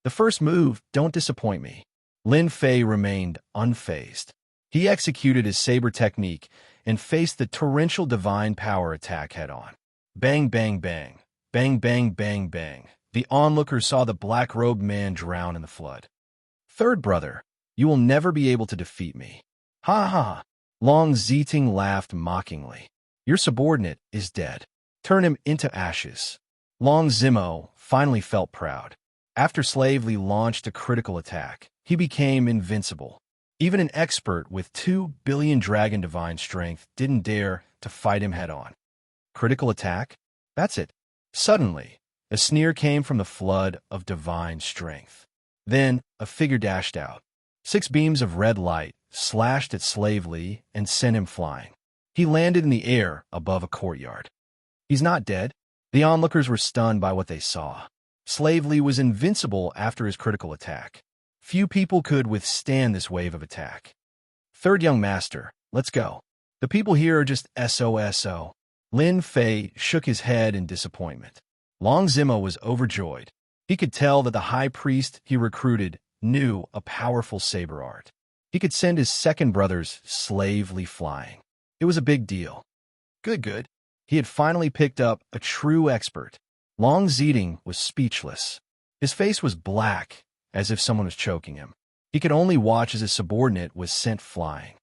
The first move, don't disappoint me. Lin Fei remained unfazed. He executed his saber technique and faced the torrential divine power attack head-on. Bang, bang, bang. Bang, bang, bang, bang. The onlookers saw the black-robed man drown in the flood. Third brother, you will never be able to defeat me. Ha ha. Long Zeding laughed mockingly. Your subordinate is dead. Turn him into ashes. Long Zimo finally felt proud. After Slavely launched a critical attack, he became invincible. Even an expert with 2 billion dragon divine strength didn't dare to fight him head-on. Critical attack? That's it. Suddenly, a sneer came from the flood of divine strength. Then, a figure dashed out. 6 beams of red light slashed at Slavely and sent him flying. He landed in the air above a courtyard. He's not dead. The onlookers were stunned by what they saw. Slavely was invincible after his critical attack. Few people could withstand this wave of attack. Third young master, let's go. The people here are just SOSO. Lin Fei shook his head in disappointment. Long Zimo was overjoyed. He could tell that the high priest he recruited knew a powerful saber art. He could send his second brothers Slavely flying. It was a big deal. Good. He had finally picked up a true expert. Long Zeding was speechless. His face was black, as if someone was choking him. He could only watch as his subordinate was sent flying.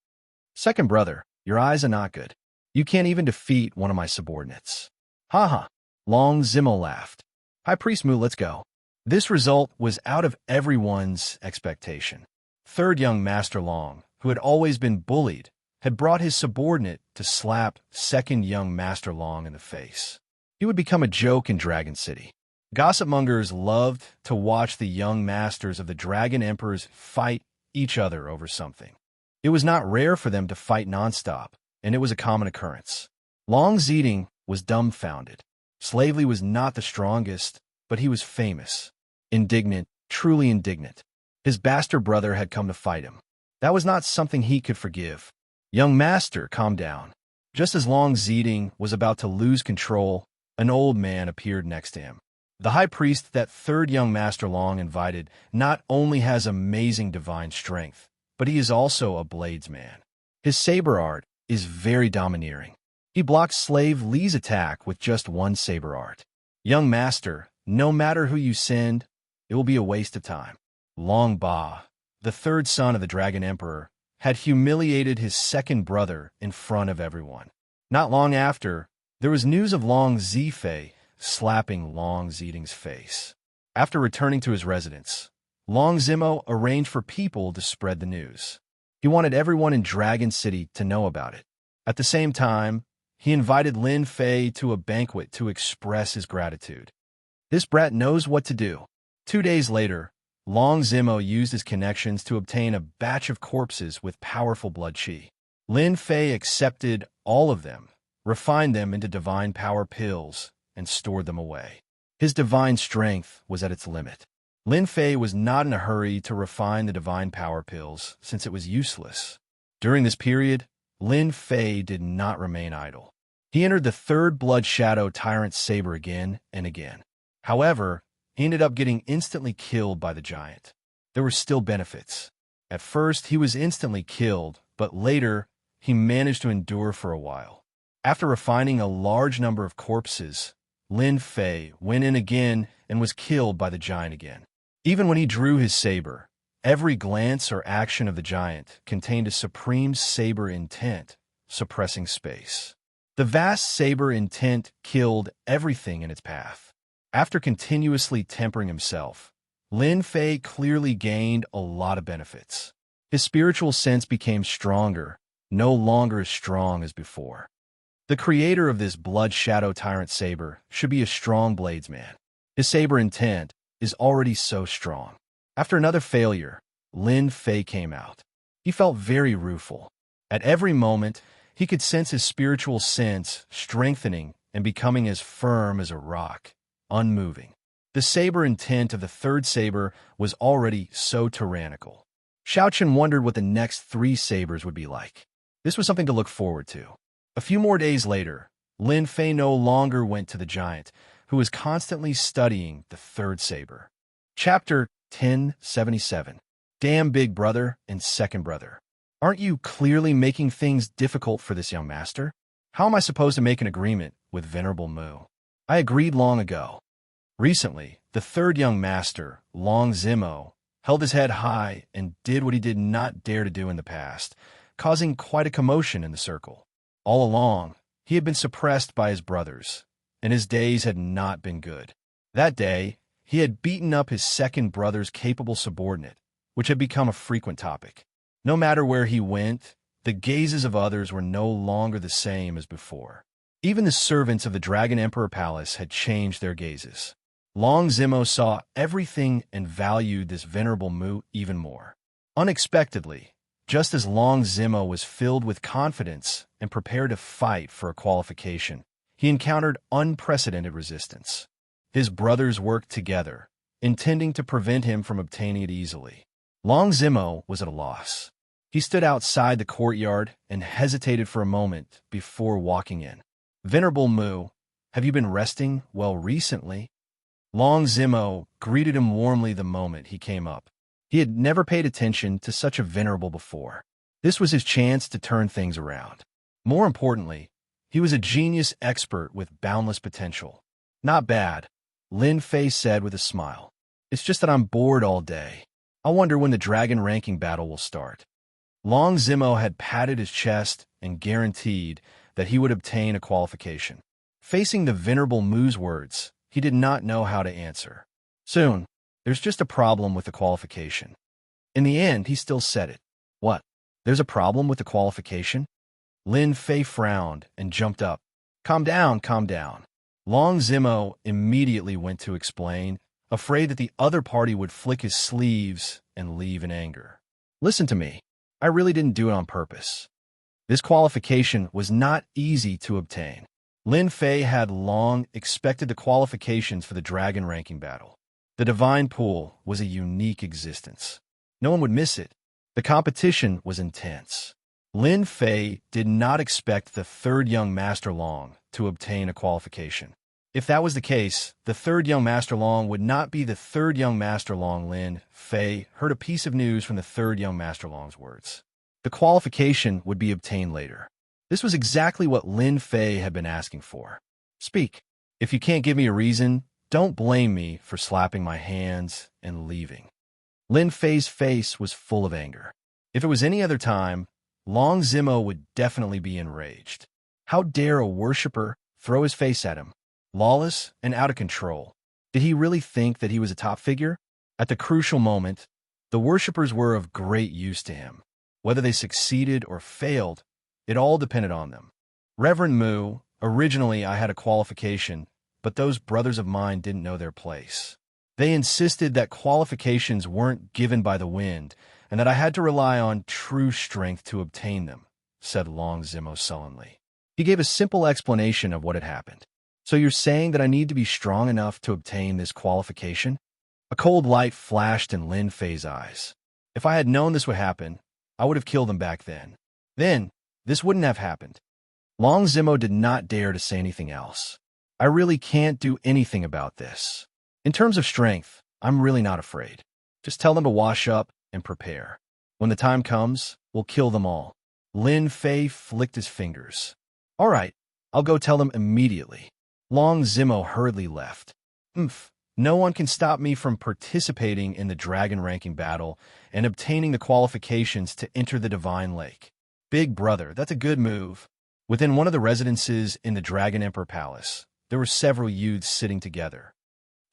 Second brother, your eyes are not good. You can't even defeat one of my subordinates. Ha ha. Long Zimo laughed. High Priest Mu, let's go. This result was out of everyone's expectation. Third young Master Long, who had always been bullied, had brought his subordinate to slap second young Master Long in the face. He would become a joke in Dragon City. Gossipmongers loved to watch the young masters of the Dragon Emperors fight each other over something. It was not rare for them to fight nonstop, and it was a common occurrence. Long Zeding was dumbfounded. Slavely was not the strongest, but he was famous. Indignant, truly indignant. His bastard brother had come to fight him. That was not something he could forgive. Young master, calm down. Just as Long Zeding was about to lose control, an old man appeared next to him. The high priest that third young Master Long invited not only has amazing divine strength, but he is also a bladesman. His saber art is very domineering. He blocks Slave Lee's attack with just one saber art. Young master, no matter who you send, it will be a waste of time. Long Ba, the third son of the Dragon Emperor, had humiliated his second brother in front of everyone. Not long after, there was news of Long Zifei slapping Long Zeding's face. After returning to his residence, Long Zimo arranged for people to spread the news. He wanted everyone in Dragon City to know about it. At the same time, he invited Lin Fei to a banquet to express his gratitude. This brat knows what to do. 2 days later, Long Zimo used his connections to obtain a batch of corpses with powerful blood chi. Lin Fei accepted all of them, refined them into divine power pills, and stored them away. His divine strength was at its limit. Lin Fei was not in a hurry to refine the divine power pills since it was useless. During this period, Lin Fei did not remain idle. He entered the third Blood Shadow Tyrant Saber again and again. However, he ended up getting instantly killed by the giant. There were still benefits. At first, he was instantly killed, but later, he managed to endure for a while. After refining a large number of corpses, Lin Fei went in again and was killed by the giant again. Even when he drew his saber, every glance or action of the giant contained a supreme saber intent, suppressing space. The vast saber intent killed everything in its path. After continuously tempering himself, Lin Fei clearly gained a lot of benefits. His spiritual sense became stronger, no longer as strong as before. The creator of this blood shadow tyrant saber should be a strong bladesman. His saber intent is already so strong. After another failure, Lin Fei came out. He felt very rueful. At every moment, he could sense his spiritual sense strengthening and becoming as firm as a rock, unmoving. The saber intent of the third saber was already so tyrannical. Xiaochen wondered what the next 3 sabers would be like. This was something to look forward to. A few more days later, Lin Fei no longer went to the giant, who was constantly studying the third saber. Chapter 1077. Damn big brother and second brother. Aren't you clearly making things difficult for this young master? How am I supposed to make an agreement with Venerable Mu? I agreed long ago. Recently, the third young master, Long Zimo, held his head high and did what he did not dare to do in the past, causing quite a commotion in the circle. All along, he had been suppressed by his brothers, and his days had not been good. That day, he had beaten up his second brother's capable subordinate, which had become a frequent topic. No matter where he went, the gazes of others were no longer the same as before. Even the servants of the Dragon Emperor Palace had changed their gazes. Long Zimo saw everything and valued this Venerable Mu even more. Unexpectedly, just as Long Zimo was filled with confidence and prepared to fight for a qualification, he encountered unprecedented resistance. His brothers worked together, intending to prevent him from obtaining it easily. Long Zimo was at a loss. He stood outside the courtyard and hesitated for a moment before walking in. Venerable Mu, have you been resting well recently? Long Zimo greeted him warmly the moment he came up. He had never paid attention to such a venerable before. This was his chance to turn things around. More importantly, he was a genius expert with boundless potential. Not bad, Lin Fei said with a smile. It's just that I'm bored all day. I wonder when the dragon ranking battle will start. Long Zimo had patted his chest and guaranteed that he would obtain a qualification. Facing the Venerable Mu's words, he did not know how to answer. Soon, there's just a problem with the qualification. In the end, he still said it. What? There's a problem with the qualification? Lin Fei frowned and jumped up. Calm down, calm down. Long Zimo immediately went to explain, afraid that the other party would flick his sleeves and leave in anger. Listen to me. I really didn't do it on purpose. This qualification was not easy to obtain. Lin Fei had long expected the qualifications for the dragon ranking battle. The divine pool was a unique existence. No one would miss it. The competition was intense. Lin Fei did not expect the third young Master Long to obtain a qualification. If that was the case, the third young Master Long would not be the third young Master Long. Lin Fei heard a piece of news from the third young Master Long's words. The qualification would be obtained later. This was exactly what Lin Fei had been asking for. Speak. If you can't give me a reason, don't blame me for slapping my hands and leaving. Lin Fei's face was full of anger. If it was any other time, Long Zimo would definitely be enraged. How dare a worshipper throw his face at him? Lawless and out of control. Did he really think that he was a top figure? At the crucial moment, the worshippers were of great use to him. Whether they succeeded or failed, it all depended on them. Reverend Mu, originally I had a qualification, but those brothers of mine didn't know their place. They insisted that qualifications weren't given by the wind, and that I had to rely on true strength to obtain them, said Long Zimo sullenly. He gave a simple explanation of what had happened. So you're saying that I need to be strong enough to obtain this qualification? A cold light flashed in Lin Fei's eyes. If I had known this would happen, I would have killed him back then. Then, this wouldn't have happened. Long Zimo did not dare to say anything else. I really can't do anything about this. In terms of strength, I'm really not afraid. Just tell them to wash up and prepare. When the time comes, we'll kill them all. Lin Fei flicked his fingers. All right, I'll go tell them immediately. Long Zimo hurriedly left. No one can stop me from participating in the dragon ranking battle and obtaining the qualifications to enter the Divine Lake. Big brother, that's a good move. Within one of the residences in the Dragon Emperor Palace, there were several youths sitting together.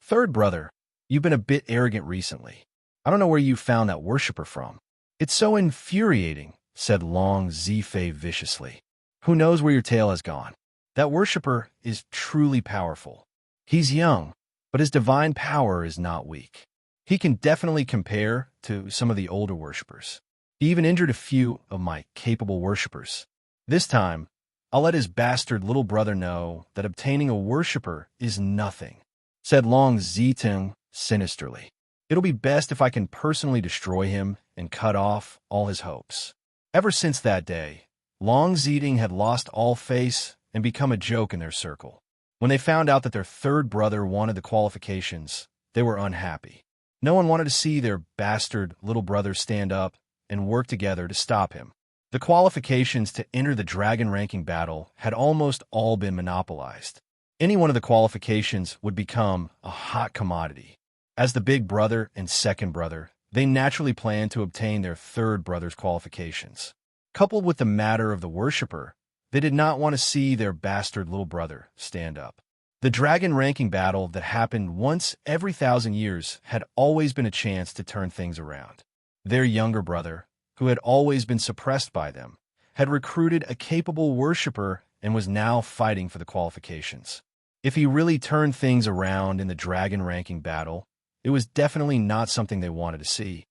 Third brother, you've been a bit arrogant recently. I don't know where you found that worshipper from. It's so infuriating, said Long Zifei viciously. Who knows where your tail has gone? That worshipper is truly powerful. He's young, but his divine power is not weak. He can definitely compare to some of the older worshippers. He even injured a few of my capable worshippers. This time, I'll let his bastard little brother know that obtaining a worshipper is nothing, said Long Zitung sinisterly. It'll be best if I can personally destroy him and cut off all his hopes. Ever since that day, Long Ziting had lost all face and become a joke in their circle. When they found out that their third brother wanted the qualifications, they were unhappy. No one wanted to see their bastard little brother stand up and work together to stop him. The qualifications to enter the dragon ranking battle had almost all been monopolized. Any one of the qualifications would become a hot commodity. As the big brother and second brother, they naturally planned to obtain their third brother's qualifications. Coupled with the matter of the worshipper, they did not want to see their bastard little brother stand up. The dragon ranking battle that happened once every 1,000 years had always been a chance to turn things around. Their younger brother, who had always been suppressed by them, had recruited a capable worshipper and was now fighting for the qualifications. If he really turned things around in the dragon ranking battle, it was definitely not something they wanted to see.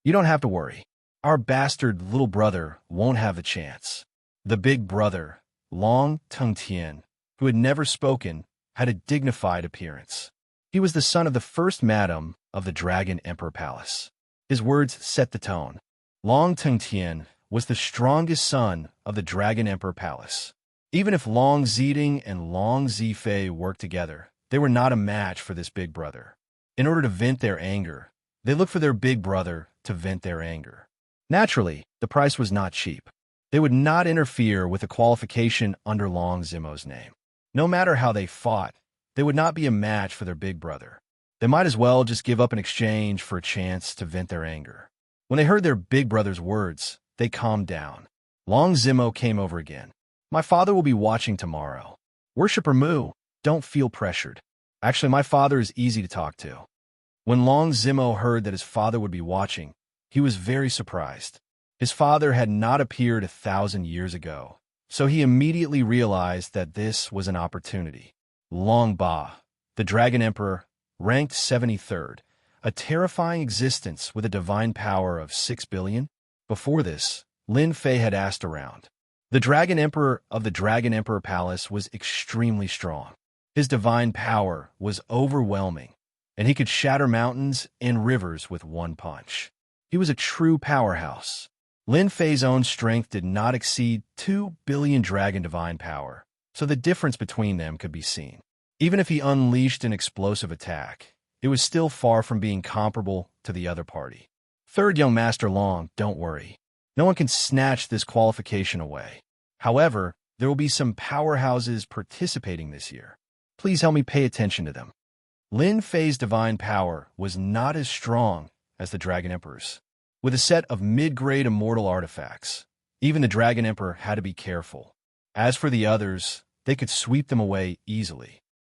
You don't have to worry. Our bastard little brother won't have the chance. The big brother, Long Tungtian, who had never spoken, had a dignified appearance. He was the son of the first madam of the Dragon Emperor Palace. His words set the tone. Long Tungtian was the strongest son of the Dragon Emperor Palace. Even if Long Ziting and Long Zifei worked together, they were not a match for this big brother. In order to vent their anger, they looked for their big brother to vent their anger. Naturally, the price was not cheap. They would not interfere with a qualification under Long Zimo's name. No matter how they fought, they would not be a match for their big brother. They might as well just give up in exchange for a chance to vent their anger. When they heard their big brother's words, they calmed down. Long Zimo came over again. My father will be watching tomorrow. Worshipper Mu, don't feel pressured. Actually, my father is easy to talk to. When Long Zimo heard that his father would be watching, he was very surprised. His father had not appeared 1,000 years ago, so he immediately realized that this was an opportunity. Long Ba, the Dragon Emperor, ranked 73rd, a terrifying existence with a divine power of 6 billion. Before this, Lin Fei had asked around. The Dragon Emperor of the Dragon Emperor Palace was extremely strong. His divine power was overwhelming, and he could shatter mountains and rivers with one punch. He was a true powerhouse. Lin Fei's own strength did not exceed 2 billion dragon divine power, so the difference between them could be seen. Even if he unleashed an explosive attack, it was still far from being comparable to the other party. Third young Master Long, don't worry. No one can snatch this qualification away. However, there will be some powerhouses participating this year. Please help me pay attention to them. Lin Fei's divine power was not as strong as the Dragon Emperor's. With a set of mid-grade immortal artifacts, even the Dragon Emperor had to be careful. As for the others, they could sweep them away easily.